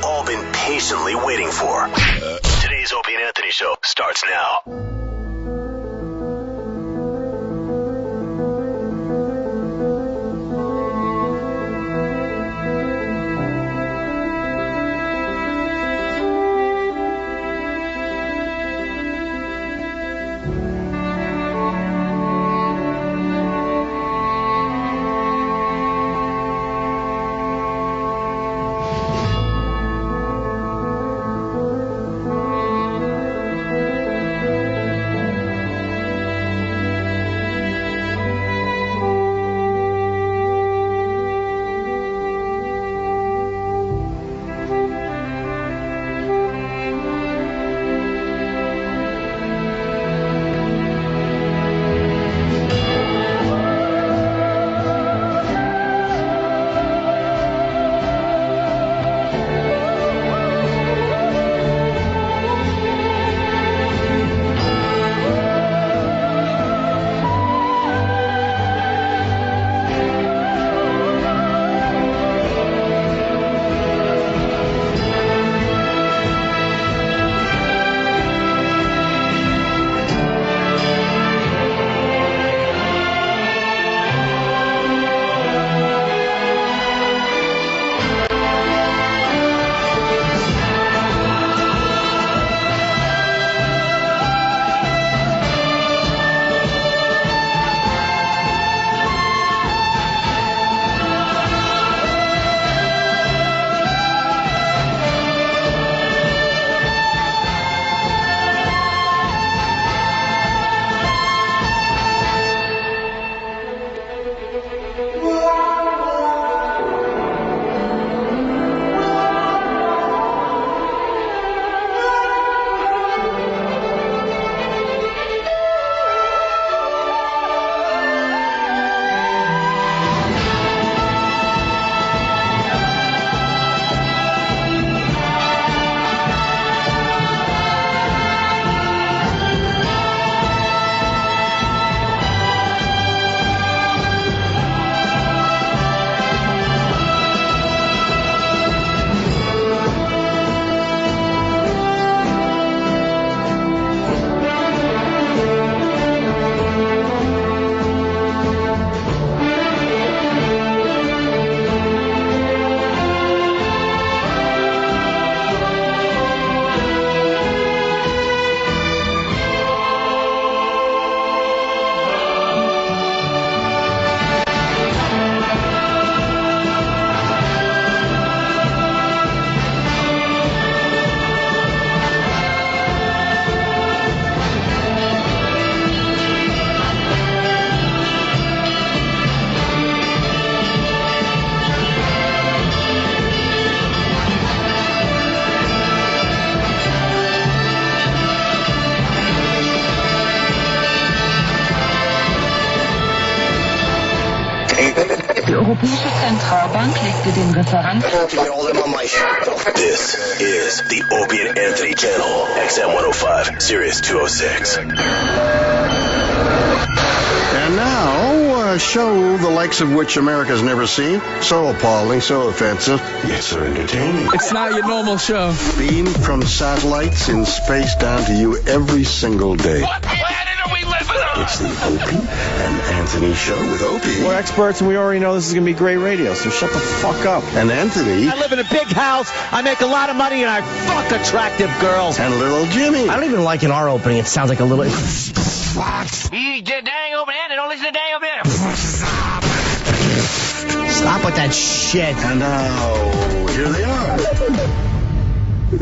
all been patiently waiting for. Today's Opie and Anthony Show starts now. Die Europäische Zentralbank legte den Referenten. This is the Opie and Anthony channel, XM 105, Sirius 206. And now, a show the likes of which America's never seen. So appalling, so offensive, yet so entertaining. It's not your normal show. Beamed from satellites in space down to you every single day. What planet are we living on? It's the Opie and Anthony Show with Opie. We're experts, and we already know this is going to be great radio, so shut the fuck up. And Anthony. I live in a big house, I make a lot of money, and I fuck attractive girls. And little Jimmy. I don't even like in our opening. It sounds like a little... You dang open hand and don't listen to dang open hand. Stop with that shit. And now, here they are.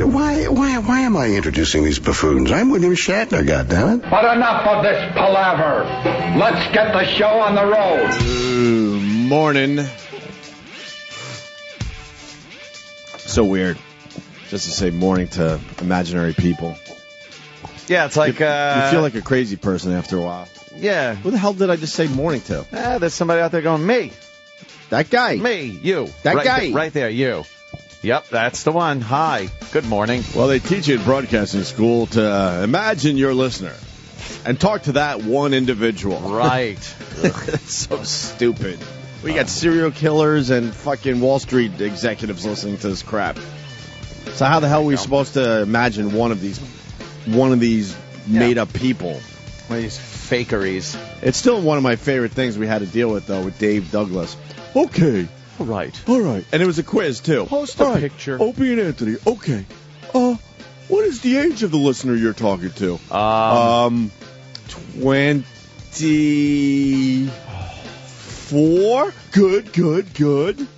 Why am I introducing these buffoons? I'm William Shatner, goddammit. But enough of this palaver. Let's get the show on the road. Morning. So weird. Just to say morning to imaginary people. Yeah, it's like... You feel like a crazy person after a while. Yeah. Who the hell did I just say morning to? There's somebody out there going, me. That guy. Me. You. That right guy. Right there, you. Yep, that's the one. Hi. Good morning. Well, they teach you in broadcasting school to imagine your listener and talk to that one individual. Right. So stupid. We got serial killers and fucking Wall Street executives listening to this crap. So how the hell are we supposed to imagine one of these made-up people? One of these fakeries. It's still one of my favorite things we had to deal with, though, with Dave Douglas. Okay. All right. And it was a quiz, too. Post a picture. Opie and Anthony. Okay. What is the age of the listener you're talking to? 24. Good.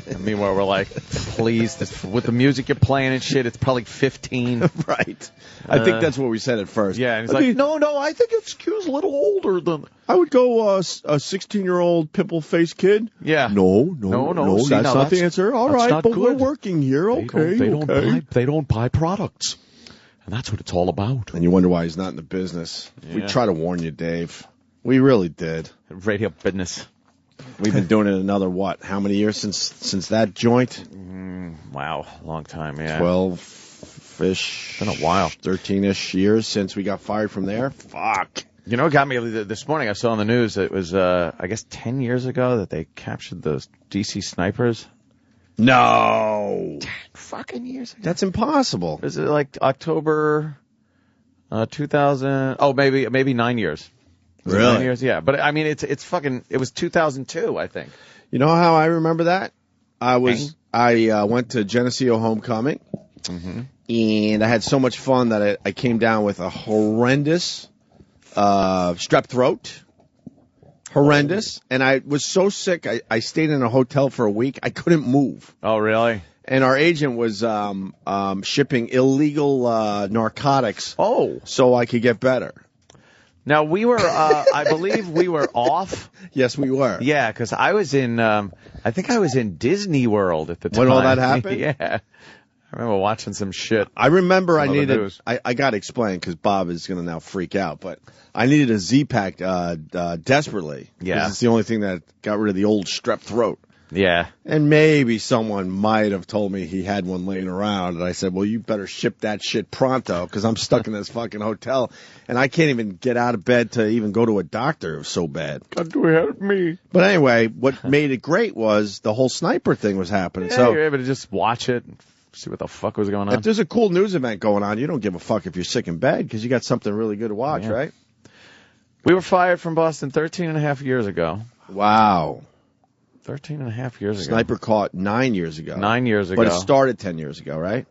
And meanwhile, we're like, please, with the music you're playing and shit, it's probably 15. Right. I think that's what we said at first. Yeah, and he's like, no, I think it's Q's a little older than... I would go a 16-year-old pimple-faced kid. Yeah. No, see, that's not the answer. All right, but good. we're working here. Okay, They don't buy products. And that's what it's all about. And you wonder why he's not in the business. Yeah. We try to warn you, Dave. We really did. Radio business. We've been doing it another, how many years since that joint? Wow, long time, yeah. 12-ish. Been a while. 13-ish years since we got fired from there. Fuck. You know what got me this morning? I saw on the news it was, I guess, 10 years ago that they captured the DC snipers. No. 10 fucking years ago. That's impossible. Is it like October 2000? Oh, maybe 9 years. Really? 9 years, yeah. But I mean, it's fucking. It was 2002, I think. You know how I remember that? I went to Geneseo Homecoming, and I had so much fun that I came down with a horrendous strep throat. Horrendous. And I was so sick, I stayed in a hotel for a week. I couldn't move. Oh, really? And our agent was shipping illegal narcotics so I could get better. Now, we were, I believe we were off. Yes, we were. Yeah, because I was I think I was in Disney World at the time. When all that happened? Yeah. I remember watching some shit. I remember I got to explain because Bob is going to now freak out, but I needed a Z-Pack desperately. Yeah. Because it's the only thing that got rid of the old strep throat. Yeah. And maybe someone might have told me he had one laying around, and I said, well, you better ship that shit pronto because I'm stuck in this fucking hotel, and I can't even get out of bed to even go to a doctor. It was so bad. God, do help me. But anyway, what made it great was the whole sniper thing was happening. Yeah, so you're able to just watch it and see what the fuck was going on. If there's a cool news event going on, you don't give a fuck if you're sick in bed because you got something really good to watch, right? We were fired from Boston 13 and a half years ago. Wow. 13 and a half years ago. Sniper caught 9 years ago. 9 years ago. But it started 10 years ago, right?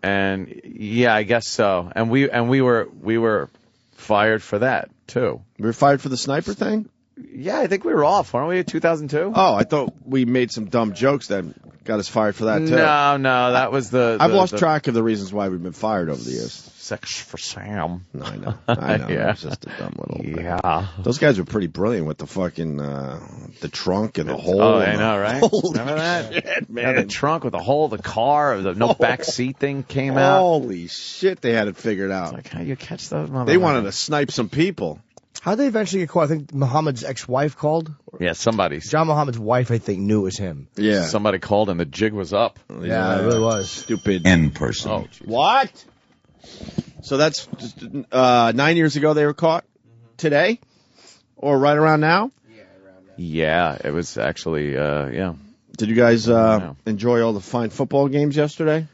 And yeah, I guess so. And we were fired for that too. We were fired for the sniper thing? Yeah, I think we were off, weren't we? 2002? Oh, I thought we made some dumb jokes that got us fired for that too. No, that was I've lost track of the reasons why we've been fired over the years. Sex for Sam. No, I know. Yeah. It's just a dumb little thing. Yeah. Those guys were pretty brilliant with the fucking the trunk and the hole. Oh, I know, right? Holy Remember that? shit, man. Yeah, the trunk with the hole, the car, the no back seat thing came out. Holy shit, they had it figured out. Like, how you catch those motherfuckers? They wanted to snipe some people. How'd they eventually get caught? I think Muhammad's ex-wife called? Yeah, somebody's. John Muhammad's wife, I think, knew it was him. Yeah. Somebody called and the jig was up. Yeah, it really was. Stupid. In person. Oh, what? So that's 9 years ago they were caught? Today? Or right around now? Yeah, it was actually, yeah. Did you guys enjoy all the fine football games yesterday?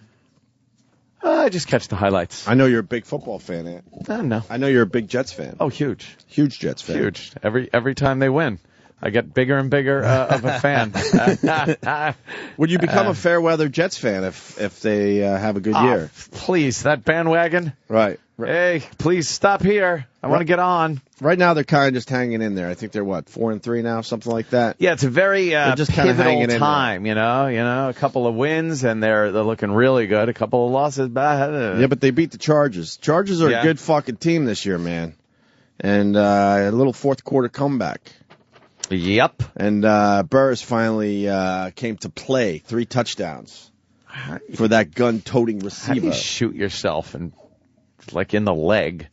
I just catch the highlights. I know you're a big football fan, Ant. No. I know you're a big Jets fan. Oh, huge. Huge Jets fan. Huge. Every time they win, I get bigger and bigger of a fan. Would you become a fair weather Jets fan if they have a good year? Please, that bandwagon. Right. Hey, please stop here. I want to get on. Right now, they're kind of just hanging in there. I think they're 4-3 now, something like that. Yeah, it's a very just kinda hanging pivotal in time. You know, a couple of wins and they're looking really good. A couple of losses, Yeah, but they beat the Chargers. Chargers are a good fucking team this year, man. And a little fourth quarter comeback. Yep. And Burris finally came to play. 3 touchdowns for that gun-toting receiver. How do you shoot yourself and like in the leg?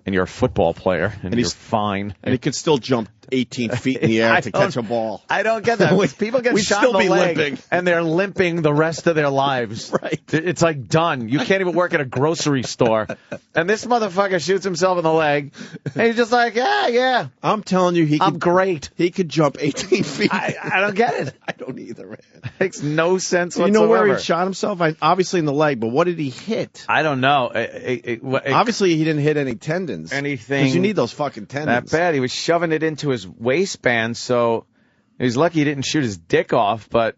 and you're a football player, and you're fine. And he could still jump 18 feet in the air to catch a ball. I don't get that. People get shot in the leg, limping. And they're limping the rest of their lives. Right. It's like done. You can't even work at a grocery store. And this motherfucker shoots himself in the leg, and he's just like, yeah. I'm telling you, I'm great. He could jump 18 feet. I don't get it. I don't either, man. It makes no sense whatsoever. You know where he shot himself? Obviously in the leg, but what did he hit? I don't know. Obviously, he didn't hit any tendons. Anything. Because you need those fucking tendons. That bad. He was shoving it into his waistband, so he's lucky he didn't shoot his dick off, but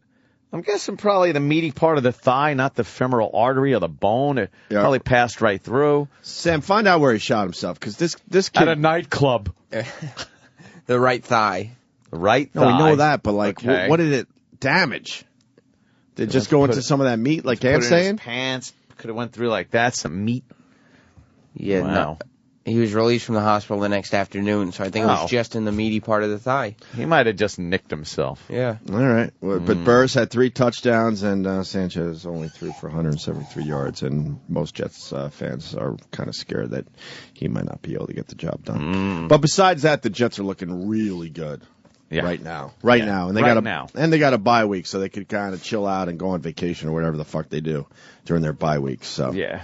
I'm guessing probably the meaty part of the thigh, not the femoral artery or the bone. It probably passed right through. Sam, find out where he shot himself, because this kid... At a nightclub. The right thigh. The right thigh. No, we know that, but, like, okay. what did it damage? Did it just go into some of that meat, like Cam's saying? His pants. Could have went through like that, some meat. Yeah, wow. No. He was released from the hospital the next afternoon, so I think it was just in the meaty part of the thigh. He might have just nicked himself. Yeah. All right. Well, but Burris had 3 touchdowns, and Sanchez only threw for 173 yards, and most Jets fans are kind of scared that he might not be able to get the job done. But besides that, the Jets are looking really good right now. Right now. And they got a bye week, so they could kind of chill out and go on vacation or whatever the fuck they do during their bye week. So. Yeah.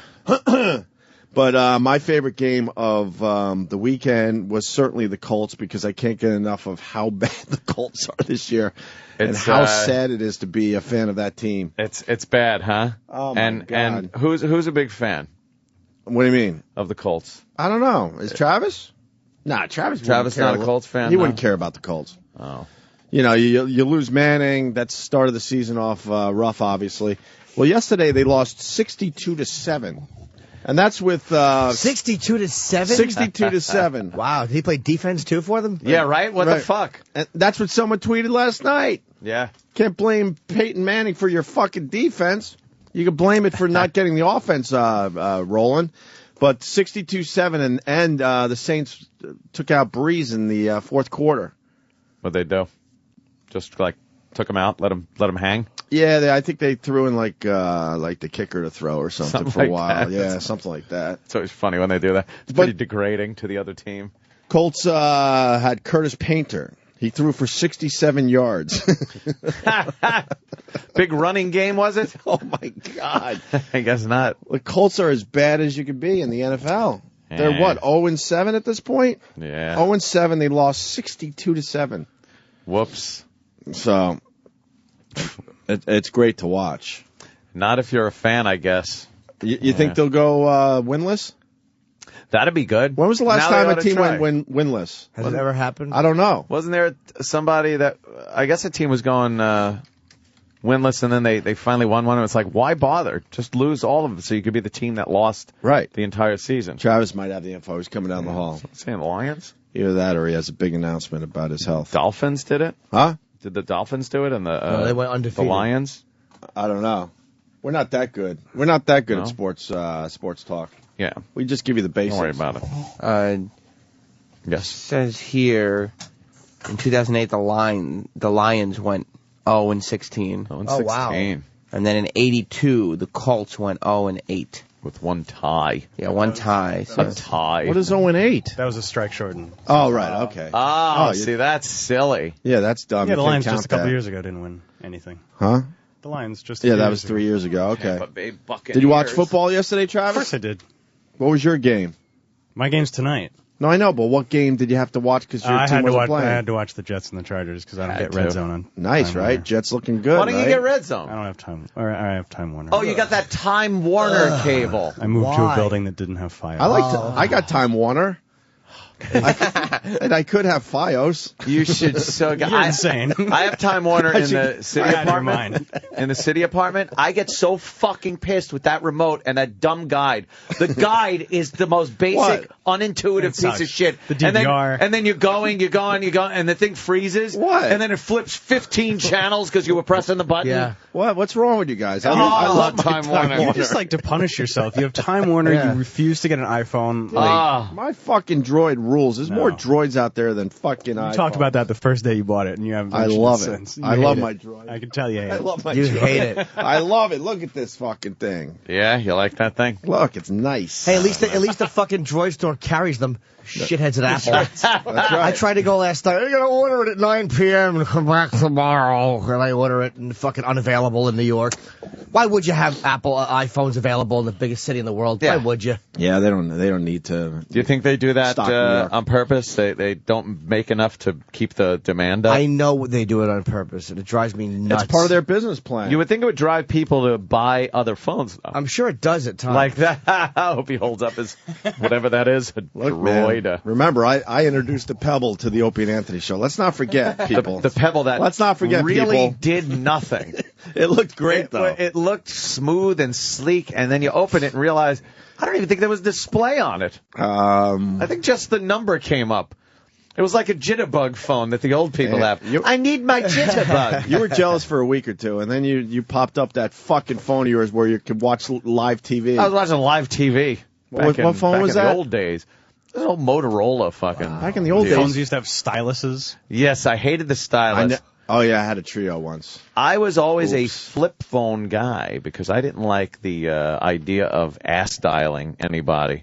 But my favorite game of the weekend was certainly the Colts, because I can't get enough of how bad the Colts are this year and how sad it is to be a fan of that team. It's bad, huh? Oh, my God. And who's a big fan? What do you mean? Of the Colts? I don't know. Is Travis? Nah, Travis not a Colts fan? He wouldn't care about the Colts. Oh. You know, you lose Manning. That's started the season off rough, obviously. Well, yesterday they lost 62-7. And that's with 62-7? 62-7. Wow, did he play defense too for them? Yeah, right? What the fuck? And that's what someone tweeted last night. Yeah. Can't blame Peyton Manning for your fucking defense. You can blame it for not getting the offense rolling. But 62-7, and the Saints took out Breeze in the fourth quarter. What'd they do? Just like took him out, let him hang? Yeah, I think they threw in like the kicker to throw or something for a while. Yeah, something like that. It's always funny when they do that. It's pretty degrading to the other team. Colts had Curtis Painter. He threw for 67 yards. Big running game, was it? Oh, my God. I guess not. The Colts are as bad as you could be in the NFL. Yeah. They're what, 0-7 at this point? Yeah. 0-7. They lost 62-7. Whoops. So it's great to watch. Not if you're a fan, I guess. You think they'll go winless? That'd be good. When was the last time a team went winless? Has it ever happened? I don't know. Wasn't there somebody that I guess a team was going winless, and then they finally won one, and it's like, why bother? Just lose all of them so you could be the team that lost the entire season. Travis might have the info. He's coming down the hall. Saying the Lions? Either that or he has a big announcement about his health. Dolphins did it? Huh? Did the Dolphins do it? And no, they went undefeated. The Lions? I don't know. We're not that good. We're not that good at sports talk. Yeah. We just give you the basics. Don't worry about it. Yes. It says here, in 2008, the Lions went 0-16. 0-16. Oh, wow. And then in 82, the Colts went 0-8. With one tie. Yeah, one tie. So. A tie. What is 0-8? That was a strike shortened. Oh, right. Okay. Oh, see, that's silly. Yeah, that's dumb. Yeah, the Lions just a couple years ago didn't win anything. Huh? The Lions just that was 3 years ago. Okay. Did Did you watch football yesterday, Travis? Of course I did. What was your game? My game's tonight. No, I know, but what game did you have to watch because your team wasn't playing? I had to watch the Jets and the Chargers because I don't get Red Zone on. Nice, right? Jets looking good. Why don't you get Red Zone? I don't have time. Or I have Time Warner. Oh, you got that Time Warner cable. I moved to a building that didn't have Fios. I got Time Warner. And I could have Fios. You should You're insane. I have Time Warner in the city apartment. In the city apartment, I get so fucking pissed with that remote and that dumb guide. The guide is the most basic, unintuitive piece of shit. The DVR. And then you're going, and the thing freezes. What? And then it flips 15 channels because you were pressing the button. Yeah. What? What's wrong with you guys? I love Time Warner. You just like to punish yourself. You have Time Warner. You refuse to get an iPhone. My fucking droid rules. There's more droids out there than fucking iPhones. You talked about that the first day you bought it, and you haven't. I love it. Since. I love my droid. I can tell you hate it. I love my You droid. hate it. I love it. Look at this fucking thing. Yeah, you like that thing? Look, it's nice. Hey, at least the fucking droid store store carries them. Shitheads at Apple. That's right. I tried to go last night. I'm going to order it at 9 p.m. and come back tomorrow. And I order it and fucking unavailable in New York. Why would you have Apple iPhones available in the biggest city in the world? Yeah. Why would you? Yeah, they don't need to. Do you think they do that Stock New York. on purpose? They don't make enough to keep the demand up? I know they do it on purpose, and it drives me nuts. It's part of their business plan. You would think it would drive people to buy other phones, though. I'm sure it does at times. Like that. I hope he holds up his, whatever that is, a Look, droid. man, remember, I introduced the Pebble to the Opie and Anthony show. Let's not forget, people. The Pebble that Let's not forget, really people. did nothing. It looked great, though. It looked smooth and sleek, and then you open it and realize, I don't even think there was display on it. I think just the number came up. It was like a jitterbug phone that the old people have. I need my jitterbug. You were jealous for a week or two, and then you popped up that fucking phone of yours where you could watch live TV. I was watching live TV. What phone was back in that? the old days. This old Motorola fucking. Back in the old days. Phones used to have styluses. Yes, I hated the stylus. Oh, yeah, I had a Trio once. I was always a flip phone guy because I didn't like the idea of ass dialing anybody.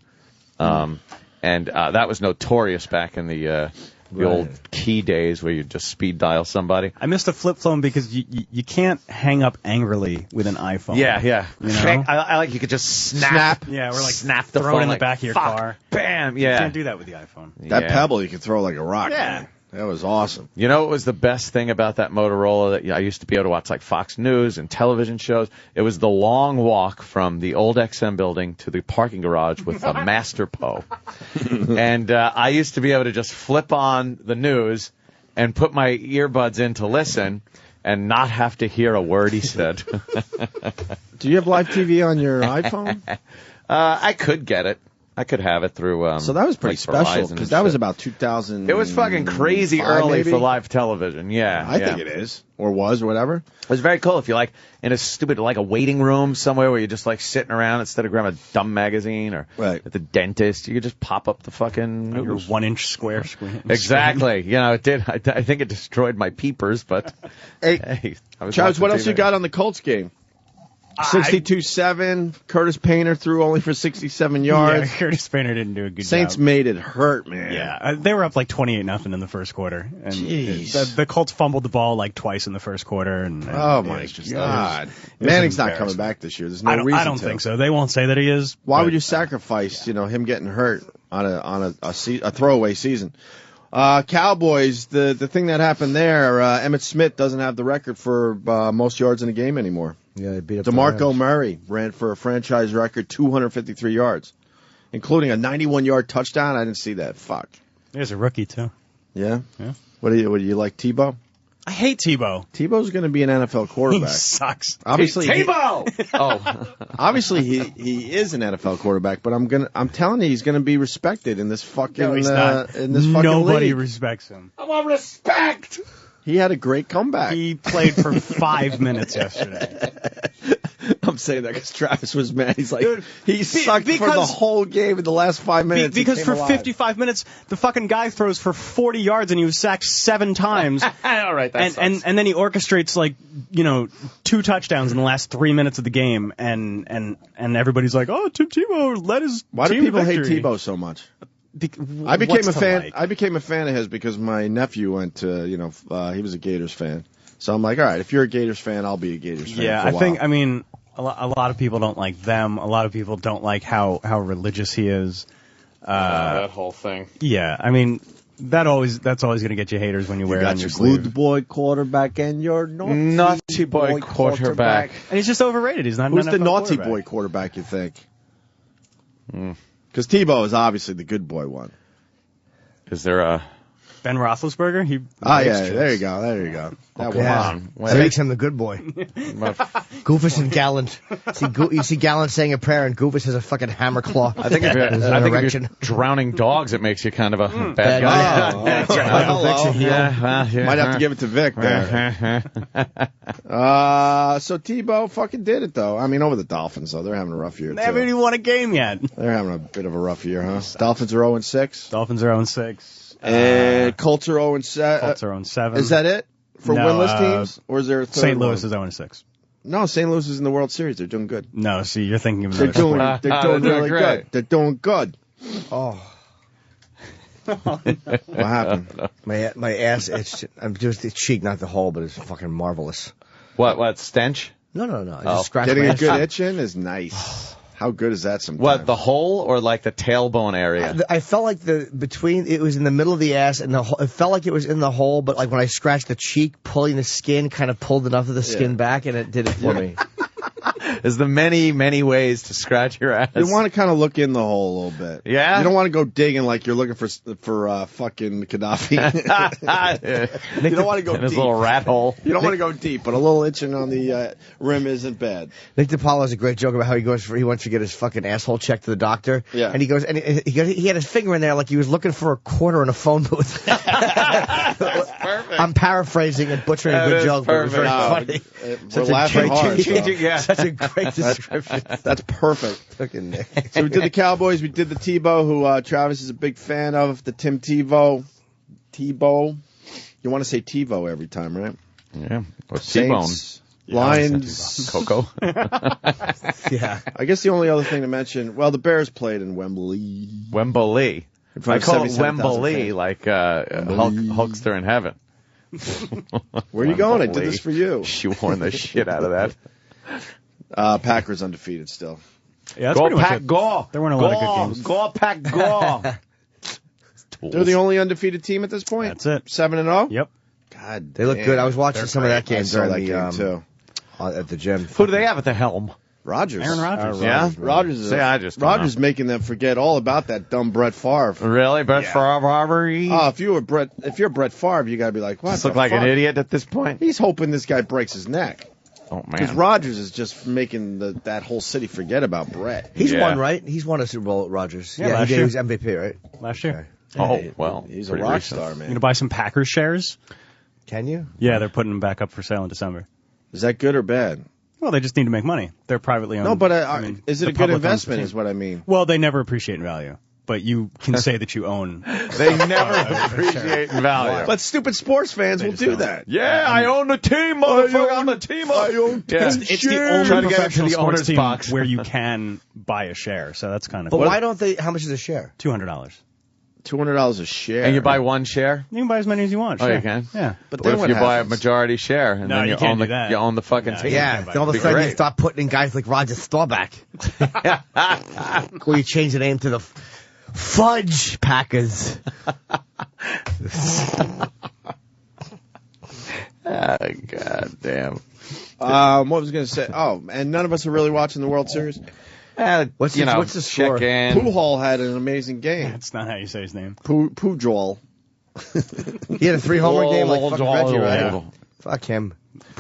And that was notorious back in the old key days where you just speed dial somebody. I missed a flip phone because you can't hang up angrily with an iPhone. Yeah. You know? I like you could just snap. Yeah, we're like snap the throw phone it in the like, back of your fuck, car. Bam. You Yeah. can't do that with the iPhone. That Yeah. Pebble you could throw like a rock, Yeah. man. That was awesome. You know what was the best thing about that Motorola that I used to be able to watch like Fox News and television shows? It was the long walk from the old XM building to the parking garage with a Master Po. And I used to be able to just flip on the news and put my earbuds in to listen and not have to hear a word he said. Do you have live TV on your iPhone? I could get it. I could have it through. So that was pretty like special Verizon because and that was shit. about 2000. It was fucking crazy early maybe? for live television. Yeah, I think it is, or was, or whatever. It was very cool if you're like in a stupid, like a waiting room somewhere where you're just like sitting around instead of grabbing a dumb magazine or at the dentist, you could just pop up the fucking Your news. 1-inch square screen. Exactly. You know, it did. I think it destroyed my peepers, but hey, I was Charles, watching what else TV. you got on the Colts game? 62-7. Curtis Painter threw only for 67 yards. Yeah, Curtis Painter didn't do a good Saints job. made it hurt, man. Yeah, they were up like 28-0 in the first quarter. And Jeez. the Colts fumbled the ball like twice in the first quarter. And Oh, it my was just- God. it was Manning's not embarrassing. coming back this year. There's no I don't, reason I don't to. think so. They won't say that he is. Why but- would you sacrifice, him getting hurt on a throwaway season? Cowboys, the thing that happened there, Emmitt Smith doesn't have the record for most yards in a game anymore. Yeah, they beat up DeMarco Murray ran for a franchise record 253 yards, including a 91-yard touchdown. I didn't see that. Fuck. He's a rookie, too. Yeah? Yeah. What do you like, Tebow? I hate Tebow. Tebow's going to be an NFL quarterback. He sucks. Obviously, Tebow! obviously he is an NFL quarterback, but I'm telling you, he's going to be respected in this fucking No, he's not. in this fucking Nobody league. respects him. I want respect. He had a great comeback. He played for 5 minutes yesterday. I'm saying that because Travis was mad. He's like, Dude, he sucked for the because- whole game in the last 5 minutes. he Because came for alive. 55 minutes, the fucking guy throws for 40 yards and he was sacked 7 times. All right, that and then he orchestrates 2 touchdowns in the last 3 minutes of the game, and everybody's like, "Oh, Tim Tebow led his Why do team to people hate victory." Tebow so much? I became a fan. I became a fan of his because my nephew went to, he was a Gators fan. So I'm like, all right, if you're a Gators fan, I'll be a Gators fan. Yeah, for a while. I mean, a lot of people don't like them. A lot of people don't like how religious he is. That whole thing. Yeah, I mean, that's always going to get you haters when you wear it on your sleeve. good boy quarterback and your Naughty boy quarterback. And he's just overrated. He's not. Who's an the NFL naughty quarterback. boy quarterback, you think? Because Tebow is obviously the good boy one. Is there a Ben Roethlisberger? He. Yeah, there you go. That one. That makes him the good boy. Goofus and Gallant. You see Gallant saying a prayer, and Goofus has a fucking hammer claw. I think if you're drowning dogs, it makes you kind of a bad guy. Might have to give it to Vic there. So Tebow fucking did it, though. I mean, over the Dolphins, though. They're having a rough year, They haven't too. even won a game yet. They're having a bit of a rough year, huh? Dolphins are 0-6. Dolphins are 0-6. And Colts are 0-7. Colts are 0-7. Is that it for No, winless teams? Or is there a third St. Louis one? is 0-6. No, St. Louis is in the World Series. They're doing good. No, see, you're thinking of They're another doing, sport. they're doing really great. good. They're doing good. Oh. What happened? My ass itched. I'm just the cheek, not the hole, but it's fucking marvelous. What, stench? No. I just scratched Getting my a ass. good itch in is nice. How good is that sometimes? What, the hole or like the tailbone area? I felt like it was in the middle of the ass, and it felt like it was in the hole, but like when I scratched the cheek, pulling the skin kind of pulled enough of the skin back, and it did it for me. There's the many, many ways to scratch your ass. You want to kind of look in the hole a little bit. Yeah? You don't want to go digging like you're looking for fucking Gaddafi. You don't want to go in deep. his little rat hole. You don't want to go deep, but a little itching on the rim isn't bad. Nick DiPaolo has a great joke about how he wants to get his fucking asshole checked to the doctor. Yeah. And he goes, he had his finger in there like he was looking for a quarter in a phone booth. I'm paraphrasing and butchering a good joke, but it was very funny. We're laughing hard. Such a great description. That's perfect. Fucking Nick. So we did the Cowboys. We did the Tebow, who Travis is a big fan of. The Tim Tebow. You want to say TiVo every time, right? Yeah. Or Saints, Lions. Coco. Yeah. I guess the only other thing to mention, well, the Bears played in Wembley. Wembley. In front I of call it 77,000 Wembley, fans. like Hulkster in heaven. Where are you going? I did this for you. Shoehorn the shit out of that. Packers undefeated still. Yeah, that's Go pretty much Pack, it. go! There weren't a lot of good games. Go Pack, go! They're the only undefeated team at this point? That's it. 7-0? Yep. God They look damn. good. I was watching They're some of that great. game I saw during that game, too. At the gym. Who do they have at the helm? Rodgers. Aaron Rodgers. Yeah? Rodgers is I just don't Rodgers making them forget all about that dumb Brett Favre. Really? Brett Favre? Oh, if you're Brett Favre, you gotta be like, what? Just look like an idiot at this point. He's hoping this guy breaks his neck. Oh Because man. Rodgers is just making that whole city forget about Brett. He's won, right? He's won a Super Bowl at Rodgers. Yeah, he last did. year. He was MVP, right? Last year. Oh, well. He's a pretty rock recent. star, You man. gonna buy some Packers shares? Can you? Yeah, they're putting them back up for sale in December. Is that good or bad? Well, they just need to make money. They're privately owned. No, but I mean, is it the a good public owns the investment team. is what I mean. Well, they never appreciate in value. But you can say that you own. They never appreciate value. But stupid sports fans will just do don't. that. Yeah, I own the team, motherfucker. I'm the team. I own Yeah. It's the only Trying to get into professional the sports owner's team box. where you can buy a share. So that's kind of But cool. why don't they? How much is a share? $200. $200 a share. And you buy one share? You can buy as many as you want. Oh, Sure. you can? Yeah. But What then if what you buy a happens? majority share and No, then you you can't own do the that. you own the fucking No, team? Yeah, buy all of a Be sudden you great. start putting in guys like Roger Staubach. Or you change the name to the Fudge Packers. God damn. What was I going to say? Oh, and none of us are really watching the World Series. What's you the- know, what's the score? check in. Pujol had an amazing game. That's not how you say his name. Pujol. He had a 3-homer game like fucking Reggie, right? Yeah. Fuck him.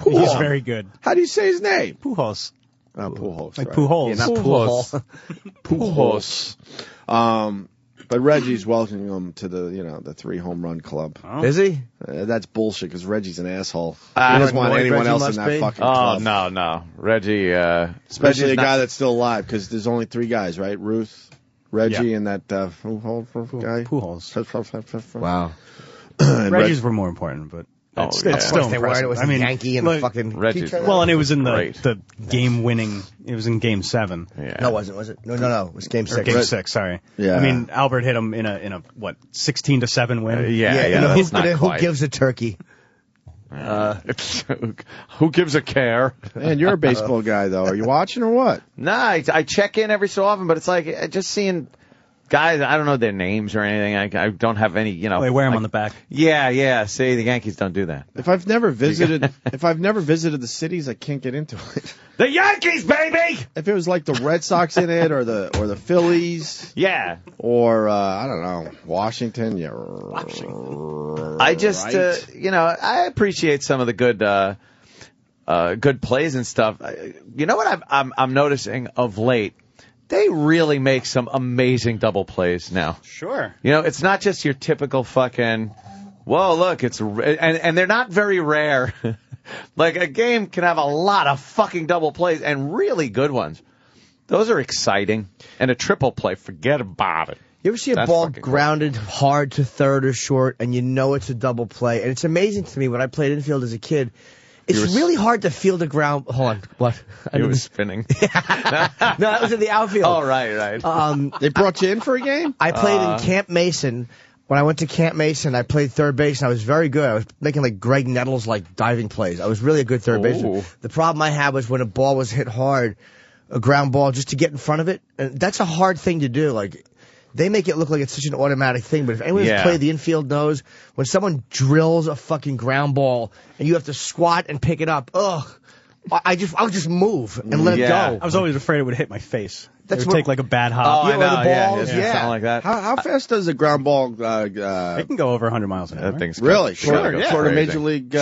He's very good. How do you say his name? Pujols. Oh, Pujols. Like right. Pujols. Yeah, not Pujols. Pujol. Pujos. But Reggie's welcoming him to the 3 home run club. Oh. Is he? That's bullshit because Reggie's an asshole. He Ah, doesn't want annoyed anyone Reggie else in must that be. fucking Oh, club. no. Reggie, Especially Reggie's a guy not- that's still alive because there's only 3 guys, right? Ruth, Reggie, and that guy. Pujols. Wow. And Reggie's were more important, but Oh, it's, yeah. it's Of still course they were. It impressive. was I mean, a Yankee and look, a fucking Reggie's teacher. Well, and it was in Great. the game-winning. It was in Game 7 Yeah. No, it wasn't, was it? No. It was Game 6. or Game 6. Sorry. Yeah. I mean, Albert hit him in a what 16-7 win. Yeah, and that's not who quite. gives a turkey? Who gives a care? Man, you're a baseball guy, though. Are you watching or what? Nah, I check in every so often, but it's like just seeing guys. I don't know their names or anything. I don't have any. They wear him on the back. Yeah. See, the Yankees don't do that. If I've never visited the cities, I can't get into it. The Yankees, baby. If it was like the Red Sox in it, or the Phillies, Yeah. or I don't know, Washington. Yeah, I just, right. I appreciate some of the good plays and stuff. You know what I'm noticing of late? They really make some amazing double plays now. Sure. It's not just your typical fucking, whoa, look, and they're not very rare. Like a game can have a lot of fucking double plays and really good ones. Those are exciting. And a triple play, forget about it. You ever see a That's ball fucking cool. grounded hard to third or short, and you know it's a double play? And it's amazing to me when I played infield as a kid. It's really hard to field a ground. Hold on, what? He was spinning. No, that was in the outfield. Oh, right. They brought you in for a game? I played in Camp Mason When I went to Camp Mason, I played third base, and I was very good. I was making like Greg Nettles like diving plays. I was really a good third baseman. The problem I had was when a ball was hit hard, a ground ball, just to get in front of it. And that's a hard thing to do. Like, they make it look like it's such an automatic thing, but if anyone who's played the infield knows, when someone drills a fucking ground ball and you have to squat and pick it up, I would just move and let it go. I was always afraid it would hit my face. That's it would take like a bad hop. I know, the balls, something like that. How fast does a ground ball? It can go over 100 miles an hour. That thing's Really? sort of Major League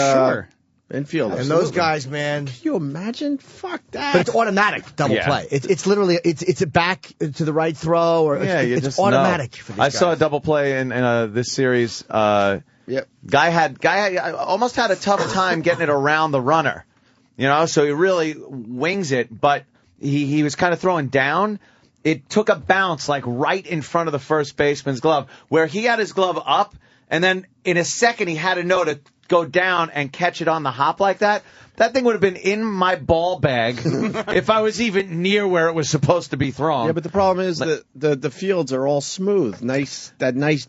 infield. And those guys, man. Can you imagine? Fuck that. But it's automatic double play. It's literally it's a back to the right throw or it's automatic. For these I guys. saw a double play in this series. Guy almost had a tough time getting it around the runner. So he really wings it, but he was kind of throwing down. It took a bounce like right in front of the first baseman's glove, where he had his glove up, and then in a second he had to know to go down and catch it on the hop like that. That thing would have been in my ball bag if I was even near where it was supposed to be thrown. Yeah, but the problem is that the fields are all smooth, nice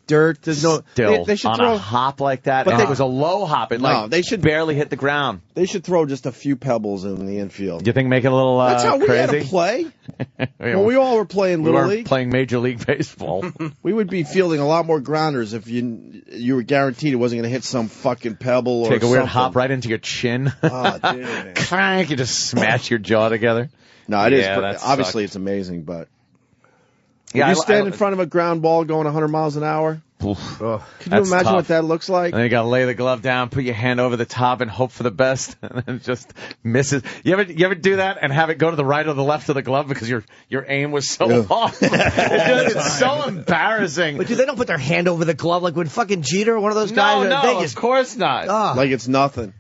dirt. There's no they should on throw a hop like that. But And it was a low hop. It they should barely hit the ground. They should throw just a few pebbles in the infield. You think make it a little That's how we had crazy? to play. When we all were playing Little League, playing Major League Baseball. we would be fielding a lot more grounders if you were guaranteed it wasn't going to hit some fucking pebble or Take a weird something. hop right into your chin. Oh, dude. Crank, you just smash your jaw together. No, it is. That Obviously, sucked. it's amazing, but Yeah, if you stand in front of a ground ball going 100 miles an hour, could you imagine what that looks like? And then you got to lay the glove down, put your hand over the top, and hope for the best, and then it just misses. You ever do that and have it go to the right or the left of the glove because your aim was so off? It's so embarrassing. But dude, they don't put their hand over the glove like when fucking Jeter, one of those guys in Vegas. Of course not. Like it's nothing.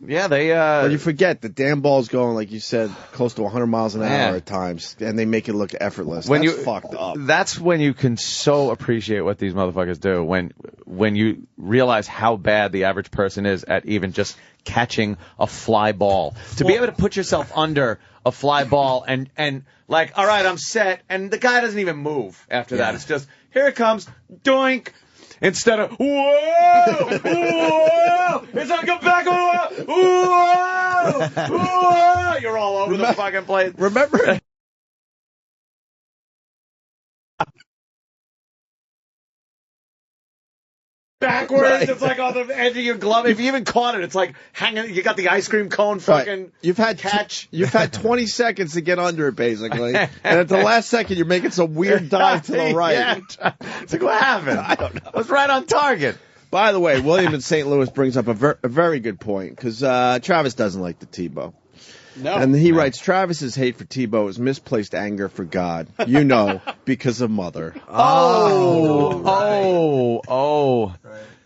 Yeah, they. But you forget the damn ball's going, like you said, close to 100 miles an hour at times, and they make it look effortless. That's fucked up. That's when you can so appreciate what these motherfuckers do. When you realize how bad the average person is at even just catching a fly ball. To be able to put yourself under a fly ball and like, all right, I'm set, and the guy doesn't even move after that. It's just, here it comes, doink. Instead of, whoa, whoa, it's like a back, whoa, whoa, you're all over the fucking place. Remember? Backwards, Right. it's like on the edge of your glove. If you even caught it, it's like hanging. You got the ice cream cone fucking Right. You've had catch. You've had 20 seconds to get under it, basically, and at the last second, you're making some weird dive to the right. Yeah. It's like, what happened? I don't know. It was right on target. By the way, William in St. Louis brings up a very good point, because Travis doesn't like the Tebow. No. And he writes, Travis's hate for Tebow is misplaced anger for God. You know, because of mother. Oh.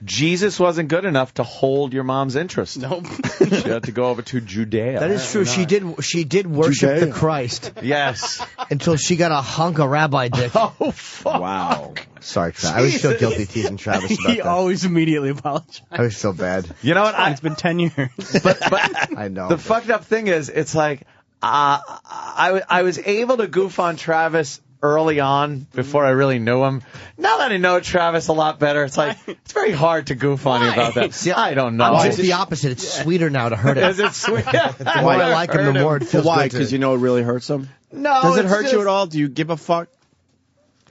Jesus wasn't good enough to hold your mom's interest. Nope. She had to go over to Judea. That is true. She did worship the Christ. Yes. Until she got a hunk of rabbi dick. Oh, fuck. Wow. Sorry, Travis. I always feel guilty teasing Travis about He that. always immediately apologizes. I always feel bad. You know what? It's been 10 years. But I know. the fucked up thing is, it's like, I was able to goof on Travis early on before I really knew him. Now that I know Travis a lot better, it's like, it's very hard to goof on you about that. See, I don't know. I'm just the opposite. It's sweeter now to hurt him. Is it sweet? The more I like him, the more it feels Why? good to Because you know it really hurts him? No. Does it it's hurt just you at all? Do you give a fuck?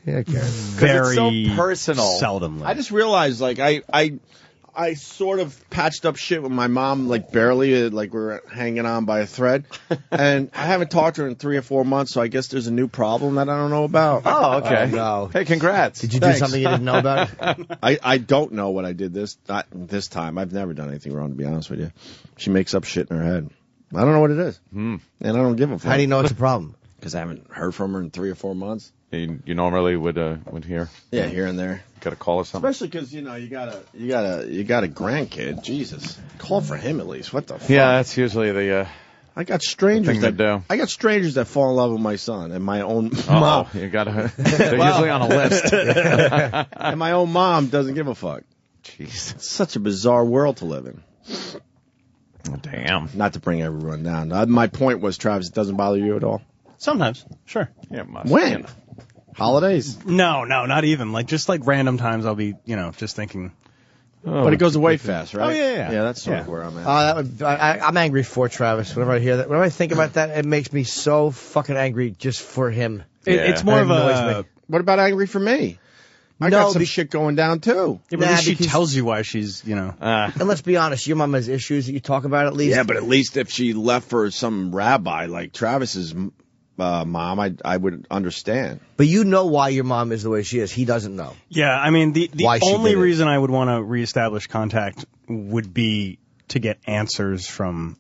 Yeah, I care. Very it's so personal. Seldomly. I just realized, like, I sort of patched up shit with my mom, like, barely, like, we were hanging on by a thread. And I haven't talked to her in 3 or 4 months, so I guess there's a new problem that I don't know about. Oh, okay. No. Hey, congrats. Did you do something you didn't know about? I don't know what I did this time. I've never done anything wrong, to be honest with you. She makes up shit in her head. I don't know what it is. And I don't give a fuck. How do you know it's a problem? Because I haven't heard from her in 3 or 4 months. You normally would hear. Yeah, here and there. Got a call or something. Especially because you got a grandkid. Jesus, call for him at least. What the fuck? Yeah, that's usually the. I got strangers thing to do. I got strangers that fall in love with my son and my own mom. mom. You gotta. They're usually on a list. And my own mom doesn't give a fuck. Jeez, it's such a bizarre world to live in. Oh, damn. Not to bring everyone down. My point was, Travis, it doesn't bother you at all. Sometimes, sure. Yeah, it must. When? Holidays? No, not even. Just random times I'll be, just thinking. But it goes away fast, right? Oh, yeah. Yeah, that's sort of where I'm at. I'm angry for Travis. Whenever I hear that, whenever I think about that, it makes me so fucking angry just for him. It's more of a... What about angry for me? I got some shit going down, too. Yeah, but at least she tells you why she's, And let's be honest, your mom has issues that you talk about at least. Yeah, but at least if she left for some rabbi like Travis's mom, I would understand. But you know why your mom is the way she is. He doesn't know. Yeah, I mean, the only reason I would want to reestablish contact would be to get answers from,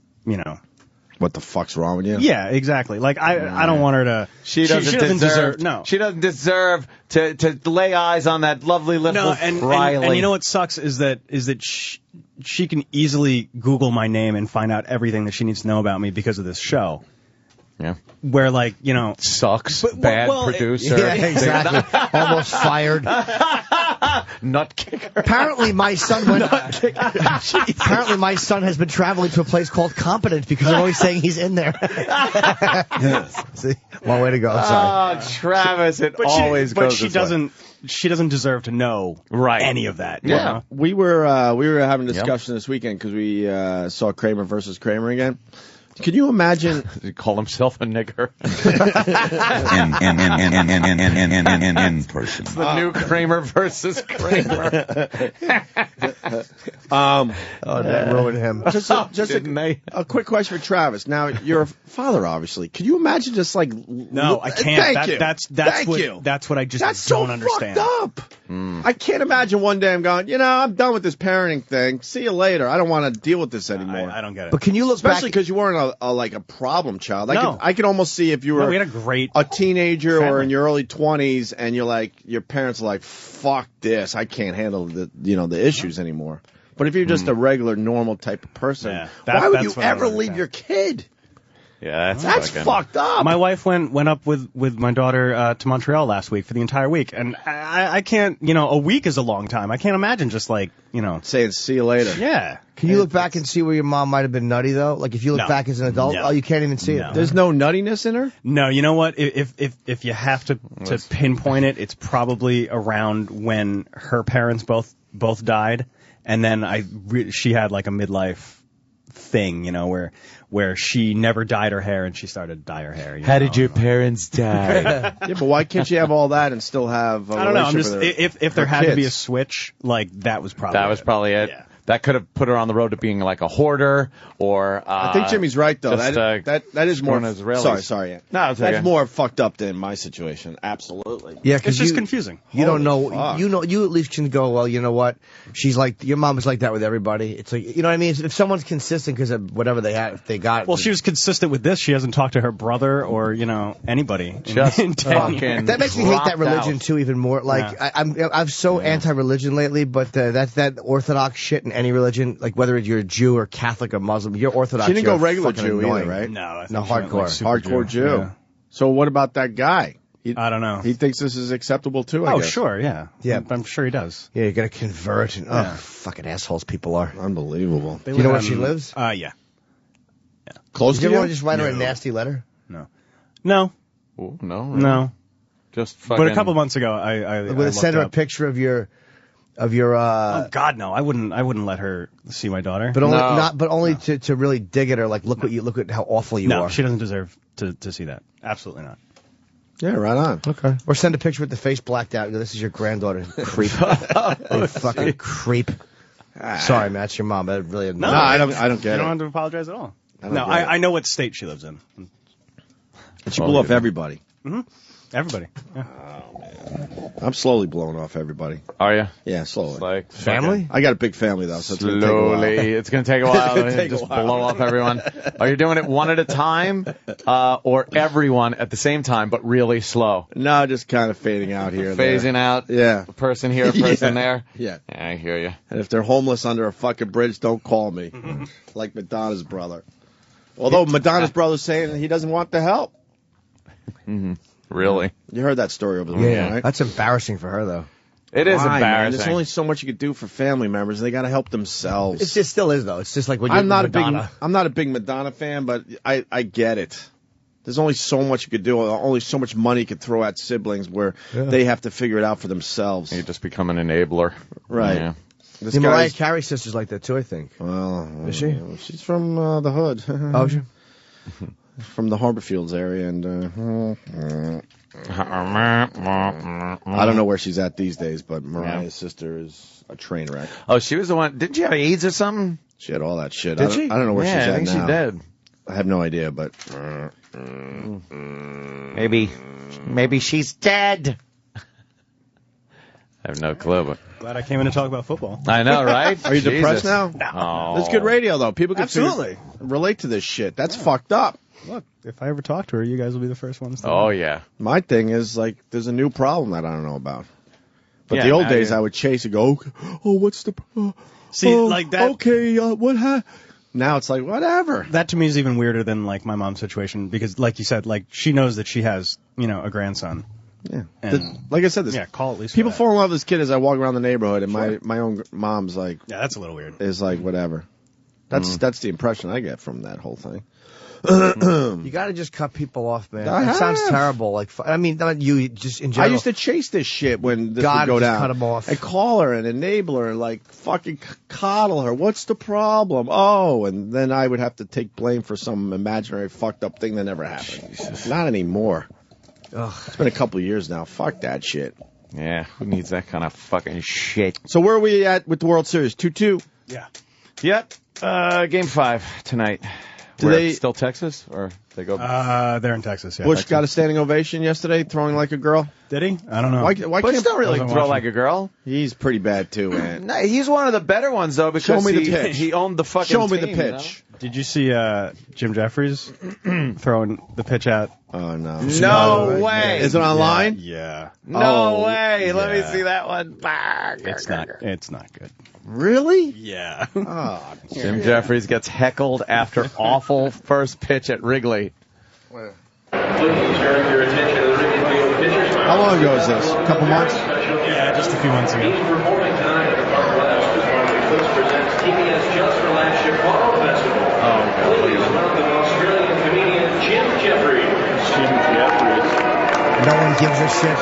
What the fuck's wrong with you? Yeah, exactly. I don't want her to... She doesn't deserve... No. She doesn't deserve to lay eyes on that lovely little Riley. And you know what sucks is that she can easily Google my name and find out everything that she needs to know about me because of this show. Yeah. Where, sucks, bad producer. Yeah, exactly. Almost fired. Nut kicker. Apparently, my son went. Apparently, my son has been traveling to a place called Competent because they're always saying he's in there. See, long way to go. Sorry. Oh, Travis, always goes. But she doesn't. She doesn't deserve to know any of that. Yeah. You know? We were having a discussion this weekend because we saw Kramer versus Kramer again. Can you imagine? Did he call himself a nigger? In person. It's the new Kramer versus Kramer. That ruined him. Just a quick question for Travis. Now, you're a father, obviously. Can you imagine just No, I can't. Thank you. That's what I just don't understand. That's so fucked up. I can't imagine one day I'm going, I'm done with this parenting thing. See you later. I don't want to deal with this anymore. I don't get it. But can you look Especially because you weren't a problem child. I could almost see if you were we had a teenager family. or in your early 20s and your parents are like, fuck this. I can't handle the issues anymore. But if you're just a regular, normal type of person, why would you ever leave your kid? Yeah, that's fucked up. My wife went up with my daughter to Montreal last week for the entire week, and I can't. A week is a long time. I can't imagine just saying see you later. Yeah. Can you look back and see where your mom might have been nutty though? Like if you look back as an adult, you can't even see it. There's no nuttiness in her. No, you know what? If you have to pinpoint it, it's probably around when her parents both died, and then she had like a midlife thing, where she never dyed her hair and she started to dye her hair. How did your parents die? Yeah, but why can't you have all that and still have I don't know. I'm just if there had to be a switch, that was probably it. Yeah. That could have put her on the road to being like a hoarder, or I think Jimmy's right though. That is more. Sorry. No, it's that's more fucked up than my situation. Absolutely. Yeah, it's just confusing. You don't know. Fuck. You at least can go. Well, you know what? She's like your mom is like that with everybody. It's like you know what I mean. If someone's consistent because of whatever they got. Well, she was consistent with this. She hasn't talked to her brother or anybody. Just in 10 years. That makes me hate that religion too even more. Like I'm so anti-religion lately, but that Orthodox shit in any religion, like whether you're a Jew or Catholic or Muslim, you're Orthodox. She didn't go you're regular Jew annoying. either, right? No, hardcore Jew. Yeah. So what about that guy? I don't know. He thinks this is acceptable too. I guess. Sure, yeah. I'm sure he does. Yeah, you're gonna convert and fucking assholes people are. Unbelievable. Do you know where she lives? Yeah. Close Did to you you? want to just write her a nasty letter? No. Ooh, no. Really? No. Just fucking. But a couple months ago, I would send her a picture of your. Oh God, no! I wouldn't let her see my daughter. But only to really dig at her. Like look at how awful you are. No, she doesn't deserve to see that. Absolutely not. Yeah, right on. Okay. Or send a picture with the face blacked out. This is your granddaughter. Creep. You fucking creep. Sorry, Matt. It's your mom. That really. No, I don't get it. You don't have to apologize at all. I know what state she lives in. And she blew off everybody. Mm-hmm. Everybody. Yeah. Oh, man. I'm slowly blowing off everybody. Are you? Yeah, slowly. Like family? I got a big family, though, so it's going to take a while. Just blow off everyone. Are you doing it one at a time or everyone at the same time, but really slow? No, just kind of fading out here. Phasing out? Yeah. A person here, a person there? Yeah. I hear you. And if they're homeless under a fucking bridge, don't call me. Like Madonna's brother. Although Madonna's brother's saying he doesn't want the help. Mm-hmm. Really? You heard that story over the weekend, right? That's embarrassing for her, though. It is embarrassing. Man? There's only so much you could do for family members. They got to help themselves. It still is, though. It's just like when you're I'm not a big Madonna fan, but I get it. There's only so much you could do, only so much money you could throw at siblings where they have to figure it out for themselves. You just become an enabler. Right. Yeah. The Mariah Carey sister's like that too, I think. Well, is she? She's from the hood. Oh, she? From the Harborfields area, and I don't know where she's at these days, but Mariah's sister is a train wreck. Oh, she was the one. Didn't she have AIDS or something? She had all that shit. Did she? I don't know where she's at I think now. she did. I have no idea, but Maybe she's dead. I have no clue. But glad I came in to talk about football. I know, right? Are you depressed now? No. Oh. That's good radio, though. People can Absolutely relate to this shit. That's fucked up. Look, if I ever talk to her, you guys will be the first ones to know. Oh, yeah. My thing is, like, there's a new problem that I don't know about. But Yeah, the old now days, you're- I would chase and go, okay, oh, what's the... See, like that. Okay, what happened? Now it's like, whatever. That to me is even weirder than like my mom's situation because, like you said, like she knows that she has, a grandson. Yeah. And Like I said, this, call at least. people for fall in love with this kid as I walk around the neighborhood, and my own mom's like... that. Yeah, that's a little weird. Is like, whatever. That's the impression I get from that whole thing. You got to just cut people off, man. I It sounds have. terrible. Like, I mean, not you, just in I general. used to chase this shit when this God, would go just down. cut 'em off. And call her and enable her and like fucking coddle her. What's the problem? Oh, and then I would have to take blame for some imaginary fucked up thing that never happened. Not anymore. Ugh. It's been a couple of years now. Fuck that shit. Yeah, who needs that kind of fucking shit? So where are we at with the World Series? 2-2? Yeah. Yep. Game 5 tonight. Do Where, they- still Texas or they go? They're in Texas. Yeah. Bush Texas. got a standing ovation yesterday, throwing like a girl. Did he? I don't know. Why Bush can't don't really wasn't throw watching. like a girl. He's pretty bad too, man. No, he's one of the better ones though because Show me the pitch. he owned the fucking Show me the team, pitch. Did you see Jim Jeffries throwing the pitch at? Oh no! No way. Is it online? Yeah. No way. Let me yeah. see that one. It's not good. Really? Yeah. Oh, Jim Jeffries gets heckled after awful first pitch at Wrigley. how long ago is this? A couple months? Yeah, just a few months ago. No one gives a shit.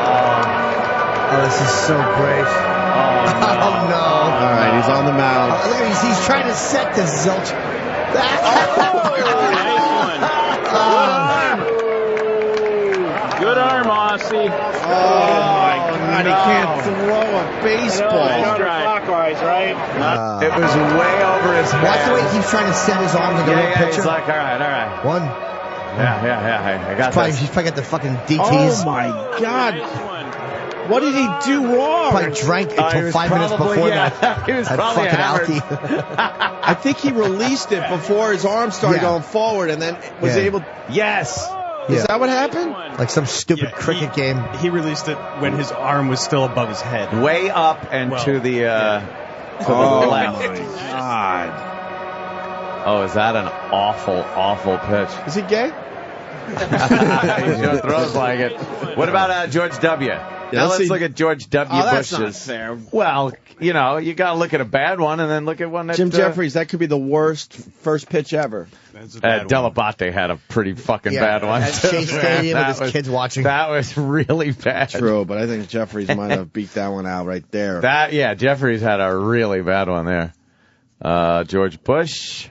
Oh, this is so great. Oh, no. All right, he's on the mound. Oh, look at he's trying to set the zilch. Good arm, Aussie. Oh, my God, he can't throw a baseball. Clockwise, right? It was way over his head. Watch the way he keeps trying to set his arms like a little pitcher. He's like, all right. One. Yeah, I got this. He's probably got the fucking DTs. Oh, my God. What did he do wrong? Probably drank he until was 5 minutes probably- before yeah, that. he was That probably fucking hammered. alky. I think he released it before his arm started Yeah. going forward and then was Yeah. able... Yes. Is Yeah. that what happened? Like some stupid cricket game. He released it when his arm was still above his head. Way up and Well, to the Oh, left. my God. Oh, is that an awful pitch? Is he gay? He sure throws like it. What about George W.? Now let's look at George W. Oh, that's Bush's. not fair. Well, you got to look at a bad one and then look at one that... Jim Jeffries, that could be the worst first pitch ever. Delabate had a pretty fucking Yeah, bad one. at too, Chase man. Stadium That with his was- kids watching. That was really bad. True, but I think Jeffries might have beat that one out right there. Jeffries had a really bad one there. George Bush.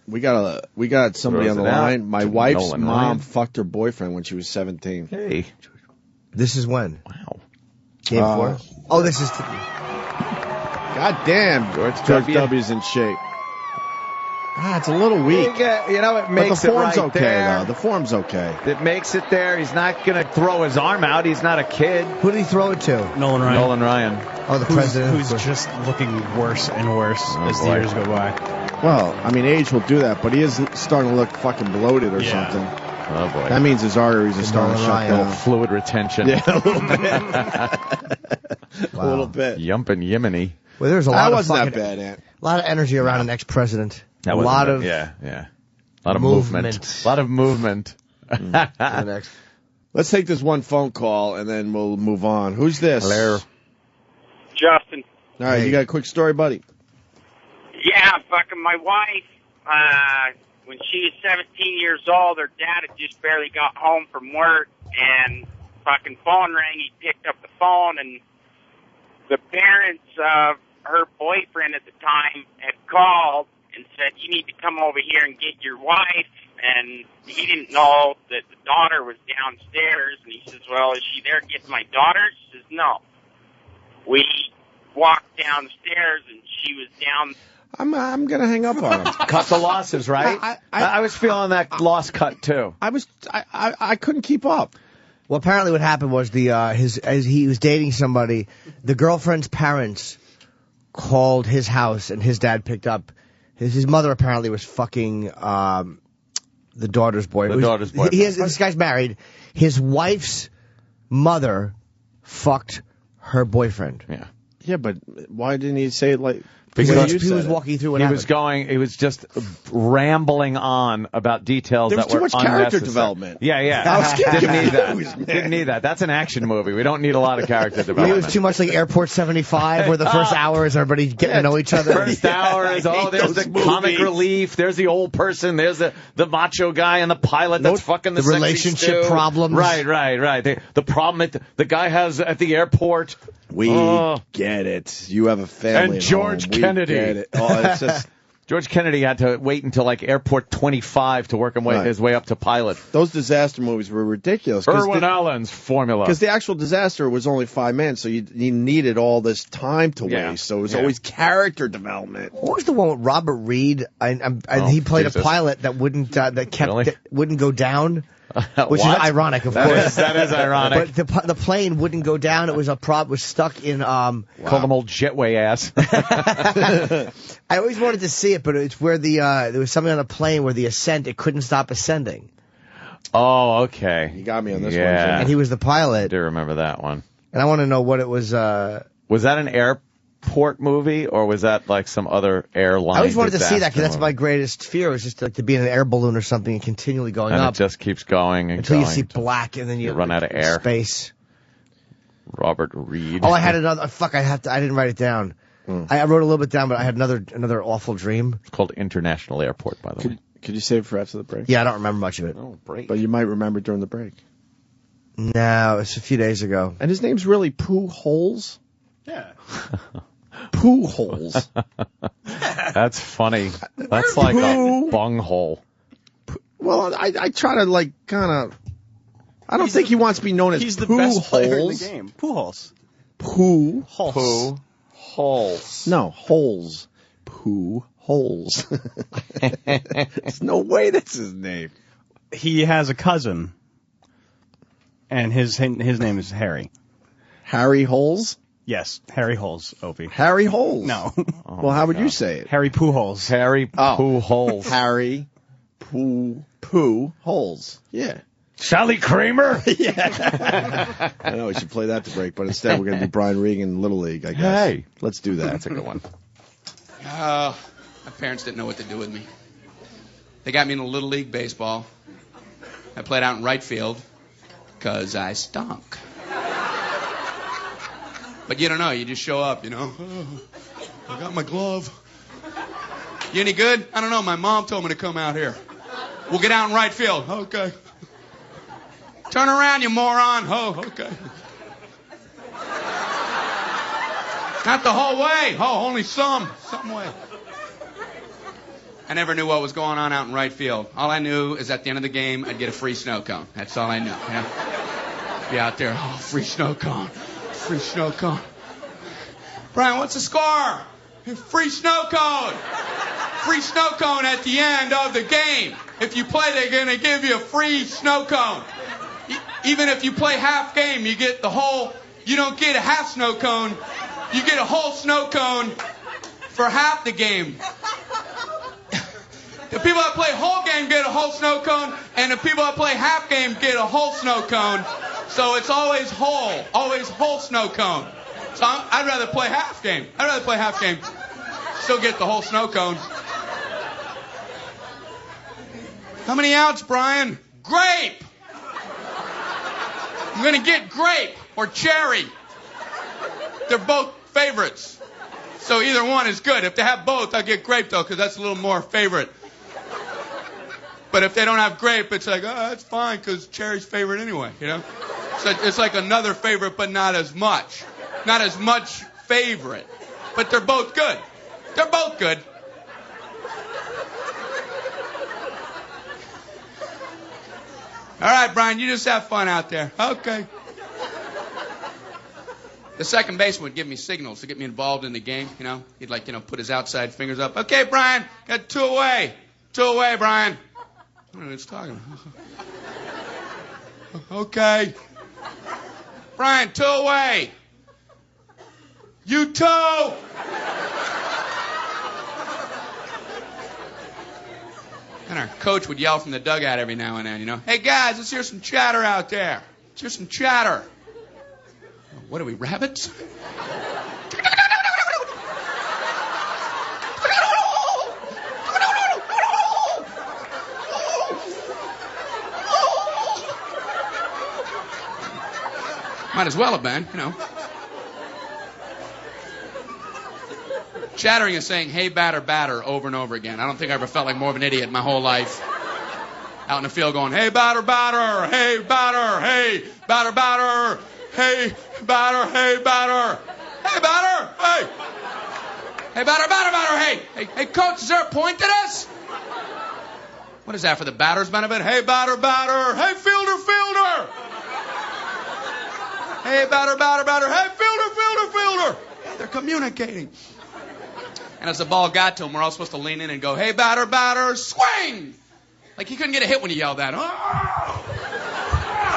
We got somebody Throws on the it out line. My to wife's Nolan mom Ryan. fucked her boyfriend when she was 17. Hey. This is when? Wow. Game 4? Oh, this is... God damn, George George W's in shape. It's a little weak. It makes But the form's it right okay, there. though. The form's okay. It makes it there. He's not going to throw his arm out. He's not a kid. Who did he throw it to? Nolan Ryan. Nolan Ryan. Oh, the president. Who's just looking worse and worse as the boy. years go by. Well, I mean, age will do that, but he is starting to look fucking bloated or something. Oh, boy. That means his arteries are starting to Nolan shut Ryan. down. Fluid retention. Yeah, a little bit. A little bit. Yumpin' Yiminy. Well, there's a That lot of wasn't fucking... that bad, Ant. A lot of energy around an ex-president. That A wasn't lot bad. of... Yeah. A lot of movement. A lot of movement. The next. Let's take this one phone call, and then we'll move on. Who's this? Hello. Justin. All right, you got a quick story, buddy? Yeah, fucking my wife when she was 17 years old, her dad had just barely got home from work, and fucking phone rang. He picked up the phone, and the parents of her boyfriend at the time had called and said, you need to come over here and get your wife. And he didn't know that the daughter was downstairs. And he says, well, is she there getting my daughter? She says, no. We walked downstairs, and she was down. I'm going to hang up on him. Cut the losses, right? I was feeling that loss cut, too. I couldn't keep up. Well, apparently what happened was as he was dating somebody, the girlfriend's parents called his house, and his dad picked up. His mother apparently was fucking the daughter's boyfriend. This guy's married. His wife's mother fucked her boyfriend. Yeah. Yeah, but why didn't he say it like... Because he was walking through what happened. He was just rambling on about details that were unnecessary. There was too much character development. Yeah. Didn't need that. That's an action movie. We don't need a lot of character development. It was too much like Airport 75, where the first hour is everybody getting to know each other. First hour is, there's the comic relief, there's the old person, there's the macho guy and the pilot that's fucking the relationship problems. Right. The problem the guy has at the airport. We get it. You have a family. And George Kennedy. Get it. It's just... George Kennedy had to wait until like airport 25 to work his way up to pilot. Those disaster movies were ridiculous. Irwin Allen's formula. Because the actual disaster was only 5 minutes, so you needed all this time to waste. So it was always character development. What was the one with Robert Reed? He played a pilot that wouldn't wouldn't go down. Which is ironic, of course. That is ironic. But the plane wouldn't go down. It was was stuck in. Call them old jetway ass. I always wanted to see it, but it's where there was something on a plane where the ascent, it couldn't stop ascending. Oh, okay. You got me on this one. And he was the pilot. I do remember that one. And I want to know what it was. Was that an airport movie, or was that like some other airline? I always wanted to see that, because that's movie? my greatest fear, was just to be in an air balloon or something and continually going and up. It just keeps going until you see black, and then you run out of air. Space. Robert Reed. Oh, I had another. Fuck! I didn't write it down. I wrote a little bit down, but I had another awful dream. It's called International Airport, by the way. Could you save it for after the break? Yeah, I don't remember much of it. Oh, break. But you might remember during the break. No, it's a few days ago. And his name's really Pooh Holes? Yeah. Pooh Holes. That's funny. That's like a bunghole. Well, I try to kind of... I don't think he wants to be known as Pooh Holes. He's the best player in the game. Pooh Holes. Pooh Holes. Pooh Holes. No, Holes. Pooh Holes. There's no way that's his name. He has a cousin, and his name is Harry. Harry Holes? Yes, Harry Holes, Opie. How Holes? No. Well, how would you say it? Harry Pooh Holes. Harry Pooh Holes. Harry Pooh Holes. Yeah. Sally Kramer? Yeah. I know, we should play that to break, but instead we're going to do Brian Regan Little League, I guess. Hey. Let's do that. That's a good one. My parents didn't know what to do with me. They got me into Little League baseball. I played out in right field because I stunk. But you don't know. You just show up, Oh, I got my glove. You any good? I don't know. My mom told me to come out here. We'll get out in right field. Okay. Turn around, you moron. Oh, okay. Not the whole way. Oh, only some way. I never knew what was going on out in right field. All I knew is at the end of the game, I'd get a free snow cone. That's all I knew. Be out there, free snow cone. Free snow cone. Brian, what's the score? Free snow cone. Free snow cone at the end of the game. If you play, they're going to give you a free snow cone. Even if you play half game, you get the whole, you don't get a half snow cone. You get a whole snow cone for half the game. The people that play whole game get a whole snow cone, and the people that play half game get a whole snow cone. So it's always whole snow cone. So I'd rather play half game. Still get the whole snow cone. How many outs, Brian? Grape! I'm going to get grape or cherry. They're both favorites. So either one is good. If they have both, I'll get grape, though, because that's a little more favorite. But if they don't have grape, it's like, oh, that's fine because cherry's favorite anyway, you know? So it's like another favorite, but not as much. Not as much favorite. But they're both good. They're both good. All right, Brian, you just have fun out there. Okay. The second baseman would give me signals to get me involved in the game, you know. He'd like, you know, put his outside fingers up. Okay, Brian, got 2 away. 2 away, Brian. I don't know what he's talking about. Okay. Brian, 2 away. You too. And our coach would yell from the dugout every now and then, you know. Hey, guys, let's hear some chatter out there. Let's hear some chatter. What are we, rabbits? Might as well have been, you know. Chattering is saying, hey, batter, batter, over and over again. I don't think I ever felt like more of an idiot my whole life. Out in the field going, hey, batter, batter, hey, batter, hey, batter, batter, hey, batter, hey, batter, hey, batter, hey. Hey, batter, batter, batter, hey. Hey, coach, is there a point to this? What is that for the batter's benefit? Hey, batter, batter, hey, fielder, fielder. Hey, batter, batter, batter, hey, fielder, fielder, fielder. They're communicating. And as the ball got to him, we're all supposed to lean in and go, hey, batter, batter, swing! Like he couldn't get a hit when he yelled that. Oh!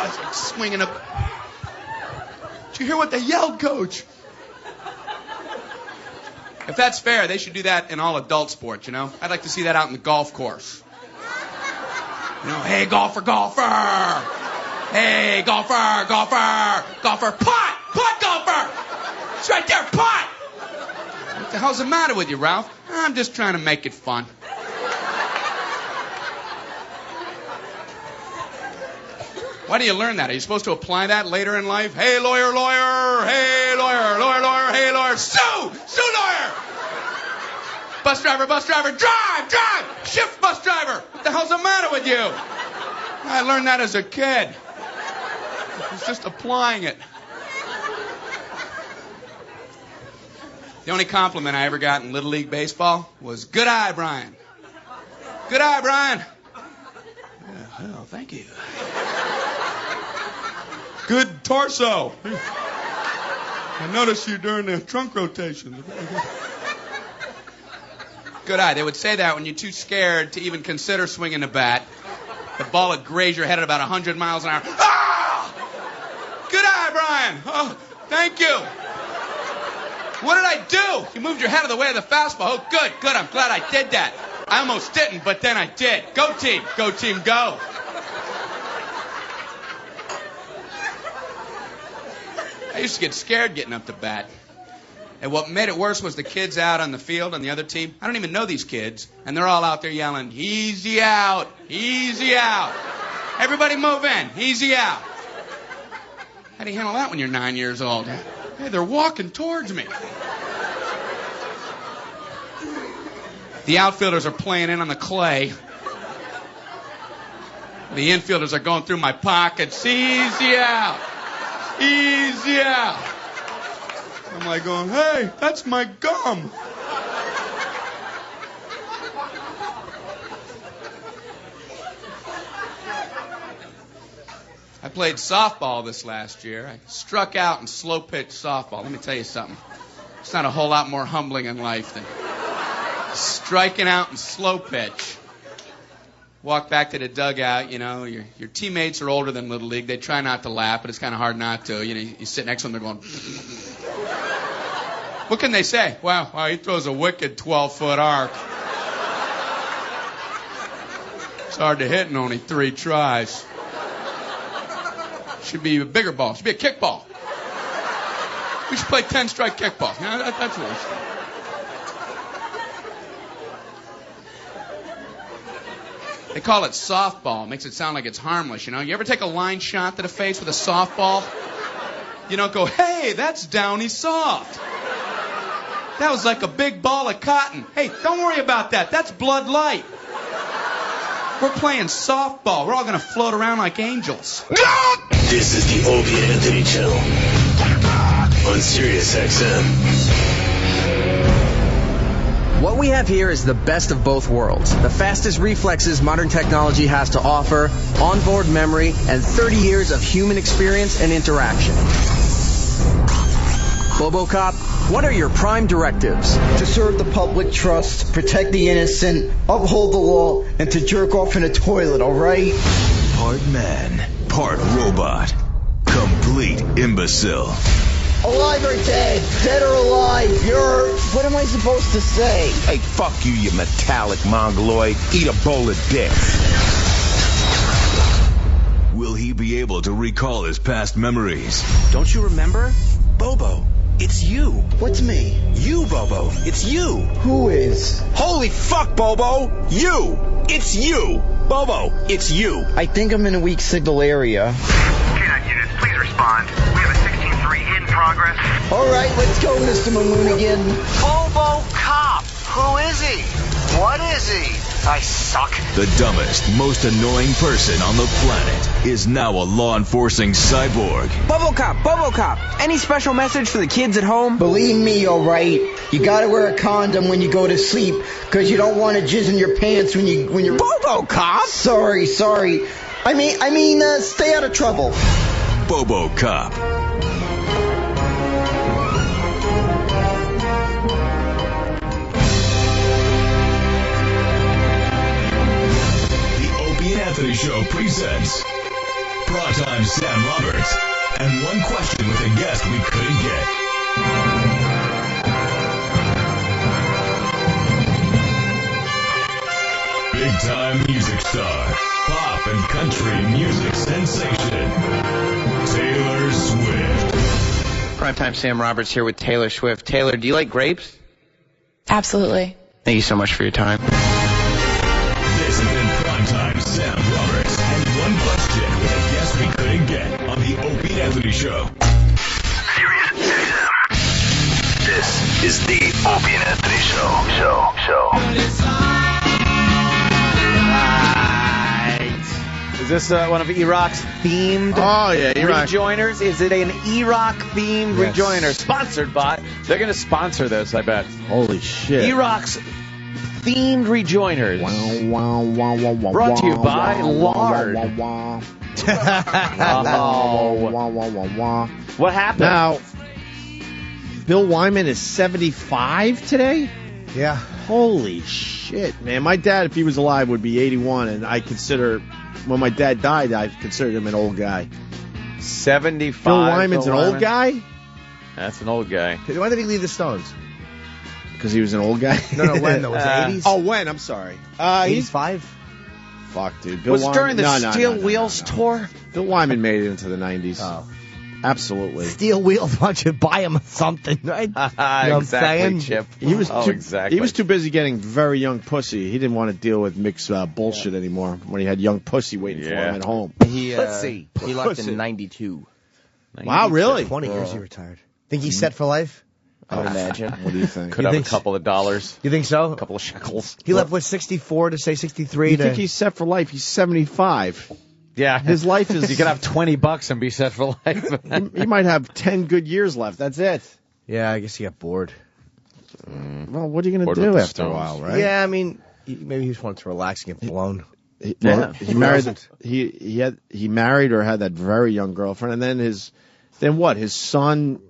It's like swinging up. Did you hear what they yelled, coach? If that's fair, they should do that in all adult sports, you know? I'd like to see that out in the golf course. You know, hey, golfer, golfer! Hey, golfer, golfer, golfer, putt! Putt, golfer! It's right there, putt! What the hell's the matter with you, Ralph? I'm just trying to make it fun. Why do you learn that? Are you supposed to apply that later in life? Hey, lawyer, lawyer. Hey, lawyer, lawyer, lawyer. Hey, lawyer. Sue! Sue, lawyer! Bus driver, drive, drive! Shift, bus driver! What the hell's the matter with you? I learned that as a kid. I was just applying it. The only compliment I ever got in Little League Baseball was, good eye, Brian. Good eye, Brian. Oh, thank you. Good torso. I noticed you during the trunk rotation. Good eye. They would say that when you're too scared to even consider swinging the bat. The ball would graze your head at about 100 miles an hour. Ah! Good eye, Brian. Oh, thank you. What did I do? You moved your head out of the way of the fastball. Oh, good, good. I'm glad I did that. I almost didn't, but then I did. Go team. Go team, go. I used to get scared getting up to bat. And what made it worse was the kids out on the field on the other team. I don't even know these kids. And they're all out there yelling, easy out, easy out. Everybody move in, easy out. How do you handle that when you're 9 years old? Hey, they're walking towards me. The outfielders are playing in on the clay. The infielders are going through my pockets. Easy out. Easy out. I'm like going, hey, that's my gum. I played softball this last year. I struck out in slow pitch softball. Let me tell you something. It's not a whole lot more humbling in life than striking out in slow pitch. Walk back to the dugout, you know, your teammates are older than Little League. They try not to laugh, but it's kind of hard not to. You know, you sit next to them, they're going, what can they say? Wow, he throws a wicked 12-foot arc. It's hard to hit in only 3 tries. Should be a bigger ball. Should be a kickball. We should play 10-strike kickball. You know, that's what we should. They call it softball. It makes it sound like it's harmless, you know. You ever take a line shot to the face with a softball? You don't go, hey, that's downy soft. That was like a big ball of cotton. Hey, don't worry about that. That's Blood Light. We're playing softball. We're all going to float around like angels. This is the Opie Anthony channel on Sirius XM. What we have here is the best of both worlds. The fastest reflexes modern technology has to offer, onboard memory, and 30 years of human experience and interaction. Bobocop, what are your prime directives? To serve the public trust, protect the innocent, uphold the law, and to jerk off in a toilet, all right? Part man, part robot. Complete imbecile. Alive or dead? Dead or alive? What am I supposed to say? Hey, fuck you, you metallic mongoloid. Eat a bowl of dicks. Will he be able to recall his past memories? Don't you remember? Bobo, it's you. What's me? You, Bobo. It's you. Who is? Holy fuck, Bobo! You! It's you! Bobo, it's you! I think I'm in a weak signal area. K-9 units, please respond. We have a 16-3 in progress. All right, let's go, Mr. Mamoonigan. Bobo Cop! Who is he? What is he? I suck. The dumbest, most annoying person on the planet is now a law-enforcing cyborg. Bobocop, any special message for the kids at home? Believe me, all right. You gotta wear a condom when you go to sleep, because you don't want to jizz in your pants when you're... Bobocop? Sorry. I mean, stay out of trouble. Bobocop. Anthony Show presents Primetime Sam Roberts and one question with a guest we couldn't get. Big time music star, pop and country music sensation, Taylor Swift. Primetime Sam Roberts here with Taylor Swift. Taylor, do you like grapes? Absolutely. Thank you so much for your time. This has been Primetime Sam Roberts and one question with a guest we couldn't get on the Opie Anthony Show. Sirius XM. This is the Opie and Anthony Show. Is this one of Iraq's themed rejoiners? Is it an Iraq-themed rejoiner? Sponsored by... They're going to sponsor this, I bet. Holy shit. Iraq's themed rejoiners. Brought to you by Lard. What happened? Now, Bill Wyman is 75 today? Yeah. Holy shit, man. My dad, if he was alive, would be 81, and I consider... When my dad died, I considered him an old guy. 75. Bill Wyman's an old guy? That's an old guy. Why did he leave the Stones? Because he was an old guy? No, when though? Was it 80s? Oh, when? I'm sorry. 85? Fuck, dude. Bill Was Wyman, during the Steel Wheels tour? Bill Wyman made it into the 90s. Oh. Absolutely. Steel Wheels, why don't you buy him something, right? You know exactly, Chip. He was He was too busy getting very young pussy. He didn't want to deal with Mick's bullshit anymore when he had young pussy waiting for him at home. He left in 92. Wow, really? 20 years he retired. Think he's set for life? I would imagine. What do you think? Could have a couple of dollars. You think so? A couple of shekels. He left with 64 to say 63. You think he's set for life? He's 75. Yeah. His life is... You could have $20 and be set for life. He might have 10 good years left. That's it. Yeah, I guess he got bored. Well, what are you going to do after a while, right? Yeah, I mean, maybe he just wanted to relax and get blown. He married. He married or had that very young girlfriend, and then his son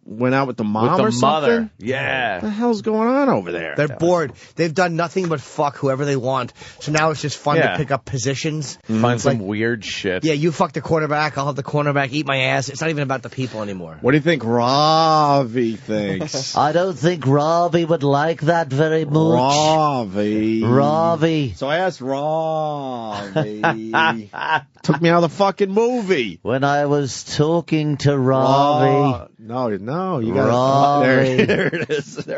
went out with the mom or something? Mother. Yeah. What the hell's going on over there? They're bored. They've done nothing but fuck whoever they want. So now it's just fun to pick up positions. Find some weird shit. Yeah, you fuck the quarterback. I'll have the cornerback eat my ass. It's not even about the people anymore. What do you think Ravi thinks? I don't think Ravi would like that very much. Ravi. So I asked Ravi. Took me out of the fucking movie. When I was talking to Ravi. No, you got there it is.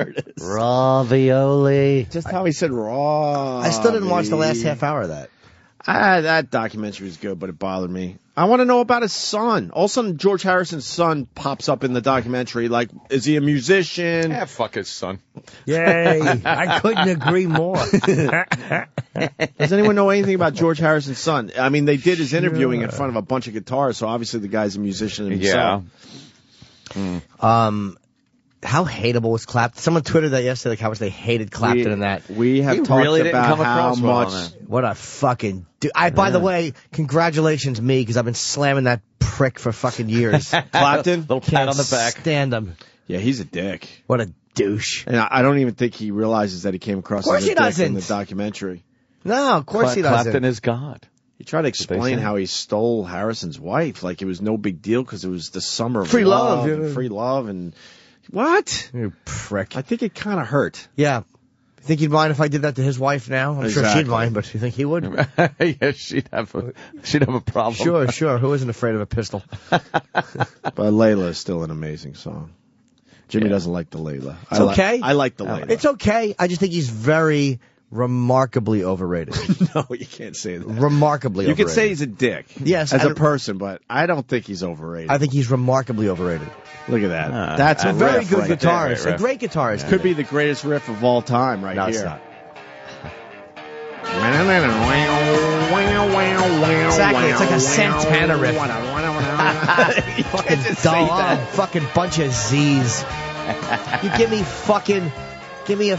Ravioli. Just how he said raw. I still didn't watch the last half hour of that. That documentary was good, but it bothered me. I want to know about his son. All of a sudden, George Harrison's son pops up in the documentary. Like, is he a musician? Yeah, fuck his son. Yay. I couldn't agree more. Does anyone know anything about George Harrison's son? I mean, they did his interviewing in front of a bunch of guitars, so obviously the guy's a musician himself. Yeah. How hateable was Clapton? Someone tweeted that yesterday, like how much they hated Clapton in that. We have talked about how much. What a fucking dude. By the way, congratulations me, because I've been slamming that prick for fucking years. Clapton? Little pat on the back. Stand him. Yeah, he's a dick. What a douche. And I don't even think he realizes that he came across as a dick in the documentary. No, of course he doesn't. Clapton is God. He tried to explain how he stole Harrison's wife. Like, it was no big deal because it was the summer of free love. love. Free love and... What? You prick. I think it kind of hurt. Yeah. You think he'd mind if I did that to his wife now? I'm sure she'd mind, but you think he would? Yeah, she'd have a problem. Sure. Who isn't afraid of a pistol? But Layla is still an amazing song. Jimmy doesn't like the Layla. It's okay. I like the Layla. It's okay. I just think he's very remarkably overrated. No, you can't say that. Remarkably You overrated. could say he's a dick. Yes. As a person, but I don't think he's overrated. I think he's remarkably overrated. Look at that. That's a very riff good right guitarist. there. A great guitarist. Could be the greatest riff of all time right No, here. it's not. Exactly. It's like a Santana riff. Fucking dull. Fucking bunch of Z's. You give me a fucking Into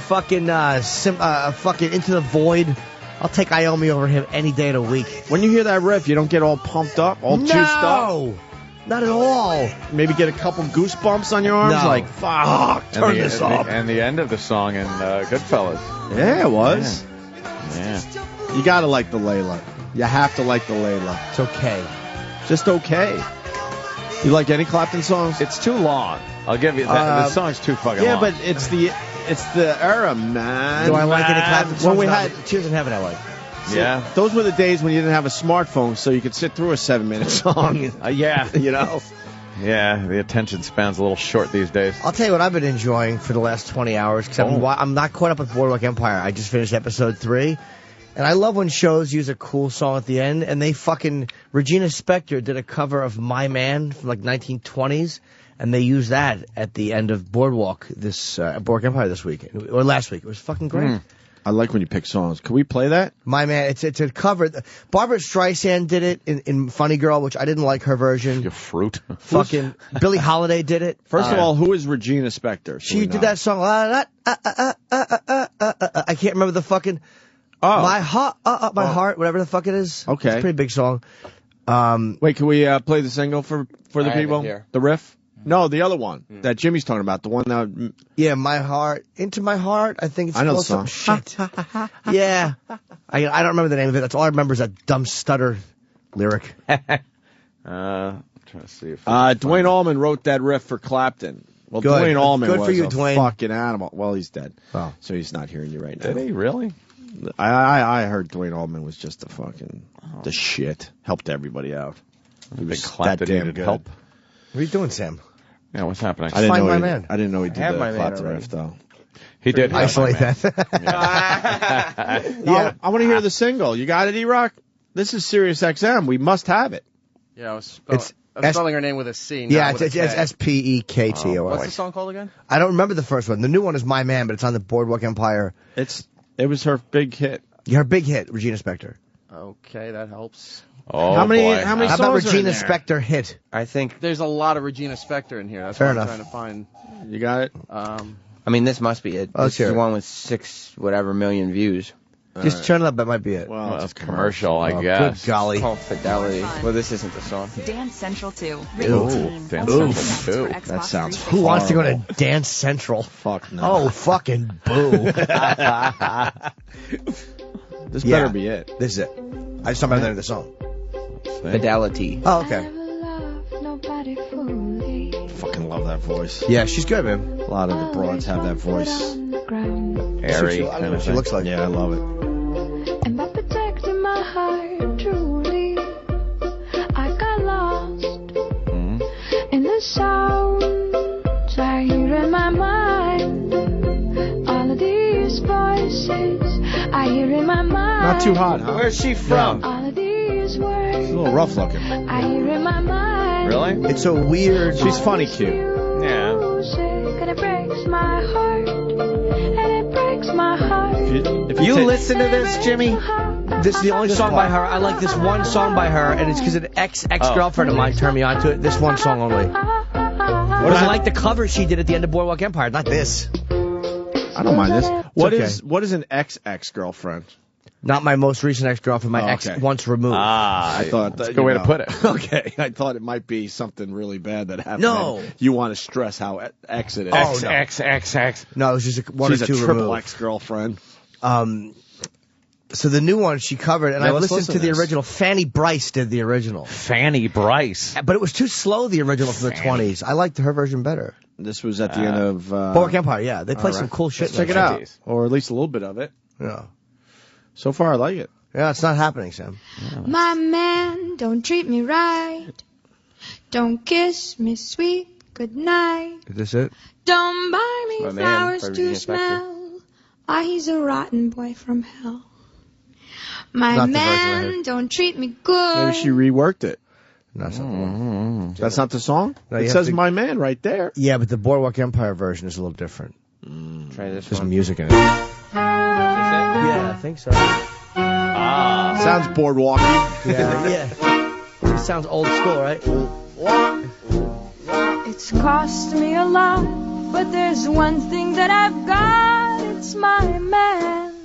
the Void. I'll take Iommi over him any day of the week. When you hear that riff, you don't get all pumped up, all juiced up? No, not at all. Maybe get a couple goosebumps on your arms? No. Like, fuck, turn this up. And the end of the song in Goodfellas. Yeah, it was. Yeah. You gotta like the Layla. You have to like the Layla. It's okay. Just okay. You like any Clapton songs? It's too long. I'll give you that. The song's too fucking long. Yeah, but it's the era, man. Do I like any Clapton songs? When we had Tears in Heaven, I like. Yeah. Those were the days when you didn't have a smartphone, so you could sit through a 7-minute song. Yeah. You know? Yeah, the attention span's a little short these days. I'll tell you what I've been enjoying for the last 20 hours, because I'm not caught up with Boardwalk Empire. I just finished episode 3. And I love when shows use a cool song at the end, and Regina Spektor did a cover of My Man from like 1920s, and they used that at the end of Boardwalk Empire this week, or last week. It was fucking great. I like when you pick songs. Can we play that? My Man, it's a cover. Barbara Streisand did it in Funny Girl, which I didn't like her version. You fruit. Fucking Billie Holiday did it. First of all, who is Regina Spektor? She did that song. I can't remember the fucking... My heart, whatever the fuck it is. Okay. It's a pretty big song. Wait, can we play the single for the people? Here. The riff? No, the other one that Jimmy's talking about. The one that... Yeah, My Heart. Into My Heart, I think it's I know called the song. Shit. Yeah. I don't remember the name of it. That's all I remember is that dumb stutter lyric. I'm trying to see if... Dwayne Allman wrote that riff for Clapton. Well, Good. Dwayne Allman Good was for you, a Dwayne. fucking animal. Well, he's dead. Oh. So he's not hearing you right now. Did he really? I heard Dwayne Allman was just the shit. Helped everybody out. He was Clapton that damn needed good. help. What are you doing, Sam? Yeah, what's happening? I didn't Find know My he, Man. I didn't know he did have the My Man Clapton already. riff, though. He did. Isolate that. Yeah, I want to hear the single. You got it, E-Rock? This is Sirius XM. We must have it. Yeah, I'm S- spelling her name with a C. Yeah, not it's with a K. S-P-E-K-T-O-R. What's the song called again? I don't remember the first one. The new one is My Man, but it's on the Boardwalk Empire. It was her big hit. Her big hit, Regina Spektor. Okay, that helps. Oh, How many boy. How songs about are in Regina there? Spektor hit? I think. There's a lot of Regina Spektor in here. That's Fair what enough. I'm trying to find. You got it? I mean, this must be it. Let's This hear is it. the one with 6 whatever million views. Just turn it up. That might be it. Well, It's commercial, I Oh, guess. good golly. It's called Fidelity. Well, this isn't the song. Dance Central 2. Ooh, Dance Ooh. Central 2. That sounds Who wants to go to horrible. Dance Central? Fuck no. Oh, fucking boo. This Yeah. better be it. This is it. I just talked about the name of the song. Fidelity. Oh, okay. Fucking love that voice. Yeah, she's good, man. A lot of the broads have that voice. Airy. I don't know what she looks like. Yeah, I love it. And by protecting my heart truly, I got lost in the sounds I hear in my mind. All of these voices I hear in my mind. Not too hot, huh? Where's she from? All little rough looking. I hear in my mind. Really? It's a weird. She's funny, cute. Yeah. And it breaks my heart. And it breaks my heart. If you listen to this, Jimmy, this is the only song by her. I like this one song by her, and it's because an ex-girlfriend of mine turned me on to it. This one song only. I like the cover she did at the end of Boardwalk Empire, not this. I don't mind this. What is an ex-girlfriend? Not my most recent ex-girlfriend, my ex once removed. I thought that's a good way to put it. Okay, I thought it might be something really bad that happened. No. You want to stress how ex it is. X. No, it was just one She's or two a triple removed. ex-girlfriend. So the new one she covered, and I let's listened listen to to the this. original. Fanny Bryce did the original. Fanny Bryce. But it was too slow, the original from the 20s. I liked her version better. This was at the end of... Boardwalk Empire, yeah. They play some cool shit. Let's check it out. Or at least a little bit of it. Yeah. So far, I like it. Yeah, it's not happening, Sam. My man, don't treat me right. Don't kiss me sweet goodnight. Is this it? Don't buy me My man, flowers by to Regina Spektor. smell. Why, he's a rotten boy from hell. My Not the version I man, heard. don't treat me good. Maybe she reworked it. That's not the one. That's not the song? No, it you have says to- My Man right there. Yeah, but the Boardwalk Empire version is a little different. Try this There's one. music in it. Yeah, I think so. Sounds boardwalky. Yeah. It sounds old school, right? It's cost me a lot, but there's one thing that I've got. It's my man.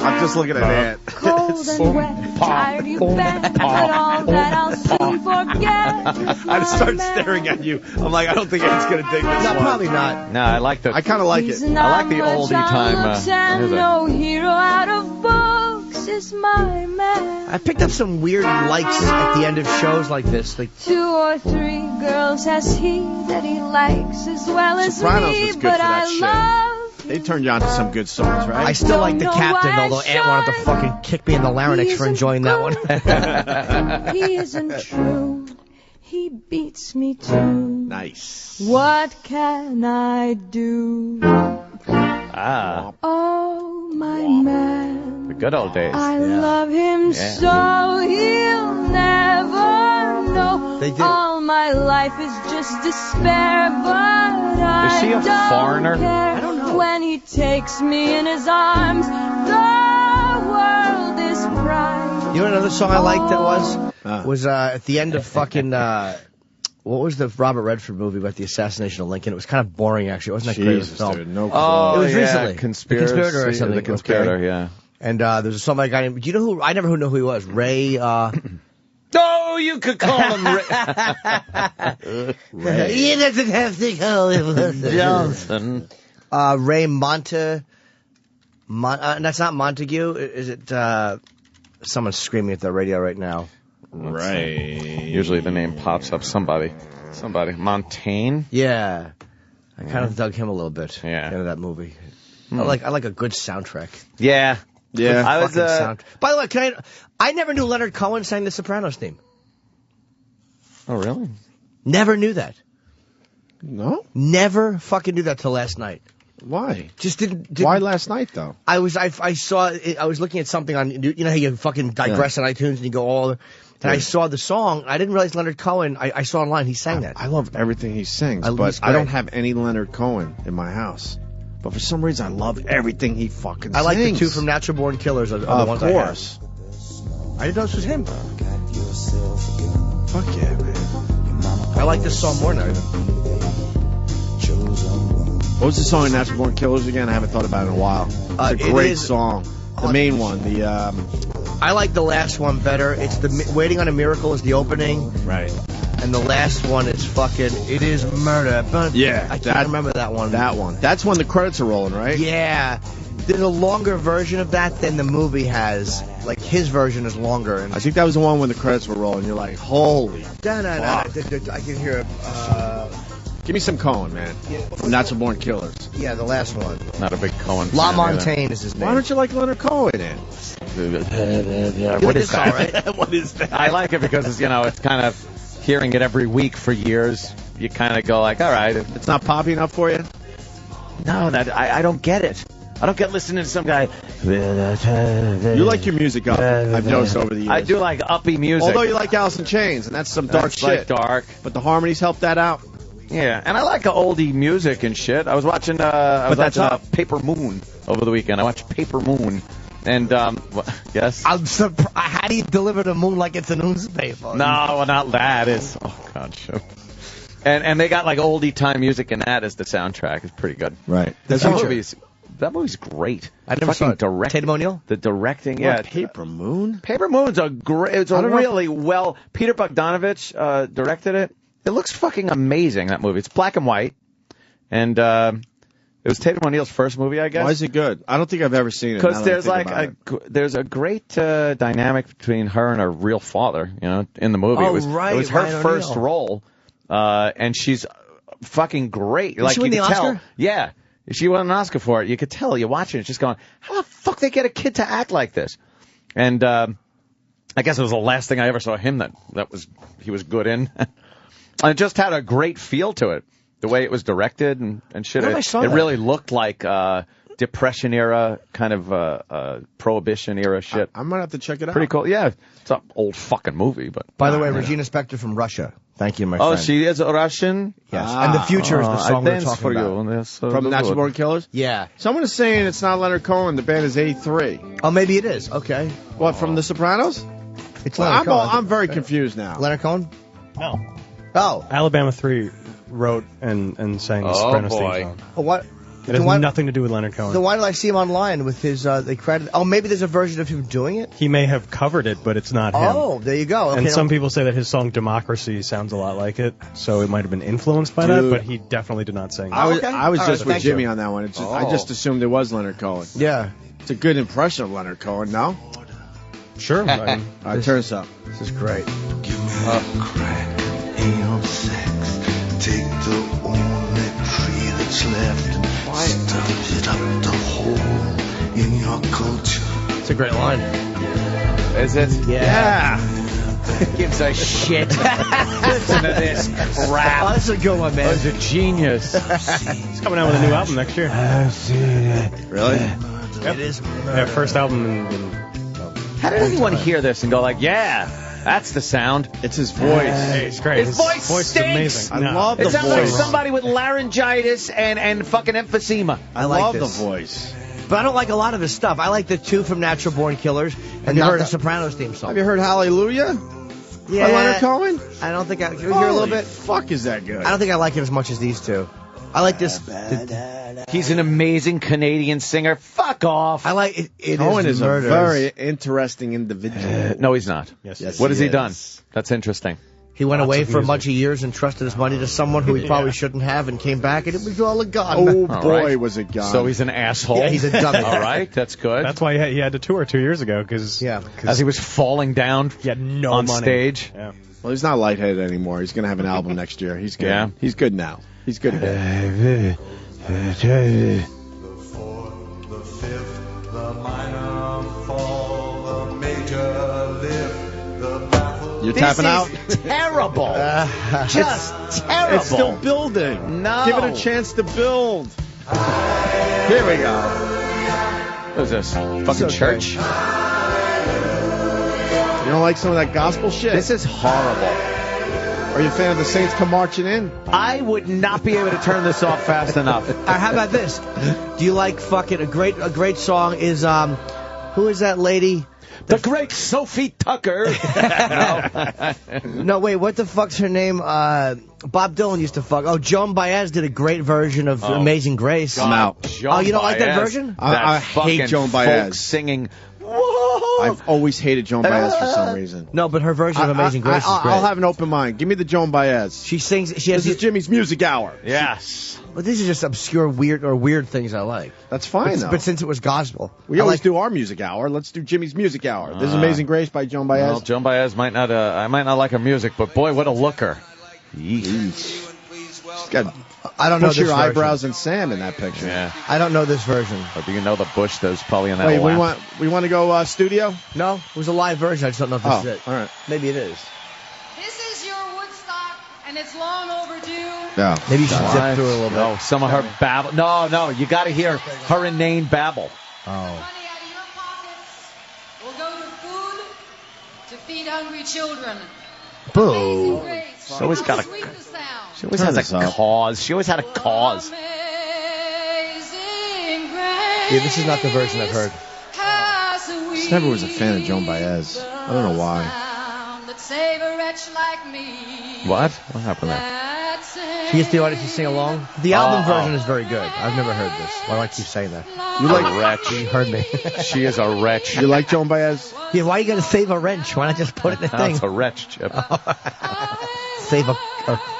I'm just looking at that. Cold and wet, tired you bet, but all that I'll soon forget. I just started staring at you. I'm like, I don't think Ed's going to dig this No, one. probably not. No, I like the. I kind of like He's it. not I like the much oldie time, on looks and music. no hero out of books is my man. I picked up some weird likes at the end of shows like this. Like, 2 or 3 girls has he that he likes as well as Sopranos me, was good but for that I shit. love They turned you on to some good songs, right? I still like the know captain, why although Ant wanted to fucking kick me in the larynx for enjoying that one. he isn't true. He beats me too. Nice. What can I do? Oh, my man. The good old days. I love him so he'll never know. They did. All my life is just despair, but Is she I a don't foreigner? care. I don't know. When he takes me in his arms, the world is bright. You know another song I liked that was at the end of fucking what was the Robert Redford movie about the assassination of Lincoln? It was kind of boring actually. It wasn't that great of a Jesus, film. dude. No Oh, It was yeah, recently. Conspiracy, The Conspirator or something, The Conspirator, okay. yeah. And there's a song by a guy named. Do you know who? I never knew who he was. Ray. Oh, you could call him Ray. He doesn't have to call him Johnson. Ray that's not Montague. Is it? Someone's screaming at the radio right now. Right. Usually the name pops up. Somebody. Montaigne? Yeah. I kind of dug him a little bit. Yeah. Into that movie. I like a good soundtrack. Yeah. Yeah. I was, By the way, I never knew Leonard Cohen sang the Sopranos theme. Oh, really? Never knew that. No? Never fucking knew that till last night. Why? Just didn't. Why last night, though? I saw it, I was looking at something on, you know how you fucking digress on iTunes and you go all, and I saw the song. I didn't realize Leonard Cohen, I saw online, he sang that. I love everything he sings, He's but I great. don't have any Leonard Cohen in my house. But for some reason, I love everything he fucking I like the sings. two from Natural Born Killers are the Of ones course. I didn't know this was him. Fuck yeah, man. I like this song more now even. What was the song in Natural Born Killers again? I haven't thought about it in a while. It's a it great is- song. The main one, the I like the last one better. It's the Waiting on a Miracle is the opening. right. And the last one is fucking It Is Murder. But Yeah, I can't remember that one. That one. That's when the credits are rolling, right? Yeah. There's a longer version of that than the movie has. Like, his version is longer. And I think that was the one when the credits were rolling. You're like, holy. I can hear Give me some Cohen, man. From Natural Born Killers. yeah, the last one. Not a big Cohen fan. La either. Montagne is his name. Why don't you like Leonard Cohen then? What is that? Right? What is that? I like it because it's, it's kind of hearing it every week for years. You kind of go like, all right. It's not poppy enough for you? No, I don't get it. I don't get listening to some guy. You like your music up. I've noticed over the years. I do like uppy music. Although you like Alice in Chains, and that's some dark shit. Like dark. But the harmonies help that out. Yeah, and I like oldie music and shit. I was watching Paper Moon over the weekend. I watched Paper Moon. And, yes? I'm surprised. How do you deliver the moon like it's a newspaper? No, not that. It's, oh, God, shit. And they got, like, oldie time music in that as the soundtrack. It's pretty good. Right. That movie's great. I never saw it. Tatum O'Neal? The directing, yeah. Paper Moon? Paper Moon's really well. Peter Bogdanovich directed it. It looks fucking amazing, that movie. It's black and white. And it was Tatum O'Neal's first movie, I guess. Why is it good? I don't think I've ever seen it. Because there's a great dynamic between her and her real father, in the movie. Oh, it was her first role. And she's fucking great. Did she win the Oscar? Yeah. She won an Oscar for it. You could tell. You're watching it, just going, how the fuck they get a kid to act like this? And I guess it was the last thing I ever saw him he was good in. And it just had a great feel to it. The way it was directed and shit. It really looked like Depression era, kind of Prohibition era shit. I might have to check it out. Pretty cool. Yeah. It's an old fucking movie, but. By the way, Regina Spektor from Russia. Thank you, my friend. Oh, she is Russian? Yes. And The Future is the song we're talking about. From Natural Born Killers? Yeah. Someone is saying it's not Leonard Cohen. The band is A3. Oh, maybe it is. Okay. What, from The Sopranos? It's Leonard Cohen. I'm very confused now. Leonard Cohen? No. Oh. Alabama 3 wrote and sang the Sopranos theme song. Oh, what? It has nothing to do with Leonard Cohen. Then why did I see him online with his, they credit? Oh, maybe there's a version of him doing it? He may have covered it, but it's not him. Oh, there you go. Okay, and some people say that his song Democracy sounds a lot like it, so it might have been influenced by that, but he definitally did not sing it. I was just with Jimmy on that one. I just assumed it was Leonard Cohen. Yeah. It's a good impression of Leonard Cohen, no? Sure. Turn us up. This is great. Give me a crack, anal sex. Take the only tree that's left. Stuff it up the hole in your culture. It's a great line. Is it? Yeah. Gives a shit. Listen to this crap. Oh, this is a good one, man. He's a genius. He's coming out with a new album next year. Really? Yep. It is. Yeah, first album in How did anyone hear this and go like, yeah, that's the sound? It's his voice. Hey, it's great. His voice is stinks. amazing. I love the voice. It sounds like somebody with laryngitis and fucking emphysema. I like love this. the voice. But I don't like a lot of his stuff. I like the two from Natural Born Killers and not the Sopranos theme song. Have you heard Hallelujah? Yeah. By Leonard Cohen? I don't think can we hear a little bit? Fuck, is that good? I don't think I like it as much as these two. I like this. He's an amazing Canadian singer. Fuck off. I like it. Cohen is murders. a very interesting individual. No, he's not. Yes, what has he done? That's interesting. He went Lots away of for a music. bunch of years and trusted his money to someone who he probably shouldn't have and came back and it was all a gun. Oh, All boy, right. was it gone. So he's an asshole. Yeah, he's a dummy. All right, that's good. That's why he had to tour 2 years ago, because as he was falling down he had no on money. stage. Yeah. Well, he's not lightheaded anymore. He's going to have an album next year. He's good. Yeah. He's good now. He's good again. The fourth, the fifth, the minor fall, the major lift, the baffled. You're tapping out? Terrible. Just terrible. It's still building. No. Give it a chance to build. Here we go. What is this? Fucking church? You don't like some of that gospel shit? This is horrible. Are you a fan of the Saints Come Marching In? I would not be able to turn this off fast enough. How about this? Do you like fucking a great song is who is that lady? The great Sophie Tucker. No, wait, what the fuck's her name? Bob Dylan used to fuck. Oh, Joan Baez did a great version of Amazing Grace. I'm out. Oh, you don't like that version? I hate Joan Baez. Folk singing. I've always hated Joan Baez for some reason. No, but her version of Amazing Grace is great. I'll have an open mind. Give me the Joan Baez. She sings. She has This is Jimmy's Music Hour. Yes. But this is just obscure, weird things I like. That's fine, though. But since it was gospel, We always do our music hour. Let's do Jimmy's Music Hour. This is Amazing Grace by Joan Baez. Well, Joan Baez might not. I might not like her music, but boy, what a looker. She's got I don't know this bushier version. eyebrows than Sam in that picture. Yeah. I don't know this version. But do you know the bush that's probably in that Wait, lap? we want to go studio? No, it was a live version. I just don't know if this is it. All right. Maybe it is. This is your Woodstock, and it's long overdue. No. Maybe you should zip through it a little bit. No, some of her babble. No, you got to hear her inane babble. Oh. We'll go to food to feed hungry children. Boo. She always got a. She always has a cause. She always had a cause. Yeah, this is not the version I've heard. Just never was a fan of Joan Baez. I don't know why. What? What happened there? She gets the audience to sing along. The album version is very good. I've never heard this. Why do I keep saying that? You like a wretch. You heard me. She is a wretch. You like Joan Baez? Yeah, why you got to save a wrench? Why not just put it in the thing? That's a wretch, Chip. Save a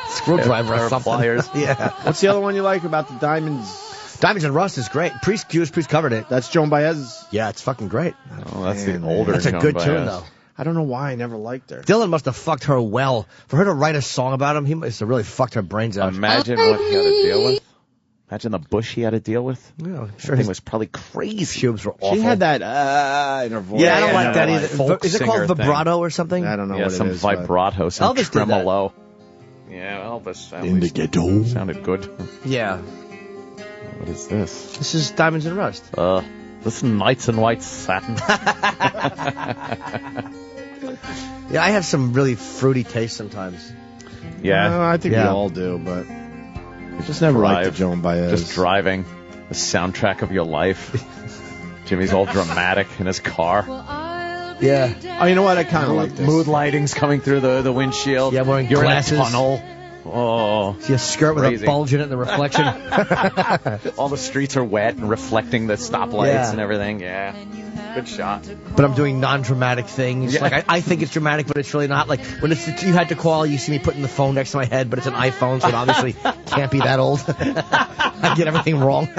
screwdriver or something. Pliers. Yeah. What's the other one you like about the Diamonds? Diamonds and Rust is great. Judas Priest covered it. That's Joan Baez? Yeah, it's fucking great. Oh, that's the older That's a Joan good Baez. tune, though. I don't know why I never liked her. Dylan must have fucked her well. For her to write a song about him, he must have really fucked her brains out. Imagine what he had to deal with. Imagine the bush he had to deal with. Yeah, I'm sure It was probably crazy. Pubes were awful. She had that in her voice. Yeah, I don't like that either. folk Is it called singer vibrato or something? I don't know Yeah, what some it is. vibrato, some Elvis did that. tremolo. Yeah, Elvis. In the ghetto. Sounded good. Yeah. What is this? This is Diamonds and Rust. This is Knights in White Satin. Yeah, I have some really fruity taste sometimes. Yeah. I think we all do, but I just never liked the Joan Baez. Just driving. The soundtrack of your life. Jimmy's all dramatic in his car. Yeah. Oh, you know what? I kind of like this. Mood lighting's coming through the windshield. Yeah, wearing You're glasses. in a tunnel. Oh. See a skirt with Crazy. a bulge in it in the reflection. All the streets are wet and reflecting the stoplights Yeah. and everything. Yeah. Good shot. But I'm doing non-dramatic things. Yeah. Like I think it's dramatic, but it's really not. Like when it's you had to call, you see me putting the phone next to my head, but it's an iPhone, so it obviously can't be that old. I get everything wrong.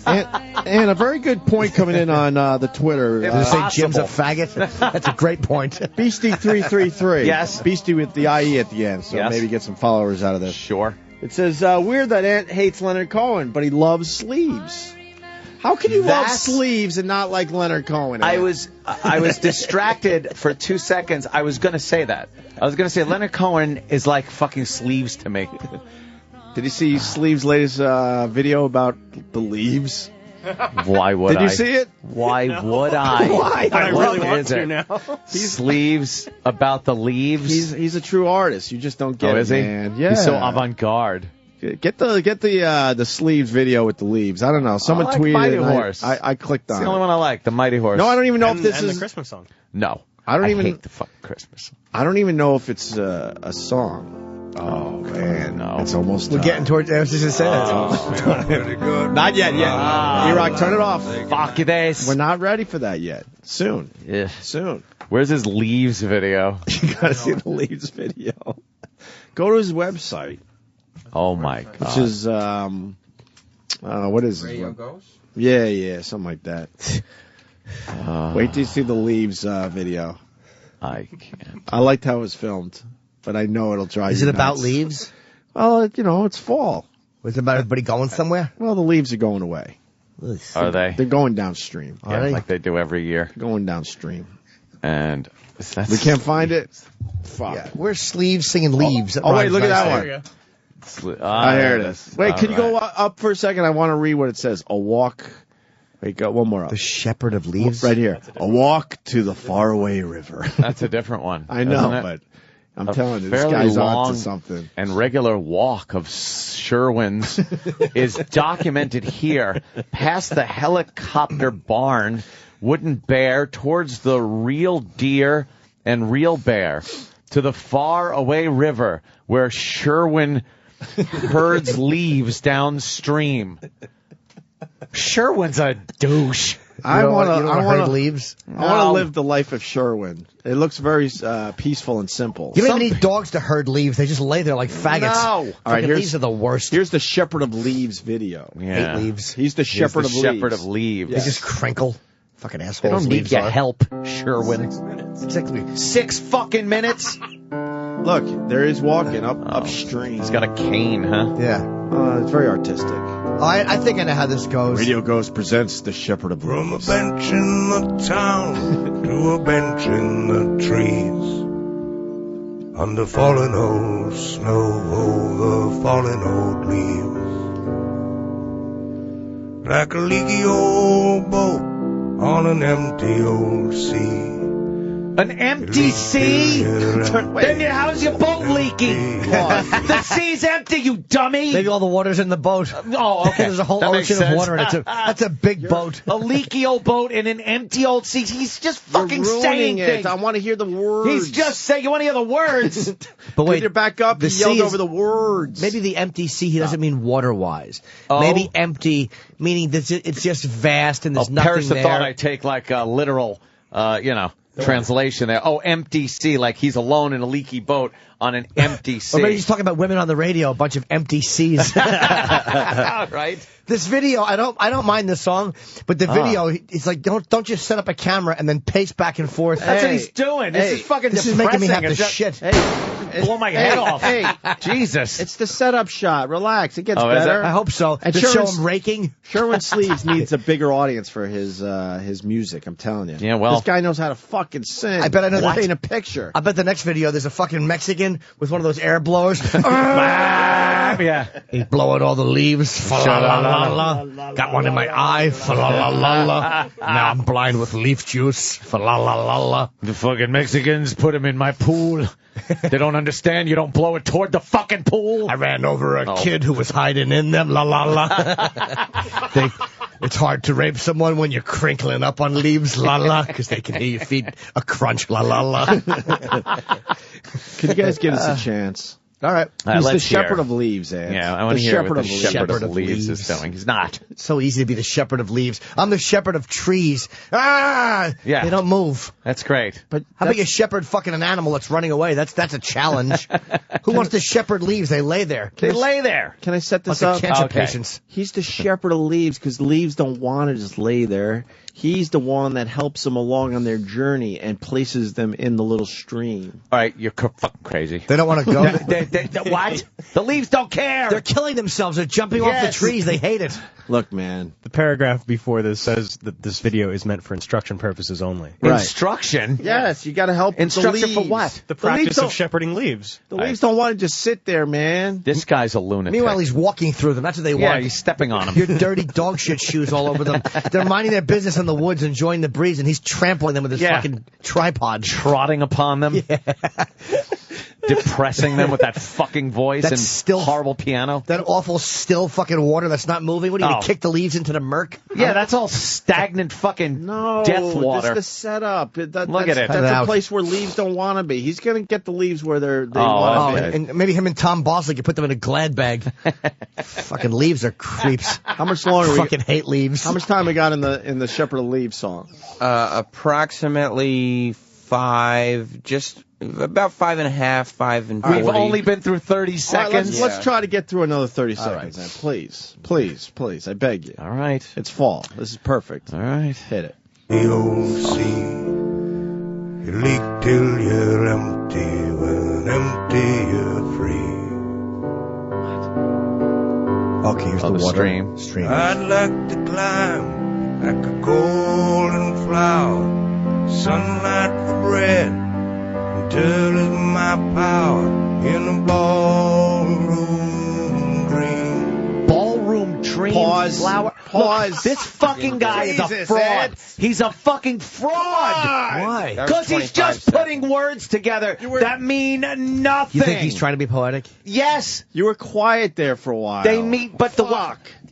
And a very good point coming in on the Twitter. Did it say Jim's a faggot? That's a great point. Beastie333. Yes. Beastie with the IE at the end, so Yes. maybe get some followers out of this. Sure. It says, weird that Ant hates Leonard Cohen, but he loves sleeves. How can you love sleeves and not like Leonard Cohen? I was distracted for 2 seconds. I was going to say that. I was going to say Leonard Cohen is like fucking sleeves to me. Did you see Sleeves' latest video about the leaves? Why would I? Did you see it? Why would I? Why? I What really want is to it? now. Sleeves about the leaves. He's a true artist. You just don't get Oh, it, is he? man. Yeah. He's so avant-garde. Get the Sleeves video with the leaves. I don't know. Someone I like tweeted Mighty it. and Horse. I clicked It's on the only it. one I like, the Mighty Horse. No, I don't even know if this and is the Christmas song. No. I hate the fucking Christmas. I don't even know if it's a song. Oh man, no. It's almost. We're getting towards. I was just gonna say that. Not yet. E-Rock, turn it off. Fuck this. We're not ready for that yet. Soon. Yeah. Soon. Where's his leaves video? You gotta see the Leaves video. Go to his website. Oh my god. Which is what is it? Radio Goes? Yeah, something like that. Wait till you see the Leaves video. I can't. I liked how it was filmed, but I know it'll drive you Is it about nuts. leaves? Well, it's fall. Was it about everybody going somewhere? Well, the leaves are going away. Are they? They're going downstream. Are they? Like they do every year. Going downstream. And that's We can't find it. Fuck. Yeah. Where's Sleeves singing Leaves? Oh, wait, look at that There one. Ah, Here it is. Wait, All can you go right. up for a second? I want to read what it says. A walk. Wait, go one more up. The Shepherd of Leaves? Right here. A walk to the faraway river. That's a different one. I know, isn't it? but I'm A telling you, this fairly guy's long on to something. and regular walk of Sherwin's is documented here past the helicopter barn, wooden bear, towards the real deer and real bear, to the far away river where Sherwin herds leaves downstream. Sherwin's a douche. I want to Leaves. I want to live the life of Sherwin. It looks very peaceful and simple. You don't even need dogs to herd leaves. They just lay there like faggots. No. All right, Leaves are the worst. Here's the Shepherd of Leaves video. Yeah. Hate leaves. He's the Shepherd of Leaves. Shepherd of leaves. They just crinkle. Fucking assholes. They don't need leaves your are. help, Sherwin. 6 minutes. 6 fucking minutes? Look, there is walking upstream. He's got a cane, huh? Yeah. It's very artistic. I think I know how this goes. Radio Ghost presents the Shepherd of From a Leaves. bench in the town to a bench in the trees. under falling old snow, over falling old leaves. Like a leaky old boat on an empty old sea. An empty sea? Then how's your boat leaking? The sea's empty, you dummy! Maybe all the water's in the boat. Oh, okay. There's a whole That makes ocean of sense. water in it. That's a big boat. A leaky old boat in an empty old sea. He's just fucking You're saying ruining it. things. I want to hear the words. He's just saying, you want to hear the words? But wait, Get back up. the He yelled sea is- over the words. Maybe the empty sea, he doesn't mean water-wise. Oh. Maybe empty, meaning that it's just vast and there's nothing Paris there. thought I'd take like a literal, translation there. Oh, empty sea, like he's alone in a leaky boat on an empty sea. Or maybe he's talking about women on the radio, a bunch of empty seas. Right? This video, I don't mind this song, but the video, it's like don't just set up a camera and then pace back and forth. That's what he's doing. This is fucking This is depressing. making me have to It's just- shit. Blow my head off. Hey, Jesus. it's the setup shot. Relax. It gets Oh, is better. it? I hope so. And To show Sherman's- him raking. Sherwin Sleeves needs a bigger audience for his music. I'm telling you. Yeah, well- this guy knows how to fucking sing. I bet I know What? that. Paint a picture. I bet the next video there's a fucking Mexican with one of those air blowers. Yeah. He's blowing all the leaves. Fa-la-la-la-la. Got one in my eye. Fa-la-la-la-la. Now I'm blind with leaf juice. Fa-la-la-la-la. The fucking Mexicans put him in my pool. They don't understand. You don't blow it toward the fucking pool. I ran over a kid who was hiding in them. La-la-la. It's hard to rape someone when you're crinkling up on leaves. La-la. Because they can hear your feet a crunch. La-la-la. Can you guys give us a chance? All right. He's the let's hear. shepherd of leaves, Ed. Yeah, I want The to hear shepherd what of the leaves. shepherd of leaves is doing. He's not. It's so easy to be the shepherd of leaves. I'm the shepherd of trees. Ah! Yeah. They don't move. That's great. But How about you shepherd fucking an animal that's running away? That's a challenge. Who wants to shepherd leaves? They lay there. They lay there. Can I set this Like up? the cancer Okay. patients. He's the shepherd of leaves because leaves don't want to just lay there. He's the one that helps them along on their journey and places them in the little stream. All right, you're fucking crazy. They don't want to go. What? The leaves don't care. They're killing themselves. They're jumping off the Yes. trees. They hate it. Look, man. The paragraph before this says that this video is meant for instruction purposes only. Right. Instruction? Yes, you got to help Instruction the for leaves. what? The leaves practice don't- of shepherding leaves. The leaves don't want to just sit there, man. This guy's a lunatic. Meanwhile, he's walking through them. That's what they yeah, want. he's stepping on him. Your dirty dog shit shoes all over them. They're minding their business in the woods, enjoying the breeze, and he's trampling them with his Yeah. fucking tripod. Trotting upon them. Depressing them with that fucking voice That's and still- horrible piano. That awful still fucking water that's not moving. What are you going Oh. to kick the leaves into the murk? Yeah, that's all stagnant fucking death water. This is the setup. Look That's at it. That's Out. a place where leaves don't want to be. He's going to get the leaves where they Oh, want to Oh, be. and maybe him and Tom Bosley could put them in a Glad bag. Fucking leaves are creeps. How much longer? Fucking hate leaves. How much time we got in the Shepherd of Leaves song? Approximately about 5.5, 5 and 40. We've only been through 30 All right, seconds. let's try to get through another 30 All seconds, right. then. Please, please, please. I beg you. All right. It's fall. This is perfect. All right. Hit it. The old sea, you leak till you're empty, when empty you're free. Okay, here's the water. Stream. I'd like to climb like a golden flower, sunlight for bread, until it's my power in a ballroom dream. Ballroom dream. Pause. Flower. Pause. Look, this fucking guy is a Jesus, fraud. Ed. He's a fucking fraud. Why? Because he's just putting words together that mean nothing. You think he's trying to be poetic? Yes. You were quiet there for a while. They meet, but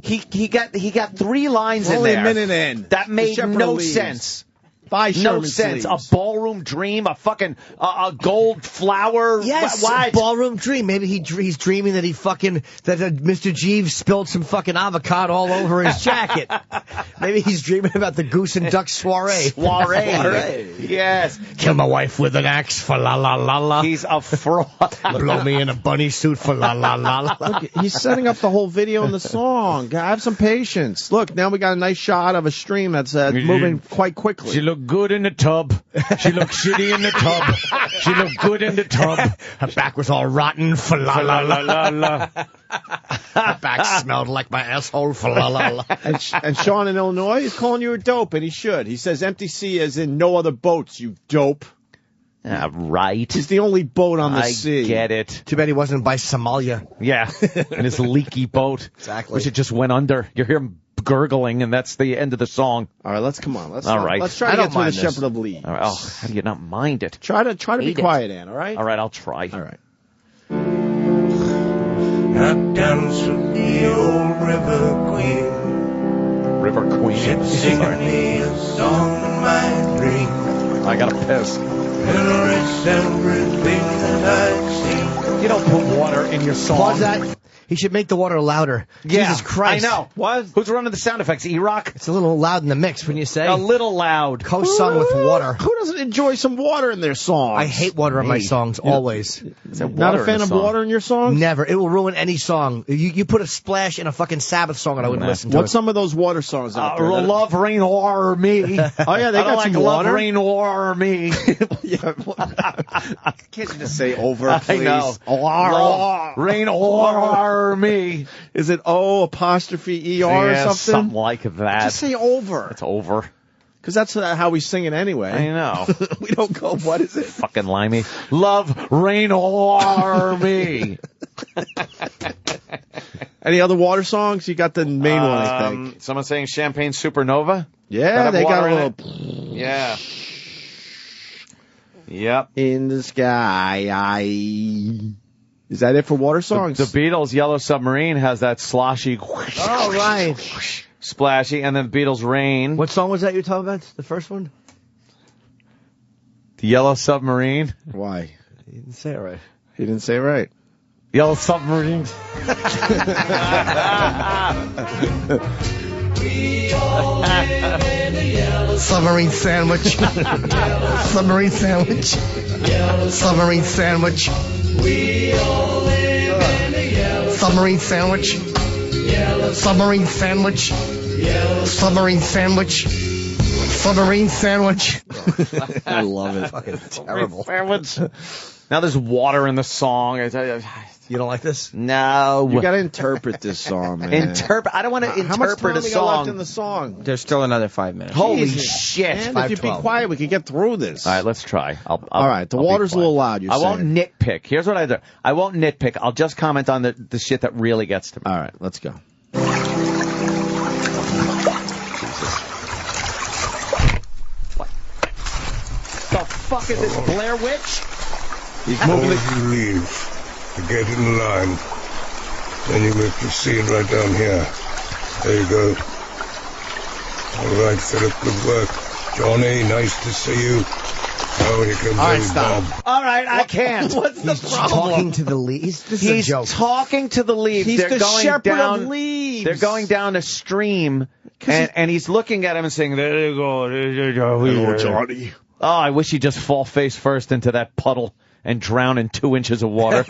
he got 3 lines We're in only there. a minute in. That The made Shepherd no of Leaves. sense. By No Sherman sense. Sleeves. A ballroom dream, a fucking a gold flower. Yes, What? ballroom dream. Maybe he's dreaming that Mr. Jeeves spilled some fucking avocado all over his jacket. Maybe he's dreaming about the goose and duck soiree. Soiree. Yes. Kill my wife with an axe for la la la la. He's a fraud. Blow me in a bunny suit for la la la la. Look, he's setting up the whole video and the song. Have some patience. Look, now we got a nice shot of a stream that's moving quite quickly. She looked good in the tub. She looked shitty in the tub. She looked good in the tub. Her back was all rotten for la la la la. la. Her back smelled like my asshole for la la la. And Sean in Illinois is calling you a dope, and he should. He says empty sea as in no other boats, you dope. Yeah, right. He's the only boat on the I sea. get it. Too bad he wasn't by Somalia. Yeah, in his leaky boat. Exactly. Which it just went under. You hear him gurgling, and that's the end of the song. All right, let's come on. Let's try to get through the Shepherd of Leaves. All right. Oh, how do you not mind it? Try to be Hate quiet, it. Ann. All right. All right, I'll try. All right. I dance with the old river queen. River Queen. She'd sing me a song in my dream. I gotta piss. It's everything that I've seen. You don't put water in your song. Pause that. He should make the water louder. Yeah, Jesus Christ. I know. What? Who's running the sound effects? E-Rock? It's a little loud in the mix, wouldn't you say? A little loud. Co-sung with water. Who doesn't enjoy some water in their songs? I hate water in my songs, always. Not a fan of water in your songs? Never. It will ruin any song. You put a splash in a fucking Sabbath song and I wouldn't listen to What's it. some of those water songs out there? Love, Rain, War, Me. Oh, yeah, they I got don't some like water. Love, Rain, War, Me. Yeah, can't you just say over, please? I know. Love, Rain, War, Me. Is it O''E' or Yeah, something? something like that. Just say over. It's over. Because that's how we sing it anyway. I know. We don't go, what is it? Fucking limey. Love, Rain, War, Me. Any other water songs? You got the main one, I think. Someone saying Champagne Supernova? Yeah, they got a little... Yeah. Yep. In the sky, Is that it for water songs? The Beatles' Yellow Submarine has that sloshy, Oh, right. splashy, and then Beatles' Rain. What song was that you're talking about? The first one? The Yellow Submarine. Why? You didn't say it right. He didn't say it right. Yellow Submarine. Submarine sandwich. Submarine sandwich. Submarine sandwich. Submarine sandwich. Submarine sandwich. Submarine sandwich. Submarine sandwich. I love it. Fucking terrible. Sandwich. Now there's water in the song. You don't like this? No. You got to interpret this song, man. I don't want to interpret How much time a we got left song. in the song? There's still another 5 minutes. Holy Jesus. shit. And if you'd be quiet, we could get through this. All right, let's try. All right, the water's a little loud, you're I won't saying. nitpick. Here's what I do. I won't nitpick. I'll just comment on the shit that really gets to me. All right, let's go. The fuck is this, Blair Witch? He's moving you leave to get in line. Then you make your scene right down here. There you go. All right, Philip, good work. Johnny, nice to see you. Oh, here comes old Bob. All right, I can't. What's the problem? Talking to the leaves. This is He's a joke. talking to the leaves. He's They're the going shepherd down, of leaves. They're going down a stream, and he's looking at him and saying, "There you go, hello, Johnny. Oh, I wish he'd just fall face first into that puddle and drown in 2 inches of water.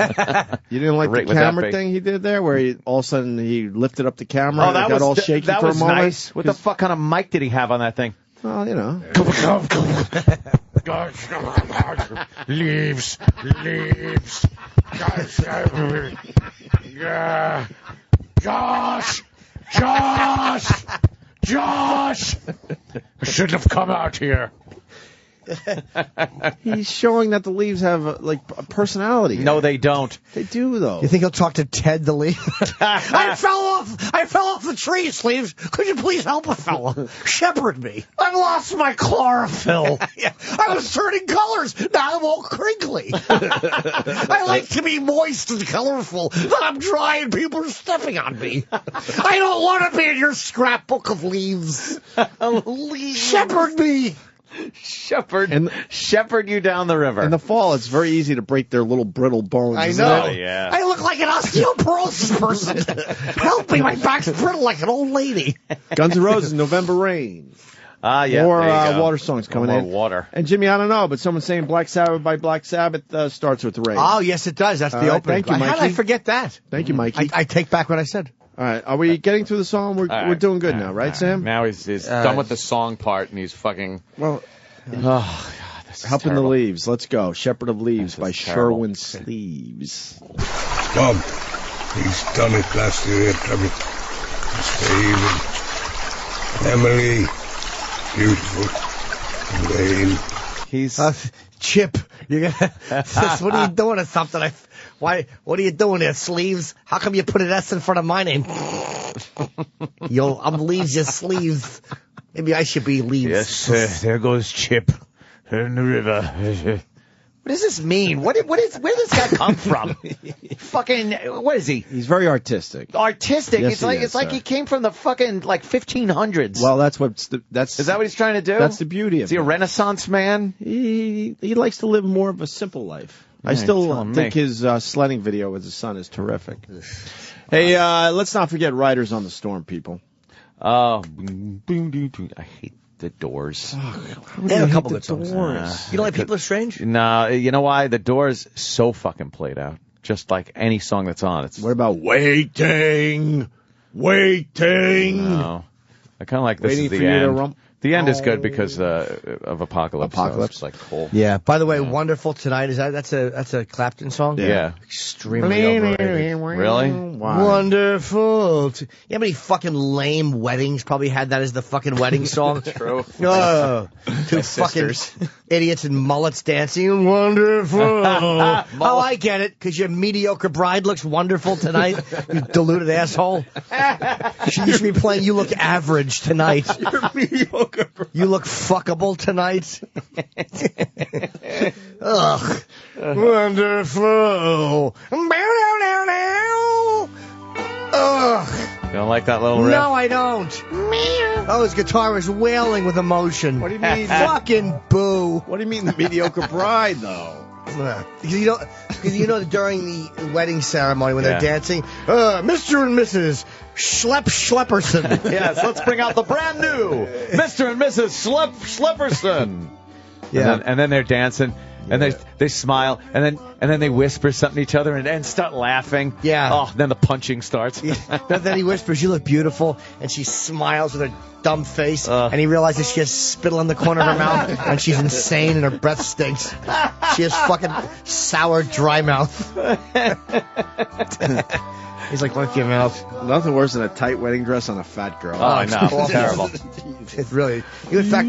You didn't like Great the with that camera big. thing he did there, where he, all of a sudden he lifted up the camera Oh, and it that got was all shaky that for was a moment? nice. What the fuck kind of mic did he have on that thing? Well, you know. Leaves. Josh! I shouldn't have come out here. He's showing that the leaves have a personality. No, they don't. They do, though. You think he'll talk to Ted the leaf? I fell off the tree, Sleeves. Could you please help a fella? Shepherd me. I've lost my chlorophyll. I was turning colors. Now I'm all crinkly. I like to be moist and colorful. Then I'm dry and people are stepping on me. I don't want to be in your scrapbook of leaves. Shepherd me. Shepherd you down the river. In the fall, it's very easy to break their little brittle bones. I isn't know. it? Yeah. I look like an osteoporosis person. Help me, my back's brittle like an old lady. Guns N' Roses, November Rain. Ah, yeah. More there you go. water songs coming More in. water. And Jimmy, I don't know, but someone's saying Black Sabbath by Black Sabbath starts with Rain. Oh, yes, it does. That's the opening. Thank you, Mikey. How did I forget that? Thank you, Mikey. I take back what I said. All right, are we getting through the song? We're All right. doing good now, right, Sam? Now he's done with the song part, and he's fucking... Well, oh, God, this is Helping terrible. the Leaves. Let's go. Shepherd of Leaves by terrible. Sherwin Sleeves. Bob, he's done it last year, trouble. Steve and Emily, beautiful. Elaine. He's Chip. You're gonna. What are you doing or something? Why? What are you doing there? Sleeves? How come you put an S in front of my name? I'm Leaves. Your sleeves. Maybe I should be Leaves. Yes, there goes Chip in the river. What does this mean? Where does this guy come from? Fucking, what is he? He's very artistic. Artistic? Yes, it's like he came from the fucking, 1500s. Well, that's Is that what he's trying to do? That's the beauty of it. Is he a Renaissance man? He likes to live more of a simple life. I still think his sledding video with his son is terrific. Hey, let's not forget Riders on the Storm, people. Oh, I hate the Doors. They have a couple good songs. You don't like People Are Strange? No, you know why? The Doors so fucking played out. Just like any song that's on. What about Waiting? No. I kind of like this Waiting is the for you to end. rump. The end is good because of Apocalypse. So it's like cool. Yeah. By the way, Wonderful Tonight, that's a Clapton song? Yeah. Extremely overrated. Really? Why? Wonderful. You know how many fucking lame weddings probably had that as the fucking wedding song? True. Oh, two fucking idiots in mullets dancing. Wonderful. Oh, I get it. Because your mediocre bride looks wonderful tonight. You deluded asshole. You should be playing You Look Average tonight. You're mediocre. You look fuckable tonight. Ugh. Wonderful. Ugh. You don't like that little riff? No, I don't. Oh, his guitar is wailing with emotion. What do you mean? Fucking boo. What do you mean the mediocre bride, though? Because you know during the wedding ceremony when they're dancing, Mr. and Mrs. Schlepperson. Yes, let's bring out the brand new Mr. and Mrs. Schlepperson. Yeah. And then they're dancing. And they smile, and then they whisper something to each other and start laughing. Yeah. Oh, then the punching starts. Then he whispers, "You look beautiful," and she smiles with her dumb face, and he realizes she has spittle in the corner of her mouth, and she's insane, and her breath stinks. She has fucking sour, dry mouth. He's like, "Look your mouth." Nothing worse than a tight wedding dress on a fat girl. Oh, I know. It's terrible. It's really. You, in fact.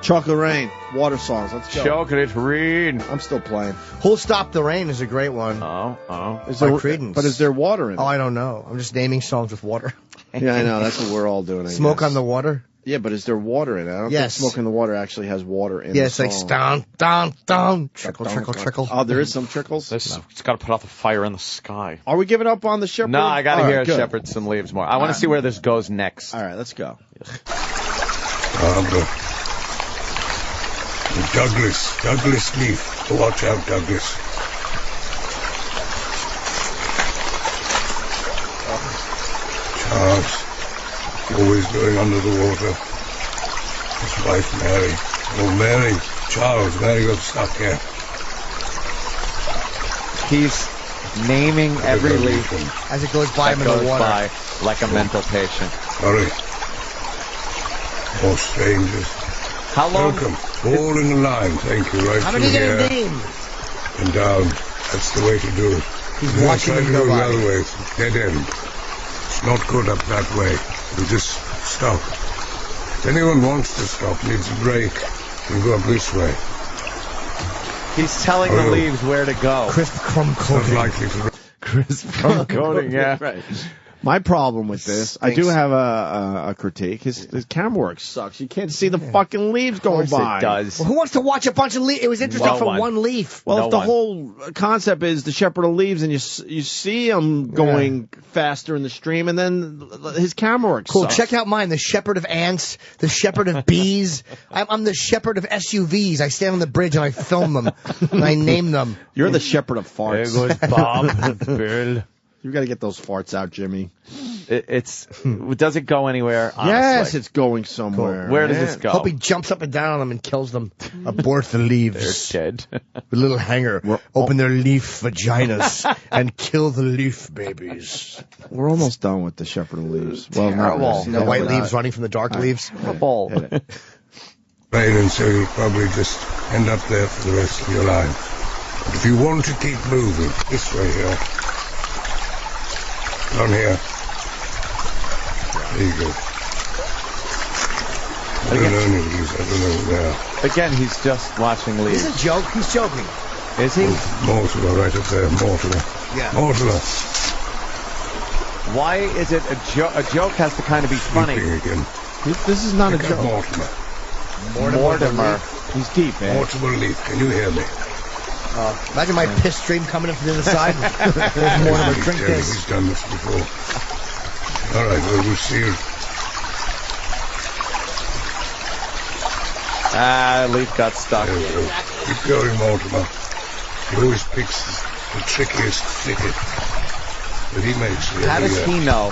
Chocolate Rain, Water Songs. Let's go. Chocolate Rain. I'm still playing. Who'll Stop the Rain is a great one. Is there, Creedence. but is there water in it? Oh, I don't know. I'm just naming songs with water. Yeah, I know. That's what we're all doing. I Smoke guess. on the Water? Yeah, but is there water in it? I don't think Smoke on the Water actually has water in it. Yeah, it's like down, down, down. Trickle, trickle, trickle. Oh, there is some trickles? It's got to put out the fire in the sky. Are we giving up on the Shepherd? No, I got to All hear right, good. Shepherds and Leaves more. I want to see where this goes next. All right, let's go. Douglas Leaf. Watch out, Douglas. Charles, always going under the water. His wife, Mary. Oh, Mary. Charles, Mary got stuck here. He's naming every leaf as it goes by him in the water. By like a mental patient. Hurry. More strangers. How long? Welcome. All in a line. Thank you. Right How through many here. get a name? And down. That's the way to do it. He's You're watching trying them to go go the by. other way. It's dead end. It's not good up that way. You just stop. If anyone wants to stop, needs a break, you go up this way. He's telling the leaves where to go. Crisp crumb coating. Not likely to. Crisp crumb coating, yeah. Right. My problem with this, I do have a critique. His camera work sucks. You can't see the fucking leaves going by. It does. Well, who wants to watch a bunch of leaves? It was interesting No for one. one leaf. Well, No if the one. whole concept is the shepherd of leaves, and you see him going faster in the stream, and then his camera work Cool. sucks. Check out mine. The shepherd of ants. The shepherd of bees. I'm the shepherd of SUVs. I stand on the bridge and I film them. And I name them. You're the shepherd of farts. There goes Bob. Bill. You got to get those farts out, Jimmy. Does it go anywhere? Honestly? Yes, it's going somewhere. Where does this go? Hope he jumps up and down on them and kills them. Abort the leaves. They're dead. The little hanger. Open their leaf vaginas and kill the leaf babies. We're almost done with the shepherd of leaves. Well, not Terrible. really. The white we're leaves not. running from the dark leaves. Ball. Rain, and so you'll probably just end up there for the rest of your life. But if you want to keep moving, this way here. Down here. There you go. I don't know any of these. I don't know now. Again, he's just watching leaves. It's a joke. He's joking. Is he? Mortimer right up there. Mortimer. Yeah. Mortimer. Why is it a joke? A joke has to kind of be funny. Again. This is not a joke. Mortimer. He's deep, man. Mortimer Leaf. Can you hear me? Imagine my piss stream coming in from the other side. There's Mortimer. Drink this. He's done this before. All right, well, we'll see you. Leaf got stuck. There we go. Keep going, Mortimer. He always picks the trickiest thicket. But he makes it. How does he know?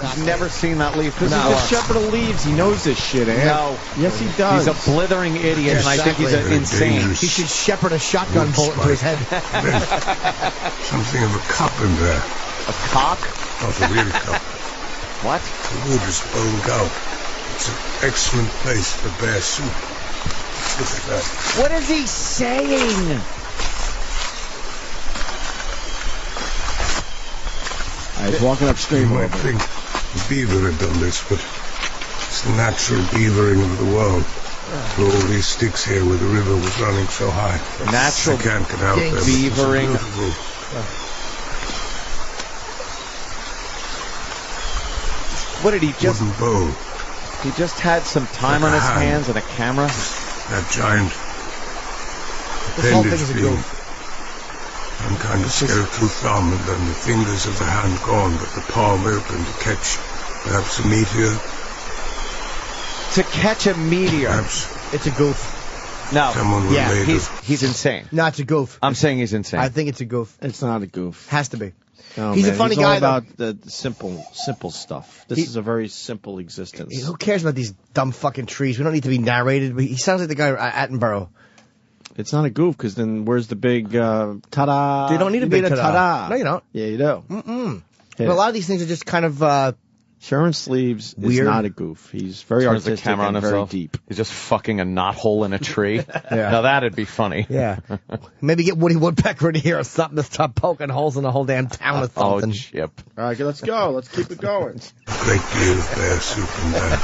He's never seen that leaf. This is the shepherd of leaves. He knows this shit, eh? No. Yes, he does. He's a blithering idiot, and I think he's insane. He should shepherd a shotgun bullet into his head. Something of a cup in there. A cock? Not a real cup. What? The wood is boned out. It's an excellent place for bear soup. Look at that. What is he saying? He's walking upstream. You might think the beaver had done this, but it's the natural beavering of the world. For all these sticks here where the river was running so high. Natural I can't get out there. beavering. What did he just... Wooden bowl. He just had some time on his hands and a camera. That giant appendage being some kind of skeletal thumb, and then the fingers of the hand gone, but the palm open to catch perhaps a meteor. To catch a meteor. Perhaps it's a goof. No. Someone Yeah. He's insane. No, it's a goof. I'm saying he's insane. I think it's a goof. It's not a goof. Has to be. No, He's man. a funny He's guy, all about the simple stuff. This is a very simple existence. Who cares about these dumb fucking trees? We don't need to be narrated. He sounds like the guy at Attenborough. It's not a goof, because then where's the big ta-da? They don't need a big ta-da. ta-da. No, you don't. Yeah, you do. Mm-mm. But a lot of these things are just kind of... Sharon Sleeves is weird. not a goof. He's very Turns the artistic camera on and very himself. deep. He's just fucking a knothole in a tree. Now that'd be funny. Yeah. Maybe get Woody Woodpecker in here or something to start poking holes in the whole damn town or something. Oh, Chip. All right, let's go. Let's keep it going. great deal of bear soup in there.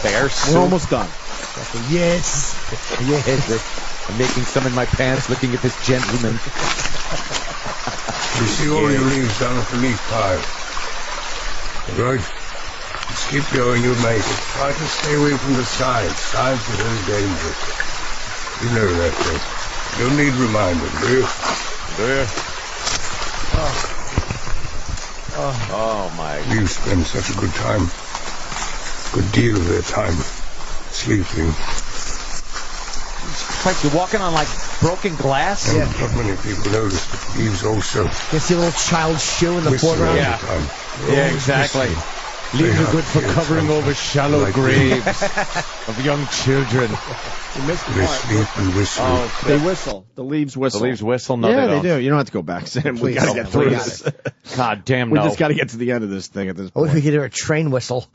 Bear soup? We're almost done. Yes. Yes. I'm making some in my pants looking at this gentleman. You see all your leaves down at the leaf pile. Right? Just keep going, you'll make it. Try to stay away from the sides. Sides are very dangerous. You know that, though. You don't need reminding, do you? Do you? Oh my. You spend such a good time. Good deal of their time sleeping. It's like you're walking on like broken glass. And not many people notice that leaves also. You see a little child's shoe in the whistle foreground? all the time. Yeah, exactly. Leaves are good for covering over shallow graves of young children. You missed the They part. sleep and whistle. Oh, They whistle. The leaves whistle. The leaves whistle? No, yeah, they don't. do. You don't have to go back, Sam. We got to get through this. God damn We no. just got to get to the end of this thing at this I wish point. we could hear a train whistle.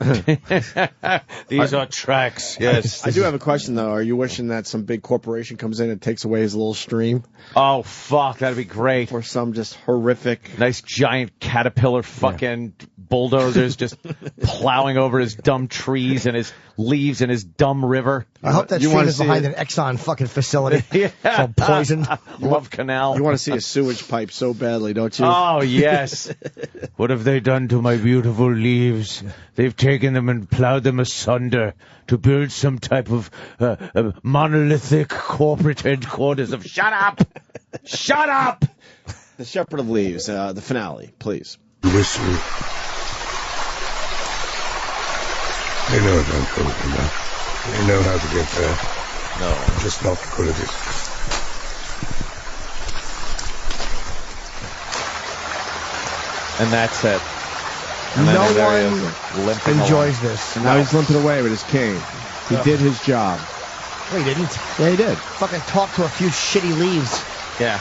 These are tracks, yes. I do have a question, though. Are you wishing that some big corporation comes in and takes away his little stream? Oh, fuck, that'd be great. Or some just horrific... Nice giant caterpillar fucking bulldozers just plowing over his dumb trees and his leaves and his dumb river. I hope that You stream wanna is see behind it? an Exxon fucking facility. Yeah. It's all poisoned. Love Canal. You want to see a sewage pipe so badly, don't you? Oh, yes. What have they done to my beautiful leaves? They've taken them and plowed them asunder to build some type of monolithic corporate headquarters of... Shut up! Shut up! The Shepherd of Leaves, the finale, please. Whistle. They know what I'm talking about. They know how to get there. No. I'm just not good at it. And that's it. And No there he one is, limping enjoys along. this. And now he's limping away with his cane. He did his job. No, he didn't. Yeah, he did. Fucking talk to a few shitty leaves. Yeah.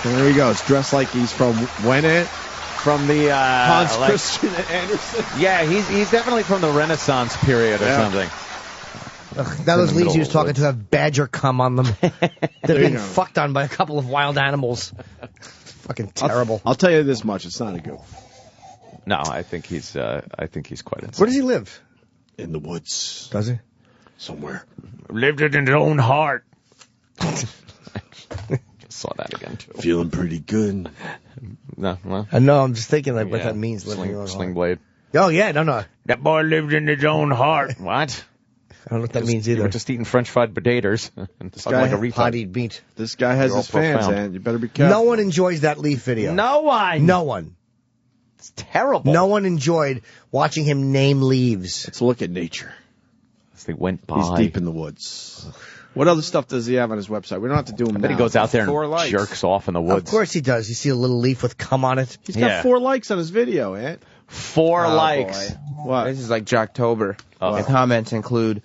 And there he goes, dressed like he's from when it? From the Hans like- Christian Andersen. Yeah, he's definitely from the Renaissance period or Yeah. something. Ugh, now those the leaves he middle was of talking to have badger cum on them. They're being go. fucked on by a couple of wild animals. Fucking terrible. I'll tell you this much, it's not a goof. No, I think he's quite insane. Where does he live? In the woods. Does he? Somewhere. Lived it in his own heart. Saw that again too. Feeling pretty good. No, well, I know. I'm just thinking like what that means. Living your own Sling heart. blade. Oh yeah, no. That boy lived in his own heart. What? I don't know what that means You either. were just eating French fried potatoes. This Like a guy, retard. Potty meat. this guy has You're his all fans, profound. and you better be careful. No one enjoys that Leaf video. No one. No one. It's terrible. No one enjoyed watching him name leaves. Let's look at nature. As they went by. He's deep in the woods. What other stuff does he have on his website? We don't have to do him I now. bet he goes out there 4 and likes. jerks off in the Of woods. course he does. You see a little leaf with cum on it. He's got Yeah. 4 likes on his video, Ant. 4 likes. Boy. What? This is like Jocktober. Oh. The comments include,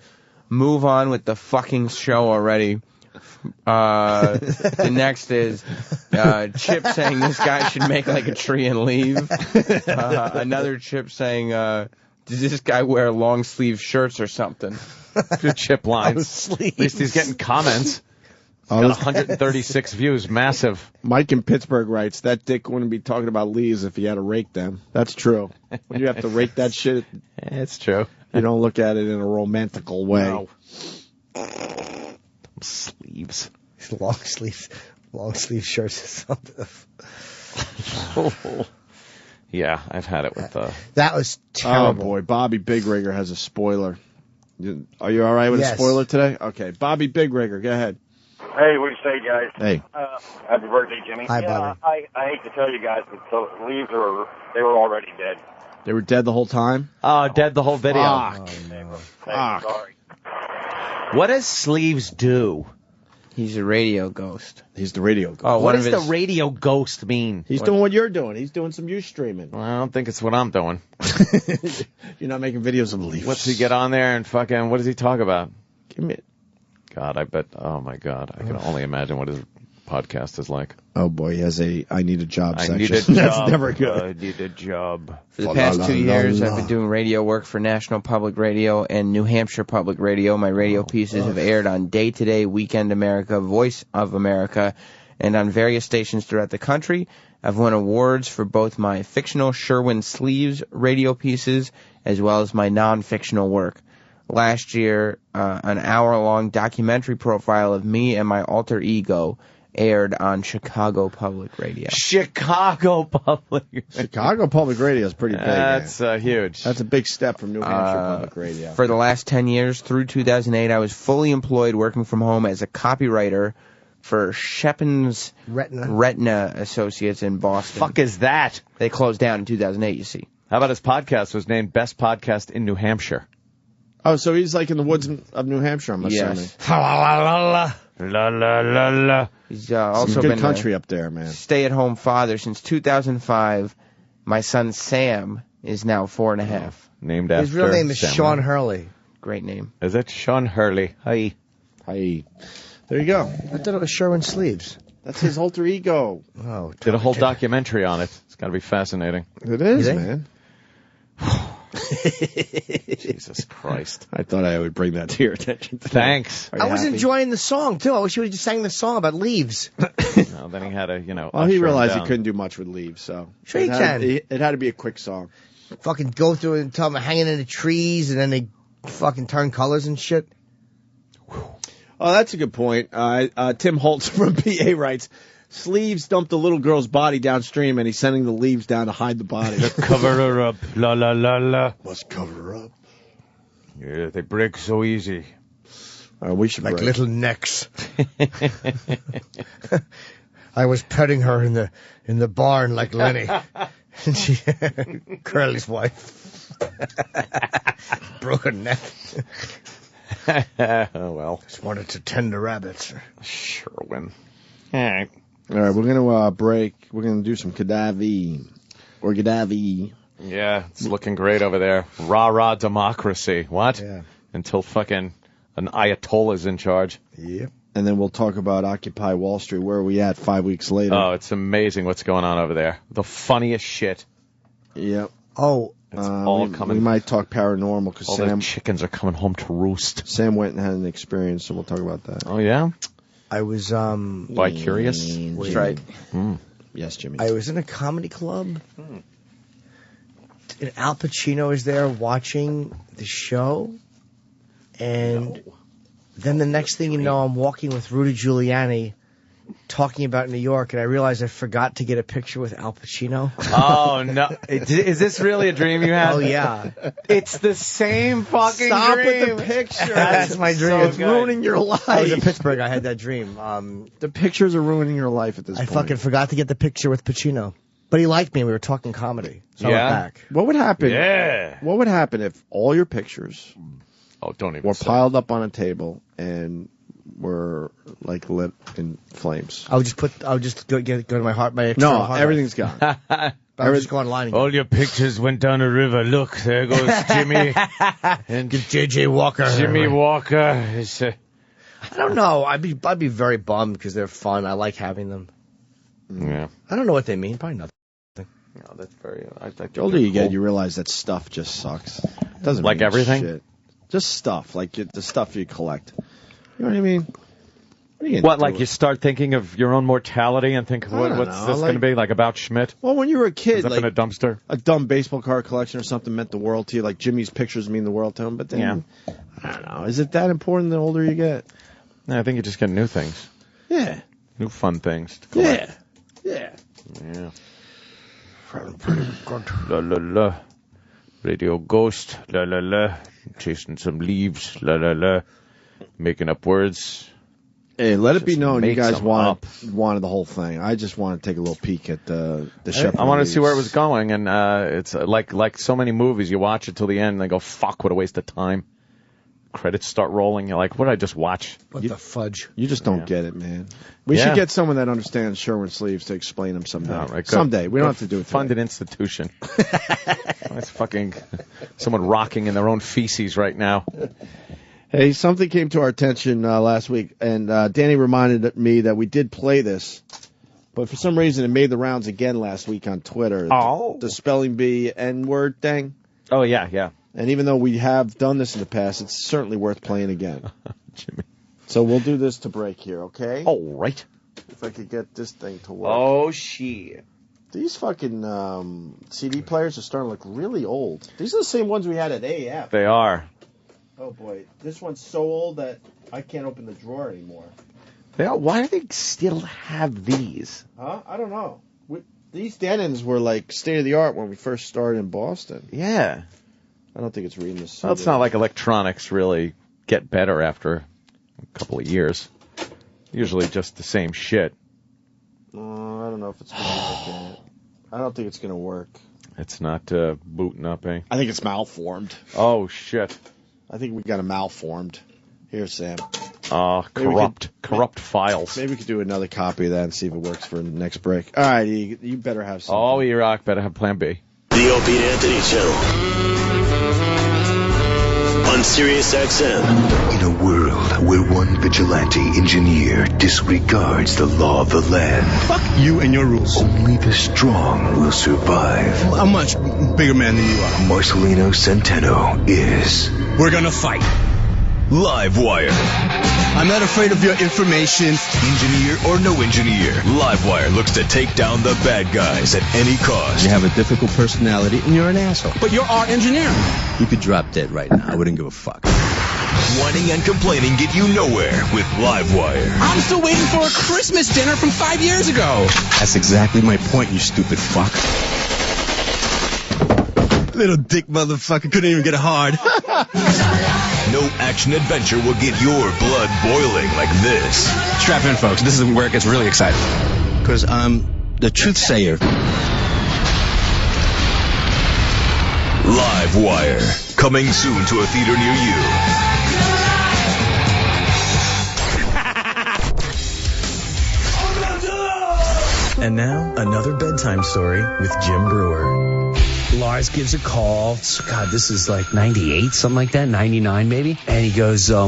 move on with the fucking show already. The next is Chip saying this guy should make like a tree and leave. Another Chip saying, does this guy wear long sleeve shirts or something? Good Chip lines. At least he's getting comments. Got 136 views. Massive. Mike in Pittsburgh writes, that dick wouldn't be talking about leaves if he had to rake them. That's true. When you have to rake that shit, It's true. you don't look at it in a romantical way. No. Sleeves. Long sleeve shirts or something. Yeah, I've had it with That was terrible. Oh, boy. Bobby Big Rigger has a spoiler. Are you all right with Yes. a spoiler today? Okay. Bobby Big Rigger, go ahead. Hey, what do you say, guys? Hey. Happy birthday, Jimmy. Hi, yeah, Bobby. I hate to tell you guys, but the leaves they were already dead. They were dead the whole time? Oh, dead the whole video. Fuck. Fuck. Sorry. What does sleeves do? He's a radio ghost. He's the radio ghost. Oh, What one does of the his, radio ghost mean? He's doing what you're doing. He's doing some streaming. Well, I don't think it's what I'm doing. You're not making videos of leaves. What's he get on there and fucking, what does he talk about? Give me it. God, I bet, oh my God, I can only imagine what his podcast is like. Oh, boy, he has a I need a job I section. need a job. That's never good. I need a job. For the past 2 years, I've been doing radio work for National Public Radio and New Hampshire Public Radio. My radio pieces have aired on Day to Day, Weekend America, Voice of America, and on various stations throughout the country. I've won awards for both my fictional Sherwin Sleeves radio pieces as well as my non-fictional work. Last year, an hour-long documentary profile of me and my alter ego aired on Chicago Public Radio. Chicago Public Chicago Public Radio is pretty big. That's huge. That's a big step from New Hampshire Public Radio. For the last 10 years, through 2008, I was fully employed working from home as a copywriter for Sheppen's Retina Associates in Boston. Fuck is that? They closed down in 2008, you see. How about his podcast was named Best Podcast in New Hampshire? Oh, so he's like in the woods of New Hampshire, I'm assuming. Yes. La la la la. He's also Some good been country a up there, man. stay-at-home father since 2005. My son Sam is now 4.5. Named after His real name is Sam. Sean Hurley. Great name. Is it Sean Hurley? Hi. Hi. There you go. I thought it was Sherwin Sleeves. That's his alter ego. Oh, Did a whole documentary on it. It's got to be fascinating. It is, You think? man. Jesus Christ. I thought I would bring that to your attention today. Thanks. Are you I was happy? enjoying the song too. I wish he would have just sang the song about leaves. No, then he had to, Well, he usher him realized he down. couldn't do much with leaves, so. Sure he it had- can. It had to be a quick song. Fucking go through it and tell them hanging in the trees, and then they fucking turn colors and shit. Oh, that's a good point. Tim Holtz from PA writes, Sleeves dumped a little girl's body downstream, and he's sending the leaves down to hide the body. Cover her up. La la la la. Must cover her up. Yeah, they break so easy. We should Like break. little necks. I was petting her in the barn like Lenny. And she, Curly's wife. Broke her neck. Oh, well. Just wanted to tend the rabbits. Sherwin. All right. All right, we're going to break. We're going to do some Gaddafi. Or Gaddafi. Yeah, it's looking great over there. Rah-rah democracy. What? Yeah. Until fucking an Ayatollah's in charge. Yep. And then we'll talk about Occupy Wall Street. Where are we at 5 weeks later? Oh, it's amazing what's going on over there. The funniest shit. Yep. Oh, It's all coming. We might talk paranormal because All the chickens are coming home to roost. Sam went and had an experience, so we'll talk about that. Oh, yeah? I was Bi-curious? That's right. Yes, Jimmy. I was in a comedy club, and Al Pacino is there watching the show, and then the next thing you know, I'm walking with Rudy Giuliani talking about New York, and I realized I forgot to get a picture with Al Pacino. Oh, no. Is this really a dream you had? Oh, yeah. It's the same fucking Stop dream. with the picture. That's my dream. It's ruining your life. I was in Pittsburgh. I had that dream. The pictures are ruining your life at this I point. fucking forgot to get the picture with Pacino. But he liked me, and we were talking comedy. So I went back. What would happen? Yeah. What would happen if all your pictures don't even were say. piled up on a table and were like lit in flames? I would just go to my heart. My No, external hard everything's drive. gone. I would just go online and All your pictures went down a river. Look, there goes Jimmy. and get J.J. Walker. Jimmy Walker. Is, I don't know. I'd be very bummed because they're fun. I like having them. Yeah. I don't know what they mean. Probably nothing. No, that's very. The older you get, you realize that stuff just sucks. It doesn't Like mean everything? shit. Just stuff, like the stuff you collect. You know what I mean? What, are you What, gonna like do? you start thinking of your own mortality and think, I don't what's know, this going to be? Like about Schmidt? Well, when you were a kid, Ends up in a dumpster? a dumb baseball card collection or something meant the world to you. Like Jimmy's pictures mean the world to him. But then, I don't know. Is it that important the older you get? No, I think you just get new things. Yeah. New fun things to collect. Yeah. Yeah. La la la. Radio Ghost. La la la. Chasing some leaves. La la la. Making up words. Hey, let it be Just known you make guys some wanted the whole thing. I just want to take a little peek at the Shepherd. I wanted to see leaves. where it was going, and it's like so many movies. You watch it till the end, and they go, "Fuck, what a waste of time." Credits start rolling. You're like, "What did I just watch?" What the fudge? You just don't get it, man. We should get someone that understands Sherwin sleeves to explain them someday. All right, someday. We don't have to do it today. Fund an institution. That's fucking someone rocking in their own feces right now. Hey, something came to our attention last week, and Danny reminded me that we did play this, but for some reason it made the rounds again last week on Twitter. Oh. The spelling bee N-word thing. Oh, yeah. And even though we have done this in the past, it's certainly worth playing again. Jimmy. So we'll do this to break here, okay? All right. If I could get this thing to work. Oh, shit. These fucking CD players are starting to look really old. These are the same ones we had at AF. They are. Oh, boy. This one's so old that I can't open the drawer anymore. They are. Why do they still have these? Huh? I don't know. These Denons were like state-of-the-art when we first started in Boston. Yeah. I don't think it's reading this. Well, it's not like electronics really get better after a couple of years. Usually just the same shit. I don't know if it's going to work yet. I don't think it's going to work. It's not booting up, eh? I think it's malformed. Oh, shit. I think we got a malformed. Here, Sam. Corrupt files. Maybe we could do another copy of that and see if it works for the next break. All right, you better have something. Oh, E-Rock better have Plan B. The Opie Anthony Show on Sirius XM. In a world where one vigilante engineer disregards the law of the land, Fuck you and your rules. only the strong will survive. I'm a much bigger man than you are. Marcelino Centeno is We're gonna fight. Live Wire. I'm not afraid of your information. Engineer or no engineer, Livewire looks to take down the bad guys at any cost. You have a difficult personality and you're an asshole. But you're our engineer. You could drop dead right now. I wouldn't give a fuck. Whining and complaining get you nowhere with Livewire. I'm still waiting for a Christmas dinner from 5 years ago. That's exactly my point, you stupid fuck. Little dick motherfucker couldn't even get hard. No action adventure will get your blood boiling like this. Strap in, folks. This is where it gets really exciting. Because I'm the truth sayer. Livewire. Coming soon to a theater near you. And now, another bedtime story with Jim Brewer. Lars gives a call. God, this is like 98, something like that, 99 maybe. And he goes, Dude,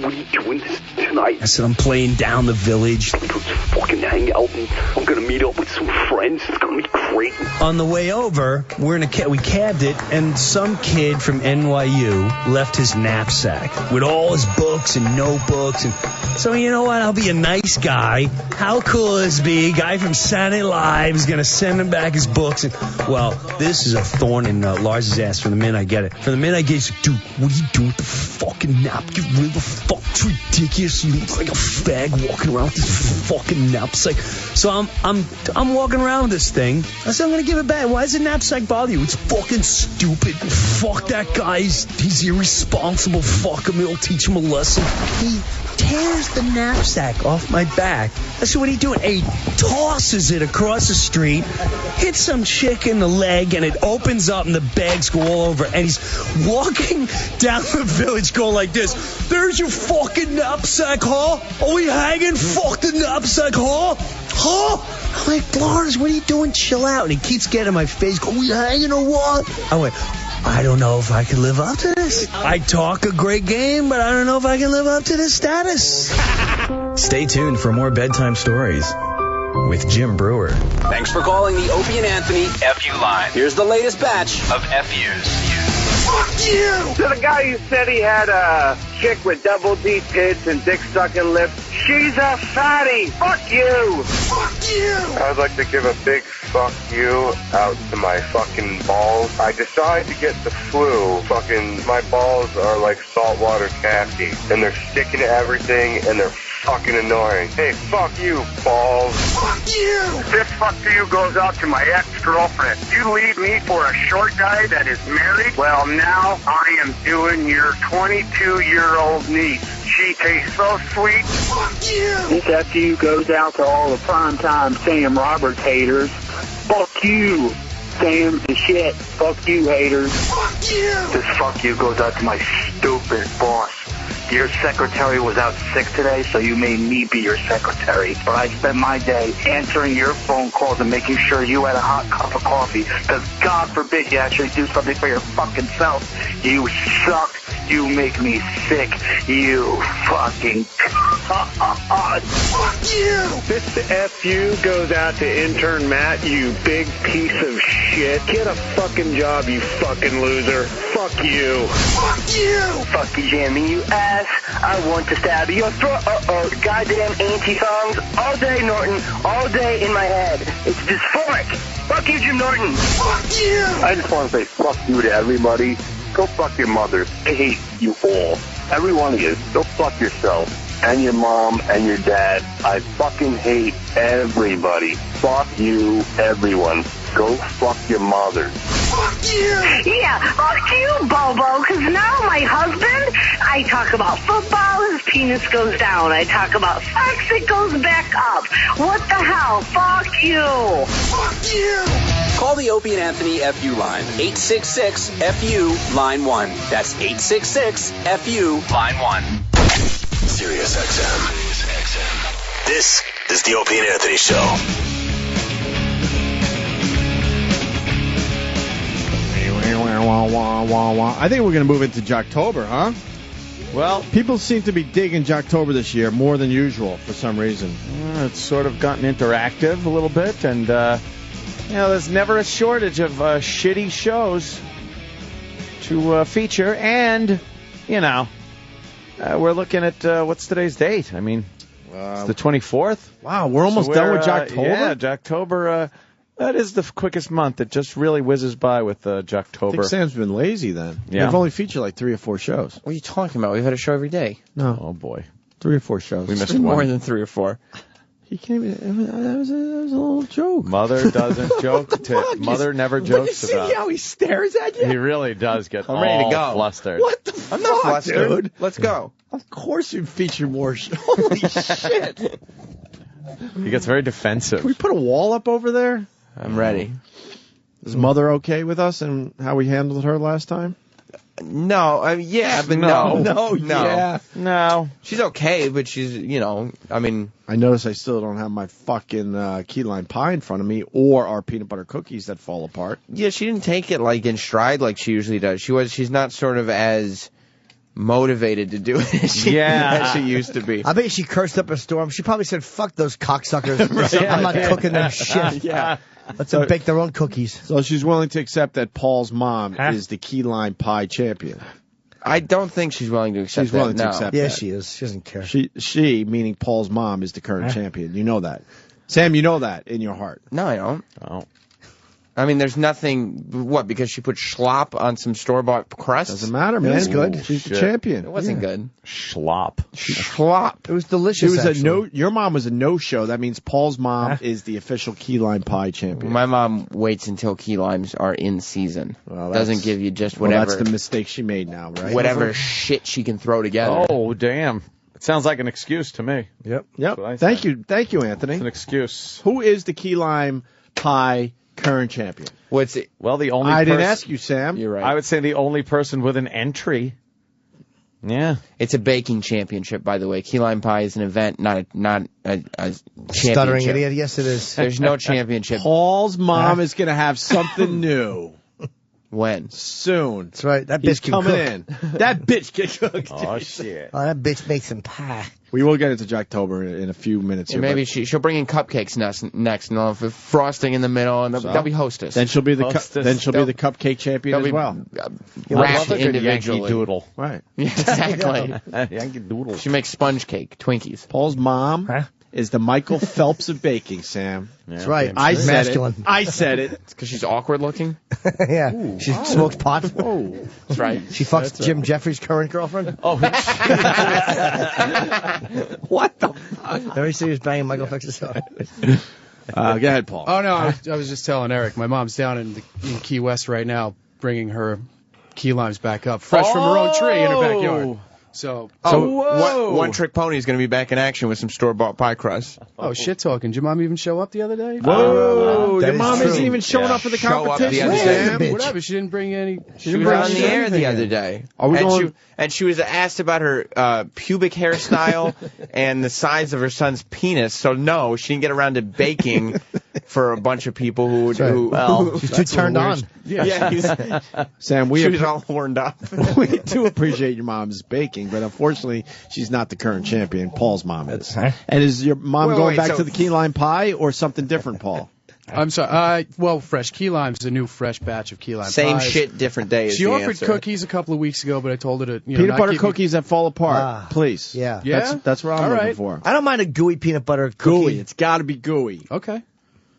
what are you doing tonight? I said, I'm playing Down the Village. It's fucking hang out and I'm gonna meet up with some friends. It's gonna be great. On the way over, we cabbed it, and some kid from NYU left his knapsack with all his books and notebooks. And so, you know what? I'll be a nice guy. How cool is be? Guy from Saturday Live is going to send him back his books. And, well, this is a thorn in Lars's ass from the minute I get it. From the minute I get it, he's like, dude, what are you doing with the fucking nap? Get rid of the fuck. It's ridiculous. You look like a fag walking around with this fucking knapsack. So I'm walking around with this thing. I said, I'm going to give it back. Why does the knapsack bother you? It's fucking stupid. Fuck that guy. He's irresponsible. Fuck him. It'll teach him a lesson. He tears the knapsack off my back. I said, what are you doing? He tosses it across the street, hits some chick in the leg, and it opens up and the bags go all over. And he's walking down the village going like this. There's your fucking knapsack, huh? Are we hanging? Fuck the knapsack, huh? Huh? I'm like, Lars, what are you doing? Chill out. And he keeps getting in my face. Are we hanging or what? I went, I don't know if I can live up to this. I talk a great game, but I don't know if I can live up to this status. Stay tuned for more bedtime stories with Jim Brewer. Thanks for calling the Opie and Anthony FU line. Here's the latest batch of FUs. Fuck you! To the guy who said he had a chick with double D tits and dick sucking lips, she's a fatty! Fuck you! Fuck you! I'd like to give a big fuck you out to my fucking balls. I decided to get the flu. Fucking, my balls are like saltwater taffy, and they're sticking to everything, and they're fucking annoying. Hey, fuck you, balls. Fuck you! This fuck to you goes out to my ex-girlfriend. You leave me for a short guy that is married? Well, now I am doing your 22-year-old niece. She tastes so sweet. Fuck you! This after you goes out to all the primetime Sam Roberts haters. Fuck you! Sam's the shit. Fuck you, haters. Fuck you! This fuck you goes out to my stupid boss. Your secretary was out sick today, so you made me be your secretary. But I spent my day answering your phone calls and making sure you had a hot cup of coffee. Because God forbid you actually do something for your fucking self. You suck. You make me sick. You fucking God. Fuck you! This FU goes out to intern Matt, you big piece of shit. Get a fucking job, you fucking loser. Fuck you. Fuck you! Fuck you, Jamie, you ass. I want to stab your throat. Goddamn anti-songs all day, Norton. All day in my head. It's dysphoric. Fuck you, Jim Norton. Fuck you! I just want to say fuck you to everybody. Go fuck your mother. I hate you all. Every one of you. Go fuck yourself. And your mom and your dad. I fucking hate everybody. Fuck you, everyone. Go fuck your mother. Fuck you! Yeah, fuck you, Bobo, because now my husband, I talk about football, his penis goes down. I talk about sex, it goes back up. What the hell? Fuck you! Fuck you! Call the Opie and Anthony FU line. 866-FU, line 1. That's 866-FU, line 1. Sirius XM. This is the Opie and Anthony Show. I think we're going to move into Jocktober, huh? Well, people seem to be digging Jocktober this year more than usual for some reason. It's sort of gotten interactive a little bit, and there's never a shortage of shitty shows to feature, and we're looking at what's today's date? I mean, it's the 24th. Wow, we're almost done with Jocktober. Yeah, Jocktober. That is the quickest month. It just really whizzes by with Jocktober. I think Sam's been lazy then. Yeah. We've only featured like 3 or 4 shows. What are you talking about? We've had a show every day. No. Oh, boy. 3 or 4 shows. We missed more one. than 3 or 4. He came in. That was a little joke. Mother doesn't joke. Mother never jokes about. See how he stares at you? He really does get I'm ready to go. flustered. What the fuck, I'm not flustered. dude? Let's go. Of course you feature more shows. Holy shit. He gets very defensive. Can we put a wall up over there? I'm ready. Is Mother okay with us and how we handled her last time? No, yeah, but no. Yeah. No. She's okay, but she's, I mean. I notice I still don't have my fucking key lime pie in front of me or our peanut butter cookies that fall apart. Yeah, she didn't take it, in stride like she usually does. She's not sort of as motivated to do it as she used to be. I bet she cursed up a storm. She probably said, "Fuck those cocksuckers. I'm not cooking them shit. Let them bake their own cookies." So she's willing to accept that Paul's mom is the key lime pie champion. I don't think she's willing to accept She's willing that. to accept Yeah, that. she is. She doesn't care. She, meaning Paul's mom, is the current champion. You know that. Sam, you know that in your heart. No, I don't. Oh. I mean, there's nothing. What? Because she put schlop on some store-bought crust? Doesn't matter, man. It's good. She's the champion. It wasn't good. Schlop. Schlop. It was delicious. She was actually. your mom was a no-show. That means Paul's mom is the official key lime pie champion. My mom waits until key limes are in season. Doesn't give you just whatever. Well, that's the mistake she made now, right? Whatever shit she can throw together. Oh, damn. It sounds like an excuse to me. Yep. Thank you, Anthony. It's an excuse. Who is the key lime pie current champion? What's it? Well, the only I person... didn't ask you, Sam. You're right. I would say the only person with an entry. Yeah. It's a baking championship, by the way. Key lime pie is an event, not a championship. Stuttering idiot. Yes, it is. There's no championship. Paul's mom is going to have something new. When? Soon. That's right. That He's bitch can coming cook. in. That bitch can cook. Oh, shit. Oh, that bitch makes some pie. We will get into Jocktober in a few minutes. Yeah, here, maybe but she'll bring in cupcakes next, and they'll have frosting in the middle, and they'll be hostess. Then she'll be the Hostess. then she'll be the cupcake champion as well. Wrapped Yankee individually. Doodle. Right. Yeah, exactly. Yankee Doodle. She makes sponge cake, Twinkies. Paul's mom is the Michael Phelps of baking, Sam. That's right. I said Masculine. it. I said it. It's because she's awkward looking. Yeah. She smokes pot. Whoa. That's right. She fucks Jim Jeffries' current girlfriend. Oh, What the fuck? Very serious banging Michael Phelps' son. Go ahead, Paul. Oh, no, I was just telling Eric. My mom's down in Key West right now bringing her key limes back up, fresh from her own tree in her backyard. So One Trick Pony is going to be back in action with some store-bought pie crust. Oh, shit talking. Did your mom even show up the other day? Whoa. That Your is mom true. isn't even showing up for the Show up the competition, other Sam. day. Whatever. She didn't bring any. She was on the air the other day. Are we and, going- she was asked about her pubic hairstyle and the size of her son's penis. So no, she didn't get around to baking for a bunch of people who She's too turned on. Sam, she was all horned up. we do appreciate your mom's baking, but unfortunately, she's not the current champion. Paul's mom is. And is your mom going back to the key lime pie or something different, Paul? I'm sorry. Well, fresh key lime's a new fresh batch of key lime Same pies. shit, different day. Is She the offered answer. cookies a couple of weeks ago, but I told her to Peanut not butter keep me- cookies that fall apart, please. Yeah. Yeah? That's what I'm All looking right. for. I don't mind a gooey peanut butter cookie. Gooey. It's got to be gooey. Okay.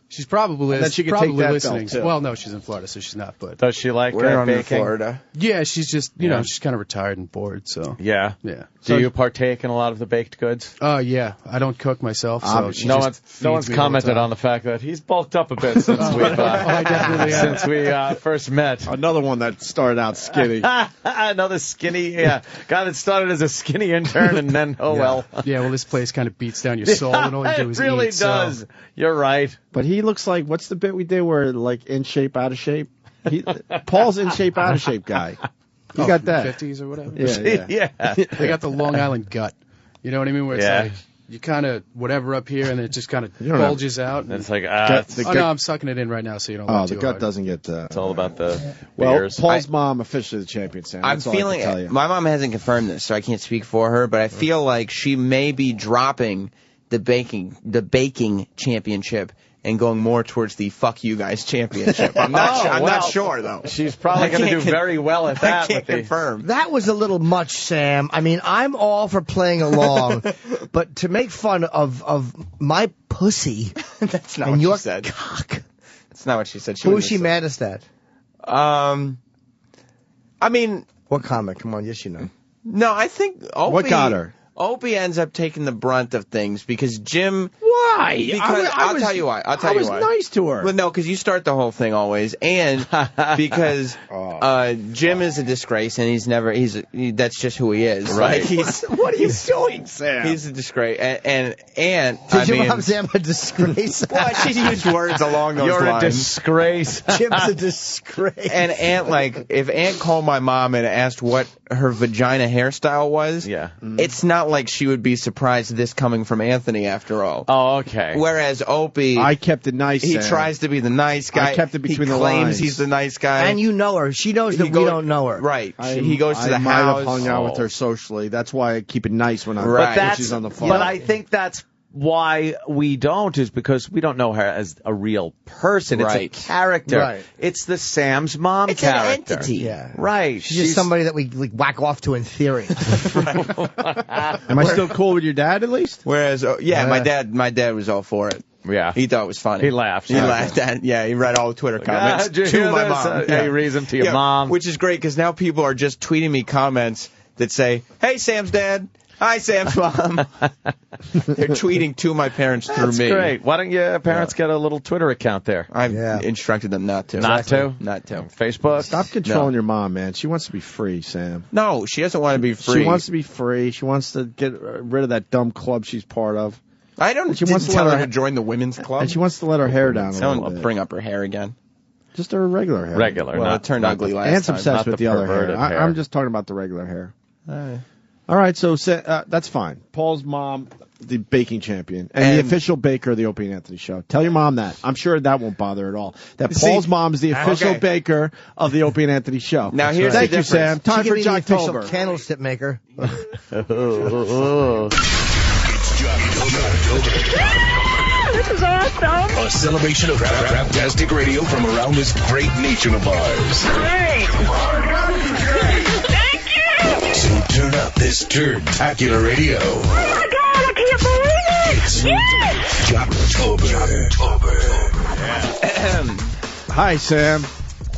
She's probably And then she can probably take that listening. belt, too. Well, no, she's in Florida, so she's not. But Does she like We're on in baking? Florida. yeah, she's just she's kind of retired and bored. So Yeah. yeah. Do you partake in a lot of the baked goods? Oh yeah, I don't cook myself, so she no just one's feeds me all the commented time. on the fact that he's bulked up a bit since I definitely have. since we first met. Another one that started out skinny. Another skinny, guy that started as a skinny intern and then well. Yeah, well, this place kind of beats down your soul, and all you do is it really eat. so- does. You're right. But he looks like, what's the bit we did where, like, in shape, out of shape? Paul's in shape, out of shape guy. You got that. 50s or whatever. Yeah. They got the Long Island gut. You know what I mean? Where it's Yeah. like you kind of whatever up here, and then it just kind of don't bulges out. And it's like, no, I'm sucking it in right now, so you don't. Oh, laugh the too gut hard. doesn't get. it's all about the Well, beers. Paul's mom officially the champion, Sam. I'm That's all I can feeling tell you. my mom hasn't confirmed this, so I can't speak for her. But I feel like she may be dropping the baking championship and going more towards the fuck you guys championship. I'm not sure though. She's probably going to do very well at that. I can't confirm. That was a little much, Sam. I mean, I'm all for playing along, but to make fun of my pussy That's not and what your she said. cock. That's not what she said. Who is wouldn't she have maddest at? said- I mean, What comic? Come on, yes, you know. no, I think Opie, What got her? Opie ends up taking the brunt of things because Jim. Why? Because I'll tell you why. I'll tell I you was why. nice to her. Well, no, because you start the whole thing always, and because Jim is a disgrace, and that's just who he is. Right. Like, What are you doing, Sam? he's a disgrace, and Did I your mean, mom say I'm a disgrace? well, she used words along those You're lines. a disgrace. Jim's a disgrace. And if Aunt called my mom and asked what her vagina hairstyle was, Yeah. it's not not like she would be surprised this coming from Anthony after all. Oh, okay. Whereas Opie, I kept it nice. he Sam. tries to be the nice guy. I kept it between he the claims lines. he's the nice guy. And you know her. She knows that we don't know her. Right. He goes to the I might house. have hung out with her socially. That's why I keep it nice when she's on the phone. But I think that's why we don't, is because we don't know her as a real person. It's a character. Right. It's the Sam's mom It's character. an entity. Yeah. Right. She's just somebody that we whack off to in theory. Am I still cool with your dad at least? Whereas, my dad was all for it. Yeah. He thought it was funny. He laughed. He laughed at, he read all the Twitter comments did you to hear my this? mom. He reads them to your mom. Which is great because now people are just tweeting me comments that say, "Hey, Sam's dad. Hi, Sam's mom." They're tweeting to my parents through That's me. great. Why don't your parents get a little Twitter account there? I've instructed them not to. Not to? Not to. Facebook? Stop controlling your mom, man. She wants to be free, Sam. No, she doesn't want to be free. She wants to be free. She wants to get rid of that dumb club she's part of. I don't. She wants to tell let her to join the women's club. And she wants to let her hair down a little Don't bit. bring up her hair again. Just her regular hair. Regular. Well, it turned ugly last time. Ant's obsessed with the other hair. perverted hair. I'm just talking about the regular hair. All right, so that's fine. Paul's mom, the baking champion, and the official baker of the Opie Anthony show. Tell your mom that. I'm sure that won't bother her at all. That Paul's mom is the official baker of the Opie Anthony show. Now here's Thank the you, difference. Sam. Time She for gave me the official Jocktober. candlestick maker. This is awesome. A celebration of craptastic radio from around this great nation of ours. Great. Thank you. So turn up this turd-tacular radio. Oh my God, I can't believe it. Yes. Jocktober. Hi, Sam.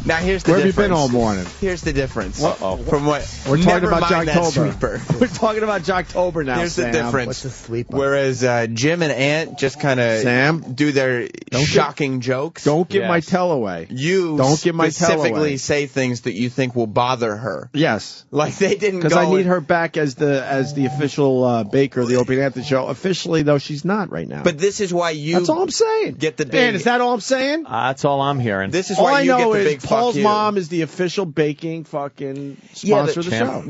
Now here's the Where have you difference. been all morning? Here's the difference. From what we're talking about mind that Jocktober. sweeper. We're talking about Jocktober now. Here's Sam. the difference. What's the sweeper? Whereas Jim and Ant just kind of do their shocking jokes. Don't give my tell away. You don't give my tell away. specifically say things that you think will bother her. Yes, like they didn't. Because I need her back as the official baker of the Opie Anthony show. Officially, though, she's not right now. But this is why you. That's all I'm saying. Get the big. Man, is that all I'm saying? That's all I'm hearing. This is all why I you know get the is big Paul's fuck you. mom is the official baking fucking sponsor of the show. You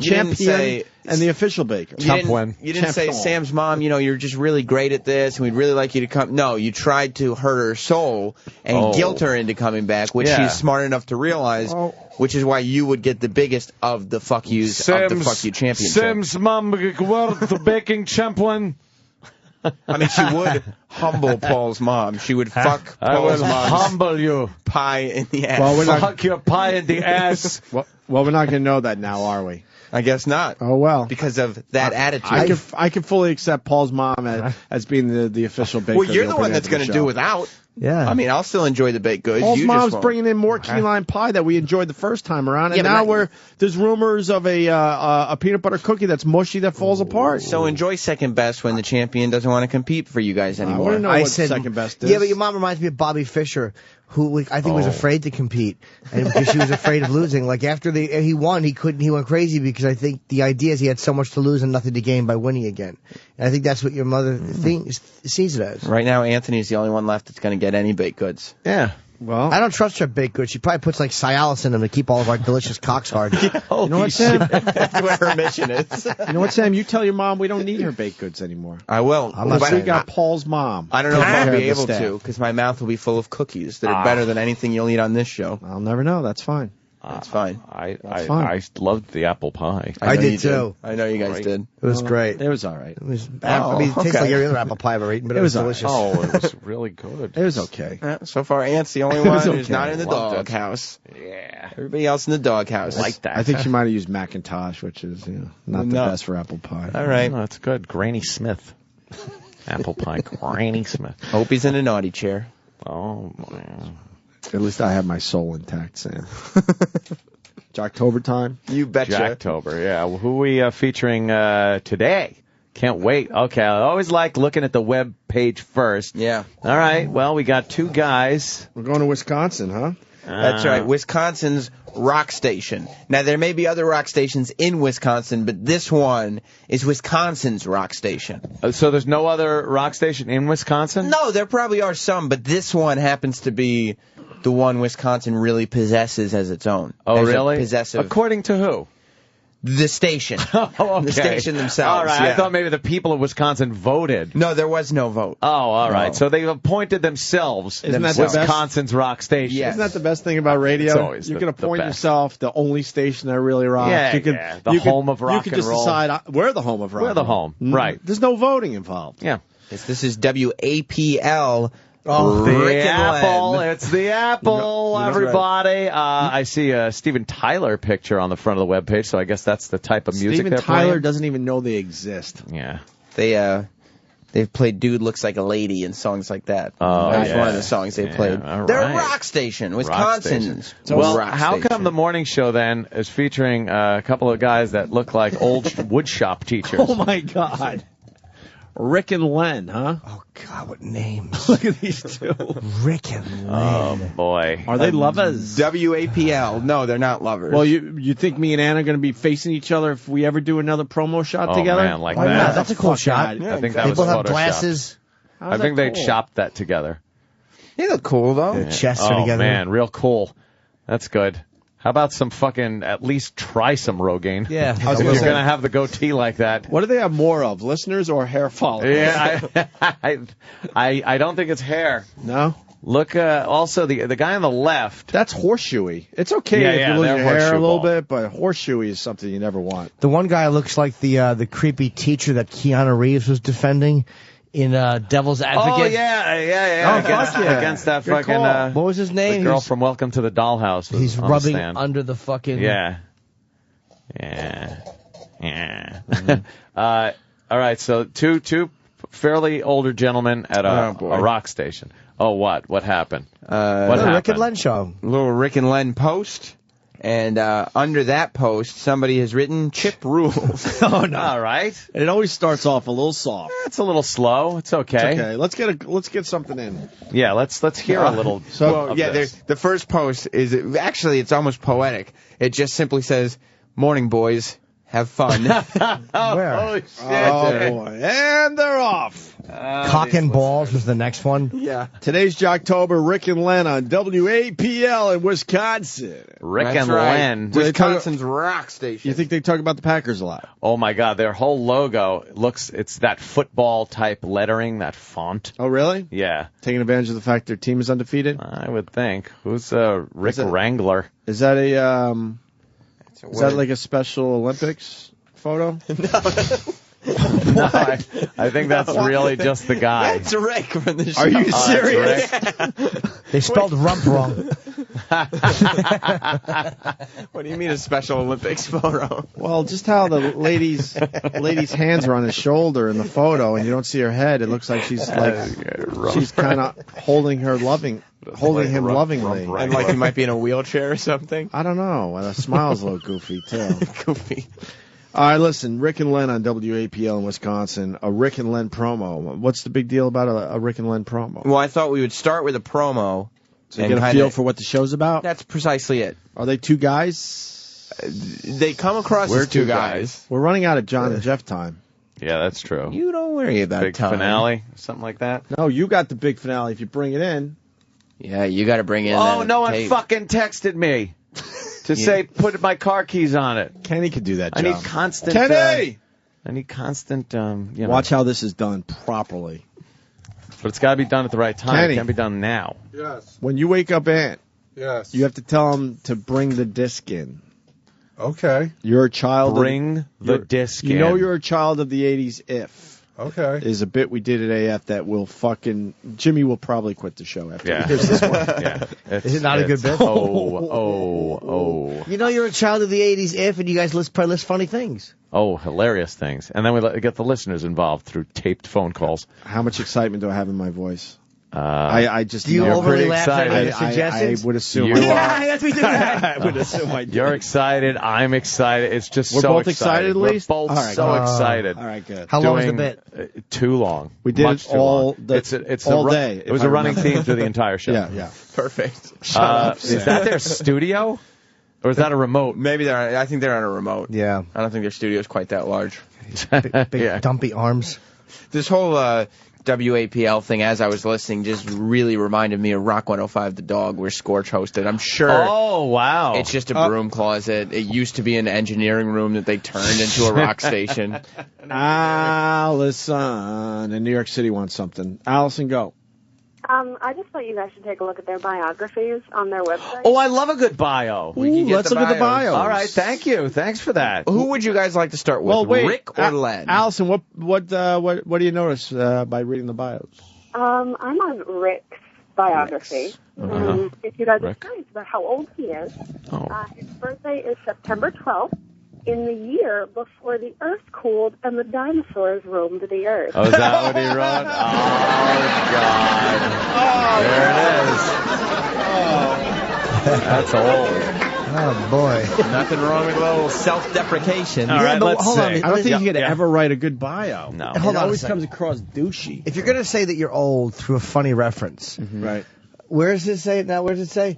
didn't say and the official baker. You didn't say, Sam's mom, you're just really great at this, and we'd really like you to come. No, you tried to hurt her soul and guilt her into coming back, which she's smart enough to realize, which is why you would get the biggest of the fuck yous of the fuck you championship. Sam's mom worth the baking champion. I mean, she would humble Paul's mom. She would fuck Paul's mom. Humble you. Pie in the ass. Well, fuck your pie in the ass. Well, we're not going to know that now, are we? I guess not. Oh, well. Because of that attitude. I can fully accept Paul's mom as being the official baker. Well, you're the one that's going to do without. Yeah. I mean, I'll still enjoy the baked goods. Paul's you mom's just won't. bringing in more key lime pie that we enjoyed the first time around, and now there's rumors of a peanut butter cookie that's mushy that falls apart. So enjoy second best when the champion doesn't want to compete for you guys anymore. I want to know what second best is. Yeah, but your mom reminds me of Bobby Fischer, who I think was afraid to compete, and because she was afraid of losing. Like after he won, he went crazy because I think the idea is he had so much to lose and nothing to gain by winning again. And I think that's what your mother sees it as. Right now, Anthony's the only one left that's going to get any baked goods. Yeah. Well, I don't trust her baked goods. She probably puts like Cialis in them to keep all of our delicious cocks hard. You know what, Sam? That's what her mission is. You know what, Sam? You tell your mom we don't need her baked goods anymore. I will. We got Paul's mom. I don't know if I'll be able to because my mouth will be full of cookies that are better than anything you'll eat on this show. I'll never know. That's fine. That's fine. I loved the apple pie. I did too. I know you guys did. It was great. It was all right. It was. I mean, it tastes like every other apple pie I've ever eaten, but it was delicious. Oh, it was really good. It was okay. So far, Ant's the only one who's okay. not in the Loved doghouse. Yeah. Everybody else in the doghouse. Like that. I think she might have used Macintosh, which is not the best for apple pie. All right. No, that's good. Granny Smith. Apple pie. Granny Smith. Hope he's in a naughty chair. Oh, man. At least I have my soul intact, Sam. Jocktober time? You betcha. Jocktober, yeah. Well, who are we featuring today? Can't wait. Okay, I always like looking at the web page first. Yeah. All right, well, we got two guys. We're going to Wisconsin, huh? That's right. Wisconsin's rock station. Now, there may be other rock stations in Wisconsin, but this one is Wisconsin's rock station. So there's no other rock station in Wisconsin? No, there probably are some, but this one happens to be the one Wisconsin really possesses as its own. Oh, as really? Possessive. According to who? The station. Okay. The station themselves. All right. Yeah. I thought maybe the people of Wisconsin voted. No, there was no vote. Oh, all right. No. So they appointed themselves Isn't that the best? Wisconsin's rock station. Isn't that the best thing about radio? It's always You the- can the appoint best. yourself the only station that really rocks. Yeah, you could, yeah. The home of rock You could and just roll. decide we're the home of rock. We're the and roll. home. Right. There's no voting involved. Yeah. This is WAPL. The Rick and Apple. Len. It's the Apple, everybody. I see a Steven Tyler picture on the front of the webpage, so I guess that's the type of music Steven they're Tyler playing. doesn't even know they exist. Yeah. They've played "Dude Looks Like a Lady" and songs like that. Oh, That's yeah. one of the songs they played. all They're right. a rock station, Rock Wisconsin's. station. Well, rock how station. come the morning show then is featuring a couple of guys that look like old woodshop teachers? Oh my God. Rick and Len, huh? Oh God, what names? Look at these two. Rick and Len. Oh boy. Are they lovers? WAPL. No, they're not lovers. Well, you think me and Anna are going to be facing each other if we ever do another promo shot Oh, together? man, like Why that. not? That's a cool Fuck shot. that. I think that They was both have photoshopped. glasses. I think they chopped that together. they look cool though. Their chests are Oh together. man, real cool. That's good. How about some fucking, at least try some Rogaine? Yeah. I was If gonna you're say- going to have the goatee like that. What do they have more of, listeners or hair follicles? Yeah, I don't think it's hair. No? Look, also the guy on the left. That's horseshoey. It's okay Yeah, if yeah, you lose they're your hair a horseshoe little ball. bit, but horseshoey is something you never want. The one guy looks like the creepy teacher that Keanu Reeves was defending in Devil's Advocate. Oh yeah. Oh, against, fuck yeah. against that Good fucking call. What was his the name? girl He's- from Welcome to the Dollhouse. was He's on the rubbing stand. under the fucking. Yeah. All right, so two fairly older gentlemen at a rock station. Oh, what? What happened? What happened? Rick and Len show. Little Rick and Len post. And under that post, somebody has written "Chip rules." Oh no! All right. It always starts off a little soft. It's a little slow. It's okay. It's okay. Let's get something in. Yeah, let's hear a little. Well, yeah, the first post is actually it's almost poetic. It just simply says, "Morning, boys, have fun." Where? Oh shit! Oh boy! And they're off. Cock and balls was the next one. Yeah. Today's Jocktober. Rick and Len on WAPL in Wisconsin. Rick That's and right. Len. Wisconsin's rock station. You think they talk about the Packers a lot? Oh my God, their whole logo it's that football type lettering, that font. Oh really? Yeah, Taking advantage of the fact their team is undefeated. I would think. Who's Rick Is it- Wrangler? Is that is that like a Special Olympics photo? No, I think that's really just the guy. That's Rick from the show. Are you Oh, serious? that's Rick. They spelled rump wrong. What do you mean a Special Olympics photo? Well, just how the lady's hands are on his shoulder in the photo, and you don't see her head. It looks like she's kind of holding him lovingly. And like he might be in a wheelchair or something. I don't know. And the smile's a little goofy too. Goofy. All right, listen. Rick and Len on WAPL in Wisconsin. A Rick and Len promo. What's the big deal about a Rick and Len promo? Well, I thought we would start with a promo. So you get a feel for what the show's about? That's precisely it. Are they two guys? They come across as two guys. We're running out of John and Jeff time. Yeah, that's true. You don't worry about Big time. finale, something like that. No, you got the big finale if you bring it in. Yeah, you got to bring in. Oh, that no one tape. fucking texted me to say put my car keys on it. Kenny could do that I job. need constant. Kenny! I need constant. You know. Watch how this is done properly. But it's got to be done at the right time. Kenny. It can't be done now. Yes. When you wake up, Aunt, Yes. you have to tell him to bring the disc in. Okay. You're a child. Bring the disc in. You know you're a child of the 80s if. Okay. Is a bit we did at AF that will fucking... Jimmy will probably quit the show after Yeah. he hears this one. Yeah. Is it not a good bit? Oh. You know you're a child of the 80s if, and you guys probably list funny things. Oh, hilarious things. And then we get the listeners involved through taped phone calls. How much excitement do I have in my voice? I just... Do you you're overly pretty laugh at excited. your suggestions? I would assume... You I are. Yes, we do that. I would assume I do. You're excited. I'm excited. It's just We're so both excited, at least? We're both All right, so good. excited. All right, good. How long is the Doing, bit? Too long. We did Much it too all long. the- It's all a, day, It was if a I running remember. theme through the entire show. Yeah. Perfect. Is that their studio? Or is that a remote? Maybe they're. I think they're on a remote. Yeah. I don't think their studio's quite that large. Big Yeah. dumpy arms. This whole WAPL thing as I was listening just really reminded me of Rock 105 The Dog, where Scorch hosted. I'm sure. Oh, wow. It's just a broom closet. It used to be an engineering room that they turned into a rock station. Allison in New York City wants something. Allison, go. I just thought you guys should take a look at their biographies on their website. Oh, I love a good bio. Let's look at the bios. All right, thank you. Thanks for that. Who would you guys like to start with, Well, wait, Rick or Len? Allison, what do you notice by reading the bios? I'm on Rick's biography. If you guys are curious about how old he is, his birthday is September 12th. In the year before the Earth cooled and the dinosaurs roamed the Earth. Oh, is that what he wrote? Oh, God. There it is. That's old. Oh, boy. Nothing wrong with a little self-deprecation. All right, let's hold see. on. I don't think you could ever write a good bio. No. Hold It on. always comes across douchey. If you're going to say that you're old through a funny reference, Right. where does it say it now? Where does it say?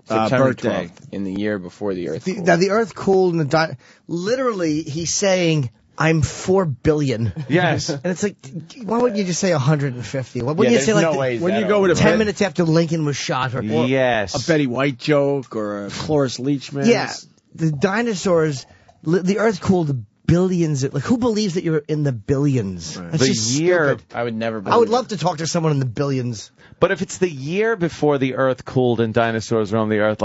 September birthday. 12th, in the year before the Earth cooled. Now, the Earth cooled and literally, he's saying, I'm 4 billion. Yes. And it's like, why wouldn't you just say 150? Why wouldn't you say when you go with a 10 minutes after Lincoln was shot? Or Yes. a Betty White joke or a Cloris Leachman. Yeah. The dinosaurs, the Earth cooled billions. Like, who believes that you're in the billions? Right. That's The just year. stupid. I would never believe I would love to talk to someone in the billions. But if it's the year before the Earth cooled and dinosaurs roamed the Earth,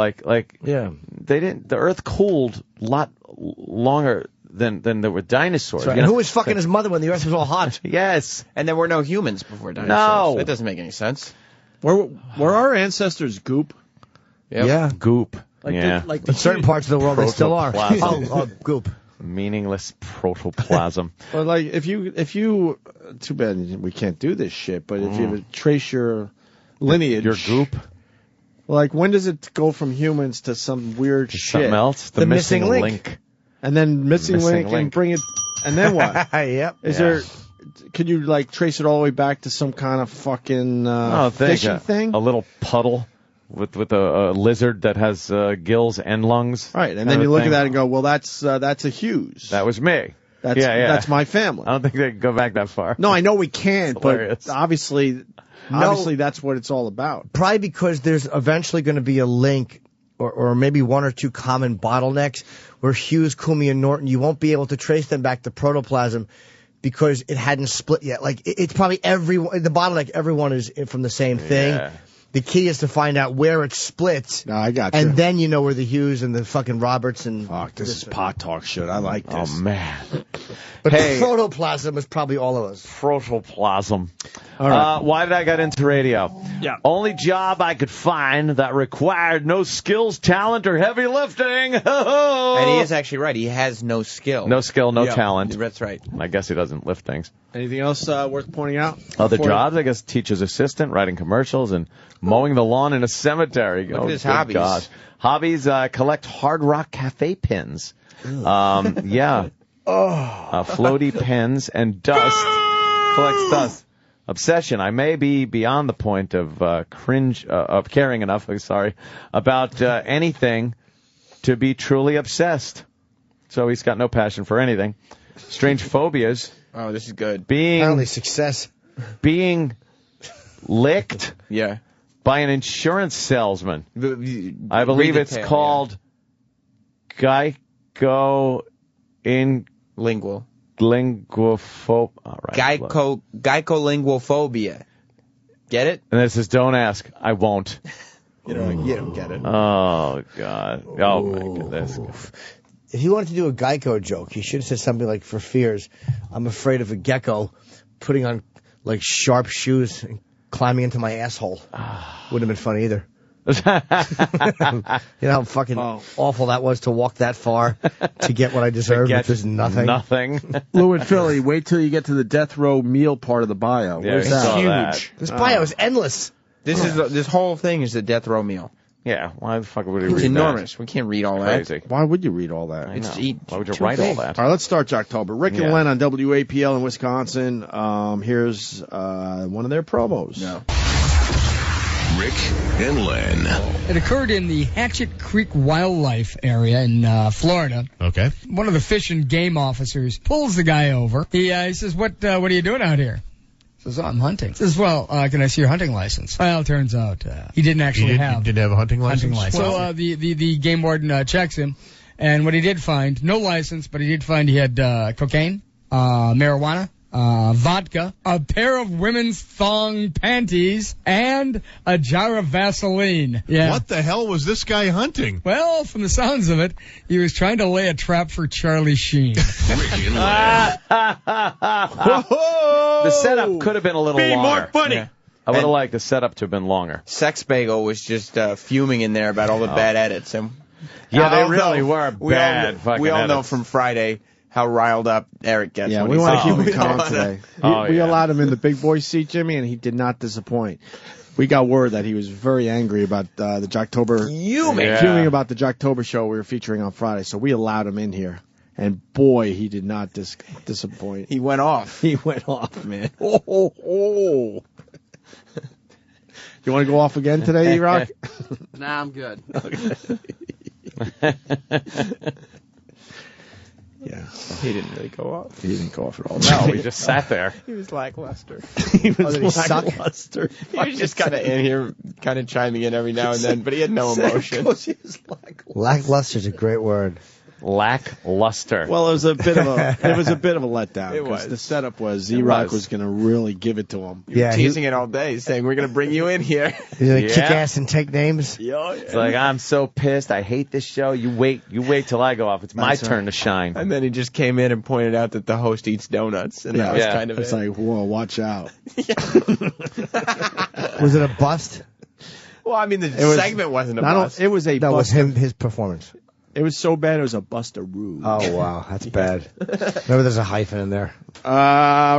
yeah, they didn't. The Earth cooled a lot longer than there were dinosaurs. right. And who was fucking his mother when the Earth was all hot? Yes. And there were no humans before dinosaurs. No. That doesn't make any sense. Were our ancestors goop? Yep. Yeah. Goop. Like yeah. In certain parts of the world, they still are. Protoplasm. Oh, goop. Meaningless protoplasm. Well, like if you, too bad we can't do this shit. But if you trace your lineage, Your goop. like when does it go from humans to some weird shit? Something else. The missing link. And then missing link and link. bring it, and then what? Yep. Is there? Could you like trace it all the way back to some kind of fucking fishing thing? A little puddle with a lizard that has gills and lungs. Right, and then you look at that and go, well, that's a Hughes. That was me. That's my family. I don't think they can go back that far. No, I know we can't, but hilarious. obviously that's what it's all about. Probably because there's eventually going to be a link, or maybe one or two common bottlenecks where Hughes, Kumi, and Norton, you won't be able to trace them back to protoplasm because it hadn't split yet. Like it's probably the bottleneck. Everyone is from the same thing. Yeah. The key is to find out where it splits. No, I got you. And then you know where the Hughes and the fucking Roberts and... Fuck, this is pot talk shit. I like this. Oh, man. But Hey. protoplasm is probably all of us. Protoplasm. All right. Why did I get into radio? Yeah. Only job I could find that required no skills, talent, or heavy lifting. And he is actually right. He has no skill. No skill, no Yeah. talent. That's right. I guess he doesn't lift things. Anything else worth pointing out? Other Before- jobs, I guess, teacher's assistant, writing commercials, and mowing the lawn in a cemetery. Look at his good hobbies. God. Hobbies, collect Hard Rock Cafe pins. Yeah. Floaty pens and dust. Collects dust. Obsession. I may be beyond the point of of caring enough, about anything to be truly obsessed. So he's got no passion for anything. Strange phobias. Oh, this is good. Apparently success. Being licked Yeah. by an insurance salesman. I believe it's called lingual. Linguophobe. All right. Geicolinguophobia. Get it? And this is don't ask. I won't. You don't get it. Oh, God. Oh, my goodness. If he wanted to do a Geico joke, he should have said something like, for fears, I'm afraid of a gecko putting on, like, sharp shoes and climbing into my asshole. Wouldn't have been funny either. You know how fucking awful that was to walk that far to get what I deserved, which is nothing. Nothing. Lou and Philly, wait till you get to the death row meal part of the bio. Yeah, Where's we that? saw Huge. that. This bio is endless. This whole thing is the death row meal. Yeah, why the fuck would we read It's enormous. that? We can't read all Crazy. that. Why would you read all that? I It's know. to eat Why would you too write big. all that? All right, let's start Jocktober. Rick and Yeah. Len on WAPL in Wisconsin. Here's one of their promos. No. Rick and Len. It occurred in the Hatchet Creek Wildlife area in Florida. Okay. One of the fish and game officers pulls the guy over. He says, "What are you doing out here?" Says, I'm hunting. Says, well, can I see your hunting license? Well, it turns out he didn't actually have. He didn't have a hunting license? So the game warden checks him, and what he did find, no license, but he did find he had cocaine, marijuana, vodka, a pair of women's thong panties, and a jar of Vaseline. Yeah. What the hell was this guy hunting? Well, from the sounds of it, he was trying to lay a trap for Charlie Sheen. The setup could have been a little longer. More funny. Yeah. I would have liked the setup to have been longer. Sex Bagel was just fuming in there about all the bad edits. And yeah, they really were bad. We all know edits. from Friday how riled up Eric gets. Yeah, when we he's want to on. keep him calm today. We allowed him in the big boy seat, Jimmy, and he did not disappoint. We got word that he was very angry about the Jocktober. Fuming about the Jocktober show we were featuring on Friday, so we allowed him in here. And boy, he did not disappoint. He went off. He went off, man. Oh. You want to go off again today, E-Rock? Nah, I'm good. Yeah. He didn't really go off. He didn't go off at all. No, he just sat there. He was lackluster. He was lackluster. He was just kind of in here, kind of chiming in every now and then, but he had no emotion. Lackluster's a great word. Lackluster. Well, it was a bit of a letdown. It was. The setup was E-Rock was going to really give it to him. You were teasing it all day, saying we're going to bring you in here. He's going to kick ass and take names. It's like, I'm so pissed. I hate this show. You wait till I go off. It's my turn to shine. And then he just came in and pointed out that the host eats donuts, and that was kind of it's like, whoa, watch out. Was it a bust? Well, I mean, the segment wasn't a bust. It was a That was bust. his performance. It was so bad it was a bust-a-roo. Oh, wow. That's bad. Maybe there's a hyphen in there.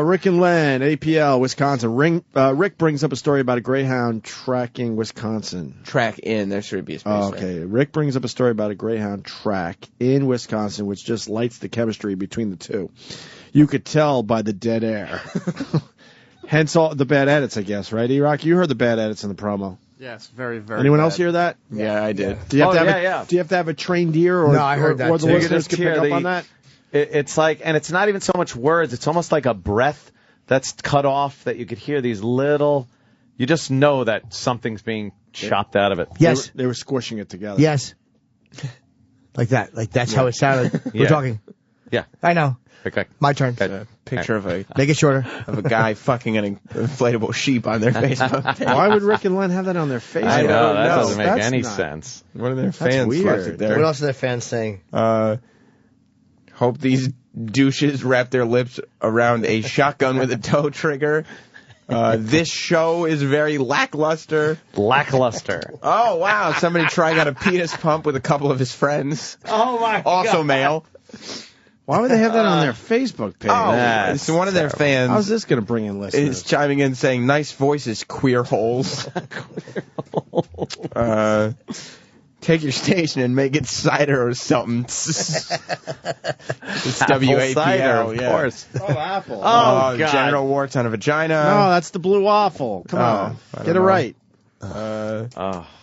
Rick and Len, APL, Wisconsin. Rick brings up a story about a Greyhound tracking Wisconsin. Track in. There should be a space. Oh, okay. There. Rick brings up a story about a Greyhound track in Wisconsin, which just lights the chemistry between the two. You could tell by the dead air. Hence all the bad edits, I guess, right, E-Rock? You heard the bad edits in the promo. Yes, very, very Anyone bad. else hear that? Yeah, I did. Do you have do you have to have a trained ear, or no? I heard that. Or the listeners can pick up on that. It's like, and it's not even so much words. It's almost like a breath that's cut off that you could hear these little. You just know that something's being chopped out of it. Yes, they were squishing it together. Yes, like that. Like that's how it sounded. We're talking. Yeah, I know. Okay. My turn. Picture of a make it shorter of a guy fucking an inflatable sheep on their Facebook page. Why would Rick and Len have that on their Facebook? I know that doesn't make any sense. One of their fans left it there. What else are their fans saying? Hope these douches wrap their lips around a shotgun with a toe trigger. This show is very lackluster. Lackluster. Oh, wow. Somebody trying out a penis pump with a couple of his friends. Oh, my God. Also male. Why would they have that on their Facebook page? Oh, it's one of their fans. How's this going to bring in listeners? Is chiming in saying, nice voices, queer holes. Take your station and make it cider or something. It's WAPL, cider, of course. Oh, Apple. Oh, God. General warts on a vagina. No, that's the blue waffle. Come on. Get it right.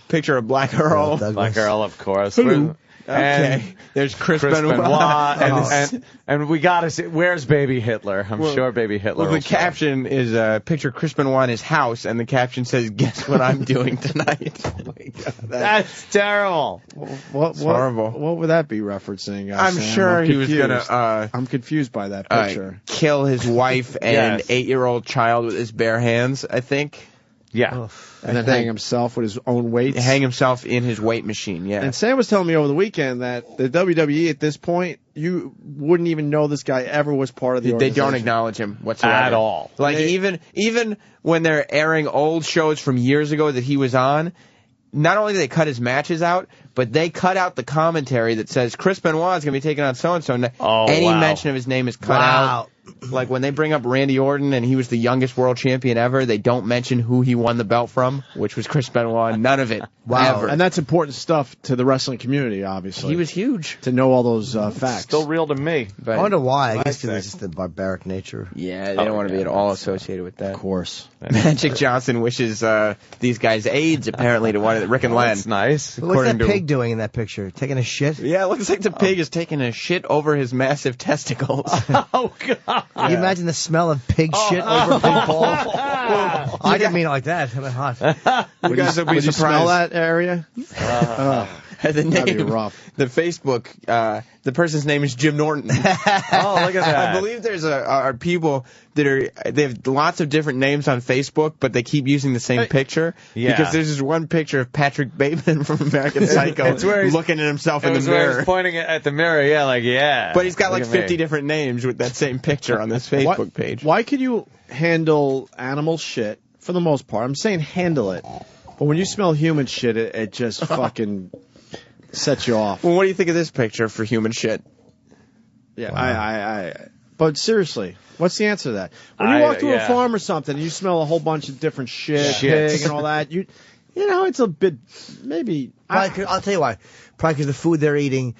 Picture of Black Earl. Black Earl, of course. Okay. And there's Chris Benoit. Benoit. And we got to see, where's Baby Hitler? I'm sure Baby Hitler. Well, the caption is a picture of Chris Benoit in his house, and the caption says, guess what I'm doing tonight. Oh, my God. That's terrible. What, horrible. What would that be referencing? I'm Sam? sure he was going to... I'm confused by that picture. Kill his wife and 8-year-old child with his bare hands, I think. Yeah. And then hang himself with his own weights. Hang himself in his weight machine, yeah. And Sam was telling me over the weekend that the WWE at this point, you wouldn't even know this guy ever was part of the organization. They don't acknowledge him whatsoever. At all. Like, even when they're airing old shows from years ago that he was on, not only do they cut his matches out, but they cut out the commentary that says Chris Benoit is going to be taking on so-and-so. Any mention of his name is cut out. Like, when they bring up Randy Orton and he was the youngest world champion ever, they don't mention who he won the belt from, which was Chris Benoit. None of it. Ever. And that's important stuff to the wrestling community, obviously. He was huge. To know all those facts. Still real to me. I wonder why. I guess it's just the barbaric nature. Yeah, they don't want to be at all associated with that. Of course. Magic Johnson wishes these guys AIDS, apparently, to one of the Rick and Len. That's nice. What's that pig doing in that picture? Taking a shit? Yeah, it looks like the pig is taking a shit over his massive testicles. Oh, God. Can you imagine the smell of pig shit over pig balls? I didn't mean it like that. I'm hot. You guys will be Would you surprised. smell that area? The name, That'd be rough. The Facebook, the person's name is Jim Norton. Oh, look at that. I believe there's are people that they have lots of different names on Facebook, but they keep using the same picture. Yeah. Because there's this one picture of Patrick Bateman from American Psycho It's where he's looking at himself in the where mirror. he's pointing at the mirror, yeah. But he's got Look like at me. 50 different names with that same picture on this Facebook page. Why could you handle animal shit for the most part? I'm saying handle it. But when you smell human shit, it just fucking sets you off. Well, what do you think of this picture for human shit? Yeah, Wow. But seriously, what's the answer to that? When you walk through a farm or something, and you smell a whole bunch of different shit, pig and all that. You know, it's a bit maybe. I'll tell you why. Probably because the food they're eating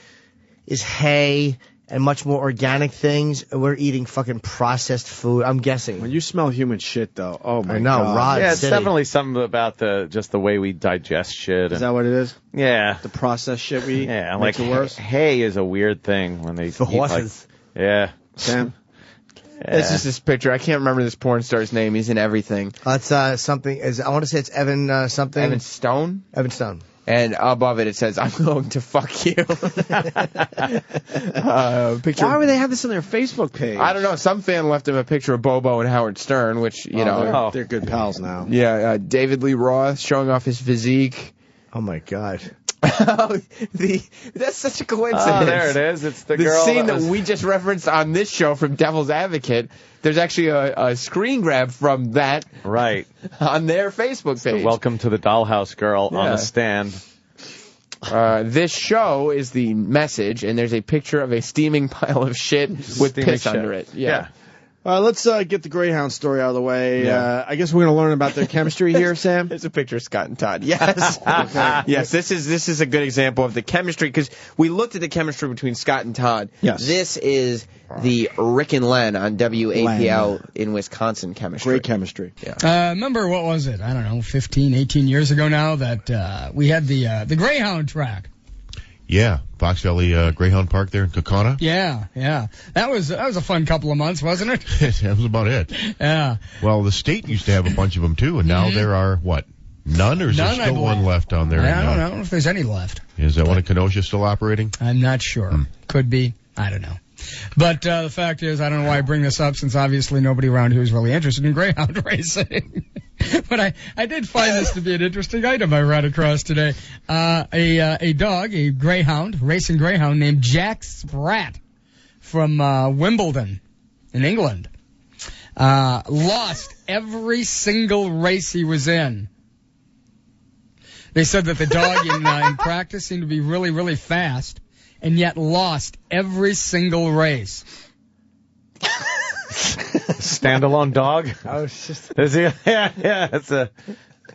is hay and much more organic things, and we're eating fucking processed food. I'm guessing. When you smell human shit, though, oh my I know, god, Rod Yeah, it's City. definitely something about just the way we digest shit. Is that what it is? Yeah. The processed shit we eat Yeah, makes like it worse. hay is a weird thing when they For eat, horses. Like, yeah. Sam? It's just this picture. I can't remember this porn star's name. He's in everything. That's something. I want to say it's Evan something. Evan Stone? Evan Stone. And above it says, I'm going to fuck you. Picture. Why would they have this on their Facebook page? I don't know. Some fan left him a picture of Bobo and Howard Stern, which, you know. They're good pals now. Yeah, David Lee Roth showing off his physique. Oh, my God. That's such a coincidence. Oh, there it is. It's the girl scene that that was- we just referenced on this show from Devil's Advocate. There's actually a screen grab from that right on their Facebook page. Welcome to the Dollhouse Girl on Yeah. the stand. This show is the message, and there's a picture of a steaming pile of shit with Steaming piss shit. under it. Yeah. Let's get the Greyhound story out of the way. Yeah. I guess we're going to learn about their chemistry here, Sam. There's a picture of Scott and Todd. Yes. Yes, this is a good example of the chemistry, because we looked at the chemistry between Scott and Todd. Yes. This is the Rick and Len on WAPL in Wisconsin chemistry. Great chemistry. Yeah. Remember, what was it? I don't know, 15, 18 years ago now that we had the Greyhound track. Yeah, Fox Valley Greyhound Park there in Kaukauna. Yeah. That was a fun couple of months, wasn't it? That was about it. Yeah. Well, the state used to have a bunch of them too, and now there are what? None, or is None, there I still one believe. left down there? I don't know if there's any left. Is that one in Kenosha still operating? I'm not sure. Could be. I don't know. But the fact is, I don't know why I bring this up, since obviously nobody around here is really interested in Greyhound racing. But I did find this to be an interesting item I ran across today. A dog, a Greyhound, racing Greyhound named Jack Spratt from Wimbledon in England, lost every single race he was in. They said that the dog in practice seemed to be really, really fast, and yet lost every single race. Standalone dog? I was just... Is he? Yeah, it's a...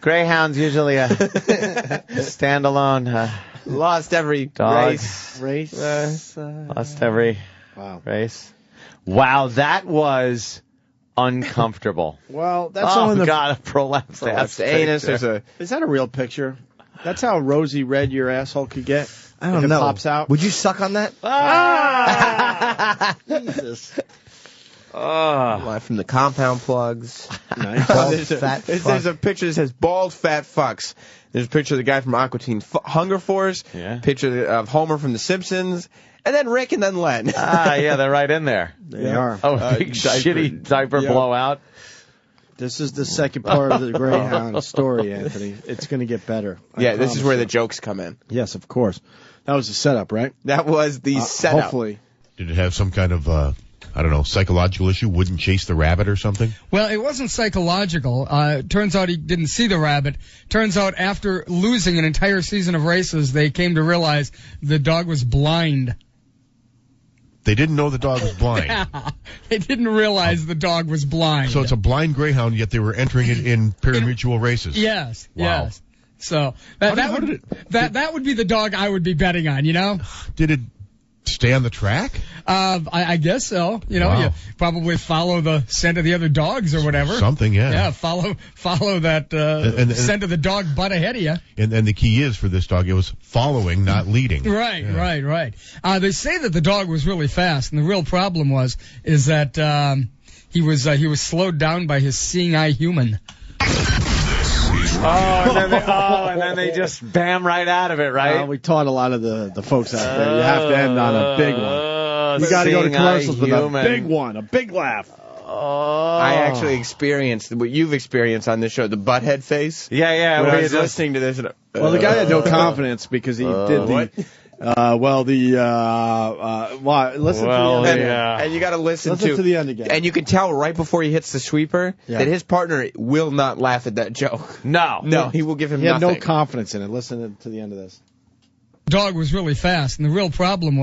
Greyhound's usually a standalone Lost every dog. race. Lost every Wow. race. Wow, that was uncomfortable. Well, that's all in the... God, a prolapsed ass anus. picture. There's a... Is that a real picture? That's how rosy red your asshole could get? I don't if know. It pops out? Would you suck on that? Jesus. Live from the compound plugs. Nice. There's a picture that says bald fat fucks. There's a picture of the guy from Aqua Teen Hunger Force. Yeah. Picture of Homer from The Simpsons. And then Rick and then Len. Yeah, they're right in there. They are. Oh, big shitty diaper blowout. This is the second part of the Greyhound story, Anthony. It's going to get better. Yeah, this is where the jokes come in. Yes, of course. That was the setup, right? That was the setup. Hopefully. Did it have some kind of, I don't know, psychological issue? Wouldn't chase the rabbit or something? Well, it wasn't psychological. Turns out he didn't see the rabbit. Turns out after losing an entire season of races, they came to realize the dog was blind. They didn't know the dog was blind. They didn't realize the dog was blind. So it's a blind greyhound, yet they were entering it in pari-mutual races. Yes, Wow. yes. So that would be the dog I would be betting on, you know? Did it Stay on the track? I guess so. You know, you probably follow the scent of the other dogs or whatever. Something, yeah. Yeah, follow that scent of the dog butt ahead of you. And the key is for this dog, it was following, not leading. Right. They say that the dog was really fast, and the real problem is that he was slowed down by his seeing eye human. And then they just bam right out of it, right? We taught a lot of the folks out there. You have to end on a big one. You got to go to commercials with a big one, a big laugh. I actually experienced what you've experienced on this show, the butthead face. Yeah. When I was listening to this. Well, the guy had no confidence because he did the. Listen to the end. And you got to listen to the end again. And you can tell right before he hits the sweeper that his partner will not laugh at that joke. No, he will give him nothing. He had no confidence in it. Listen to the end of this. Dog was really fast, and the real problem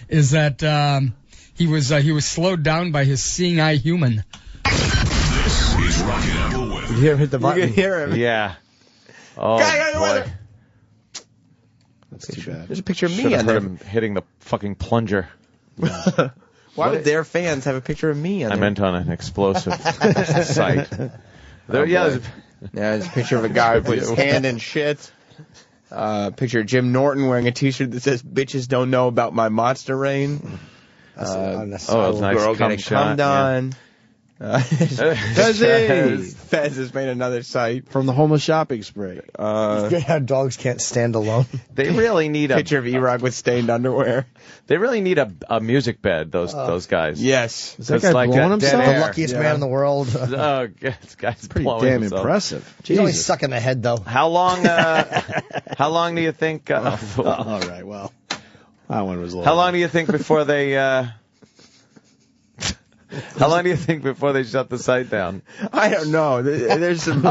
is that he was slowed down by his seeing eye human. This is Rockin' Out the Weather. You hear him hit the button? You can hear him. Yeah. Oh, boy. That's too bad. There's a picture of me Should've on heard there. him hitting the fucking plunger. Why would their fans have a picture of me on there? I meant on an explosive site. There's a picture of a guy with his hand in shit. Picture of Jim Norton wearing a T-shirt that says "Bitches don't know about my monster rain." That's nice. Girl getting cummed on. Fez has made another site from the homeless shopping spree. How dogs can't stand alone. They really need a picture of E-Rock with stained underwear. They really need a music bed. Those guys. Yes. Is that guy blowing himself? The luckiest man in the world. Oh, this guy's pretty blowing damn himself. impressive. He's only sucking the head though. How long? How long do you think? All right. Well, that one was a little. How long do you think before they? How long do you think before they shut the site down? I don't know. There's some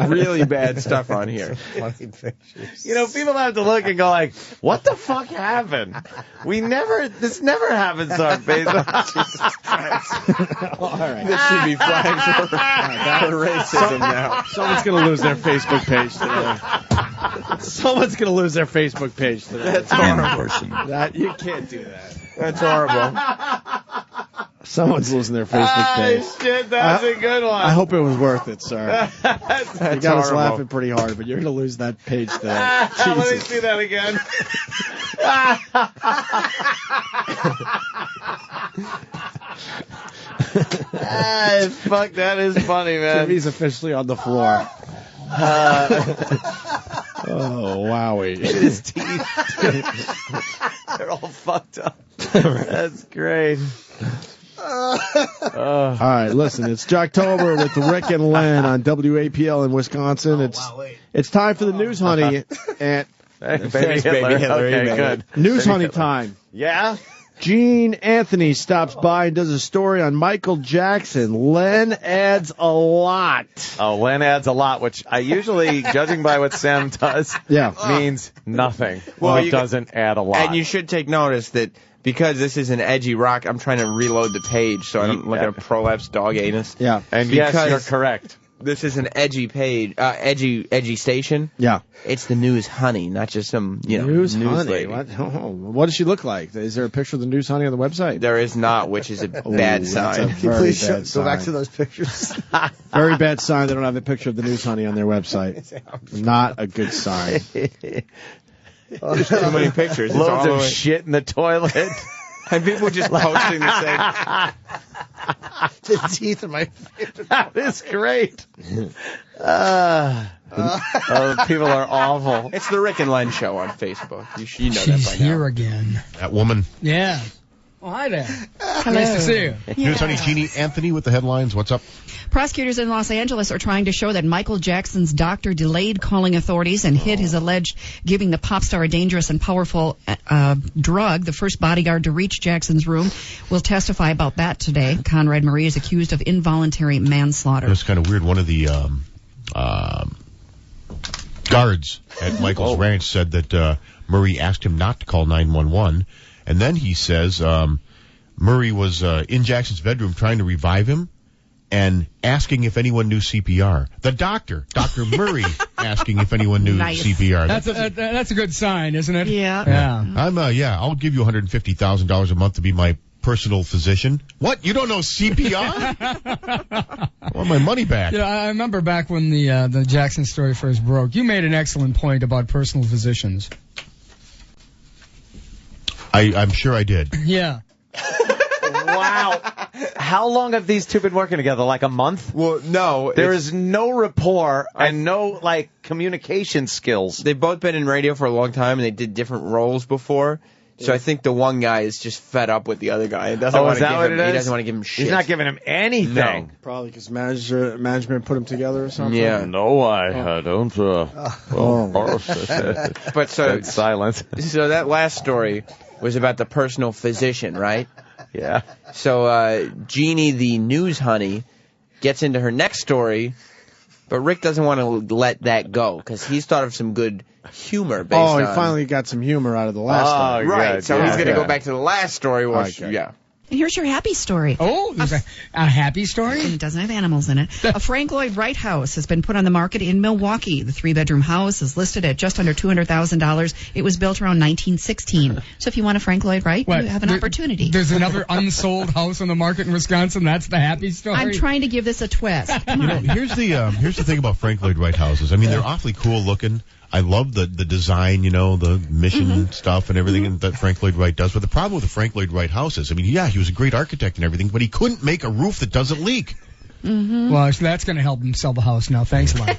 really bad stuff on here. Funny pictures. You know, people have to look and go like, "What the fuck happened? This never happens to our Facebook." Jesus Christ. All right. This should be flagged for racism now. Someone's going to lose their Facebook page today. Someone's going to lose their Facebook page today. That's horrible. You can't do that. That's horrible. Someone's losing their Facebook page. Shit, that's a good one. I hope it was worth it, sir. That's You got us laughing pretty hard, but you're going to lose that page today. Let me see that again. Fuck, that is funny, man. Jimmy's officially on the floor. Oh, wowie. His teeth. They're all fucked up. That's great. All right, listen, it's Jocktober with Rick and Len on WAPL in Wisconsin. It's time for the news, honey. And Baby Hitler. Okay, good. News, honey time. Yeah? Gene Anthony stops by and does a story on Michael Jackson. Len adds a lot. Oh, Len adds a lot, which I usually, judging by what Sam does, means nothing. Well, it doesn't add a lot. And you should take notice that because this is an edgy rock, I'm trying to reload the page so I don't look at a prolapse dog anus. Yeah. And yes, you're correct. This is an edgy page, edgy station. Yeah. It's the news honey, not just some, news honey. lady. What does she look like? Is there a picture of the news honey on the website? There is not, which is a bad sign. That's a very Please bad sign. go back to those pictures. Very bad sign. They don't have a picture of the news honey on their website. Not a good sign. There's too many pictures. It's Loads all of the way- shit in the toilet. And people just posting the same. The teeth in my face. That is great. People are awful. It's the Rick and Len show on Facebook. You know She's that by now. here again. That woman. Yeah. Oh, hi there. Nice to see you. News honey Jeannie Anthony with the headlines. What's up? Prosecutors in Los Angeles are trying to show that Michael Jackson's doctor delayed calling authorities and hid his alleged giving the pop star a dangerous and powerful drug. The first bodyguard to reach Jackson's room will testify about that today. Conrad Murray is accused of involuntary manslaughter. It's kind of weird. One of the guards at Michael's ranch said that Murray asked him not to call 911. And then he says Murray was in Jackson's bedroom trying to revive him, and asking if anyone knew CPR. The doctor, Dr. Murray, asking if anyone knew CPR. That's a good sign, isn't it? Yeah. I'll give you $150,000 a month to be my personal physician. What? You don't know CPR? I want my money back. Yeah, I remember back when the Jackson story first broke. You made an excellent point about personal physicians. I'm sure I did. Yeah. Wow. How long have these two been working together? Like a month? Well, no. There is no rapport and no, communication skills. They've both been in radio for a long time, and they did different roles before. So I think the one guy is just fed up with the other guy. He doesn't want to give him shit. He's not giving him anything. No. Probably because management put them together or something. Yeah. No, I don't. But so silence. So that last story was about the personal physician, right? Yeah. So Jeannie, the news honey, gets into her next story, but Rick doesn't want to let that go because he's thought of some good humor based on... he finally got some humor out of the last story. Right, so he's going to go back to the last story. Yeah. And here's your happy story. Oh, there's a happy story? It doesn't have animals in it. A Frank Lloyd Wright house has been put on the market in Milwaukee. The 3-bedroom house is listed at just under $200,000. It was built around 1916. So if you want a Frank Lloyd Wright, you have an opportunity. There's another unsold house on the market in Wisconsin. That's the happy story. I'm trying to give this a twist. Come on. Here's the thing about Frank Lloyd Wright houses. I mean, they're awfully cool looking. I love the design, the mission stuff and everything that Frank Lloyd Wright does. But the problem with the Frank Lloyd Wright house is, he was a great architect and everything, but he couldn't make a roof that doesn't leak. Mm-hmm. Well, so that's going to help him sell the house now. Thanks a lot.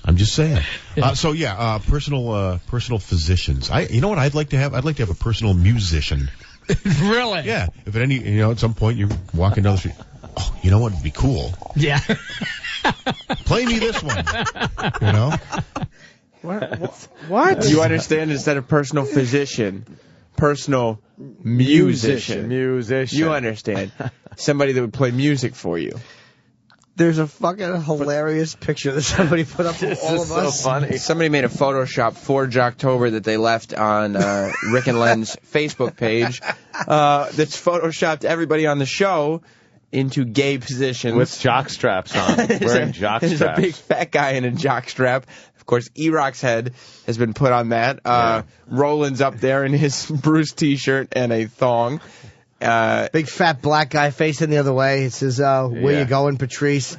I'm just saying. Personal physicians. You know what I'd like to have? I'd like to have a personal musician. Really? Yeah. If at some point you're walking down the street, you know what would be cool? Yeah. Play me this one. What? You understand? Instead of personal physician, personal musician. You understand? Somebody that would play music for you. There's a fucking hilarious picture that somebody put up of all of us. So funny. Somebody made a Photoshop for Jocktober that they left on Rick and Len's Facebook page. That's Photoshopped everybody on the show into gay positions. With jock straps on. Wearing jock straps. There's a big fat guy in a jock strap. Of course, E-Rock's head has been put on that. Roland's up there in his Bruce t-shirt and a thong. Big fat black guy facing the other way. It says, where you going, Patrice?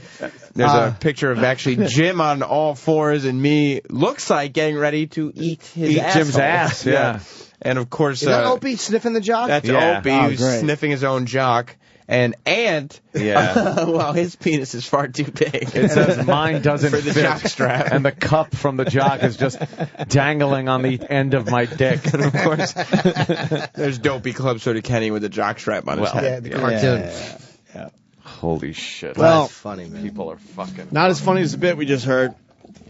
There's a picture of actually Jim on all fours and me, looks like getting ready to eat Jim's ass. Yeah. And of course... Is that Opie sniffing the jock? That's Opie who's sniffing his own jock. And well, his penis is far too big. It says mine doesn't for the fit. jock strap. And the cup from the jock is just dangling on the end of my dick. And of course, there's Dopey Club Soda Kenny with a jock strap on his head. Yeah, the cartoon. Yeah. Holy shit. Well, that's funny, man. People are fucking... Not as funny as the bit we just heard.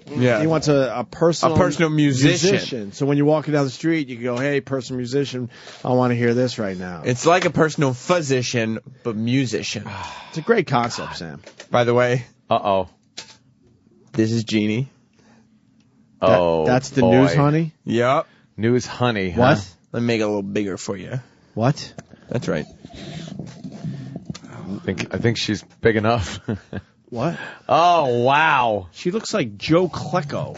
Yeah. He wants a personal musician. So when you're walking down the street, you can go, hey, personal musician, I want to hear this right now. It's like a personal physician, but musician. It's a great concept, Sam. By the way, this is Jeannie. That's the boy. news honey? Yep. News honey, huh? What? Let me make it a little bigger for you. What? That's right. I think she's big enough. What? Oh, wow. She looks like Joe Klecko.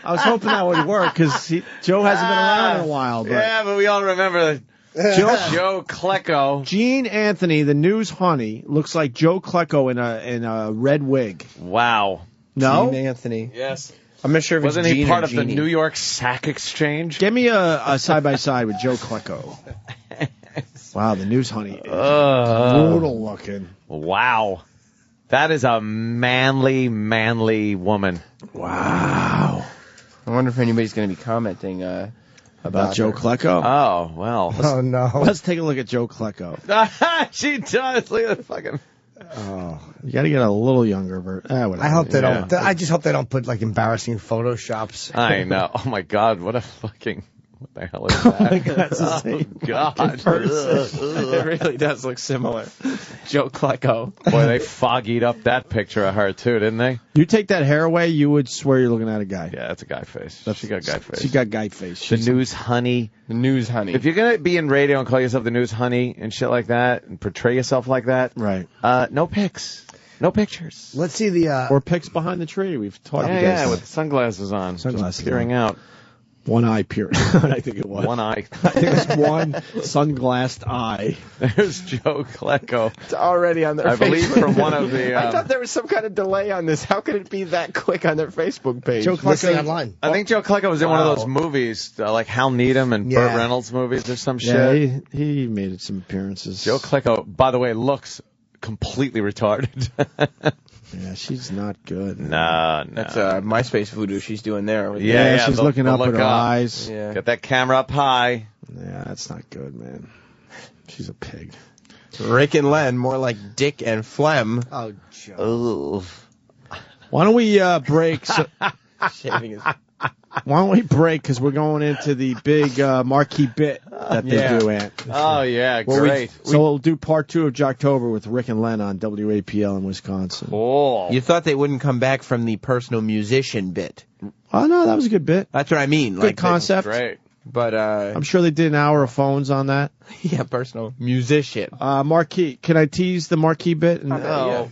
I was hoping that would work because Joe hasn't been around in a while. But yeah, but we all remember Joe Klecko. Gene Anthony, the news honey, looks like Joe Klecko in a red wig. Wow. No? Gene Anthony. Yes. I'm not sure if Wasn't it's he Gene part or of the Jeannie. New York Sack Exchange? Give me a side-by-side with Joe Klecko. Wow, the news honey is brutal looking. Wow. That is a manly woman. Wow. I wonder if anybody's going to be commenting about Joe Klecko. Oh, well. Oh, no. Let's take a look at Joe Klecko. She does. Look at the fucking... Oh, you got to get a little younger. I hope they don't. I just hope they don't put like embarrassing photoshops. I know. Oh my God, what What the hell is that? That's the same God. It really does look similar. Joe Klecko. Boy, they foggied up that picture of her, too, didn't they? You take that hair away, you would swear you're looking at a guy. Yeah, that's a guy face. She got guy face. She got guy face. The news honey. The news honey. If you're going to be in radio and call yourself the news honey and shit like that and portray yourself like that, right? No pics. No pictures. Let's see the... Or pics behind the tree. We've taught you guys. Yeah, with sunglasses on. Sunglasses just peering out. One eye peering out, I think it was. One eye. I think it was one sunglassed eye. There's Joe Klecko. It's already on their I believe from one of the... I thought there was some kind of delay on this. How could it be that quick on their Facebook page? Joe Klecko online. I think Joe Klecko was in one of those movies, like Hal Needham and Burt Reynolds movies or some shit. Yeah, he made some appearances. Joe Klecko, by the way, looks completely retarded. Yeah, she's not good. No. That's MySpace voodoo she's doing there. Yeah, she's looking up with her eyes. Yeah. Get that camera up high. Yeah, that's not good, man. She's a pig. Rick and Len, more like Dick and Phlegm. Oh, Joe. Why don't we break? Shaving his... Why don't we break? Because we're going into the big marquee bit that they do, Ant. Oh, yeah, great. So we'll do part 2 of Jocktober with Rick and Len on WAPL in Wisconsin. Oh. You thought they wouldn't come back from the personal musician bit. Oh, no, that was a good bit. That's what I mean. Good concept. Great. But I'm sure they did an hour of phones on that. Yeah, personal musician. Marquee. Can I tease the marquee bit? Yeah.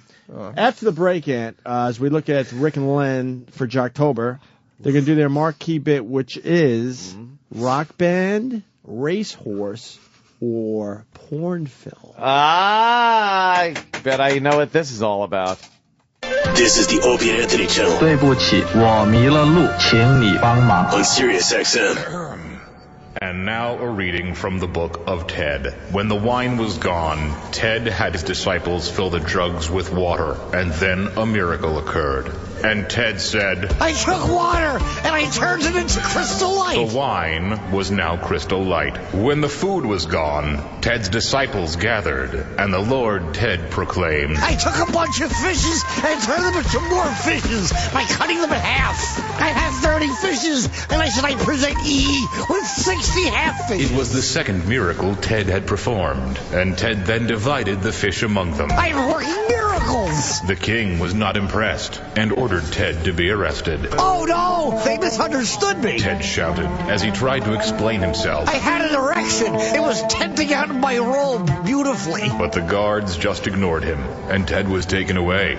After the break, Ant, as we look at Rick and Len for Jocktober, they're going to do their marquee bit, which is rock band, racehorse, or porn film. I bet I know what this is all about. This is the Opie Anthony channel. 对不起，我迷了路，请你帮忙。 On Sirius XM. And now a reading from the book of Ted. When the wine was gone, Ted had his disciples fill the jugs with water, and then a miracle occurred. And Ted said, I took water, and I turned it into crystal light. The wine was now crystal light. When the food was gone, Ted's disciples gathered, and the Lord Ted proclaimed, I took a bunch of fishes and turned them into more fishes by cutting them in half. I had 30 fishes, and I said I present E with 60 half fishes. It was the second miracle Ted had performed, and Ted then divided the fish among them. I'm working miracles. The king was not impressed, and ordered Ted to be arrested. Oh no, they misunderstood me. Ted shouted as he tried to explain himself. I had an erection. It was tenting out my robe beautifully. But the guards just ignored him, and Ted was taken away.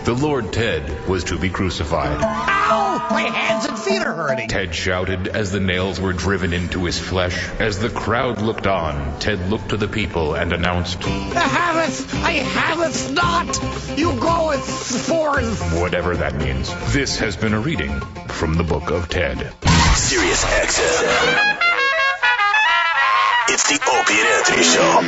The Lord Ted was to be crucified. Ow! My hands and feet are hurting. Ted shouted as the nails were driven into his flesh. As the crowd looked on, Ted looked to the people and announced, I haveth not. You goeth forth. Whatever that means. This has been a reading from the book of Ted. Sirius XM. It's the Opie and Anthony Show.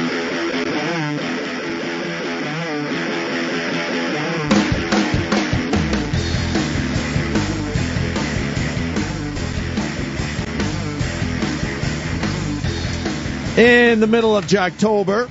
In the middle of Jocktober,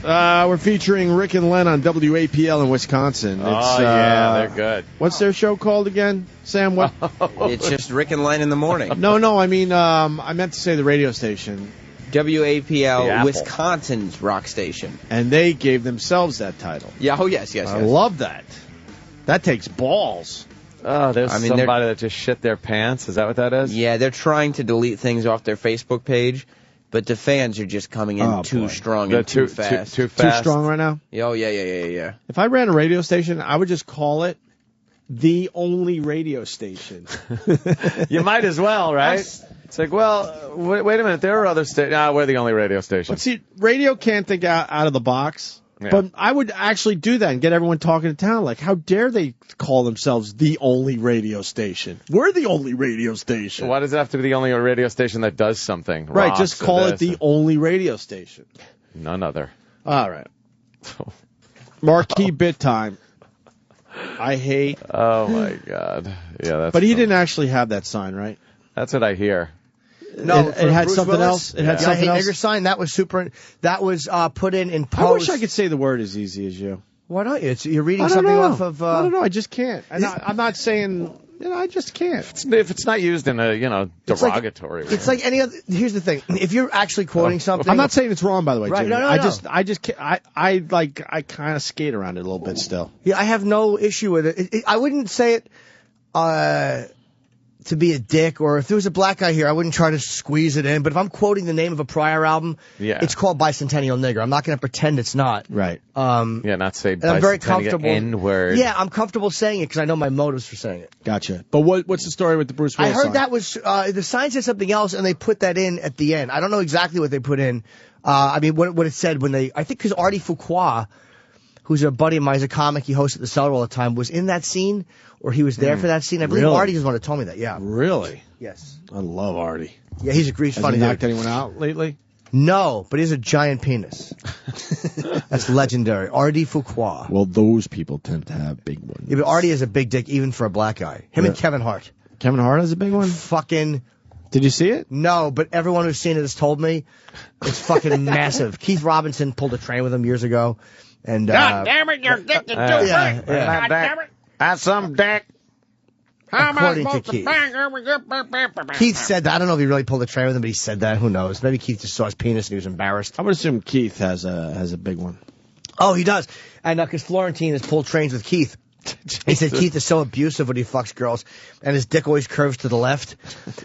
we're featuring Rick and Len on WAPL in Wisconsin. It's, they're good. What's their show called again, Sam? What? It's just Rick and Len in the morning. No, I mean, I meant to say the radio station. WAPL, Wisconsin's rock station. And they gave themselves that title. Yeah, yes. I love that. That takes balls. Oh, there's somebody that just shit their pants. Is that what that is? Yeah, they're trying to delete things off their Facebook page. But the fans are just coming in too strong and too fast. Too fast. Too strong right now? Oh, yeah. If I ran a radio station, I would just call it the only radio station. You might as well, right? It's like, well, wait a minute. There are other stations. We're the only radio station. But see, radio can't think out of the box. Yeah. But I would actually do that and get everyone talking to town. Like, how dare they call themselves the only radio station? We're the only radio station. Why does it have to be the only radio station that does something? Right, just call it the only radio station. None other. All right. Marquee bit time. I hate. Oh, my God. Yeah, that's. But he didn't actually have that sign, right? That's what I hear. No, it had something else. It had something else. Nigger sign. That was super. That was put in post. I wish I could say the word as easy as you. Why don't you? You're reading something off of. I don't know. I just can't. I'm not saying I just can't. If it's not used in a derogatory way. It's like any other. Here's the thing: if you're actually quoting something, I'm not saying it's wrong, by the way, Right, Jimmy. no, I just can't, I kind of skate around it a little bit still. Yeah, I have no issue with it. I wouldn't say it to be a dick, or if there was a black guy here, I wouldn't try to squeeze it in. But if I'm quoting the name of a Pryor album, it's called Bicentennial Nigger. I'm not going to pretend it's not. Right. Not say and I'm very comfortable. N-word. Yeah, I'm comfortable saying it because I know my motives for saying it. Gotcha. But what's the story with the Bruce Willis I heard song? that was the sign said something else, and they put that in at the end. I don't know exactly what they put in. I mean, what it said when I think because Artie Fuqua, who's a buddy of mine, he's a comic, he hosted the Cellar all the time, was in that scene, or he was there for that scene. I believe Really? Artie is the one that told me that, yeah. Really? Yes. I love Artie. Yeah, he's a great, Has funny he dude. knocked anyone out lately? No, but he has a giant penis. That's legendary. Artie Fuqua. Well, those people tend to have big ones. Yeah, but Artie is a big dick even for a black guy. Him and Kevin Hart. Kevin Hart has a big one? Fucking... Did you see it? No, but everyone who's seen it has told me it's fucking massive. Keith Robinson pulled a train with him years ago. And, God damn it, you're addicted to it. yeah. God damn it. That's some dick. How am I According to supposed to Keith. bang? Keith said that. I don't know if he really pulled a train with him, but he said that. Who knows? Maybe Keith just saw his penis and he was embarrassed. I would assume Keith has a big one. Oh, he does. And because Florentine has pulled trains with Keith. He said Keith is so abusive when he fucks girls, and his dick always curves to the left.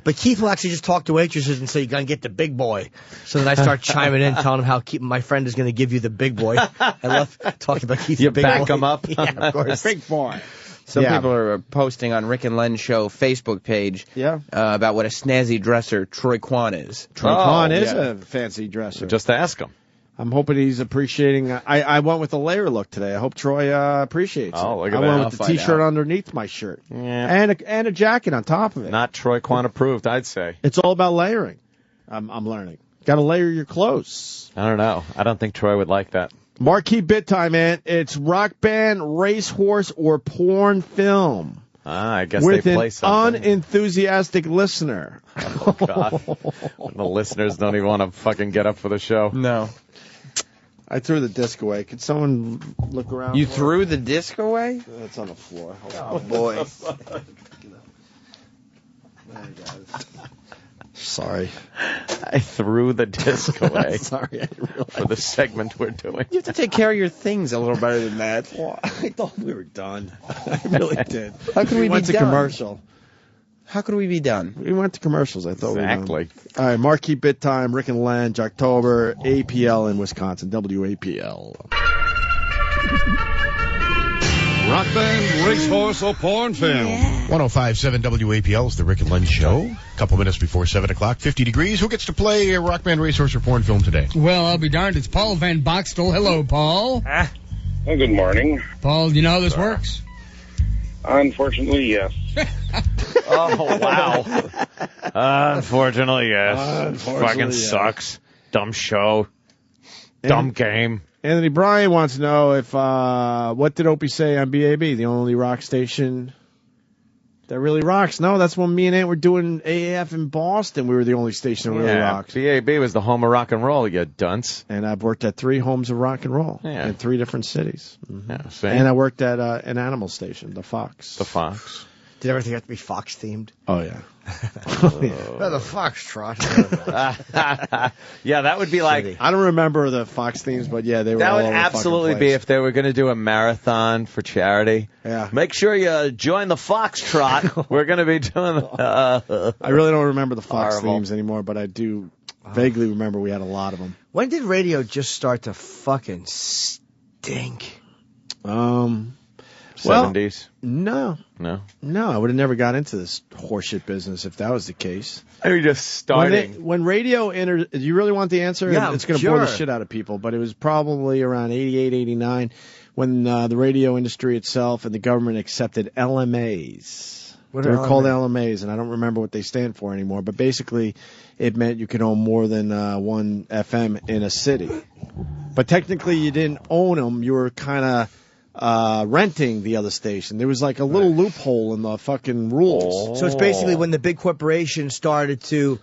But Keith will actually just talk to waitresses and say, "You're gonna get the big boy." So then I start chiming in, telling him how my friend is gonna give you the big boy. I love talking about Keith. You the big back boy. him up. Yeah, of course. Big boy. Some people are posting on Rick and Len Show Facebook page about what a snazzy dresser Troy Kwan is. Troy Kwan is a fancy dresser. Just ask him. I'm hoping he's appreciating. I went with a layer look today. I hope Troy appreciates it. Look at I that. went with the T-shirt underneath my shirt, and a jacket on top of it. Not Troy Kwan approved, I'd say. It's all about layering. I'm learning. Got to layer your clothes. I don't know. I don't think Troy would like that. Marquee Bit time, man. It's rock band, racehorse, or porn film. I guess with they play an something. unenthusiastic listener. Oh, God. The listeners don't even want to fucking get up for the show. No. I threw the disc away. Could someone look around? You threw the disc away? It's on the floor. Oh, boy. Sorry. I threw the disc away. Sorry, I didn't realize. For the segment we're doing. You have to take care of your things a little better than that. Well, I thought we were done. I really did. How could we went be to done? commercial. How could we be done? We went to commercials. I thought Exactly. we were done. All right, Marquee Bit time. Rick and Len, Jocktober, APL in Wisconsin, WAPL. Rock band, racehorse, or porn film. 105.7 WAPL is the Rick and Len Show. A couple minutes before 7 o'clock, 50 degrees. Who gets to play a rock band, racehorse, or porn film today? Well, I'll be darned. It's Paul Van Boxtel. Hello, Paul. Well, good morning. Paul, do you know how this works? Unfortunately, yes. Oh, wow. Unfortunately, yes. Unfortunately, Fucking yes. sucks. Dumb show. Dumb game. Anthony Bryan wants to know if what did Opie say on BAB, the only rock station that really rocks? No, that's when me and Ant were doing AAF in Boston. We were the only station that really rocked. BAB was the home of rock and roll, you dunce. And I've worked at 3 homes of rock and roll in 3 different cities. Yeah, see? And I worked at an animal station, the Fox. The Fox. Did everything have to be Fox themed? Oh, yeah. The Foxtrot. Yeah, that would be like... I don't remember the Fox themes, but yeah, they were That all would over the absolutely fucking be place. if they were going to do a marathon for charity. Yeah. Make sure you join the Foxtrot. We're going to be doing... I really don't remember the Fox Horrible. themes anymore, but I do vaguely remember we had a lot of them. When did radio just start to fucking stink? 70s? No. No. No, I would have never got into this horseshit business if that was the case. I mean, just starting. When radio entered, do you really want the answer? Yeah, it's going to bore the sure. shit out of people, but it was probably around 88, 89 when the radio industry itself and the government accepted LMAs. What They are were called LMAs? LMAs, and I don't remember what they stand for anymore, but basically it meant you could own more than one FM in a city. But technically you didn't own them. You were kind of renting the other station. There was like a little loophole in the fucking rules. So it's basically when the big corporations started to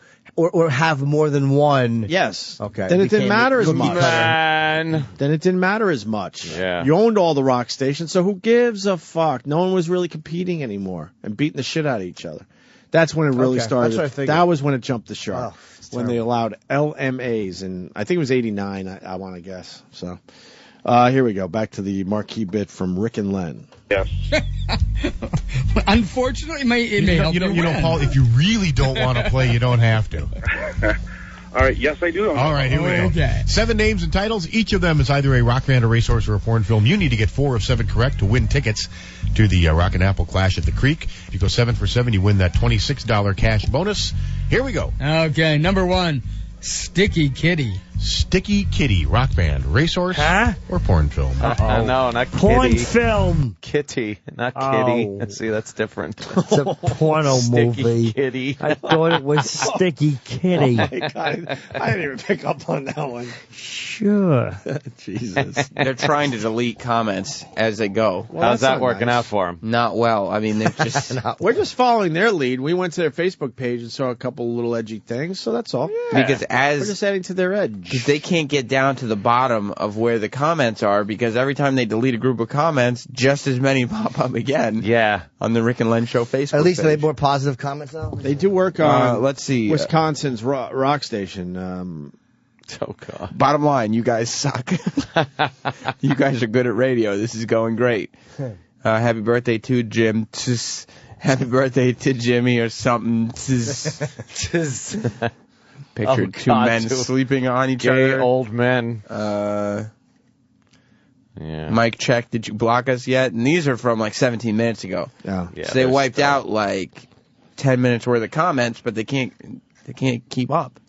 or have more than one. Yes. Okay. Then it didn't matter as much. Man. Then it didn't matter as much. Yeah. You owned all the rock stations, so who gives a fuck? No one was really competing anymore and beating the shit out of each other. That's when it really started. That's what I figured. That was when it jumped the shark. Oh, it's when they terrible. allowed LMAs, and I think it was 89, I want to guess. So here we go. Back to the marquee bit from Rick and Len. Yes. Unfortunately, it may help you know, Paul, if you really don't want to play, you don't have to. All right, yes, I do. All right, here we go. Okay. 7 names and titles. Each of them is either a rock band, a racehorse, or a porn film. You need to get 4 of 7 correct to win tickets to the Rock and Apple Clash at the Creek. If you go 7 for 7, you win that $26 cash bonus. Here we go. Okay, number 1, Sticky Kitty. Sticky Kitty, rock band, racehorse, or porn film. No, not Porn Kitty. film. Kitty, not Kitty. Oh. See, that's different. It's a porno Sticky movie. Kitty. I thought it was Sticky Kitty. Oh my God. I didn't even pick up on that one. Sure. Jesus. They're trying to delete comments as they go. Well, How's that's that not working nice. out for him? Not well. I mean, they're just We're just following their lead. We went to their Facebook page and saw a couple little edgy things, so that's all. because We're just adding to their edge. they can't get down to the bottom of where the comments are, because every time they delete a group of comments, just as many pop up again. Yeah. On the Rick and Len Show Facebook At least page. they have more positive comments now. They do work on let's see. Wisconsin's rock station. Oh, God. Bottom line, you guys suck. You guys are good at radio. This is going great. Happy birthday to Jim. Happy birthday to Jimmy or something. Picture Oh, two God, men two sleeping on each Gay other. old men. Yeah. Mike check, did you block us yet? And these are from like 17 minutes ago. Yeah. So they wiped out like 10 minutes worth of comments, but they can't keep up.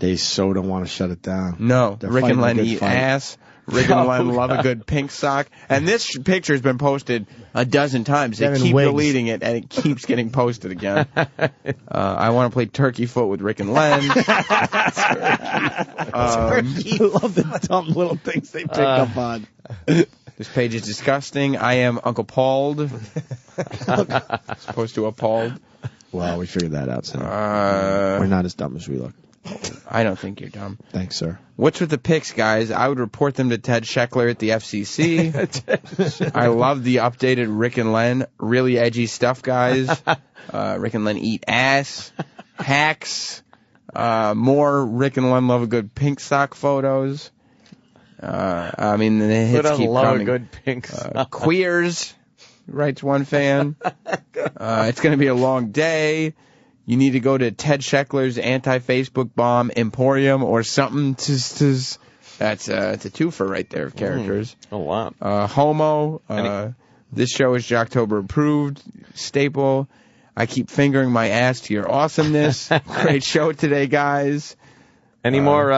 They so don't want to shut it down. No. They're Rick and fighting a Len good eat fight. ass. Rick and Len love a good pink sock. And this picture has been posted a dozen times. They Seven keep wigs. deleting it, and it keeps getting posted again. I want to play Turkey Foot with Rick and Len. I love the dumb little things they pick up on. This page is disgusting. I am Uncle Pauled. Supposed to appalled. Well, we figured that out, Sam. We're not as dumb as we look. I don't think you're dumb. Thanks, sir. What's with the pics, guys? I would report them to Ted Scheckler at the FCC. I love the updated Rick and Len. Really edgy stuff, guys. Rick and Len eat ass. Hacks. More Rick and Len love a good pink sock photos. I mean, the hits keep love coming. a good pink sock. Queers, writes one fan. It's going to be a long day. You need to go to Ted Scheckler's anti-Facebook bomb emporium or something. That's it's a twofer right there of characters. A lot. Homo. This show is Jocktober approved. Staple. I keep fingering my ass to your awesomeness. Great show today, guys. Any more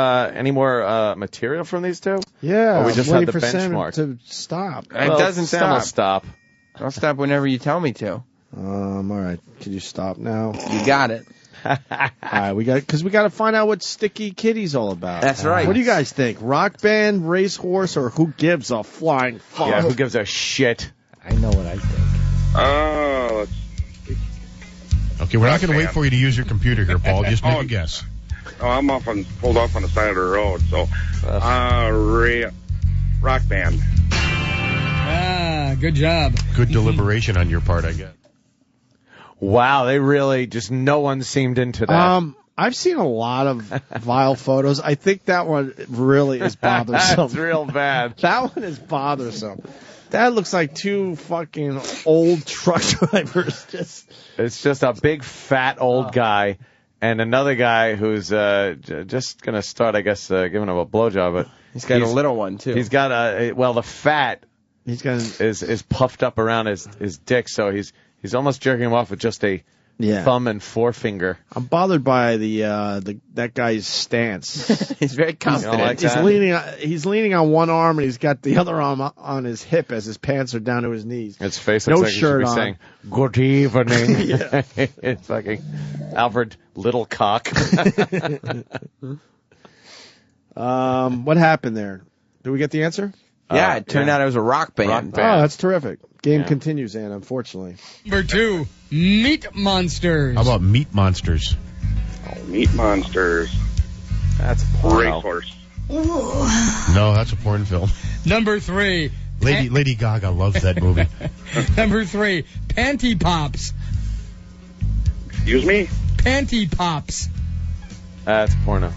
material from these two? Yeah. Or we just I'm had the waiting for Sam benchmark. to stop. It doesn't Sam will stop. stop. I'll stop whenever you tell me to. All right. Can you stop now? You got it. All right, we got to find out what Sticky Kitty's all about. That's right. What do you guys think? Rock band, racehorse, or who gives a flying fuck? Yeah, who gives a shit? I know what I think. Okay, we're not going to wait for you to use your computer here, Paul. Just make a guess. Oh, I'm pulled off on the side of the road, so rock band. Good job. Good deliberation on your part, I guess. Wow, they really just no one seemed into that. I've seen a lot of vile photos. I think that one really is bothersome. That's real bad. That one is bothersome. That looks like two fucking old truck drivers. It's just a big fat old guy and another guy who's just gonna start, I guess, giving him a blowjob. But He's got a little one too. He's got the fat. is puffed up around his dick, so he's almost jerking him off with just a thumb and forefinger. I'm bothered by that guy's stance. He's very confident. He's leaning on one arm and he's got the other arm on his hip as his pants are down to his knees. His face looks no like shirt he should be on. saying, "Good evening." It's fucking Alfred Littlecock. What happened there? Did we get the answer? Yeah, it turned out it was a rock band. Oh, that's terrific. Game continues, Ann, unfortunately. Number 2, Meat Monsters. How about Meat Monsters? Meat Monsters. That's porno. Racehorse. No, that's a porn film. Number 3. Lady Gaga loves that movie. Number 3. Panty Pops. Excuse me? Panty Pops. That's porno.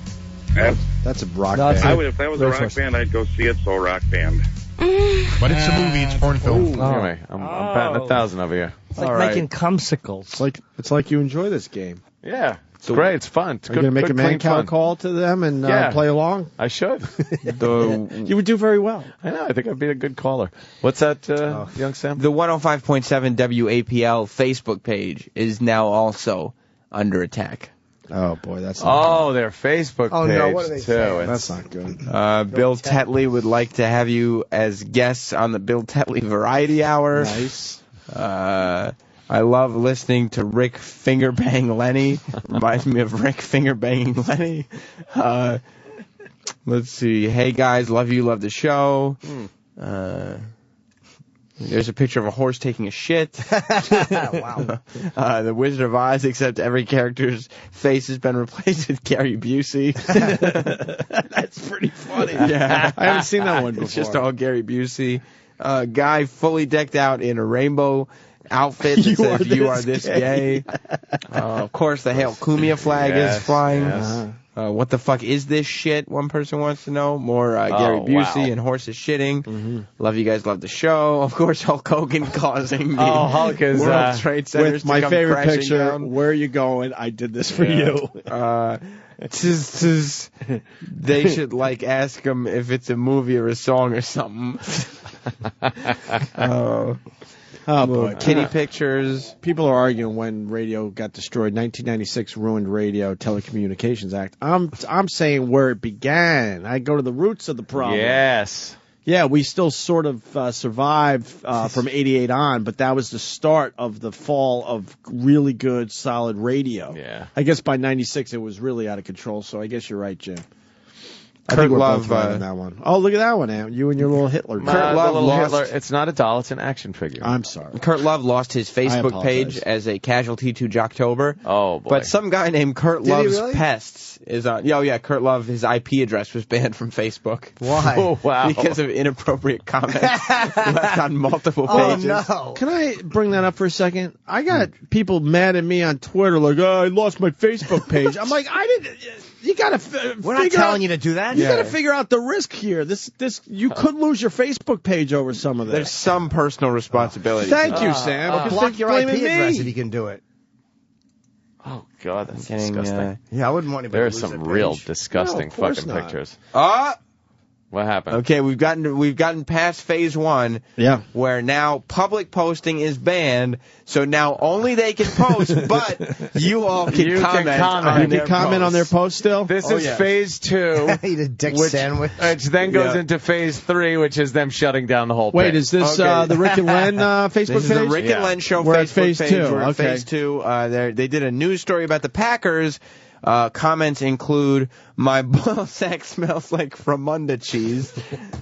That's a rock If band. that was a rock band, I'd go see it. So Rock Band. But it's a movie. It's a porn film. Anyway, I'm batting 1,000 over here. It's like making cumsicles. It's like you enjoy this game. Yeah, it's great. It's fun. It's Are you going to make a man cow call to them and play along? I should. You would do very well. I know. I think I'd be a good caller. What's that, young Sam? The 105.7 WAPL Facebook page is now also under attack. Oh, boy, that's not good. Their Facebook page, no, what are they too. saying? That's not good. Bill Tetley would like to have you as guests on the Bill Tetley Variety Hour. Nice. I love listening to Rick Fingerbang Lenny. Reminds me of Rick Fingerbanging Lenny. Let's see. Hey, guys, love you, love the show. There's a picture of a horse taking a shit. Wow. The Wizard of Oz, except every character's face has been replaced with Gary Busey. That's pretty funny. Yeah. I haven't seen that one before. It's just all Gary Busey. Guy fully decked out in a rainbow outfit that says, "You are this gay." Of course, the Hail Kumia flag is flying. Yes. What the fuck is this shit? One person wants to know. More Gary Busey and horses shitting. Mm-hmm. Love you guys. Love the show. Of course, Hulk Hogan causing the Hulk is World Trade Centers with to my come favorite crashing picture. down. Where are you going? I did this for you. They should ask him if it's a movie or a song or something. Oh boy, kitty pictures. People are arguing when radio got destroyed. 1996 ruined radio, Telecommunications Act. I'm saying where it began. I go to the roots of the problem. Yes. Yeah, we still sort of survived from 88 on, but that was the start of the fall of really good, solid radio. Yeah. I guess by 96 it was really out of control, so I guess you're right, Jim. I Kurt think we're Love, both right on that one. Oh, look at that one, Am. You and your little Hitler. Kurt Love lost. Hitler. It's not a doll. It's an action figure. I'm sorry. Kurt Love lost his Facebook apologize. page as a casualty to Jocktober. Oh, boy. But some guy named Kurt Did he Love's really? Pests is on. Yeah, Kurt Love, his IP address was banned from Facebook. Why? Oh, wow. Because of inappropriate comments left on multiple pages. Oh, no. Can I bring that up for a second? I got people mad at me on Twitter like, I lost my Facebook page. I'm like, I didn't. You gotta. We're not telling you to do that. You gotta figure out the risk here. You could lose your Facebook page over some of this. There's some personal responsibility. Thank you, Sam. Well, because block they're your IP blaming address me. if you can do it. Oh, God, that's Getting, disgusting. Yeah, I wouldn't want anybody There are to lose some their real page. disgusting No, of course fucking not. pictures. What happened? Okay, we've gotten past phase 1. Yeah. Where now public posting is banned, so now only they can post, but you all can comment. You can comment on their post still? This is phase 2. Eat a dick which, sandwich. Which then goes into phase 3, which is them shutting down the whole page. Wait, is this the Rick and Len Facebook This is page? the Rick and Len Show We're Facebook at phase page. 2. We're at Okay. phase 2. They did a news story about the Packers. Comments include, my ball sack smells like Fromunda cheese.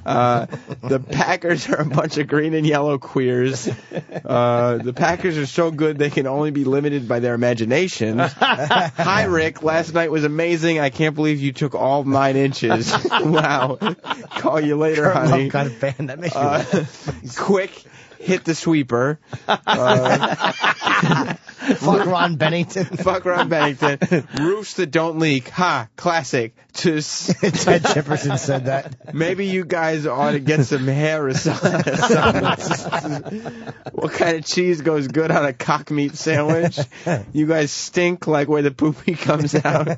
The Packers are a bunch of green and yellow queers. The Packers are so good they can only be limited by their imaginations. Hi, Rick. Last night was amazing. I can't believe you took all 9 inches. Wow. Call you later, Kurt honey. Love got a band. That makes me laugh. Quick. Hit the sweeper. Fuck Ron Bennington. Fuck Ron Bennington. Roofs that don't leak. Ha, classic. Just Ted Jefferson said that. Maybe you guys ought to get some hair or something. What kind of cheese goes good on a cock meat sandwich? You guys stink like where the poopy comes out.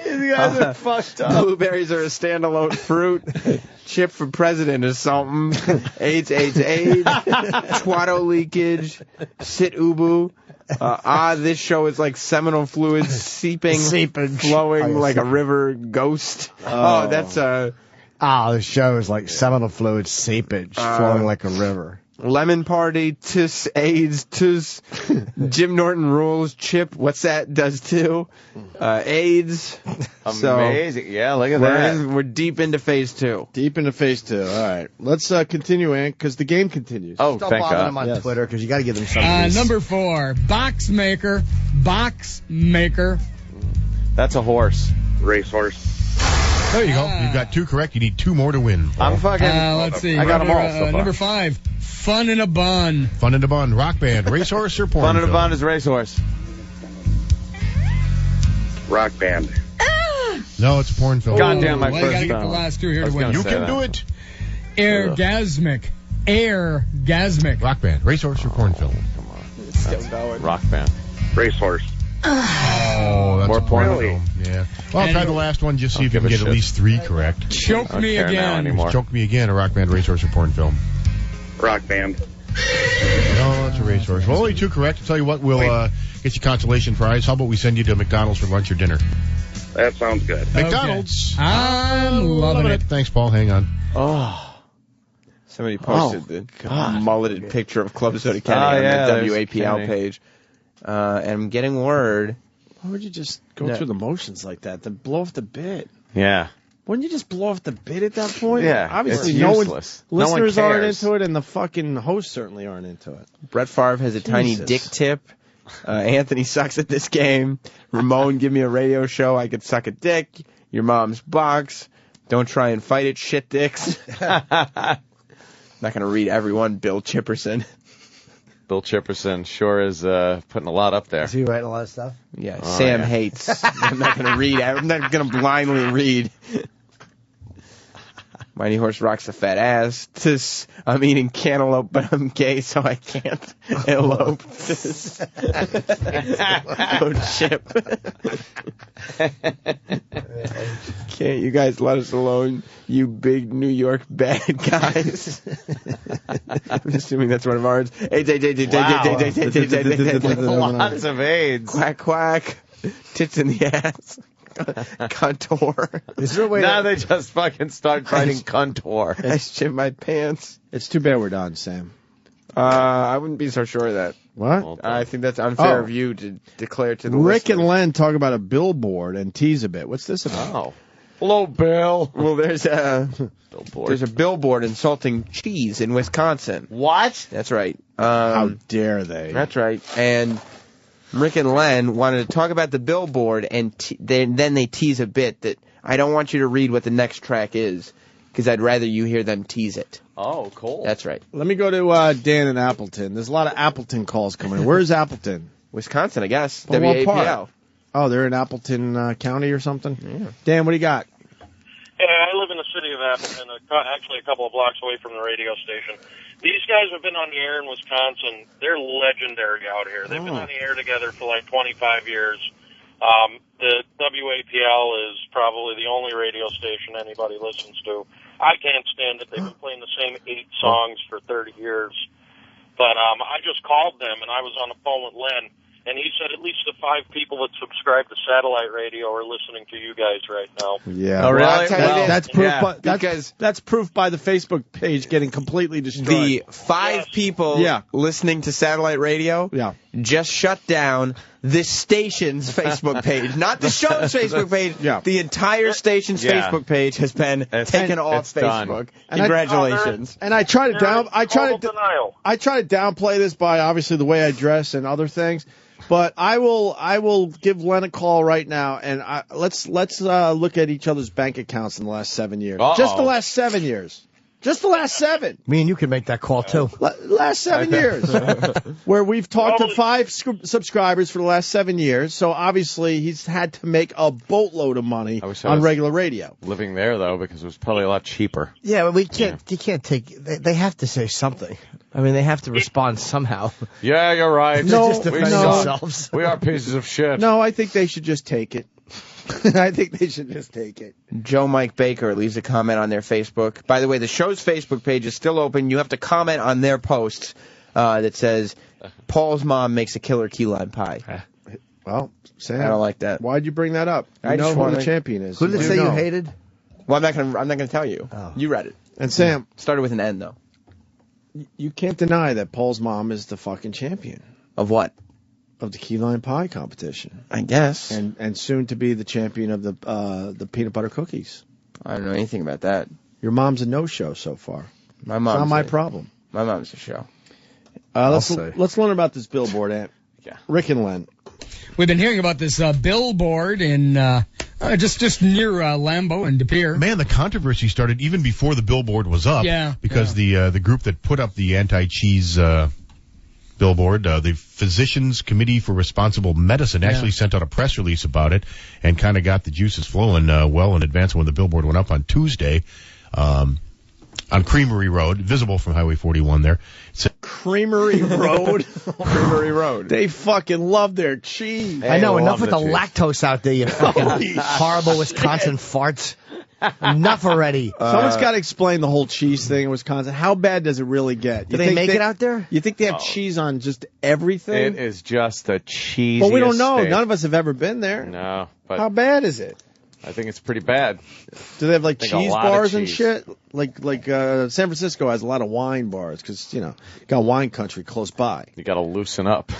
You guys are fucked up. Blueberries are a standalone fruit. Chip for president or something. AIDS. Twatto leakage. Sit ubu. This show is like seminal fluids seeping, flowing like a river ghost. Oh, that's the show is like seminal fluid seepage flowing like a river. Lemon Party, Tis, AIDS, Tis, Jim Norton rules, Chip, what's that, does too, AIDS. Amazing. Yeah, look at that. We're deep into phase 2. Deep into phase 2. All right. Let's continue, Ann, because the game continues. Oh, Stop thank bothering God. them on Twitter because you got to give them something. Number 4, box maker. That's a horse. Racehorse. There you go. You've got 2 correct. You need 2 more to win. I'm fucking. Let's see. I got them all so far. Number 5, Fun in a Bun. Fun in a Bun. Rock band. Racehorse or porn Fun in a film? Bun is racehorse. Rock band. No, it's a porn film. Goddamn, my well, first you gotta get the time. last 2 here to win. You can do it. Airgasmic. Airgasmic. Rock band. Racehorse or porn film? Come on. It's still going. Rock band. Racehorse. Oh, that's More a porn porn. film. Yeah. Well, I'll try the last one. Just see if you give can a get at shit. least 3 correct. Choke me care now again. anymore. Choke me again. A rock band, racehorse or porn film? Rock band. No, it's a racehorse. Well, only 2 correct. I'll tell you what. We'll get you consolation prize. How about we send you to McDonald's for lunch or dinner? That sounds good. McDonald's. Okay. I'm loving it. Thanks, Paul. Hang on. Oh. Somebody posted the mulleted picture of Club Soda Kenny Oh, on yeah, the there's WAPL Kenny. page. And I'm getting word. Why would you just go through the motions like that? Then blow off the bit. Yeah. Wouldn't you just blow off the bit at that point? Yeah, Obviously, it's no useless. one, No one listeners aren't cares. into it, and the fucking hosts certainly aren't into it. Brett Favre has a tiny Jesus. dick tip. Anthony sucks at this game. Ramon, give me a radio show. I could suck a dick. Your mom's box. Don't try and fight it, shit dicks. Not going to read everyone. Bill Chipperson. Bill Chipperson sure is putting a lot up there. Is he writing a lot of stuff? Yeah, Oh, Sam yeah. hates. I'm not going to read. I'm not going to blindly read. Mighty Horse rocks a fat ass. I'm eating cantaloupe, but I'm gay, so I can't elope. Oh, Chip. Can't you guys let us alone, you big New York bad guys? I'm assuming that's one of ours. Lots of AIDS. Quack, quack. Tits in the ass. Contour. Is there a way Now to... they just fucking start writing contour. I shit my pants. It's too bad we're done, Sam. I wouldn't be so sure of that. What? I think that's unfair Oh. of you to declare to the Rick and listeners. Len talk about a billboard and tease a bit. What's this about? Oh. Hello, Bill. Well, there's a Billboard. there's a billboard insulting cheese in Wisconsin. What? That's right. How dare they? That's right. And Rick and Len wanted to talk about the billboard, and then they tease a bit that I don't want you to read what the next track is, because I'd rather you hear them tease it. Oh, cool. That's right. Let me go to Dan in Appleton. There's a lot of Appleton calls coming in. Where's Appleton? Wisconsin, I guess. Well, what part? WAPL. Oh, they're in Appleton County or something? Yeah. Dan, what do you got? Yeah, I live in the city of Appleton, actually a couple of blocks away from the radio station. These guys have been on the air in Wisconsin. They're legendary out here. They've been on the air together for like 25 years. The WAPL is probably the only radio station anybody listens to. I can't stand it. They've been playing the same 8 songs for 30 years. But I just called them, and I was on the phone with Len, and he said at least the 5 people that subscribe to satellite radio are listening to you guys right now. Yeah. Oh, really? Well, I'll tell you this. That's proof. Yeah. By, that's proof by the Facebook page getting completely destroyed. The 5 people Yeah. listening to satellite radio Yeah. just shut down this station's Facebook page. Not the show's Facebook page. Yeah. The entire station's Yeah. Facebook page has been taken off it's done. Facebook. And Congratulations. And I try to I try to denial. I try to downplay this by obviously the way I dress and other things, but I will give Len a call right now, and let's look at each other's bank accounts in the last 7 years. Uh-oh. Just the last 7 years. Just the last 7. Me and you can make that call, too. Last 7 years. Where we've talked to 5 subscribers for the last 7 years, so obviously he's had to make a boatload of money I wish I on was regular radio. living there, though, because it was probably a lot cheaper. Yeah, but we can't. You can't take. They have to say something. I mean, they have to respond somehow. Yeah, you're right. No, just defend no. themselves. We are pieces of shit. No, I think they should just take it. I think they should just take it. Joe Mike Baker leaves a comment on their Facebook. By the way, the show's Facebook page is still open. You have to comment on their posts that says, Paul's mom makes a killer key lime pie. Well, Sam, I don't like that. Why'd you bring that up? You I know just who wanna- the champion is. Who did it say you know. hated? Well, I'm not gonna tell you. Oh. You read it. And Sam, Started with an N, though. you can't deny that Paul's mom is the fucking champion Of what? of the key lime pie competition, I guess. and soon to be the champion of the peanut butter cookies. I don't know anything about that. Your mom's a no-show so far. My It's mom's not my a- problem. My mom's a show. Let's say. learn about this billboard, Ant. Yeah. Rick and Len. We've been hearing about this billboard in just near Lambeau and De Pere. Man, the controversy started even before the billboard was up. Yeah. Because the group that put up the anti-cheese billboard, the Physicians Committee for Responsible Medicine, actually sent out a press release about it and kind of got the juices flowing well in advance of when the billboard went up on Tuesday. On Creamery Road, visible from Highway 41 there. Creamery Road? Creamery Road. They fucking love their cheese. I know, enough with the lactose out there, you fucking horrible Wisconsin farts. Enough already. Someone's got to explain the whole cheese thing in Wisconsin. How bad does it really get? Do they make it out there? You think they have cheese on just everything? It is just the cheesiest But we don't know. state. None of us have ever been there. No. But How bad is it? I think it's pretty bad. Do they have like I think a cheese lot of bars and cheese. shit? Like San Francisco has a lot of wine bars because, got wine country close by. You got to loosen up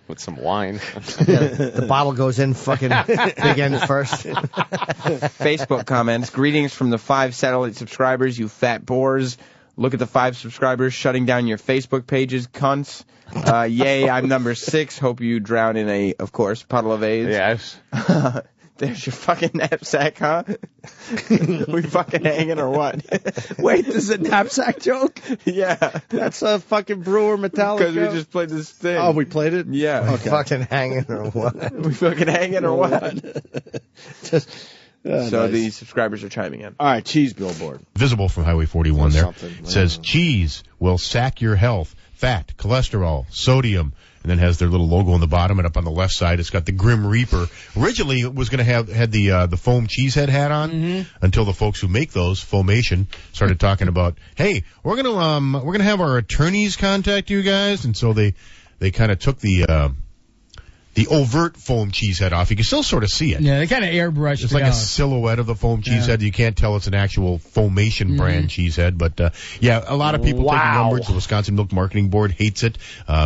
with some wine. The bottle goes in fucking big end first. Facebook comments. Greetings from the 5 satellite subscribers, you fat bores. Look at the 5 subscribers shutting down your Facebook pages, cunts. Yay, I'm number 6. Hope you drown in a, of course, puddle of AIDS. Yes. There's your fucking knapsack, huh? We fucking hanging or what? Wait, this is a knapsack joke? Yeah. That's a fucking Brewer Metallica. Because we just played this thing. Oh, we played it? Yeah. Okay. Fucking hanging or what? We fucking hanging or what? So nice. the subscribers are chiming in. All right, cheese billboard. Visible from Highway 41 there. Something. It says, cheese will sack your health. Fat, cholesterol, sodium. And then has their little logo on the bottom, and up on the left side, it's got the Grim Reaper. Originally, it was going to had the foam cheesehead hat on, until the folks who make those, Foamation, started talking about, hey, we're gonna have our attorneys contact you guys, and so they kind of took the overt foam cheesehead off. You can still sort of see it. Yeah, they kind of airbrushed It's it like out. a silhouette of the foam cheesehead. You can't tell it's an actual Foamation brand cheesehead. But, a lot of people taking umbrage. The Wisconsin Milk Marketing Board hates it.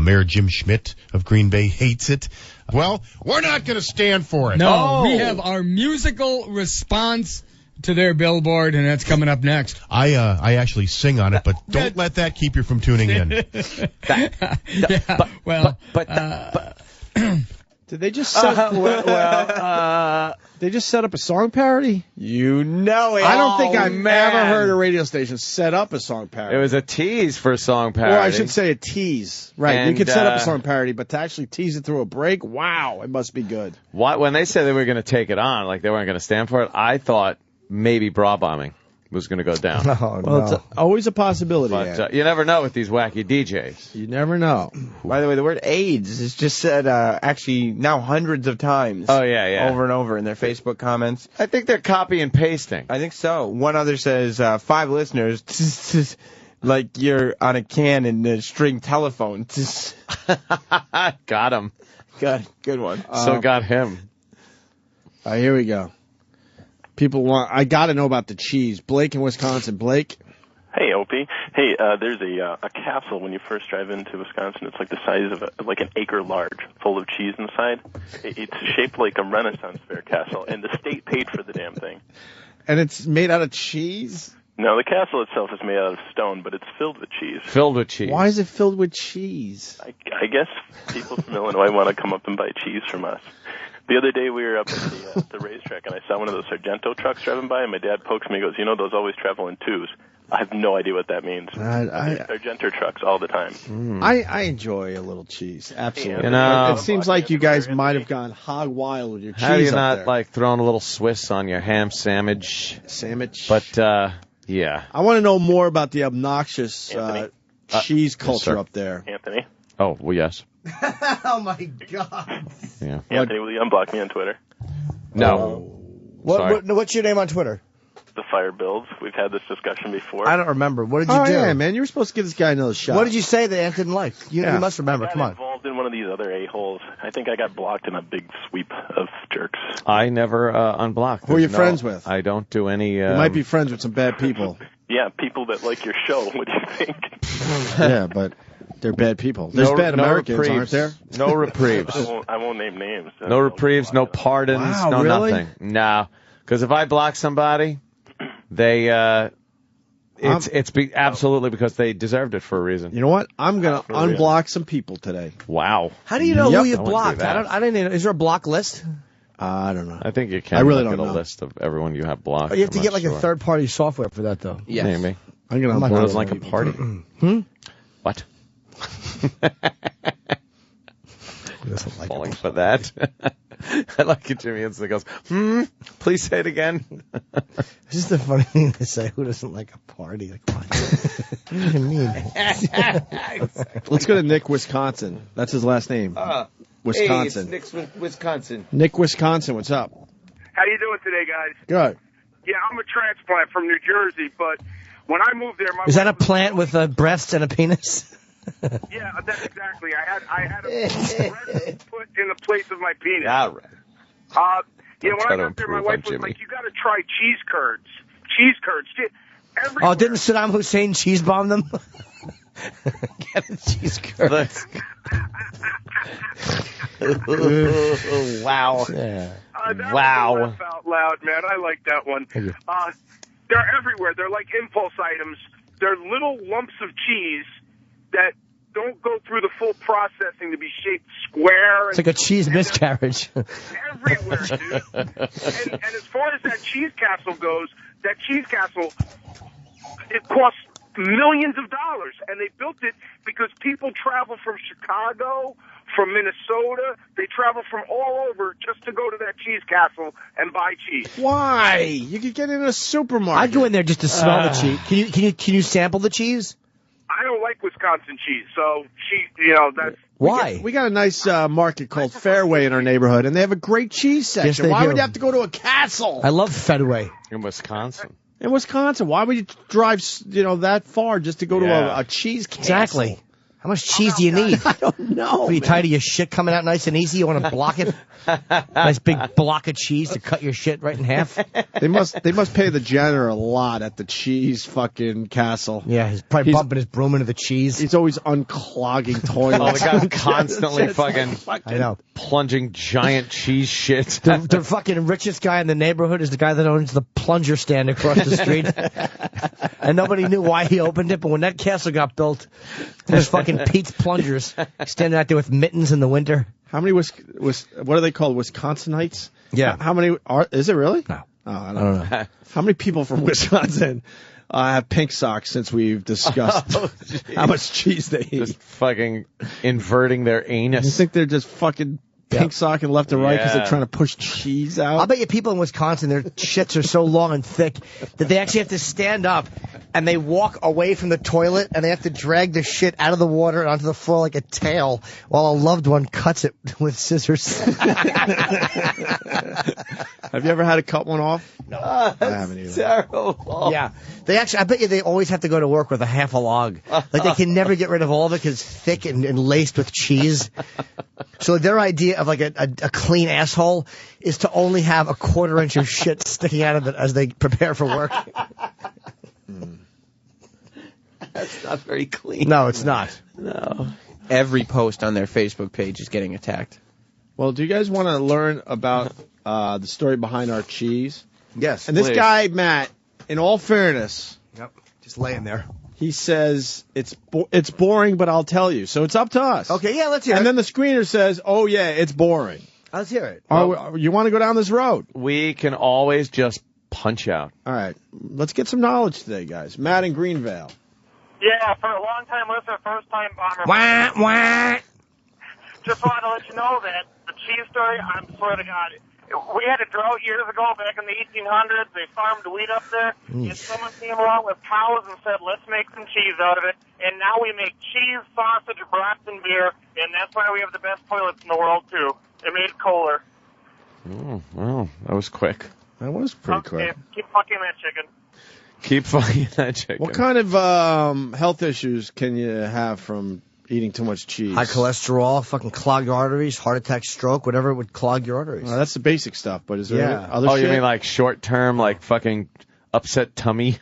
Mayor Jim Schmidt of Green Bay hates it. Well, we're not going to stand for it. No, we have our musical response to their billboard, and that's coming up next. I actually sing on it, but don't let that keep you from tuning in. Did they just set they just set up a song parody? You know it. I don't think I've man. ever heard a radio station set up a song parody. It was a tease for a song parody. Or I should say a tease. Right, you And, could set up a song parody, but to actually tease it through a break, wow, it must be good. When they said they were going to take it on, like they weren't going to stand for it, I thought maybe bra bombing was going to go down. Well, it's always a possibility. But you never know with these wacky DJs. You never know. By the way, the word AIDS is just said actually now hundreds of times. Oh, yeah. Over and over in their Facebook comments. I think they're copy and pasting. I think so. One other says 5 listeners, like you're on a can in a string telephone. Got him. Good one. So got him. Here we go. People want. I got to know about the cheese. Blake in Wisconsin. Blake. Hey, Opie. Hey, there's a capsule when you first drive into Wisconsin. It's like the size of like an acre large, full of cheese inside. It's shaped like a Renaissance fair castle, and the state paid for the damn thing. And it's made out of cheese? No, the castle itself is made out of stone, but it's filled with cheese. Filled with cheese. Why is it filled with cheese? I guess people from Illinois want to come up and buy cheese from us. The other day we were up at the racetrack, and I saw one of those Sargento trucks driving by, and my dad pokes me and goes, those always travel in twos. I have no idea what that means. Sargento trucks all the time. I enjoy a little cheese. Absolutely. Yeah. It seems like you guys might have gone hog wild with your cheese. How do you up not there. like throwing a little Swiss on your ham sandwich? But, yeah. I want to know more about the obnoxious cheese culture sir. up there. Anthony? Oh, well, yes. Oh, my God. Yeah. Anthony, will you unblock me on Twitter? No. What's your name on Twitter? The Fire Builds. We've had this discussion before. I don't remember. What did you do? Yeah, man. You were supposed to give this guy another shot. What did you say that Ant didn't like? You must remember. I Come got on. involved in one of these other a-holes. I think I got blocked in a big sweep of jerks. I never unblock. Who are you friends with? I don't do any... You might be friends with some bad people. Yeah, people that like your show. What do you think? Yeah, but they're bad people. There's bad Americans, reprieves. aren't there? No reprieves. I won't name names. No reprieves, no pardons, Wow, no really? nothing. No. Because if I block somebody, they... absolutely because they deserved it for a reason. You know what? I'm going to unblock some people today. Wow. How do you know who you I wouldn't do blocked? that. I didn't know. Is there a block list? I don't know. I think you can I really look don't at know. a list of everyone you have blocked. Oh, you have to I'm get not like sure. a third-party software for that, though. Yes. Maybe. I'm going to One unblock doesn't like a people. party. What? Falling for that. I like it, Jimmy Instant goes, please say it again. It's just a funny thing to say. Who doesn't like a party? Like, what? What do you even mean? Let's go to Nick, Wisconsin. That's his last name. Wisconsin. Hey, it's Nick, Wisconsin. Nick, Wisconsin. What's up? How you doing today, guys? Good. Yeah, I'm a transplant from New Jersey, but when I moved there, Is that a plant with breasts and a penis? Yeah, that's exactly. I had a breast put in the place of my penis. All right. Yeah, when I got there, my wife was like, "You got to try cheese curds. Cheese curds. Everywhere." Oh, didn't Saddam Hussein cheese bomb them? Get a cheese curd. Wow. That Wow. was a laugh out loud, man. I like that one. They're everywhere. They're like impulse items. They're little lumps of cheese that don't go through the full processing to be shaped square. It's like a cheese miscarriage. Everywhere, dude. And as far as that cheese castle goes, that cheese castle, it costs millions of dollars. And they built it because people travel from Chicago, from Minnesota. They travel from all over just to go to that cheese castle and buy cheese. Why? You could get in a supermarket. I'd go in there just to smell the cheese. Can you sample the cheese? I don't like Wisconsin cheese, so that's... Why? We got a nice market called Fairway in our neighborhood, and they have a great cheese section. they Why do. would you have to go to a castle? I love Fedway. In Wisconsin. In Wisconsin, why would you drive, that far just to go to a cheese castle? Exactly. How much cheese do you need? I don't know. Are you tired of your shit coming out nice and easy? You want to block it? Nice big block of cheese to cut your shit right in half? They must pay the janitor a lot at the cheese fucking castle. Yeah, he's probably bumping his broom into the cheese. He's always unclogging toilets. Oh, the guy's constantly fucking I know. plunging giant cheese shit. The fucking richest guy in the neighborhood is the guy that owns the plunger stand across the street. And nobody knew why he opened it, but when that castle got built, there's fucking Pete's plungers standing out there with mittens in the winter. How many what are they called? Wisconsinites? Yeah. How many is it really? No. Oh, I don't know. How many people from Wisconsin have pink socks since we've discussed how much cheese they eat? Just fucking inverting their anus. You think they're just fucking pink socking left and right because they're trying to push cheese out? I'll bet you people in Wisconsin, their shits are so long and thick that they actually have to stand up and they walk away from the toilet and they have to drag the shit out of the water and onto the floor like a tail while a loved one cuts it with scissors. Have you ever had to cut one off? No. I haven't either. Terrible. Yeah. I bet you they always have to go to work with a half a log. Like they can never get rid of all of it because it's thick and laced with cheese. So their idea of like a clean asshole is to only have a quarter-inch of shit sticking out of it as they prepare for work. That's not very clean. No, it's not. No. Every post on their Facebook page is getting attacked. Well, do you guys want to learn about the story behind our cheese? Yes. And this please. guy, Matt, in all fairness, just laying there. He says it's boring, but I'll tell you. So it's up to us. Okay, yeah, let's hear it. And then the screener says, "Oh yeah, it's boring." Let's hear it. You want to go down this road? We can always just punch out. All right, let's get some knowledge today, guys. Matt in Greenvale. Yeah, for a long time listener, first time bomber. Wah, wah. Just wanted to let you know that the cheese story, I swear to God, we had a drought years ago back in the 1800s. They farmed wheat up there. And someone came along with cows and said, let's make some cheese out of it. And now we make cheese, sausage, brats, and beer. And that's why we have the best toilets in the world, too. They made Kohler. Oh, wow. That was quick. That was pretty quick. Keep fucking that chicken. Keep fucking that chicken. What kind of health issues can you have from eating too much cheese? High cholesterol, fucking clogged arteries, heart attack, stroke, whatever would clog your arteries. Well, that's the basic stuff, but is there other shit? You mean like short-term, like fucking upset tummy,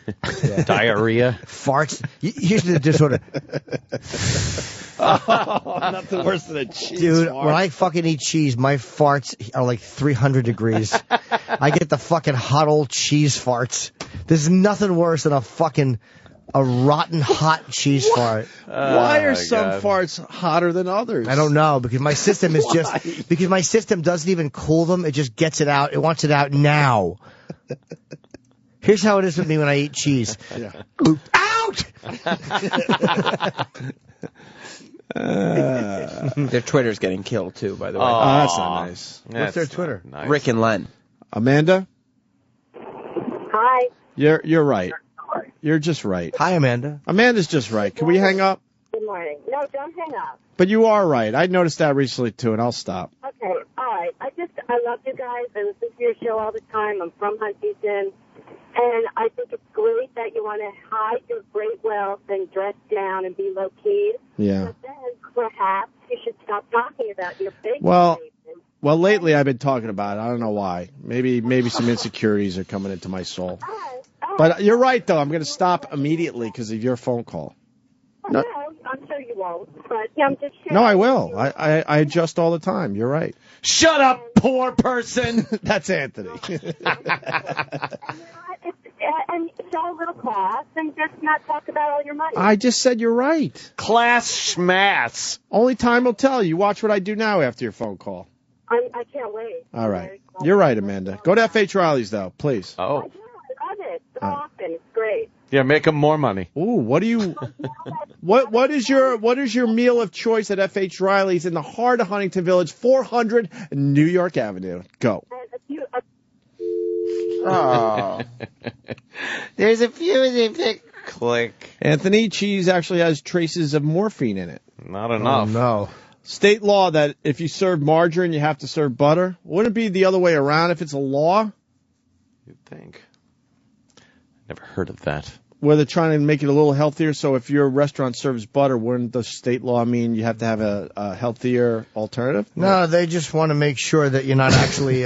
diarrhea? Farts? Here's the disorder. Nothing worse than a cheese Dude, fart. when I fucking eat cheese, my farts are like 300 degrees. I get the fucking hot old cheese farts. There's nothing worse than a fucking A rotten hot cheese fart. Why are some farts hotter than others? I don't know, because my system is just because my system doesn't even cool them. It just gets it out. It wants it out now. Here's how it is with me when I eat cheese. Yeah. Out! Their Twitter's getting killed too, by the way. Oh, that's not nice. What's their Twitter? Nice. Rick and Len. Amanda, Hi. you're right. You're just right. Hi, Amanda. Amanda's just right. Can we hang up? Good morning. No, don't hang up. But you are right. I noticed that recently too, and I'll stop. Okay, all right. I love you guys. I listen to your show all the time. I'm from Huntington. And I think it's great that you want to hide your great wealth and dress down and be low-key. Yeah. But then perhaps you should stop talking about your big Well, lately I've been talking about it. I don't know why. Maybe some insecurities are coming into my soul. But you're right, though. I'm going to stop immediately because of your phone call. No, I'm sure you won't. But yeah, I'm just sharing. No, I will. I adjust all the time. You're right. Shut up, poor person. That's Anthony. And show a little class and just not talk about all your money. I just said you're right. Class schmatz. Only time will tell. You watch what I do now after your phone call. I can't wait. All right. You're right, Amanda. Go to F.H. Riley's, though, please. Oh. I love it. So often. It's great. Yeah, make them more money. Ooh, what do you? What is your meal of choice at F.H. Riley's in the heart of Huntington Village, 400 New York Avenue? Go. Oh. There's a few that click. Anthony, cheese actually has traces of morphine in it. Not enough. Oh, no. State law that if you serve margarine, you have to serve butter. Wouldn't it be the other way around if it's a law? You'd think. Never heard of that. Where they're trying to make it a little healthier, so if your restaurant serves butter, wouldn't the state law mean you have to have a healthier alternative? No, they just want to make sure that you're not actually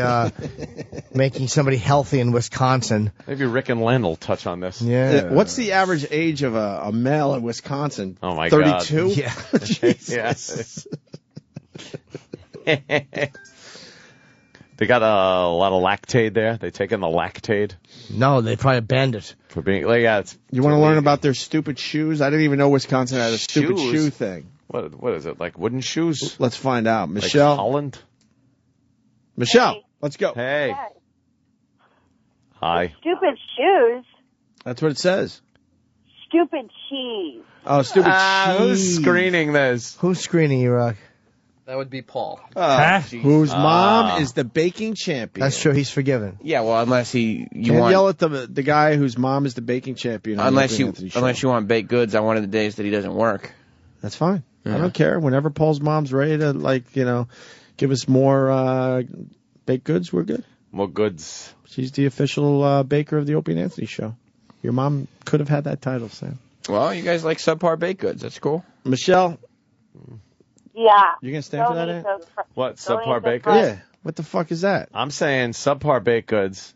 making somebody healthy in Wisconsin. Maybe Rick and Len will touch on this. Yeah. What's the average age of a male in Wisconsin? Oh, my 32? God. Yeah. Jesus. They got a lot of lactate there. They take in the lactate. No, they probably banned it. For being, it's You want to learn about their stupid shoes? I didn't even know Wisconsin had a stupid Shoes? shoe thing. What is it, like wooden shoes? Let's find out. Michelle. Like Holland? Michelle, let's go. Hey. Hi. Stupid shoes. That's what it says. Stupid cheese. Oh, stupid cheese. Who's screening this? Who's screening you, Rock? That would be Paul. Whose mom is the baking champion. That's true. He's forgiven. Yeah, well, unless you Can't want yell at the guy whose mom is the baking champion. on unless the you Anthony Show. unless you want baked goods on one of the days that he doesn't work. That's fine. Yeah. I don't care. Whenever Paul's mom's ready to, give us more baked goods, we're good. More goods. She's the official baker of the Opie Anthony Show. Your mom could have had that title, Sam. Well, you guys like subpar baked goods. That's cool. Michelle, Yeah. you gonna stand for that, Aunt? What, Don't subpar eat baked the goods? Yeah. What the fuck is that? I'm saying subpar baked goods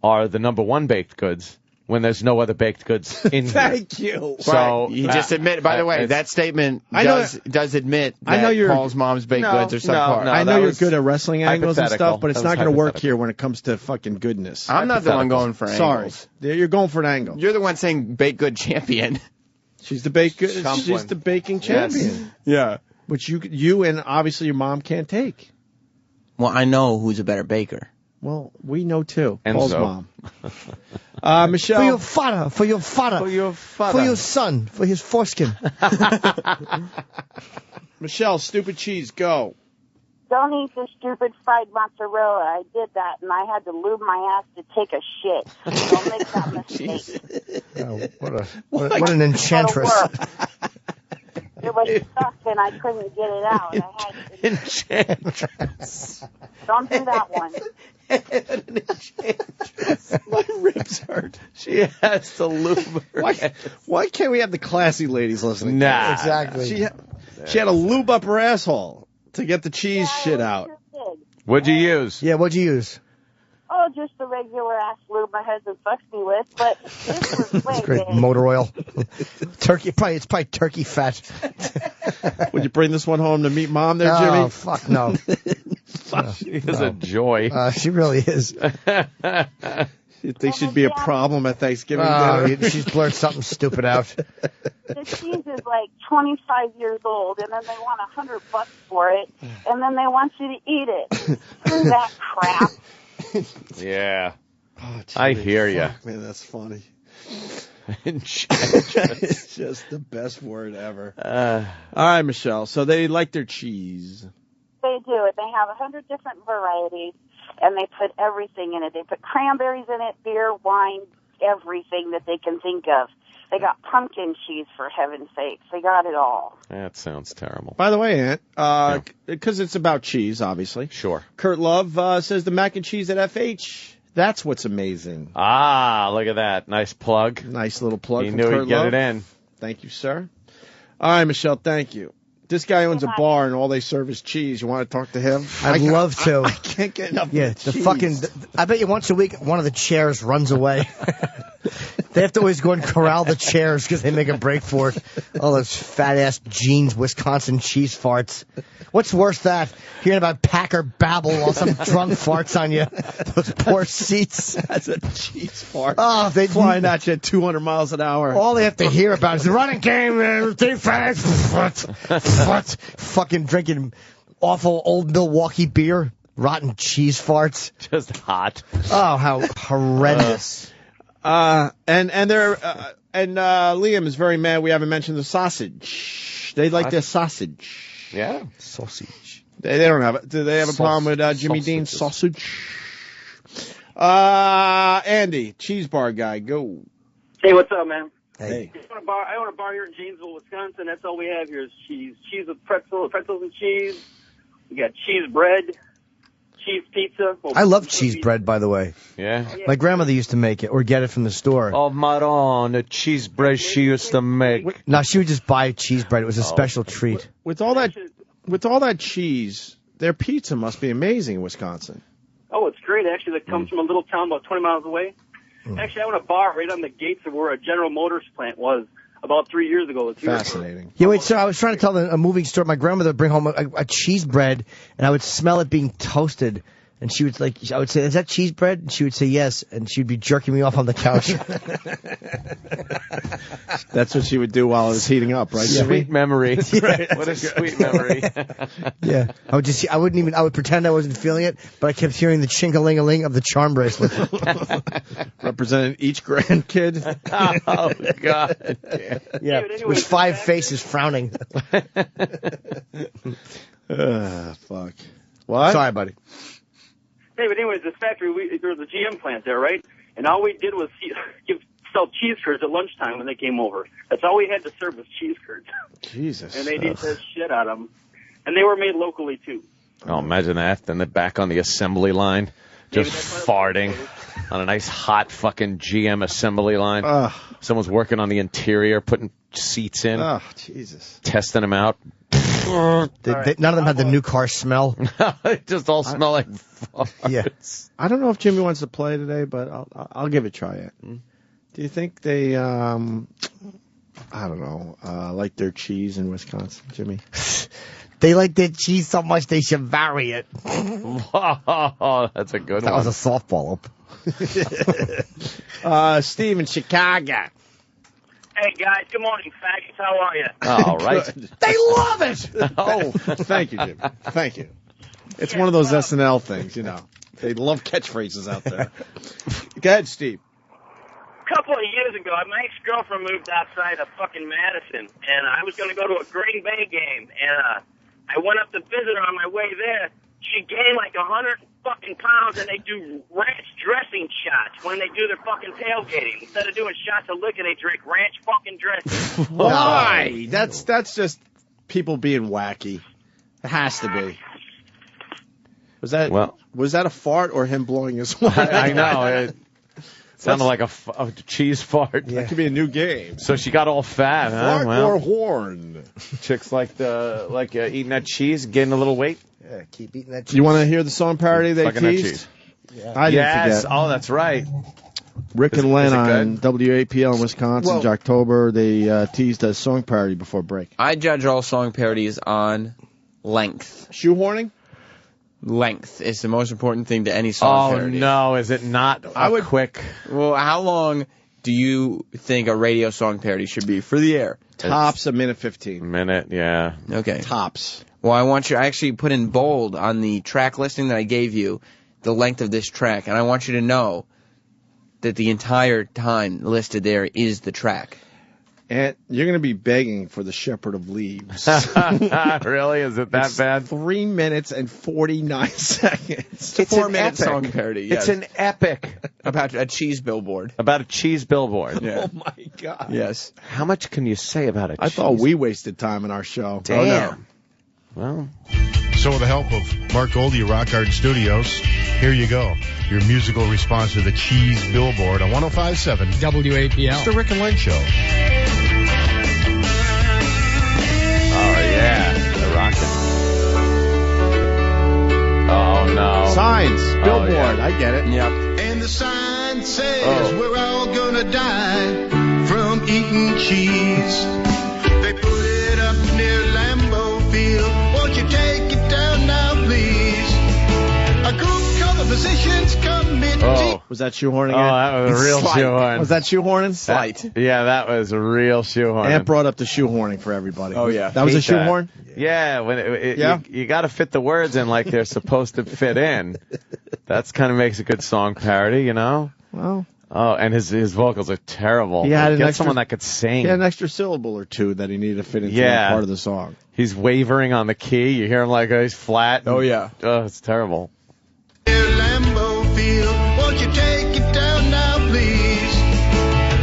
are the number one baked goods when there's no other baked goods in here. Thank you. So You just admit. By the way, that statement I know- does admit that I know you're- Paul's mom's baked No, goods are subpar. no, I know that you're was good at wrestling angles and hypothetical. stuff, but it's That not was going to work hypothetical. here when it comes to fucking goodness. I'm not the one Hypothetical. going for Sorry. angles. You're going for an angle. You're the one saying baked good champion. She's the baking Yes. champion. Yeah. Which you and obviously your mom can't take. Well, I know who's a better baker. Well, we know too. Enzo. Paul's mom. Michelle. For your father, for your son, for his foreskin. Michelle, stupid cheese, go. Don't eat the stupid fried mozzarella. I did that, and I had to lube my ass to take a shit. Don't make that mistake. Oh, what an enchantress. It was stuck, and I couldn't get it out. I had to... Enchantress. Don't do that one. My ribs hurt. She has to lube her. Why can't we have the classy ladies listening? Nah. Exactly. She had to lube up her asshole to get the cheese shit out. What'd you use? Yeah, what'd you use? Oh, just the regular ass lube my husband fucks me with, but this was way Great big. motor oil. It's probably turkey fat. Would you bring this one home to meet mom there, Jimmy? Oh, fuck no. She is a joy. She really is. They should be a problem at Thanksgiving Oh, dinner. she's blurred something stupid out. The cheese is like 25 years old, and then they want $100 for it, and then they want you to eat it. Screw that crap. Yeah. Oh, I hear you. Man, that's funny. It's It's just the best word ever. All right, Michelle. So they like their cheese. They do it. They have 100 different varieties, and they put everything in it. They put cranberries in it, beer, wine, everything that they can think of. They got pumpkin cheese, for heaven's sakes. They got it all. That sounds terrible. By the way, Aunt, because it's about cheese, obviously. Sure. Kurt Love says the mac and cheese at FH. That's what's amazing. Ah, look at that. Nice plug. Nice little plug. He from knew Kurt he'd get Love. it in. Thank you, sir. All right, Michelle, thank you. This guy owns a bar and all they serve is cheese. You want to talk to him? I'd love to. I can't get enough Yeah, of the cheese. fucking. I bet you once a week one of the chairs runs away. They have to always go and corral the chairs because they make a break for it. All those fat ass jeans, Wisconsin cheese farts. What's worse that hearing about Packer babble while some drunk farts on you? Those poor seats. That's a cheese fart. Oh, they flying at you at 200 miles an hour. All they have to hear about is the running game, defense. Fucking drinking awful old Milwaukee beer, rotten cheese farts. Just hot. Oh, how horrendous. And Liam is very mad we haven't mentioned the sausage. They like their sausage. Yeah. Sausage. They don't have it. Do they have a problem with Jimmy Dean's sausage? Andy, cheese bar guy, go. Hey, what's up, man? Hey. I own a bar here in Janesville, Wisconsin. That's all we have here is cheese. Cheese with pretzels and cheese. We got cheese bread, cheese pizza. Well, I love cheese bread, by the way. Yeah. My grandmother used to make it or get it from the store. Oh, Maron, the cheese bread she used to make. No, she would just buy cheese bread. It was a special treat. With all that cheese, their pizza must be amazing in Wisconsin. Oh, it's great, actually. That comes from a little town about 20 miles away. Actually, I own a bar right on the gates of where a General Motors plant was about 3 years ago. Fascinating. Yeah, wait, so I was trying to tell a moving story. My grandmother would bring home a cheese bread, and I would smell it being toasted. And she would I would say, is that cheese bread? And she would say yes, and she would be jerking me off on the couch. That's what she would do while it was heating up, right? Sweet memory. Right. What a sweet memory. Yeah, I would pretend I wasn't feeling it, but I kept hearing the chink-a-ling-a-ling of the charm bracelet. Representing each grandkid. Oh, God. Yeah, it was 5 faces frowning. Fuck. What? Sorry, buddy. Hey, but anyways, this factory, there was a GM plant there, right? And all we did was sell cheese curds at lunchtime when they came over. That's all we had to serve was cheese curds. Jesus. And they did the shit out of them. And they were made locally, too. Oh, imagine that. Then they're back on the assembly line, just farting on a nice hot fucking GM assembly line. Someone's working on the interior, putting seats in. Oh, Jesus. Testing them out. None of them had the new car smell. They just all smell like farts. Yeah. I don't know if Jimmy wants to play today, but I'll give it a try yet. Do you think they, I don't know, like their cheese in Wisconsin, Jimmy? They like their cheese so much they should vary it. Oh, that's a good That one. was a softball up. Steve in Chicago. Hey, guys. Good morning, faggots. How are you? All right. They love it! Oh, thank you, Jimmy. Thank you. It's one of those SNL things, you know. They love catchphrases out there. Go ahead, Steve. A couple of years ago, my ex-girlfriend moved outside of fucking Madison, and I was going to go to a Green Bay game, and I went up to visit her on my way there. She gained like 100 fucking pounds, and they do ranch dressing shots when they do their fucking tailgating. Instead of doing shots of liquor, they drink ranch fucking dressing. Why? That's just people being wacky. It has to be. Was that a fart or him blowing his horn? I know. It sounded like a cheese fart. That could be a new game. So she got all fat, huh? Fart or horn? Chicks like eating that cheese, gaining a little weight. Yeah, keep eating that cheese. You want to hear the song parody they Fucking that teased? cheese. Yeah. I didn't forget. Oh, that's right. Rick and Len is it on good? WAPL in Wisconsin, Well- Jocktober. They teased a song parody before break. I judge all song parodies on length. Shoehorning? Length is the most important thing to any song parody. Oh, no. Is it not quick? Well, how long do you think a radio song parody should be for the air? Tops a minute 15. Minute, yeah. Okay. Tops. Well, I want you to actually put in bold on the track listing that I gave you the length of this track, and I want you to know that the entire time listed there is the track. And you're going to be begging for the Shepherd of Leaves. Really? Is it that bad? 3 minutes and 49 seconds. It's a 4-minute song parody. Yes. It's an epic. About a cheese billboard. About a cheese billboard. Yeah. Oh, my God. Yes. How much can you say about it? I thought we wasted time in our show. Damn. Oh, no. Well. So with the help of Mark Goldie of Rock Garden Studios, here you go. Your musical response to the cheese billboard on 105.7 WAPL. It's the Rick and Len Show. Oh, yeah. They're rocking. Oh, no. Signs. Billboard. Yeah. I get it. Yep. And the sign says we're all gonna die from eating cheese. They put it up near Lambeau Field. Won't you take it down now, please? A group called the Physicians Committee. Oh. Was that shoehorning? Oh, that was a real shoehorn. Was that shoehorning? Slight. Yeah, that was a real shoehorn. Ant brought up the shoehorning for everybody. Oh, yeah. That was a shoehorn? Yeah, when Yeah? you got to fit the words in like they're supposed to fit in. That's kind of makes a good song parody, you know? Well. Oh, and his vocals are terrible. He had Get someone that could sing. He had an extra syllable or two that he needed to fit into Yeah. part of the song. He's wavering on the key. You hear him like he's flat. Oh, yeah. Oh, it's terrible. Near Lambeau Field. Won't you take it down now, please?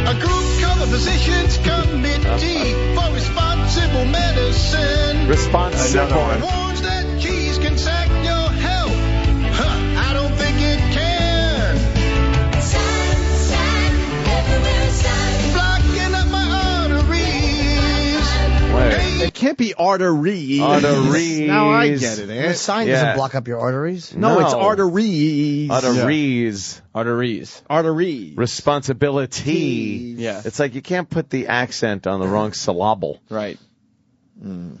A group called the Physicians Committee for Responsible Medicine. Responsible. Warns that cheese can sack your health. Huh, I don't think it can. Blocking up my arteries. Wait. It can't be arteries. Arteries. Now I get it, The Ant. sign Yeah. doesn't block up your arteries. No, it's arteries. Arteries. Arteries. Arteries. Responsibility. Yeah. It's like you can't put the accent on the wrong syllable. Right. You're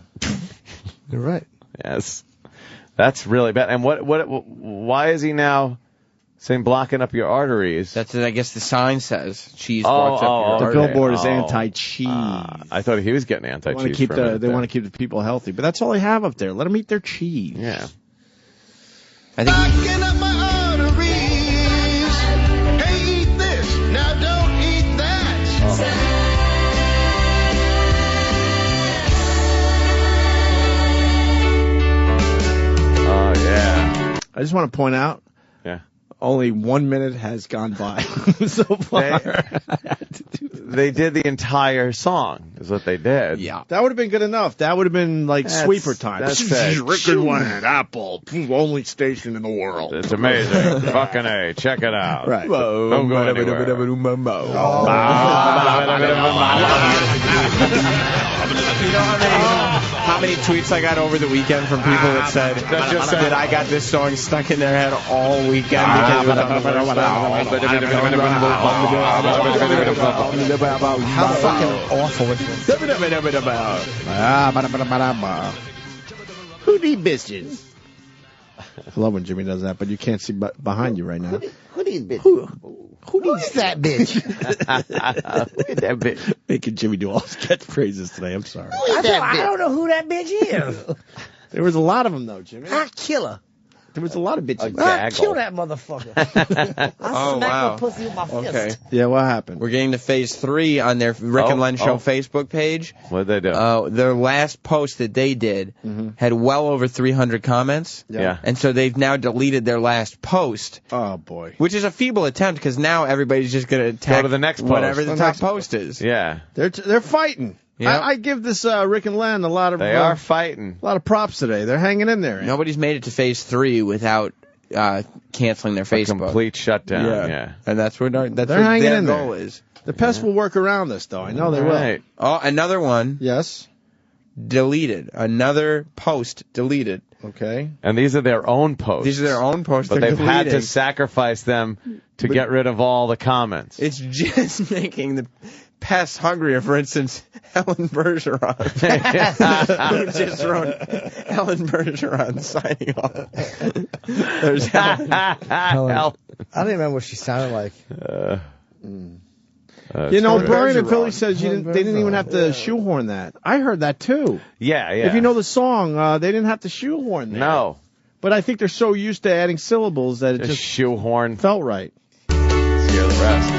right. Yes. That's really bad. And why is he now saying blocking up your arteries? That's what I guess the sign says. Cheese Oh, blocks up your The arteries. billboard is Oh. anti-cheese. I thought he was getting anti-cheese. They want to keep for a minute they there. want to keep the people healthy, but that's all they have up there. Let them eat their cheese. Yeah. I think Blocking up my arteries. Hey, eat this. Now don't eat that. Oh, yeah. I just want to point out, Yeah. only 1 minute has gone by so far. They did the entire song, is what they did. Yeah. That would have been good enough. That would have been like That's- sweeper time. that's it. Rick and Len, Apple, only station in the world. It's amazing. Fucking A. Check it out. Right. Don't go anywhere. You know how many tweets I got over the weekend from people that said that I got this song stuck in their head all weekend because it was on the worst. How fucking awful is this? Who need bitches? I love when Jimmy does that, but you can't see behind you right now. Who needs bitch? Who needs that bitch? Look at that bitch. Making Jimmy do all his catchphrases today. I'm sorry. I don't know who that bitch is. There was a lot of them, though, Jimmy. I kill her. There was a lot of bitches. I kill that motherfucker. I smack her pussy with my fist. Okay. Yeah, what happened? We're getting to phase 3 on their Rick and Len Show Facebook page. What did they do? Their last post that they did had well over 300 comments. Yeah. And so they've now deleted their last post. Oh, boy. Which is a feeble attempt because now everybody's just going to attack Go to the next post. whatever the The top next post is. Yeah. They're fighting. Yeah. I give this Rick and Len a lot of They are fighting. a lot of props today. They're hanging in there. Nobody's made it to phase 3 without canceling their A Facebook. complete shutdown. Yeah. And that's what They're what hanging their in goal there. is. The pest will work around this, though. I know they will. Right. Oh, another one Yes. deleted. Another post deleted. Okay. And these are their own posts. These are their own posts. But They're they've had to deleting. sacrifice them to get rid of all the comments. It's just making the pests hungrier. For instance, Helen Bergeron. Who just wrote Helen Bergeron signing off. There's Helen. I don't even remember what she sounded like. Brian in Philly says they didn't even have to shoehorn that. I heard that too. Yeah. If you know the song, they didn't have to shoehorn that. No. But I think they're so used to adding syllables that it just shoehorn felt right. Let's hear the rest.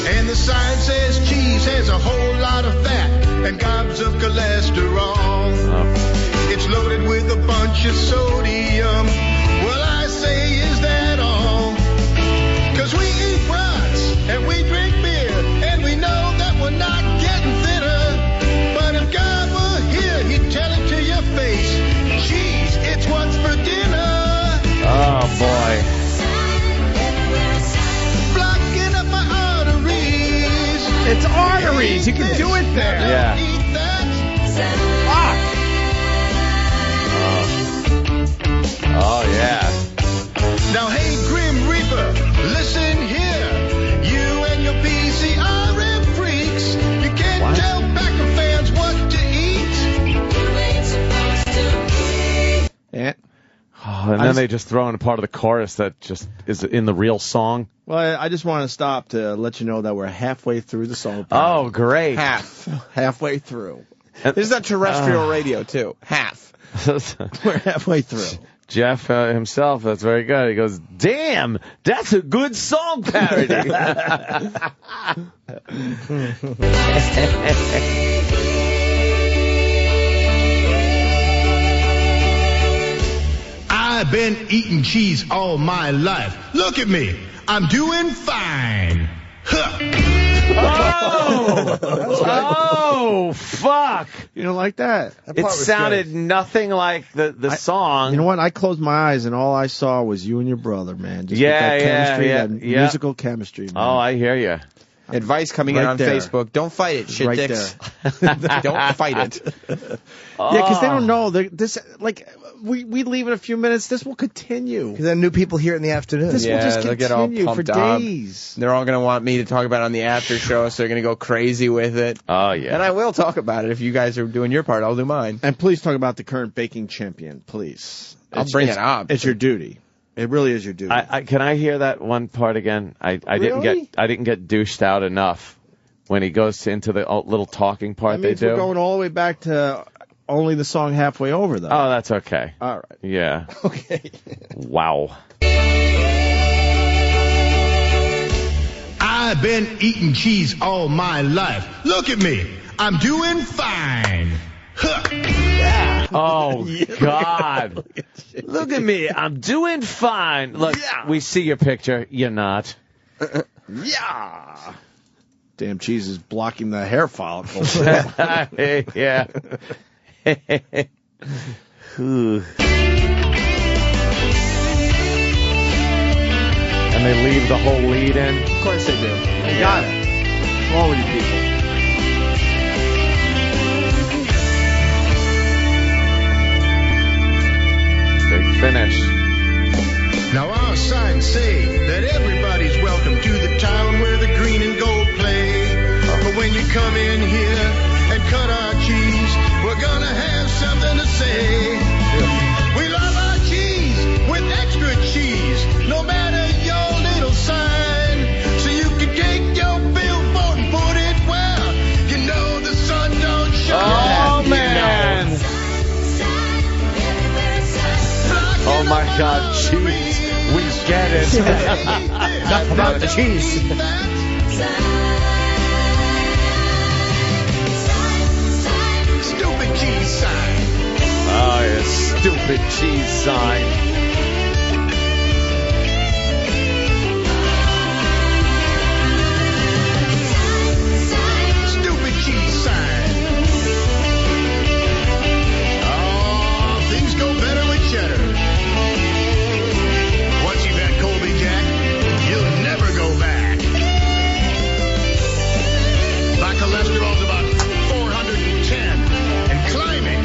And the sign says cheese has a whole lot of fat and gobs of cholesterol. It's loaded with a bunch of sodium. Well, I say, is that all? 'Cause we eat brats and we drink beer and we know that we're not getting thinner. But if God were here, he'd tell it to your face. Cheese, it's what's for dinner. Oh, boy. Blocking up my arteries. It's arteries. You can do it there. Yeah. Oh, yeah. Now, hey, Grim Reaper, listen here. You and your PCRM freaks, you can't tell Packer fans what to eat. You ain't supposed to eat. Yeah. Oh, and then they just throw in a part of the chorus that just is in the real song. Well, I just want to stop to let you know that we're halfway through the song. Oh, great. Halfway through. This is on terrestrial radio, too. Half. We're halfway through. Jeff himself, that's very good. He goes, damn, that's a good song parody. I've been eating cheese all my life. Look at me. I'm doing fine. Huh. Oh, fuck. You don't like that? It sounded nothing like the song. You know what? I closed my eyes and all I saw was you and your brother, man. Just with that chemistry, that musical chemistry, man. Oh, I hear you. Advice coming in on there. Facebook. Don't fight it, shit Right dicks. Don't fight it. Yeah, because they don't know. We leave in a few minutes. This will continue. Because then new people hear it in the afternoon. This will just they'll get all continue for pumped up. days. They're all going to want me to talk about it on the after show, so they're going to go crazy with it. Oh, yeah. And I will talk about it. If you guys are doing your part, I'll do mine. And please talk about the current baking champion, please. I'll bring it up. It's your duty. It really is your duty. Can I hear that one part again? I Really? didn't get douched out enough when he goes into the little talking part That means they do. we're going all the way back to only the song halfway over, though. Oh, that's okay. All right. Yeah. Okay. Wow. I've been eating cheese all my life. Look at me. I'm doing fine. Huh. Oh, God. Look at me. I'm doing fine. Look, we see your picture. You're not. Yeah. Damn cheese is blocking the hair follicle. Yeah. And they leave the whole lead in. Of course they do. They got it. What's wrong with you people? Big finish. Now our signs say that everybody's welcome to the town where the green and gold play. But when you come in here and cut our cheese, we're gonna have something to say. We love our cheese with extra cheese, no matter your little sign. So you can take your billboard and put it where you know the sun don't shine. Oh, man. Oh, my God, cheese. We get it. Enough about the cheese. Stupid cheese sign. Oh, yeah, stupid cheese sign. Stupid cheese sign. Oh, things go better with cheddar. Once you've had Colby Jack, you'll never go back. My cholesterol's about 410 and climbing.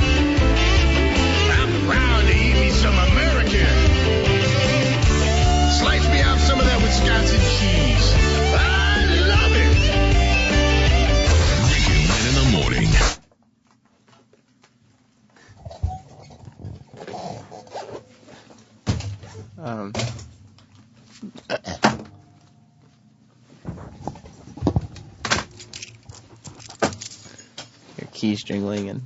I'm proud to eat me some American Your keys jingling and.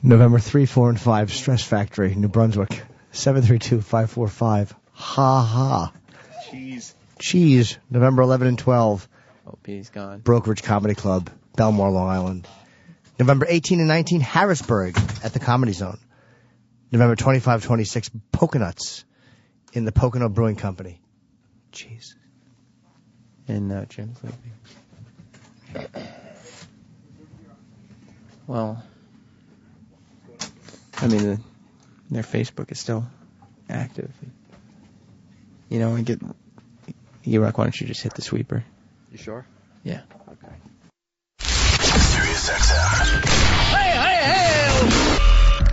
November 3, 4, and 5, Stress Factory, New Brunswick. 732-545. Ha ha. Cheese. November 11 and 12. Opie's gone. Brokerage Comedy Club, Belmore, Long Island. November 18 and 19, Harrisburg at the Comedy Zone. November 25, 26, Poconuts in the Pocono Brewing Company. Cheese. And Jim's leaving. Well, I mean, their Facebook is still active. You know, Rock, why don't you just hit the sweeper? You sure? Yeah. Okay. Sirius XM. Hey!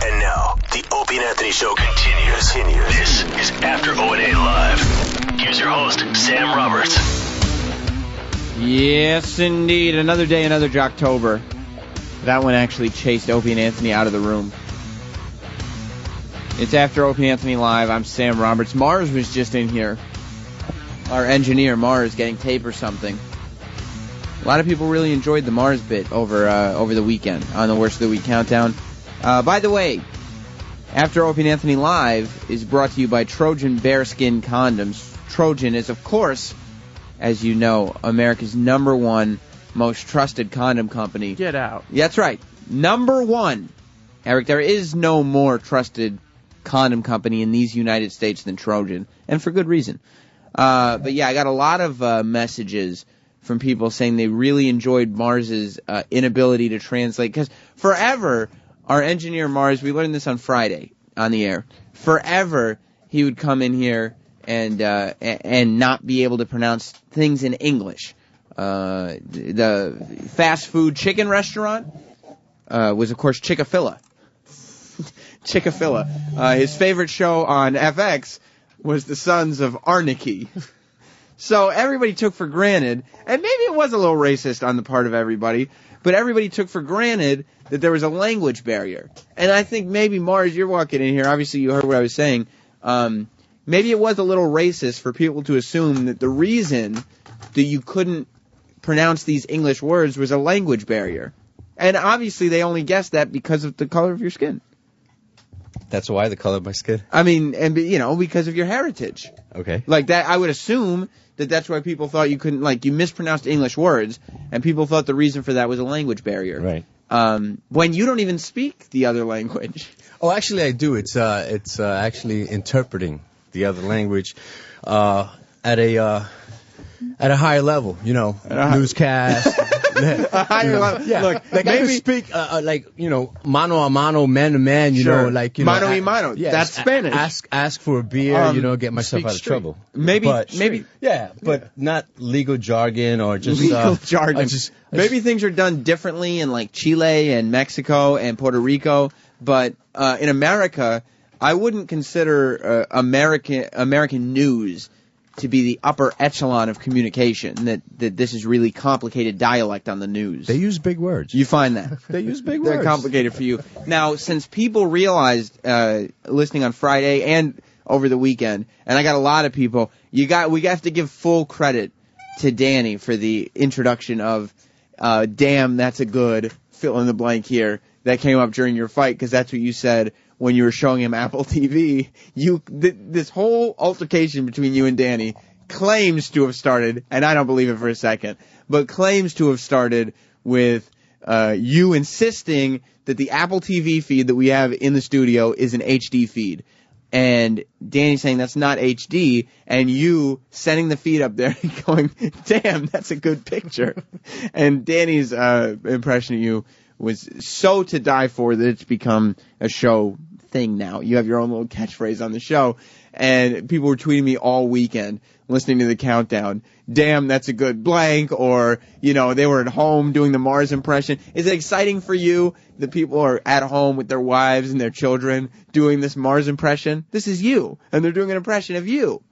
And now, the Opie and Anthony Show continues. This is After O&A Live. Here's your host, Sam Roberts. Yes, indeed. Another day, another Jocktober. That one actually chased Opie and Anthony out of the room. It's After Opie and Anthony Live. I'm Sam Roberts. Mars was just in here. Our engineer, Mars, getting tape or something. A lot of people really enjoyed the Mars bit over the weekend on the Worst of the Week Countdown. By the way, After Opie and Anthony Live is brought to you by Trojan Bearskin Condoms. Trojan is, of course, as you know, America's #1 most trusted condom company. Get out. That's right. #1. Eric, there is no more trusted condom company in these United States than Trojan, and for good reason. But yeah, I got a lot of messages from people saying they really enjoyed Mars's inability to translate, because forever, our engineer Mars, we learned this on Friday on the air, forever he would come in here and not be able to pronounce things in English. The fast food chicken restaurant was, of course, Chick-fil-A. Chick-fil-A. His favorite show on FX was The Sons of Anarchy. So everybody took for granted, and maybe it was a little racist on the part of everybody, but everybody took for granted that there was a language barrier. And I think maybe, Mars, you're walking in here, obviously you heard what I was saying, maybe it was a little racist for people to assume that the reason that you couldn't pronounce these English words was a language barrier. And obviously they only guessed that because of the color of your skin. That's why, the color of my skin? I mean, and because of your heritage. Okay. Like that, I would assume that that's why people thought you couldn't, like, you mispronounced English words, and people thought the reason for that was a language barrier. Right. When you don't even speak the other language. Oh, actually I do. It's actually interpreting the other language, at a higher level, newscast. A higher level. Yeah. Look, like maybe, I can speak, mano a mano, man to man, mano y mano. Yeah, that's Spanish. Ask for a beer, get myself out of trouble. Maybe. But not legal jargon or just legal jargon. Maybe things are done differently in like Chile and Mexico and Puerto Rico, but in America, I wouldn't consider American news to be the upper echelon of communication, that this is really complicated dialect on the news. They use big words. You find that. They use big words. They're complicated for you. Now, since people realized, listening on Friday and over the weekend, and I got a lot of people, we have to give full credit to Danny for the introduction of, damn, that's a good fill in the blank here, that came up during your fight, because that's what you said when you were showing him Apple TV. This whole altercation between you and Danny claims to have started, and I don't believe it for a second, but claims to have started with you insisting that the Apple TV feed that we have in the studio is an HD feed. And Danny saying that's not HD, and you sending the feed up there and going, damn, that's a good picture. And Danny's impression of you was so to die for that it's become a show thing now. You have your own little catchphrase on the show, and people were tweeting me all weekend listening to the countdown, damn, that's a good blank, or, they were at home doing the Mars impression. Is it exciting for you that people are at home with their wives and their children doing this Mars impression? This is you, and they're doing an impression of you.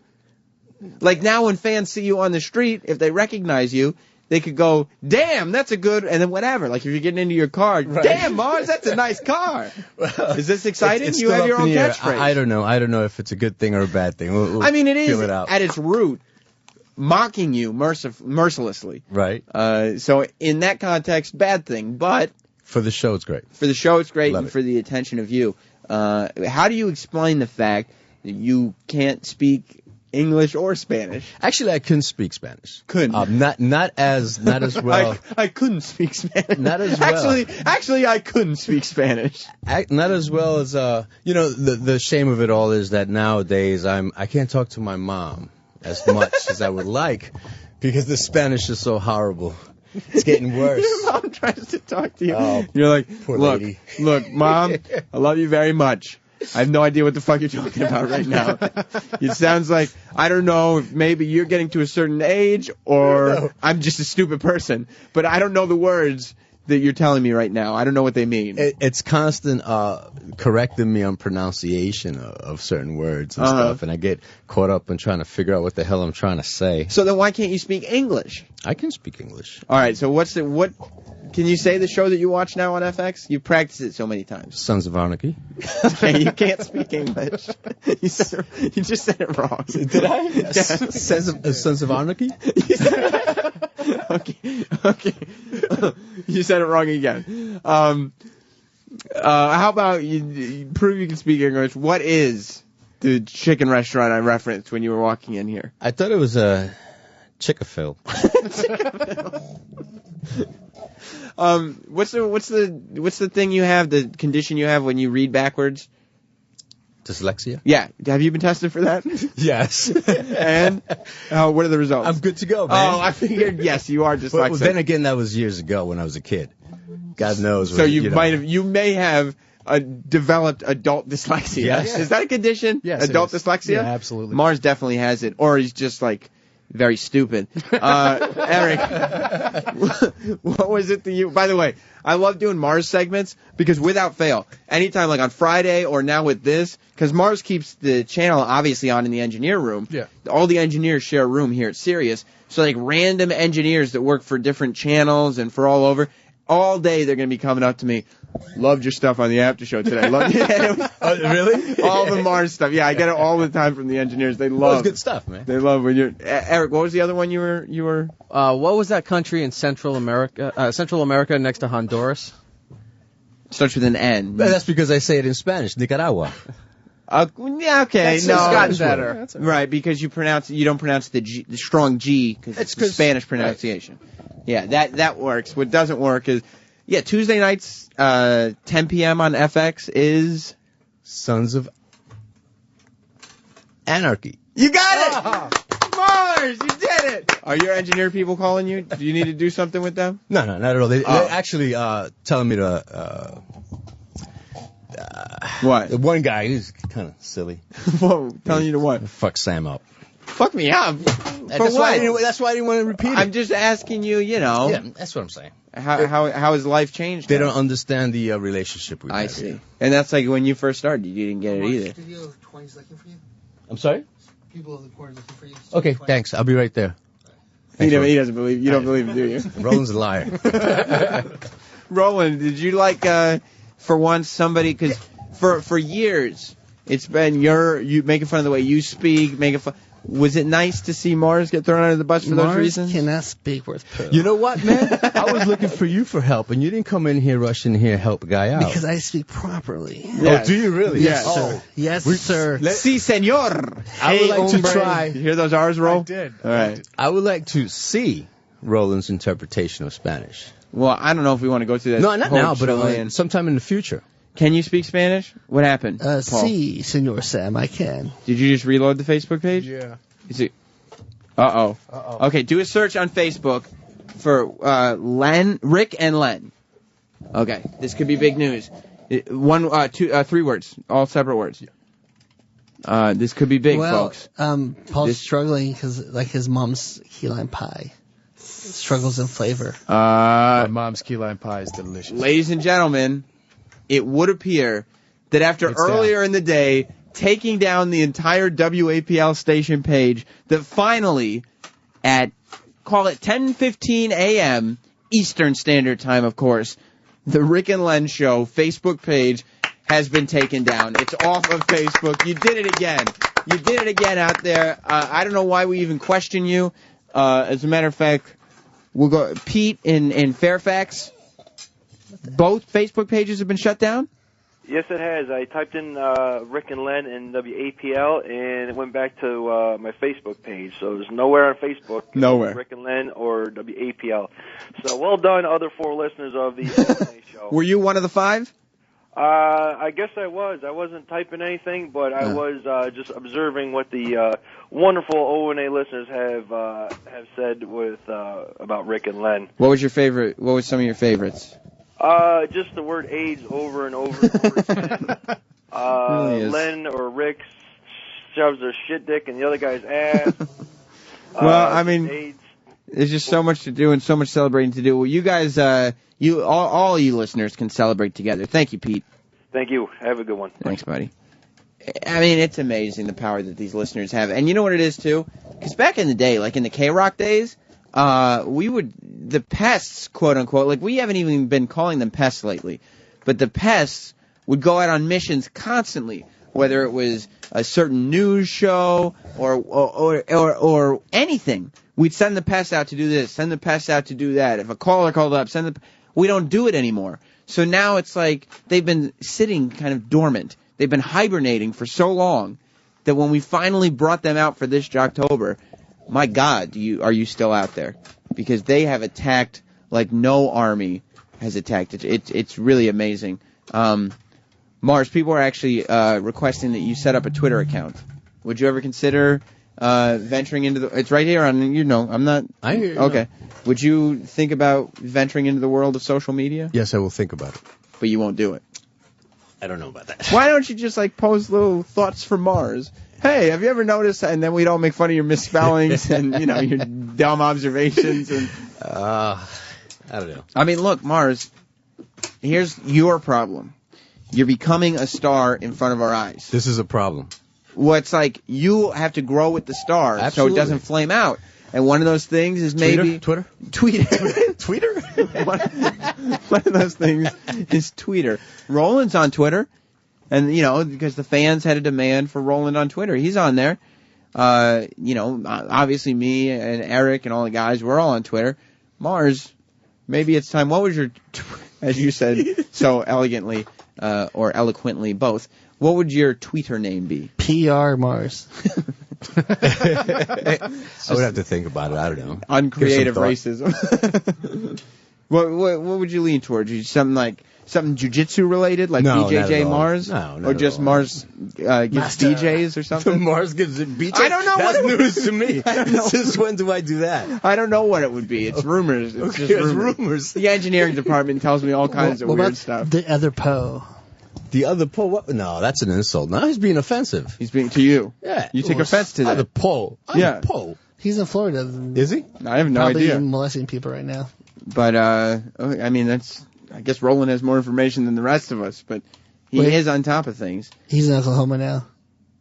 Like now when fans see you on the street, if they recognize you, they could go, damn, that's a good, and then whatever. Like if you're getting into your car, damn, Mars, that's a nice car. Is this exciting? It's you have your own catchphrase. I don't know. I don't know if it's a good thing or a bad thing. We'll I mean, it is feel it out. at its root mocking you mercilessly. Right. So in that context, bad thing. But for the show, it's great. For the show, it's great, Love and it. for the attention of you. How do you explain the fact that you can't speak English or Spanish? Actually, I couldn't speak Spanish. Couldn't. Not as well. I couldn't speak Spanish. Not as well. Actually, I couldn't speak Spanish. Not as well as the shame of it all is that nowadays I can't talk to my mom as much as I would like because the Spanish is so horrible. It's getting worse. Your mom tries to talk to you. Oh, you're like, poor look, lady. Look, Mom, I love you very much. I have no idea what the fuck you're talking about right now. It sounds like, I don't know, if maybe you're getting to a certain age or I'm just a stupid person. But I don't know the words that you're telling me right now. I don't know what they mean. It's constant correcting me on pronunciation of certain words and stuff, and I get caught up in trying to figure out what the hell I'm trying to say. So then why can't you speak English? I can speak English. All right, so what can you say the show that you watch now on FX? You practiced it so many times. Sons of Anarchy. Okay, you can't speak English. You just said it wrong. Did I? Yes. Sons of Anarchy? Okay. You said it wrong again. How about you prove you can speak English? What is the chicken restaurant I referenced when you were walking in here? I thought it was a Chick-a-Phil. What's the thing you have, the condition you have when you read backwards? Dyslexia? Yeah. Have you been tested for that? Yes. And what are the results? I'm good to go, man. Oh, I figured, yes, you are dyslexic. Well, then again, that was years ago when I was a kid. God knows. So you may have developed adult dyslexia. Yes. Is that a condition? Yes, adult it is. dyslexia? Yeah, absolutely. Mars definitely has it, or he's just like very stupid. Eric, what was it that you? By the way, I love doing Mars segments because without fail, anytime like on Friday or now with this, because Mars keeps the channel obviously on in the engineer room. Yeah. All the engineers share a room here at Sirius, so like random engineers that work for different channels and for all over. All day they're going to be coming up to me. Loved your stuff on the after show today. Really? All the Mars stuff. Yeah, I get it all the time from the engineers. They love. It's good stuff, man. They love when you're. Eric, what was the other one you were? What was that country in Central America? Central America next to Honduras. Starts with an N. That's because I say it in Spanish. Nicaragua. Yeah, okay. It's no, gotten better. Right, because you don't pronounce the Strong G because it's the Spanish pronunciation. Right. Yeah, that works. What doesn't work is, Tuesday nights, 10 p.m. on FX is Sons of Anarchy. You got it! Mars, you did it! Are your engineer people calling you? Do you need to do something with them? No, not at all. They're actually telling me to. What? One guy, he's kind of silly. Whoa, telling you to what? Fuck Sam up. Fuck me up. That's why I didn't want to repeat it. I'm just asking you, Yeah, that's what I'm saying. How has life changed? They don't understand the relationship we have. I see. Here. And that's like when you first started, you didn't get it either. Studio 20's looking for you. I'm sorry? People in the corner looking for you. Okay, thanks. I'll be right there. He doesn't believe. You don't believe him, do you? Roland's a liar. Roland, did you like, for once, somebody, because for years, it's been you making fun of the way you speak, making fun. Was it nice to see Mars get thrown under the bus for those reasons? Mars cannot speak worth poo. You know what, man? I was looking for you for help, and you didn't come in here rushing here help a guy out. Because I speak properly. Yes. Oh, do you really? Yes, sir. Yes, sir. Si, senor. I would like to try. You hear those R's roll? I did. All right. I would like to see Roland's interpretation of Spanish. Well, I don't know if we want to go through that. No, not now, but sometime in the future. Can you speak Spanish? What happened? Si, Senor Sam, I can. Did you just reload the Facebook page? Yeah. Is it? Uh-oh. Okay, do a search on Facebook for Rick and Len. Okay, this could be big news. 3 words, all separate words. This could be big, folks. Paul's struggling because, like, his mom's key lime pie struggles in flavor. My mom's key lime pie is delicious. Ladies and gentlemen, it would appear that after earlier in the day taking down the entire WAPL station page that finally, at, call it 10:15 a.m. Eastern Standard Time, of course, the Rick and Len Show Facebook page has been taken down. It's off of Facebook. You did it again. You did it again out there. I don't know why we even question you. As a matter of fact, we'll go. Pete in Fairfax, both Facebook pages have been shut down? Yes, it has. I typed in Rick and Len and WAPL, and it went back to my Facebook page. So there's nowhere on Facebook. Nowhere. Rick and Len or WAPL. So well done, other 4 listeners of the O&A show. Were you one of the 5? I guess I was. I wasn't typing anything, but I was just observing what the wonderful O&A listeners have said with about Rick and Len. What was your favorite? What was some of your favorites? Just the word AIDS over and over and over again. Really Len or Rick shoves their shit dick in the other guy's ass. Well, I mean, AIDS. There's just so much to do and so much celebrating to do. Well, you guys, all you listeners can celebrate together. Thank you, Pete. Thank you. Have a good one. Thanks, buddy. I mean, it's amazing the power that these listeners have. And you know what it is, too? Because back in the day, like in the K-Rock days, the pests, quote unquote, like we haven't even been calling them pests lately, but the pests would go out on missions constantly, whether it was a certain news show or anything. We'd send the pests out to do this, send the pests out to do that. If a caller called up, we don't do it anymore. So now it's like they've been sitting kind of dormant. They've been hibernating for so long that when we finally brought them out for this Jocktober, my God, are you still out there? Because they have attacked like no army has attacked. It's really amazing. Mars, people are actually requesting that you set up a Twitter account. Would you ever consider venturing into the... It's right here on, I'm not... I hear you. Okay. Would you think about venturing into the world of social media? Yes, I will think about it. But you won't do it. I don't know about that. Why don't you just post little thoughts from Mars? Hey, have you ever noticed? And then we'd all make fun of your misspellings and your dumb observations. And I don't know. I mean, look, Mars. Here's your problem. You're becoming a star in front of our eyes. This is a problem. Well, it's like you have to grow with the stars Absolutely. so it doesn't flame out. And one of those things is maybe Twitter. One of those things is Twitter. Roland's on Twitter. And, because the fans had a demand for Roland on Twitter. He's on there. Obviously me and Eric and all the guys, we're all on Twitter. Mars, maybe it's time. What was your, as you said so elegantly, or eloquently, both, what would your Twitter name be? PR Mars. I would have to think about it. I don't know. Uncreative racism. What would you lean towards? Something jiu-jitsu related, like No, BJJ not at all. Mars? No, not or at just all. Mars gives BJs or something? Mars gives it BJs? I don't know That's what it would news be. to me. I don't know. Since when do I do that? I don't know what it would be. It's rumors. It's Okay, just it's rumors. The engineering department tells me all kinds of What weird about stuff. the other Poe? The other Poe? What? No, that's an insult. Now he's being offensive. He's being to you. Yeah. You take offense to that. The Poe. Yeah. Poe. He's in Florida. Is he? I have no Probably idea. molesting people right now. But, I guess Roland has more information than the rest of us, but he is on top of things. He's in Oklahoma now.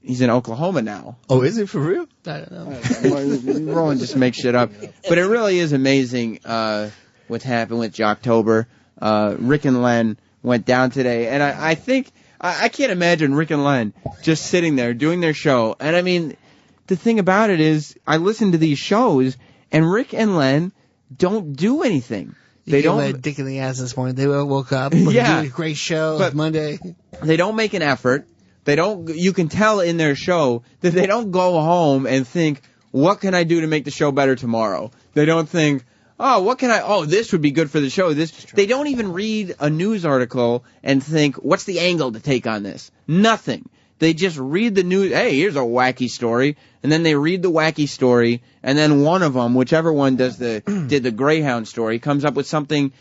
He's in Oklahoma now. Oh, is he for real? I don't know. Roland just makes shit up. But it really is amazing what's happened with Jocktober. Rick and Len went down today, and I think I can't imagine Rick and Len just sitting there doing their show. And I mean, the thing about it is, I listen to these shows, and Rick and Len don't do anything. They don't. A dick in the ass this morning. They woke up. Do a great show. But Monday. They don't make an effort. They don't. You can tell in their show that they don't go home and think, "What can I do to make the show better tomorrow?" They don't think, "Oh, what can I? Oh, this would be good for the show." They don't even read a news article and think, "What's the angle to take on this?" Nothing. They just read the news. Hey, here's a wacky story, and then they read the wacky story, and then one of them, whichever one did the Greyhound story, comes up with something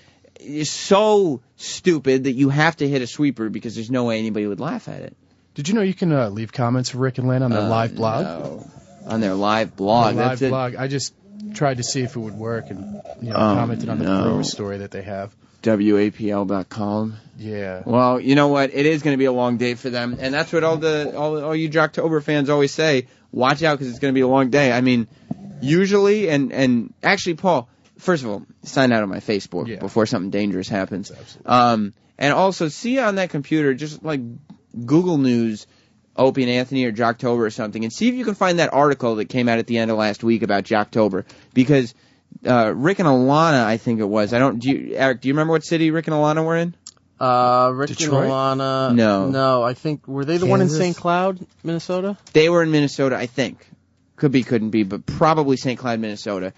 so stupid that you have to hit a sweeper because there's no way anybody would laugh at it. Did you know you can leave comments for Rick and Len on their live blog? No. On their live blog. That's blog. I just tried to see if it would work, and commented on the Brewers story that they have. WAPL.com. Yeah. Well, you know what? It is going to be a long day for them, and that's what all you Jocktober fans always say. Watch out because it's going to be a long day. I mean, usually, and actually, Paul, first of all, sign out of my Facebook before something dangerous happens. Absolutely. And also, see on that computer, just like Google News, Opie and Anthony or Jocktober or something, and see if you can find that article that came out at the end of last week about Jocktober. Because Rick and Alana, I think it was. Eric, do you remember what city Rick and Alana were in? Rick Detroit? and Alana. No, I think were they the one in St. Cloud, Minnesota? They were in Minnesota, I think. Could be, couldn't be, but probably St. Cloud, Minnesota.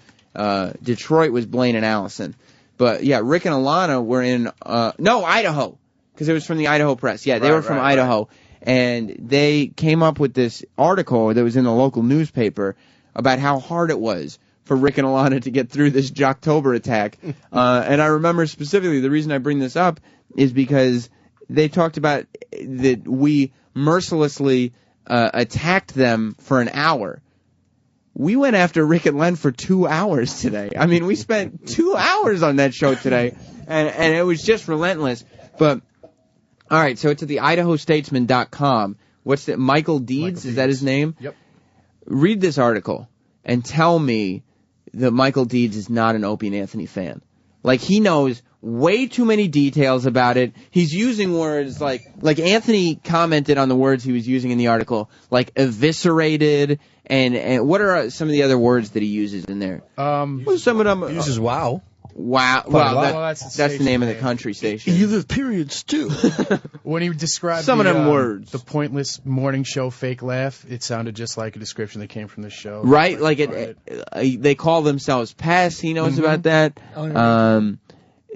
Detroit was Blaine and Allison. But yeah, Rick and Alana were in Idaho, because it was from the Idaho Press. Yeah, they were from Idaho, and they came up with this article that was in the local newspaper about how hard it was for Rick and Alana to get through this Jocktober attack. And I remember specifically the reason I bring this up is because they talked about that we mercilessly attacked them for an hour. We went after Rick and Len for 2 hours today. I mean, we spent 2 hours on that show today, and it was just relentless. But, all right, so it's at the IdahoStatesman.com. What's that? Michael Deeds, is that his name? Yep. Read this article and tell me that Michael Deeds is not an Opie and Anthony fan. Like, he knows way too many details about it. He's using words like Anthony commented on the words he was using in the article, like eviscerated, and what are some of the other words that he uses in there? Some of them He uses wow. Wow. Well, that's the name of the country station. You live periods, too. When he described some of them words, the pointless morning show fake laugh, it sounded just like a description that came from the show. Right? Like they call themselves pests. He knows about that.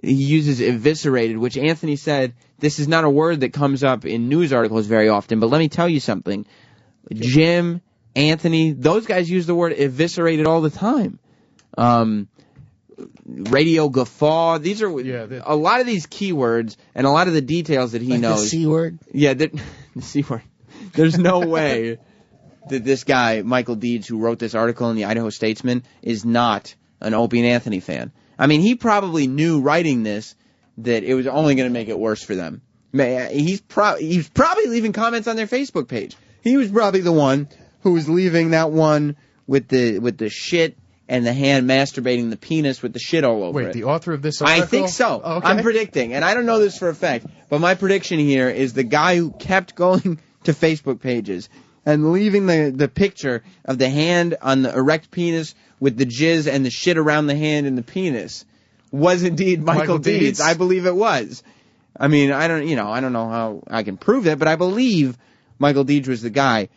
He uses eviscerated, which Anthony said, this is not a word that comes up in news articles very often, but let me tell you something. Jim, Anthony, those guys use the word eviscerated all the time. Radio guffaw, these are a lot of these keywords and a lot of the details that he knows. The C word? Yeah, the C word. There's no way that this guy, Michael Deeds, who wrote this article in the Idaho Statesman, is not an Opie and Anthony fan. I mean, he probably knew writing this that it was only going to make it worse for them. He's probably leaving comments on their Facebook page. He was probably the one who was leaving that one with the shit and the hand masturbating the penis with the shit all over it. Wait, the author of this article? I think so. Oh, okay. I'm predicting, and I don't know this for a fact, but my prediction here is the guy who kept going to Facebook pages and leaving the picture of the hand on the erect penis with the jizz and the shit around the hand and the penis was indeed Michael Deeds. I believe it was. I mean, I don't know how I can prove it, but I believe Michael Deeds was the guy.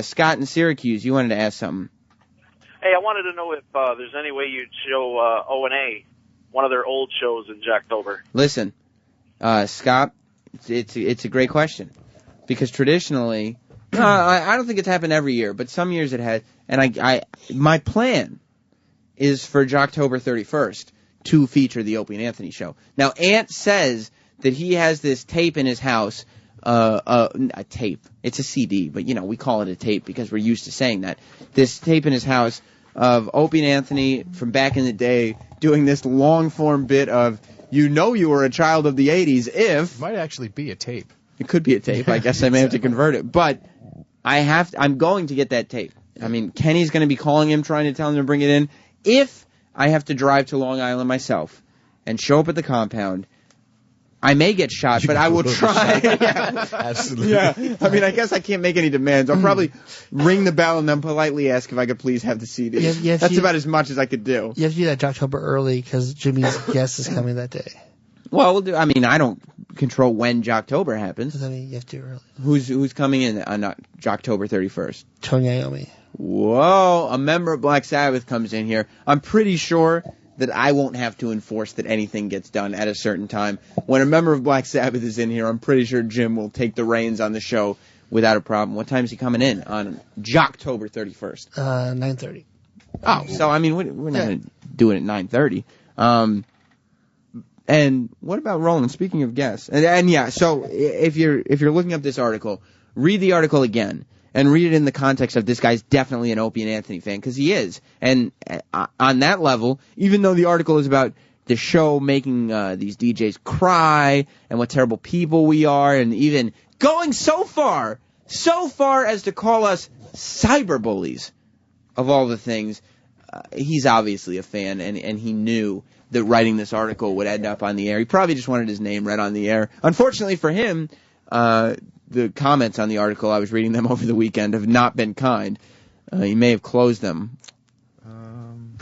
Scott in Syracuse, you wanted to ask something. Hey, I wanted to know if there's any way you'd show O&A, one of their old shows in Jocktober. Listen, Scott, it's a great question. Because traditionally, I don't think it's happened every year, but some years it has. And my plan is for Jocktober 31st to feature the Opie and Anthony show. Now, Ant says that he has this tape in his house, a tape. It's a CD, but, we call it a tape because we're used to saying that. This tape in his house of Opie and Anthony from back in the day doing this long-form bit of, you were a child of the 80s if... It might actually be a tape. It could be a tape. I guess I may have to convert it. But I'm going to get that tape. I mean, Kenny's going to be calling him, trying to tell him to bring it in. If I have to drive to Long Island myself and show up at the compound, I may get shot, but I will try. Yeah. Absolutely. Yeah. I mean, I guess I can't make any demands. I'll probably ring the bell and then politely ask if I could please have the CD. That's about as much as I could do. You have to do that Jocktober early because Jimmy's guest is coming that day. Well, we'll do. I mean, I don't control when Jocktober happens. I mean, you have to do it early. Who's coming in on Jocktober 31st? Tony Iommi. Whoa, a member of Black Sabbath comes in here. I'm pretty sure that I won't have to enforce that anything gets done at a certain time. When a member of Black Sabbath is in here, I'm pretty sure Jim will take the reins on the show without a problem. What time is he coming in on Jocktober 31st? 9:30. Oh, so I mean, we're not going to do it at 9:30. And what about Roland? Speaking of guests, and yeah, so if you're looking up this article, read the article again and read it in the context of this guy's definitely an Opie and Anthony fan, because he is. And on that level, even though the article is about the show making these DJs cry and what terrible people we are, and even going so far as to call us cyberbullies of all the things. He's obviously a fan, and he knew that writing this article would end up on the air. He probably just wanted his name read on the air. Unfortunately for him, the comments on the article, I was reading them over the weekend, have not been kind. He may have closed them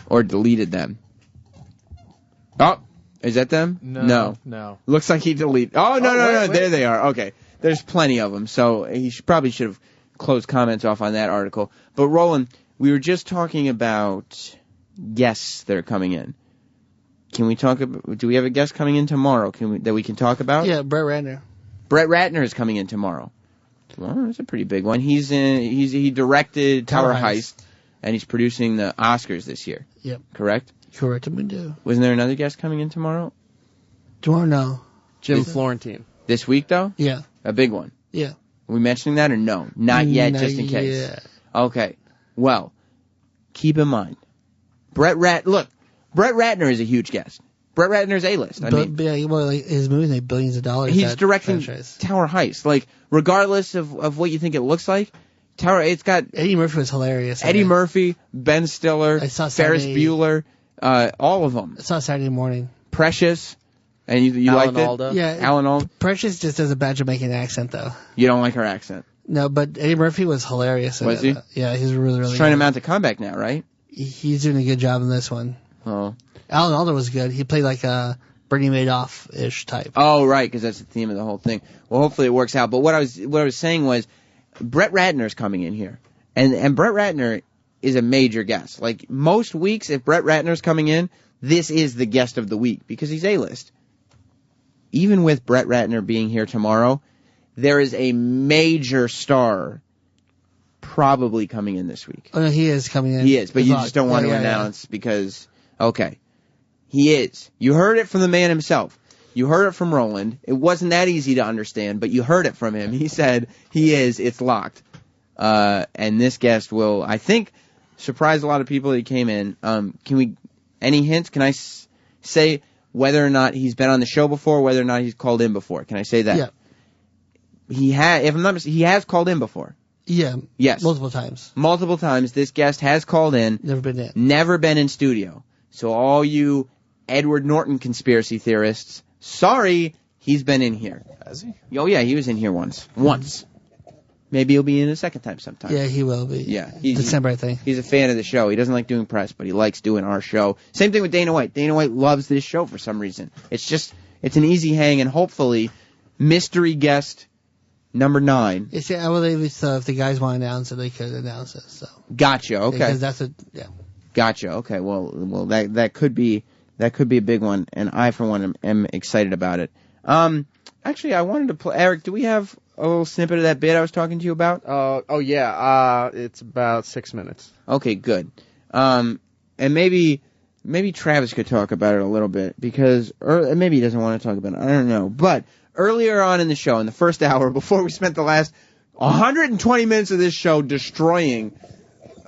or deleted them. Oh, is that them? No. Looks like he deleted. Oh, no. There they are. Okay. There's plenty of them, so he probably should have closed comments off on that article. But, Roland, we were just talking about guests that are coming in. Can we talk about, do we have a guest coming in tomorrow that we can talk about? Yeah, Brett Ratner. Brett Ratner is coming in tomorrow. Well, that's a pretty big one. He directed Tower Heist, and he's producing the Oscars this year. Yep. Correct? Correct, we do. Wasn't there another guest coming in tomorrow? Tomorrow, no. Jim Florentine. This week, though? Yeah. A big one? Yeah. Are we mentioning that or no? Not yet, just in case. Yeah. Okay. Well, keep in mind, Brett Ratner is a huge guest. Brett Ratner's A-list. His movies make billions of dollars. He's directing Tower Heist. Like, regardless of what you think it looks like, it's got Eddie Murphy was hilarious. Eddie Murphy, Ben Stiller, Ferris Bueller, all of them. I saw Saturday morning. Precious, and you liked it? Alda. Yeah, Alan Alda. Precious just does a bad Jamaican accent, though. You don't like her accent? No, but Eddie Murphy was hilarious. Was he? Yeah, he's really He's good. trying to mount a comeback now, right? He's doing a good job in this one. Oh. Alan Alda was good. He played like a Bernie Madoff-ish type. Oh, right, because that's the theme of the whole thing. Well, hopefully it works out. But what I was saying was, Brett Ratner's coming in here, and Brett Ratner is a major guest. Like most weeks, if Brett Ratner's coming in, this is the guest of the week because he's A-list. Even with Brett Ratner being here tomorrow, there is a major star probably coming in this week. Oh no, he is coming in. He is, but you just don't want to announce because okay, he is. You heard it from the man himself. You heard it from Roland. It wasn't that easy to understand, but you heard it from him. He said he is. It's locked. And this guest will, I think, surprise a lot of people that he came in. Any hints? Can I say whether or not he's been on the show before, whether or not he's called in before? Can I say that? Yeah. He has called in before. Yeah. Yes. Multiple times. Multiple times. This guest has called in. Never been in. Never been in studio. So all you Edward Norton conspiracy theorists, sorry, he's been in here. Has he? Oh, yeah, he was in here once. Maybe he'll be in a second time sometime. Yeah, he will be. Yeah. December, I think. He's a fan of the show. He doesn't like doing press, but he likes doing our show. Same thing with Dana White. Dana White loves this show for some reason. It's an easy hang, and hopefully, mystery guest number 9. I believe if the guys want to announce it, they could announce it. So. Gotcha, okay. Because that's Gotcha, okay. Well, that could be a big one, and I, for one, am excited about it. Actually, I wanted to play. Eric, do we have a little snippet of that bit I was talking to you about? It's about 6 minutes. Okay, good. And maybe Travis could talk about it a little bit, because maybe he doesn't want to talk about it. I don't know. But earlier on in the show, in the first hour, before we spent the last 120 minutes of this show destroying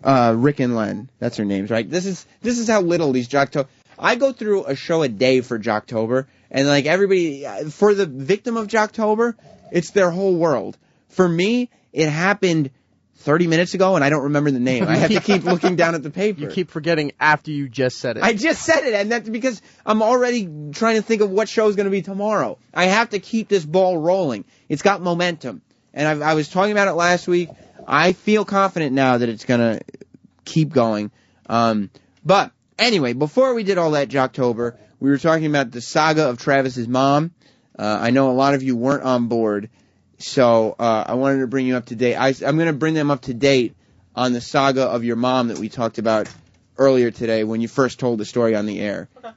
Rick and Len, that's their names, right? This is how little these Jocktober. I go through a show a day for Jocktober, and like everybody, for the victim of Jocktober, it's their whole world. For me, it happened 30 minutes ago, and I don't remember the name. I have to keep looking down at the paper. You keep forgetting after you just said it. I just said it, and that's because I'm already trying to think of what show is going to be tomorrow. I have to keep this ball rolling. It's got momentum. And I was talking about it last week. I feel confident now that it's going to keep going. But anyway, before we did all that Jocktober, we were talking about the saga of Travis's mom. I know a lot of you weren't on board, so I wanted to bring you up to date. I'm going to bring them up to date on the saga of your mom that we talked about earlier today when you first told the story on the air. Okay.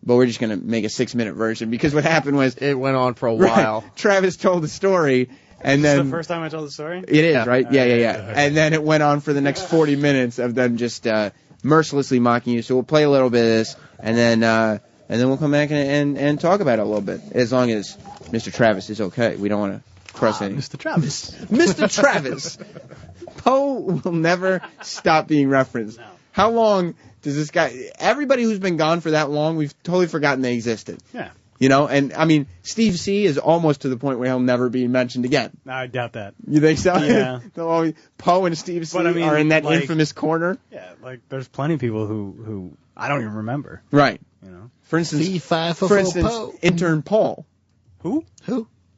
But we're just going to make a 6-minute version because what happened was it went on for a while. Right, Travis told the story. And This then is the first time I told the story? It is, right? Yeah. And then it went on for the next 40 minutes of them just mercilessly mocking you. So we'll play a little bit of this, and then we'll come back and talk about it a little bit, as long as Mr. Travis is okay. We don't want to cross any. Mr. Travis. Mr. Travis. Poe will never stop being referenced. No. How long does this guy? Everybody who's been gone for that long, we've totally forgotten they existed. Yeah. You know, and I mean, Steve C is almost to the point where he'll never be mentioned again. I doubt that. You think so? Yeah. Poe and Steve C But, I mean, are in that like- infamous corner. Yeah, like there's plenty of people who I don't even remember. Right. You know. For instance, Fee-fi-fo-fo-po. intern Paul. Who?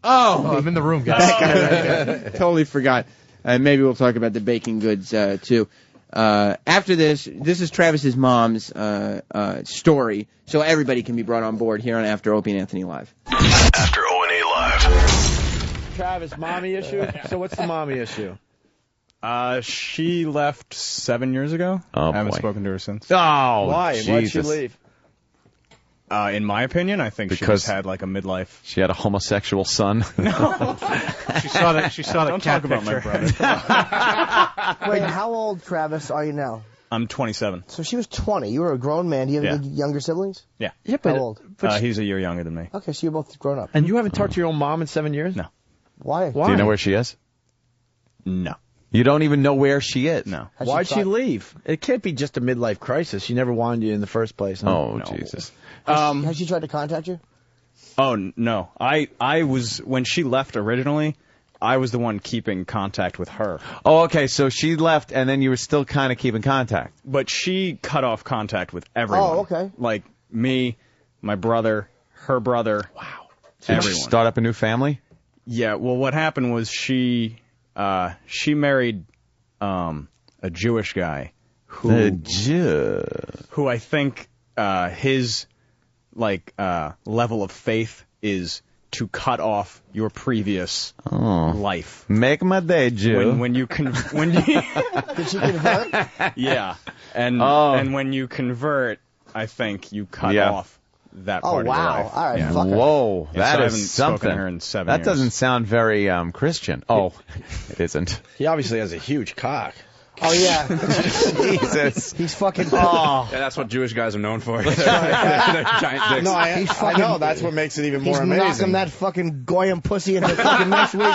Oh, I'm in the room, guys. That guy right there. Totally forgot. Maybe we'll talk about the baking goods too. After this is Travis's mom's story, so everybody can be brought on board here on After Opie and Anthony Live. After O&A Live. Travis, mommy issue? So what's the mommy issue? She left 7 years ago. Oh, I haven't boy. spoken to her since. Oh, Why? Why'd she Jesus. leave? In my opinion, I think she Because just had like a midlife. She had a homosexual son. She saw that. She saw that. Don't cat talk about my picture. brother. Wait, how old, Travis, are you now? I'm 27. So she was 20. You were a grown man. Do you have Yeah. any younger siblings? Yeah. Yeah, How old? He's a year younger than me. Okay, so you're both grown up. And you haven't talked to your own mom in 7 years? No. Why? Do you know where she is? No. You don't even know where she is? No. Why'd she leave? It can't be just a midlife crisis. She never wanted you in the first place. Huh? Oh, No. Jesus. Has she tried to contact you? Oh no. I was when she left originally. I was the one keeping contact with her. Oh, okay. So she left, and then you were still kind of keeping contact. But she cut off contact with everyone. Oh, okay. Like me, my brother, her brother. Wow. So did Everyone. she start up a new family? Yeah. Well, what happened was she married a Jewish guy The Jew. who I think his level of faith is to cut off your previous life. Make my day, Jew. When you when you Did she convert? yeah, and when you convert, I think you cut off that Oh, part of your wow. life. All right, Yeah. fuck her. Whoa, Yeah, that so I is haven't spoken something. to her in 7 that years. doesn't sound very Christian. Oh, it isn't. He obviously has a huge cock. Oh, yeah. Jesus. He's fucking... Yeah, that's what Jewish guys are known for. They're giant dicks. No, I fucking- know. That's what makes it even He's more amazing. knocking that fucking Goyim pussy into fucking next week.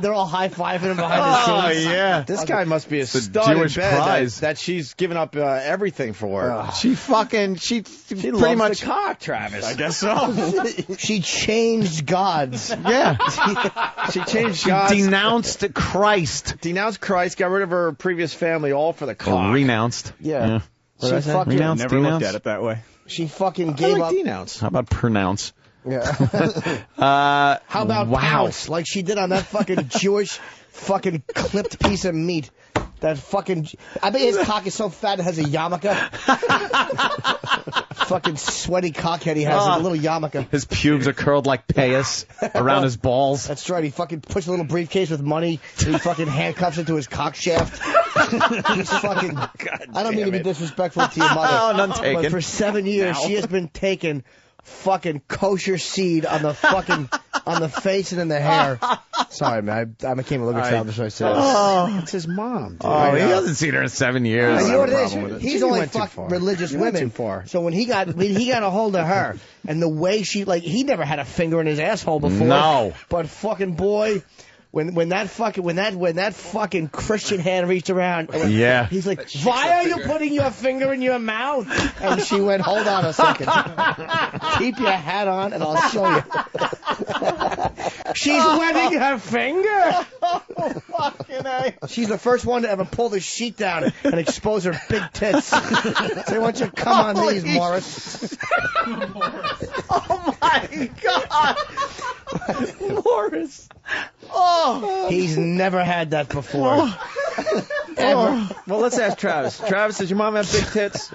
They're all high-fiving him behind the scenes. Oh, yeah. This guy must be a The stud Jewish in bed prize. that she's given up everything for. She pretty loves much the cock, Travis. I guess so. She changed gods. Yeah. She changed She gods. denounced Christ. Denounced Christ, got rid of her previous family, all for the Or cock. renounced. Yeah. What She did I say? fucking, Renounce, Never looked denounce? at it that way. she fucking I gave like up. denounce. How about pronounce? Yeah. How about pounce, like she did on that fucking Jewish fucking clipped piece of meat? That fucking... I bet his cock is so fat it has a yarmulke. Fucking sweaty cockhead he has, a little yarmulke. His pubes are curled like payas around his balls. That's right. He fucking puts a little briefcase with money, and he fucking handcuffs it to his cock shaft. He's fucking... I don't mean to be disrespectful to your mother. Oh, none taken. But for 7 years, she has been taking fucking kosher seed on the fucking... on the face and in the hair. Sorry, man. I became a little childish when I said it. It's his mom. Dude. Oh, he hasn't seen her in 7 years. And you know what it problem with is? it. He's You only went too fucked far. religious You went women. too far. So when he got a hold of her, and the way she he never had a finger in his asshole before. No. But fucking boy, when that fucking Christian hand reached around, Yeah. he's like, "Why are you putting your finger in your mouth?" And she went, "Hold on a second. Keep your hat on, and I'll show you." She's wetting her finger. Fucking A. She's the first one to ever pull the sheet down and expose her big tits. So why don't you come on these, Morris? Oh, my God. Morris. Oh. He's never had that before. Ever. Well, let's ask Travis. Travis, does your mom have big tits?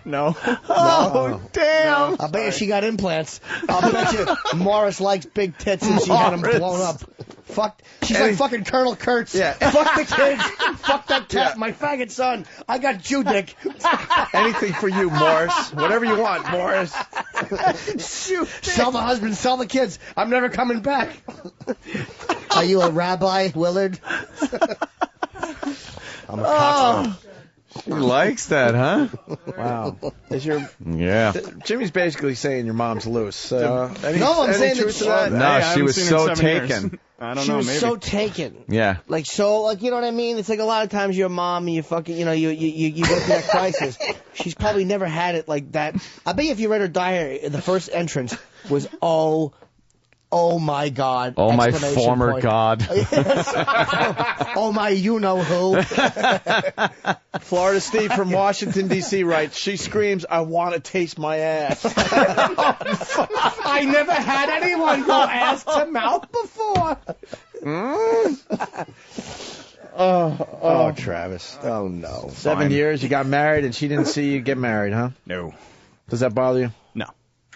No. Oh, damn. I bet you she got implants. I'll bet you Morris likes big tits and she had them blown up. Fuck. She's like fucking Colonel Kurtz. Yeah. Fuck the kids. Fuck that cat. My faggot son. I got Jew dick. Anything for you, Morris. Whatever you want, Morris. Sell the husband, sell the kids. I'm never coming back. Are you a rabbi, Willard? I'm a cocksucker. She likes that, huh? Wow. Is your Yeah. Jimmy's basically saying your mom's loose. No, I'm saying truth that to that? No, I she haven't was seen her in so 7 years. taken. I don't she know. was Maybe. so taken. Yeah. Like, so, like, you know what I mean? It's like a lot of times you're a mom and you fucking, you know, you go through that crisis. She's probably never had it like that. I bet you if you read her diary, the first entrance was, oh my God. Oh, my exclamation former point. God. Oh, my you-know-who. Florida Steve from Washington, D.C. writes, she screams, I want to taste my ass. I never had anyone go ass to mouth before. Oh, Travis. Oh, no. 7 years, you got married, and she didn't see you get married, huh? No. Does that bother you? No.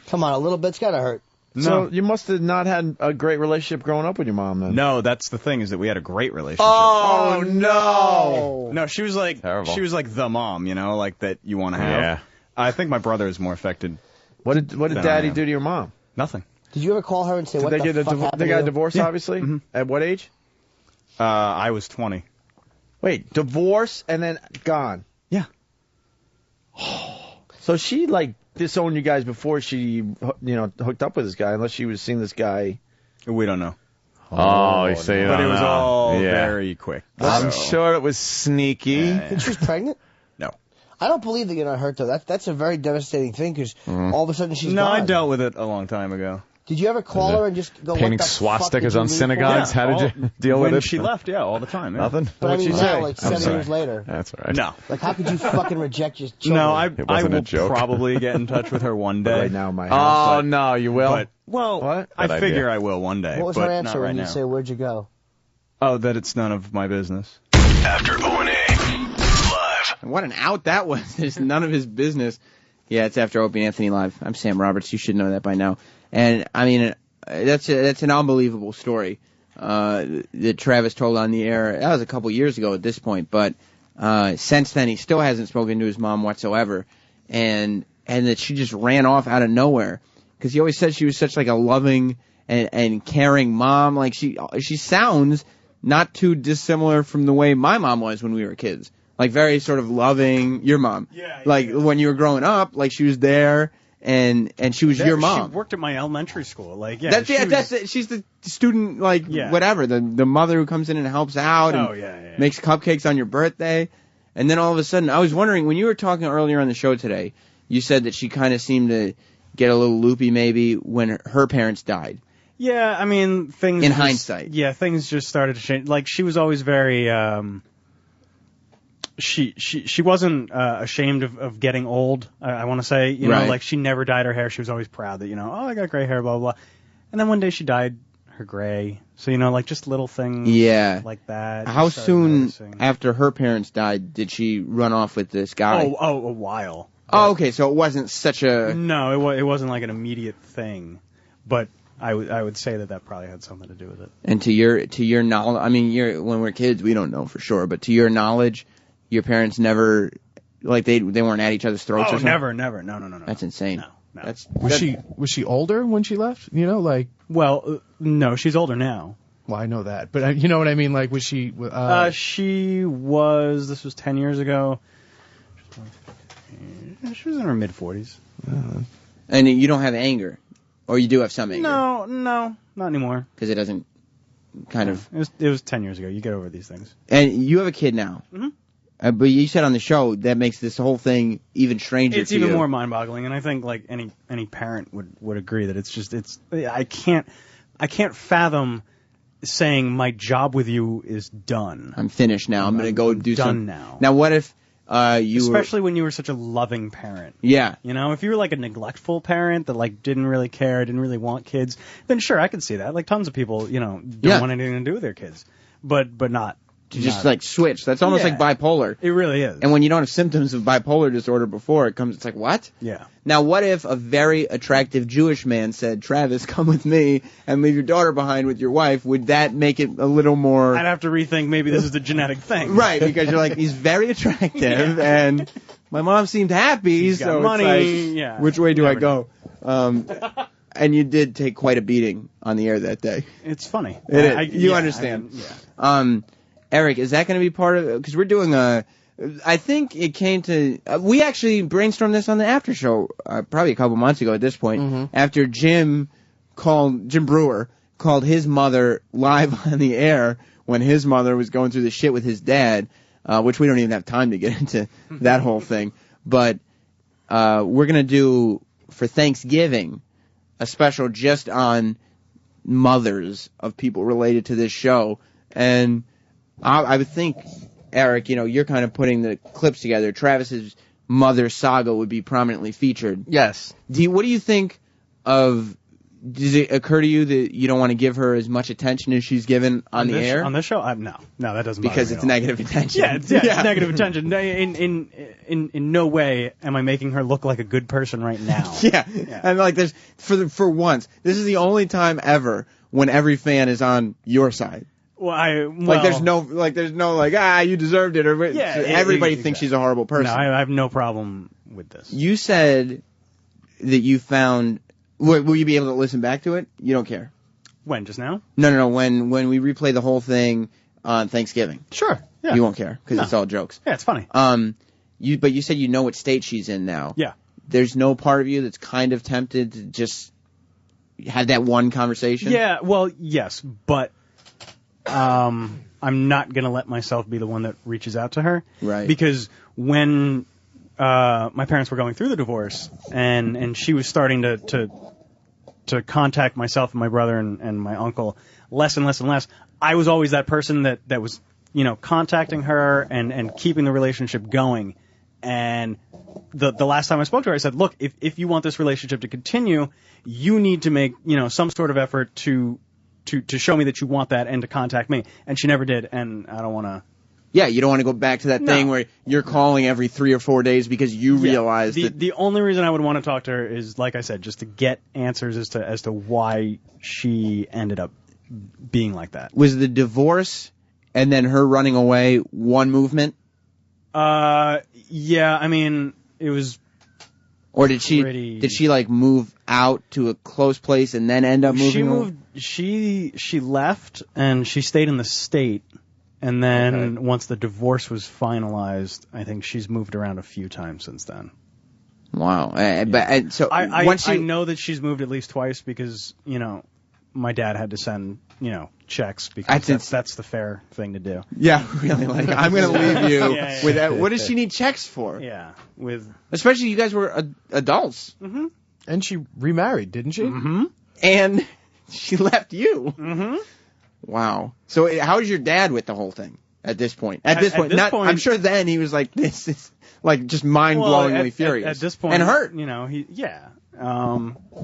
Come on, a little bit's gotta hurt. So you must have not had a great relationship growing up with your mom, then. No, that's the thing, is that we had a great relationship. Oh, no. No, she was like Terrible. She was like the mom, you know, like that you want to have. Yeah. I think my brother is more affected. What did than I Daddy am. do to your mom? Nothing. Did you ever call her and say, Did what they the get a fuck happened they to got a you? divorce, Yeah. obviously? Mhm. At what age? I was 20. Wait, divorce and then gone? Yeah. So she, like, disowned you guys before she, hooked up with this guy, unless she was seeing this guy. We don't know. Oh, you say you But don't it was know. all Yeah. very quick. I'm So- sure it was sneaky. And she was pregnant? No. I don't believe that you're not hurt, though. That's a very devastating thing, because all of a sudden she's No, gone. I dealt with it a long time ago. Did you ever call her and just go, Painting what the fuck did swastikas you on leave for? synagogues? How did you deal with When it? she left, yeah, all the time. Yeah. Nothing? But I What'd mean she now, say? like I'm 7 sorry. years later. That's all right. No. Like, how could you fucking reject your children? No, I wasn't a will joke. probably get in touch with her one day. Right now in my house. Oh, no, you will? But, well, What? I Bad figure idea. I will one day. What was but her answer not right when you now. say, where'd you go? Oh, that it's none of my business. After O&A live. What an out that was. It's none of his business. Yeah, it's after Opie Anthony Live. I'm Sam Roberts. You should know that by now. And, I mean, that's an unbelievable story that Travis told on the air. That was a couple years ago at this point. But since then, he still hasn't spoken to his mom whatsoever. And that she just ran off out of nowhere. Because he always said she was such like a loving and caring mom. Like, she sounds not too dissimilar from the way my mom was when we were kids. Like, very sort of loving. Your mom. Yeah. Like, when you were growing up, like, she was there, and she was your mom. She worked at my elementary school. Like, yeah. She's the student, like, Yeah. whatever. The mother who comes in and helps out and makes cupcakes on your birthday. And then all of a sudden, I was wondering, when you were talking earlier on the show today, you said that she kind of seemed to get a little loopy maybe when her parents died. Yeah, I mean, things... In just- hindsight. Yeah, things just started to change. Like, she was always very... She wasn't ashamed of getting old, I want to say. You know, Right. like, she never dyed her hair. She was always proud that, oh, I got gray hair, blah, blah, blah. And then one day she dyed her gray. So, like, just little things Yeah. like that. How Just started soon noticing. after her parents died did she run off with this guy? Oh, a while. Oh, okay, so it wasn't such a... No, it wasn't like an immediate thing. But I would say that probably had something to do with it. And to your knowledge, I mean, when we're kids, we don't know for sure, but to your knowledge, your parents never, like, they weren't at each other's throats or something? Never. No. That's insane. No. Was she older when she left? Like. Well, no, she's older now. Well, I know that, but you know what I mean. Like, was she? She was. This was 10 years ago. She was in her mid-40s. And you don't have anger, or you do have some anger? No, not anymore. Because it doesn't kind of. It was 10 years ago. You get over these things. And you have a kid now. Mhm. But you said on the show that makes this whole thing even stranger. It's to even you. more mind-boggling, and I think like any parent would agree that I can't fathom saying my job with you is done. I'm finished now. I'm going to go do done something. now. Now, what if you especially when you were such a loving parent. Yeah. If you were like a neglectful parent that like didn't really care, didn't really want kids, then sure, I could see that. Like tons of people, don't want anything to do with their kids, but not. to just like switch. That's almost like bipolar. It really is. And when you don't have symptoms of bipolar disorder before it comes, it's like, what? Yeah. Now, what if a very attractive Jewish man said, Travis, come with me and leave your daughter behind with your wife? Would that make it a little more... I'd have to rethink maybe this is a genetic thing. Right, because you're like, he's very attractive, and my mom seemed happy, He's got so money, it's like, yeah. which way do I go? And you did take quite a beating on the air that day. It's funny. It is. You understand. Eric, is that going to be part of it? Because we're doing I think it came to... we actually brainstormed this on the after show probably a couple months ago at this point, after Jim Brewer called his mother live on the air when his mother was going through the shit with his dad, which we don't even have time to get into that whole thing. But we're going to do, for Thanksgiving, a special just on mothers of people related to this show. And I would think, Eric, you're kind of putting the clips together. Travis's mother saga would be prominently featured. Yes. What do you think of... Does it occur to you that you don't want to give her as much attention as she's given on the air? On this show? No, that doesn't bother because me it's at all. negative attention. Yeah, it's negative attention. In no way am I making her look like a good person right now. Yeah. And like there's for once, this is the only time ever when every fan is on your side. There's no you deserved it, or everybody thinks she's a horrible person. No, I have no problem with this. You said that you found. Will you be able to listen back to it? You don't care. When, just now? No. When we replay the whole thing on Thanksgiving. Sure. Yeah. You won't care because it's all jokes. Yeah, it's funny. But you said you know what state she's in now. Yeah. There's no part of you that's kind of tempted to just have that one conversation? Yeah, well, yes, but I'm not going to let myself be the one that reaches out to her. Right. Because when my parents were going through the divorce and she was starting to contact myself and my brother and my uncle less and less and less, I was always that person that was, contacting her and keeping the relationship going. And the last time I spoke to her, I said, look, if you want this relationship to continue, you need to make, some sort of effort to show me that you want that and to contact me. And she never did, and I don't want to. Yeah, you don't want to go back to that thing where you're calling every 3 or 4 days because you realize that. The only reason I would want to talk to her is, like I said, just to get answers as to why she ended up being like that. Was the divorce and then her running away one movement? Yeah, I mean, it was. Or did she like move out to a close place and then end up moving? She left and she stayed in the state. And then once the divorce was finalized, I think she's moved around a few times since then. Wow. I know that she's moved at least twice because, my dad had to send, checks because that's the fair thing to do. Yeah, really. Like, I'm going to leave you with that. What does she need checks for? Yeah. Especially you guys were adults. Mm-hmm. And she remarried, didn't she? Mm-hmm. And she left you. Mm-hmm. Wow. So how's your dad with the whole thing at this point? At this point, I'm sure then he was like, this is like just mind-blowingly furious. At this point. And hurt.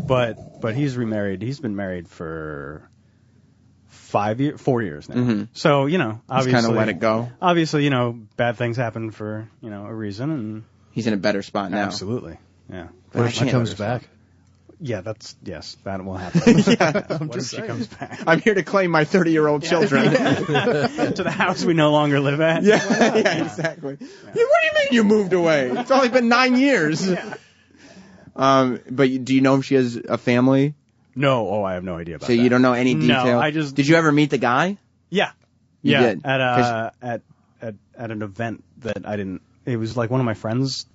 But he's remarried. He's been married for 4 years now. Mm-hmm. So, obviously. Just kind of let it go. Obviously, bad things happen for, a reason. And he's in a better spot now. Absolutely. Yeah. What if she comes back? Yeah, that will happen. What if she comes back? I'm here to claim my 30-year-old children. To the house we no longer live at. Yeah, exactly. Yeah. What do you mean you moved away? It's only been 9 years. Yeah. But do you know if she has a family? No. I have no idea about that. So you don't know any detail? No, Did you ever meet the guy? Yeah. You did? At an event that I didn't. It was like one of my friends'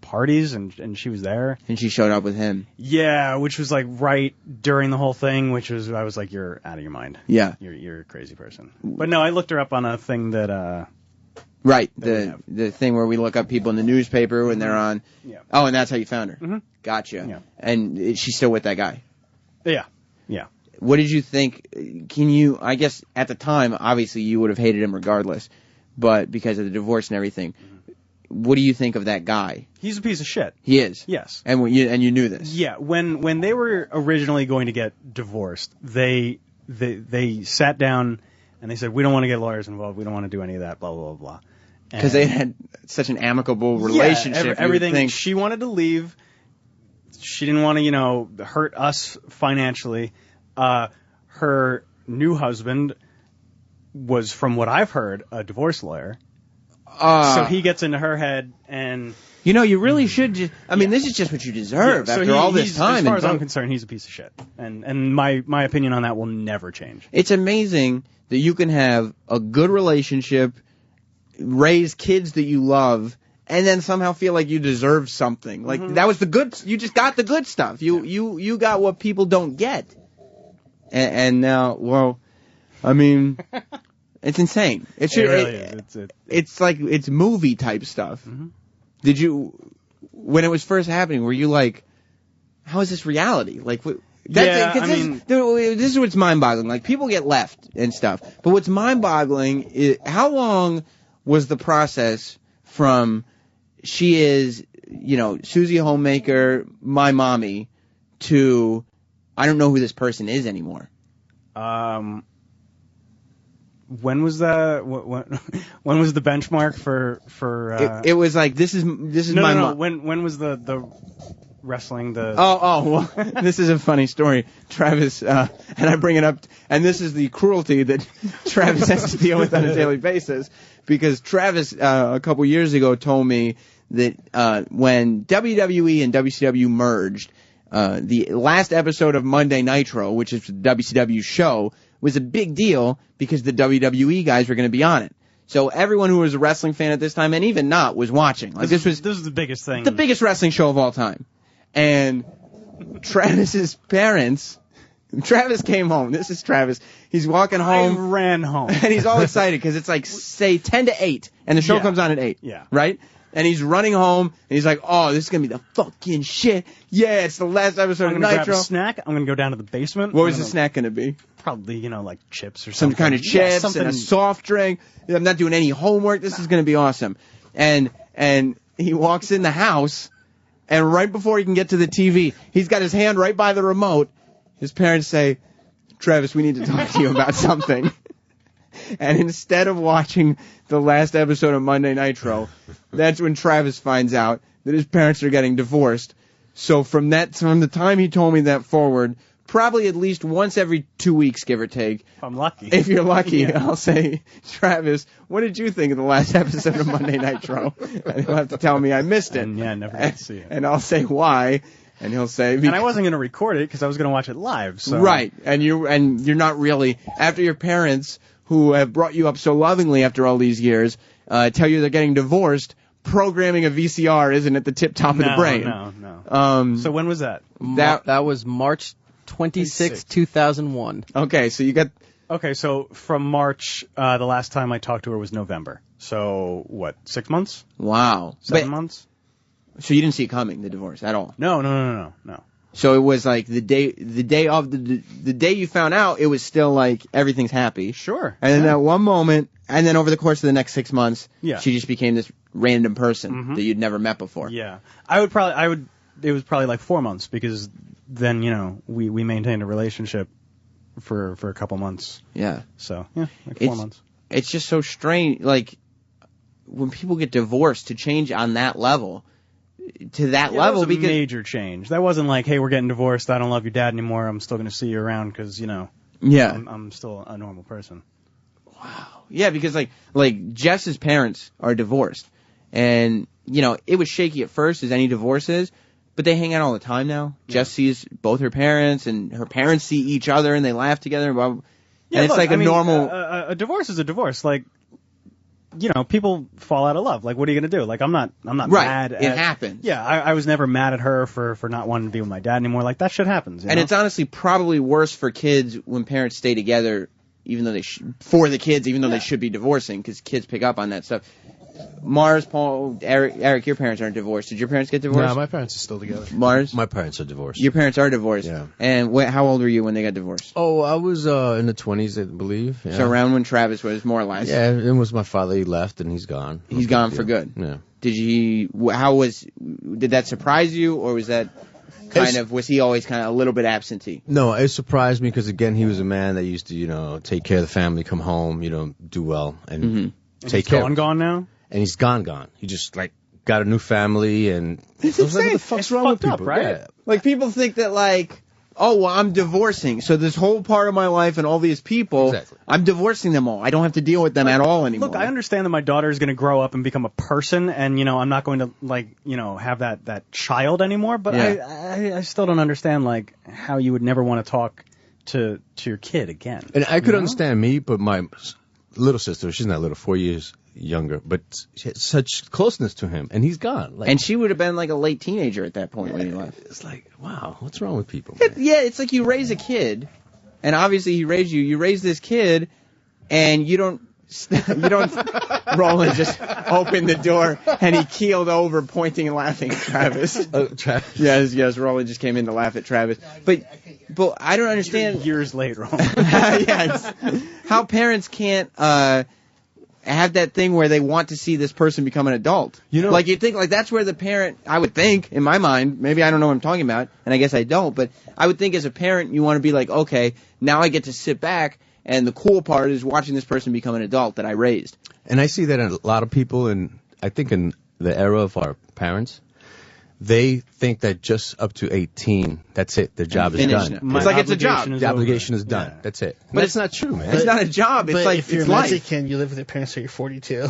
parties, and she was there. And she showed up with him. Yeah, which was like right during the whole thing, I was like, you're out of your mind. Yeah. You're a crazy person. But no, I looked her up on a thing that. Right, the thing where we look up people in the newspaper when they're on. Yeah. Oh, and that's how you found her. Mm-hmm. Gotcha. Yeah. And she's still with that guy. Yeah. Yeah. What did you think? I guess at the time, obviously you would have hated him regardless, but because of the divorce and everything. What do you think of that guy? He's a piece of shit. He is. Yes. And you knew this. Yeah. When they were originally going to get divorced, they sat down and they said, we don't want to get lawyers involved. We don't want to do any of that. Blah blah blah. Because they had such an amicable relationship. Yeah, everything. She wanted to leave. She didn't want to, hurt us financially. Her new husband was, from what I've heard, a divorce lawyer. So he gets into her head, and you really should just. I mean, this is just what you deserve after all this time. As far as I'm concerned, he's a piece of shit, and my opinion on that will never change. It's amazing that you can have a good relationship, raise kids that you love, and then somehow feel like you deserve something. Like that was the good. You just got the good stuff. You got what people don't get. and now, well, I mean, it's insane. It really is. It's like it's movie type stuff. Mm-hmm. Did you, when it was first happening, were you like, how is this reality? Like, this is what's mind-boggling. Like, people get left and stuff, but what's mind-boggling is how long was the process from she is, Susie Homemaker, my mommy, to I don't know who this person is anymore. When was the when was the benchmark for? It was like this is my mom. When was the wrestling the? Well, this is a funny story, Travis, and I bring it up, and this is the cruelty that Travis has to deal with on a daily basis, because Travis a couple years ago told me that when WWE and WCW merged, the last episode of Monday Nitro, which is the WCW show, was a big deal because the WWE guys were going to be on it. So everyone who was a wrestling fan at this time, and even not, was watching. Like this was the biggest thing. The biggest wrestling show of all time. And Travis's parents, Travis came home. This is Travis. He's walking home. I ran home. And he's all excited because it's like, say, 10 to 8, and the show comes on at 8. Yeah. Right? And he's running home, and he's like, oh, this is going to be the fucking shit. Yeah, it's the last episode of Nitro. I'm going to grab a snack. I'm going to go down to the basement. What was the snack going to be? Probably, like chips or some something. kind of chips and a soft drink. I'm not doing any homework. This is going to be awesome. And he walks in the house, and right before he can get to the TV, he's got his hand right by the remote. His parents say, Travis, we need to talk to you about something. And instead of watching the last episode of Monday Nitro, that's when Travis finds out that his parents are getting divorced. So from the time he told me that forward, probably at least once every 2 weeks, give or take. If I'm lucky. If you're lucky, I'll say, Travis, what did you think of the last episode of Monday Nitro? And he'll have to tell me I missed it. And never got to see it. And I'll say why. And he'll say, and I wasn't going to record it because I was going to watch it live. So. Right. And you're not really, after your parents, who have brought you up so lovingly after all these years, tell you they're getting divorced, programming a VCR isn't at the tip top of the brain. No. So when was that? That was March 26, 2001. Okay, so you got... Okay, so from March, the last time I talked to her was November. So, what, 6 months? Wow. 7 months? So you didn't see it coming, the divorce, at all? No. So it was like the day you found out, it was still like everything's happy. Sure. And then that one moment, and then over the course of the next 6 months, Yeah. she just became this random person that you'd never met before. Yeah. It was probably like 4 months because then, we maintained a relationship for a couple months. Yeah. So, like 4 months. It's just so strange, like, when people get divorced, to change on that level, to that level, because a major change. That wasn't like, hey, we're getting divorced, I don't love your dad anymore, I'm still going to see you around because, Yeah. I'm still a normal person. Wow. Yeah, because like Jess's parents are divorced. And, it was shaky at first, as any divorce is, but they hang out all the time now. Yeah. Jess sees both her parents, and her parents see each other, and they laugh together. And it's like normal... a divorce is a divorce. Like, people fall out of love. Like, what are you going to do? Like, I'm not mad at... It happens. Yeah, I was never mad at her for not wanting to be with my dad anymore. Like, that shit happens. And it's honestly probably worse for kids when parents stay together, even though they should be divorcing, because kids pick up on that stuff. Mars, Paul, Eric, your parents aren't divorced. Did your parents get divorced? No, my parents are still together. Mars? My parents are divorced. Your parents are divorced? Yeah. And how old were you when they got divorced? Oh, I was in the 20s, I believe. Yeah. So around when Travis was, more or less? Yeah, it was my father. He left, and he's gone. He's gone for good? Yeah. Did that surprise you, or was that was he always kind of a little bit absentee? No, it surprised me because, again, he was a man that used to, take care of the family, come home, do well, and take care. He's gone now? And he's gone. He just, got a new family, and it's insane. What the fuck's wrong with people? Up, right? Yeah. Like, people think that, I'm divorcing. So this whole part of my life and all these people, I'm divorcing them all. I don't have to deal with them at all anymore. Look, I understand that my daughter is going to grow up and become a person, and, I'm not going to, have that child anymore, but I still don't understand, how you would never want to talk to your kid again. And I could understand me, but my little sister, she's not little, 4 years younger, but she had such closeness to him, and he's gone. And she would have been like a late teenager at that point when he left. It's like, wow, what's wrong with people? It's like you raise a kid, and obviously he raised you. You raised this kid, and you don't. Roland just opened the door and he keeled over, pointing and laughing at Travis. Travis. Yes. Roland just came in to laugh at Travis. But I don't understand. Years late, Roland. Yes. How parents can't have that thing where they want to see this person become an adult. You know, like you think like that's where the parent. I would think in my mind. Maybe I don't know what I'm talking about, and I guess I don't. But I would think as a parent, you want to be like, okay, now I get to sit back. And the cool part is watching this person become an adult that I raised. And I see that in a lot of people, and I think in the era of our parents, they think that just up to 18, that's it. Their job is done. It's like it's a job. The obligation is done. Yeah. That's it. But it's not true, man. It's not a job. It's like if you're it's life. Mexican, you live with your parents till you're 42.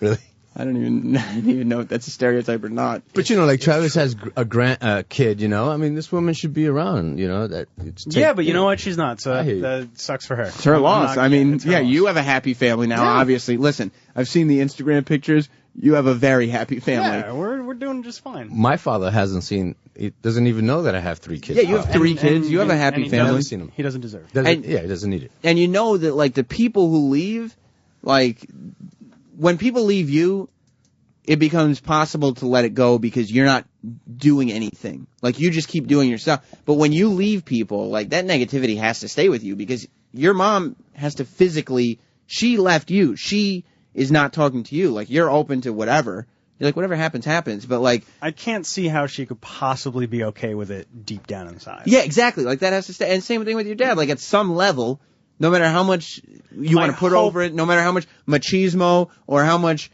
Really? I don't even know if that's a stereotype or not. But like Travis has a kid, I mean, this woman should be around, Yeah, but you know what? She's not, so that sucks for her. It's her loss. I mean, you have a happy family now, obviously. Listen, I've seen the Instagram pictures. You have a very happy family. Yeah, we're doing just fine. My father he doesn't even know that I have 3 kids. Yeah, you have 3 kids. You have a happy family. He doesn't deserve it. He doesn't need it. And you know that, like, the people who leave, like, when people leave you, it becomes possible to let it go because you're not doing anything. Like, you just keep doing your stuff. But when you leave people, like, that negativity has to stay with you because your mom has to physically, she left you. She is not talking to you. Like, you're open to whatever. You're like, whatever happens, happens. But, like, I can't see how she could possibly be okay with it deep down inside. Yeah, exactly. Like, that has to stay. And same thing with your dad. Like, at some level, no matter how much you want to put over it, no matter how much machismo or how much,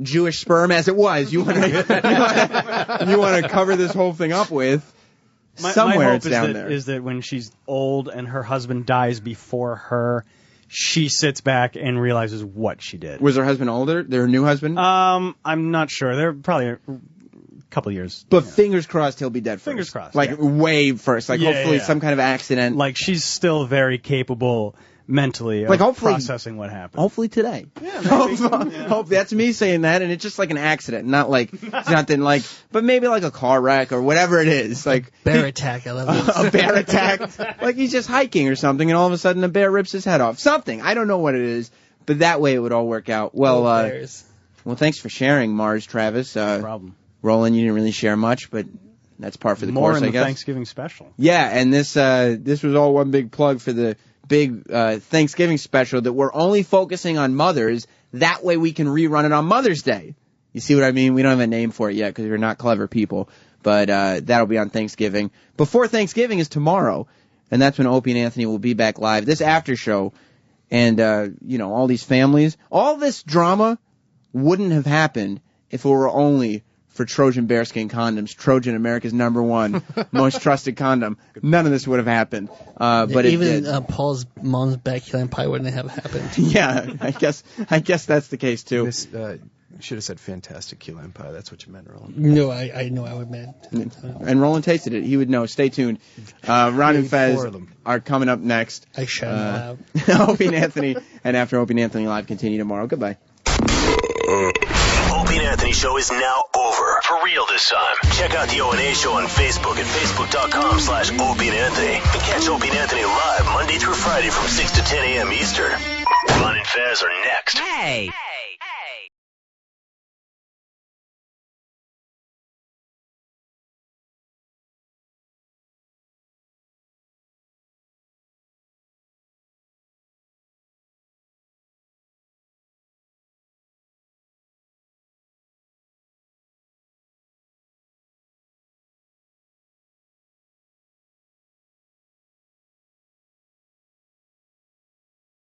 Jewish sperm as it was, you want to cover this whole thing up with. Somewhere my hope it's down there. Is that when she's old and her husband dies before her, she sits back and realizes what she did. Was her husband older? Their new husband? I'm not sure. They're probably a couple years. But fingers crossed he'll be dead first. Fingers crossed. Like, way first. Like, hopefully some kind of accident. Like, she's still very capable mentally of processing what happened. Hopefully today. Yeah, Hope that's me saying that, and it's just like an accident, not like something like, but maybe like a car wreck or whatever it is. Like bear attack. I love it. A bear attack. Like he's just hiking or something, and all of a sudden a bear rips his head off. Something. I don't know what it is, but that way it would all work out. Well, well, thanks for sharing, Mars, Travis. No problem. Roland, you didn't really share much, but that's par for the course, I guess. More in the Thanksgiving special. Yeah, and this was all one big plug for the big Thanksgiving special that we're only focusing on mothers. That way we can rerun it on Mother's Day. You see what I mean? We don't have a name for it yet because we're not clever people. But that'll be on Thanksgiving. Before Thanksgiving is tomorrow, and that's when Opie and Anthony will be back live. This after show, and all these families, all this drama wouldn't have happened if it were only for Trojan Bearskin condoms. Trojan, America's #1 most trusted condom. None of this would have happened. But even Paul's mom's backhand pie wouldn't have happened. Yeah, I guess that's the case too. This, should have said fantastic key lime pie. That's what you meant, Roland. No, I know I would meant. And Roland tasted it. He would know. Stay tuned. Ron and Fez are coming up next. I shut out. Opie and Anthony, and after Opie and Anthony Live continue tomorrow. Goodbye. Opie and Anthony show is now over. For real this time. Check out the O&A show on Facebook at facebook.com/Opie and Anthony. And catch Opie and Anthony live Monday through Friday from 6 to 10 a.m. Eastern. Ron and Fez are next. Hey!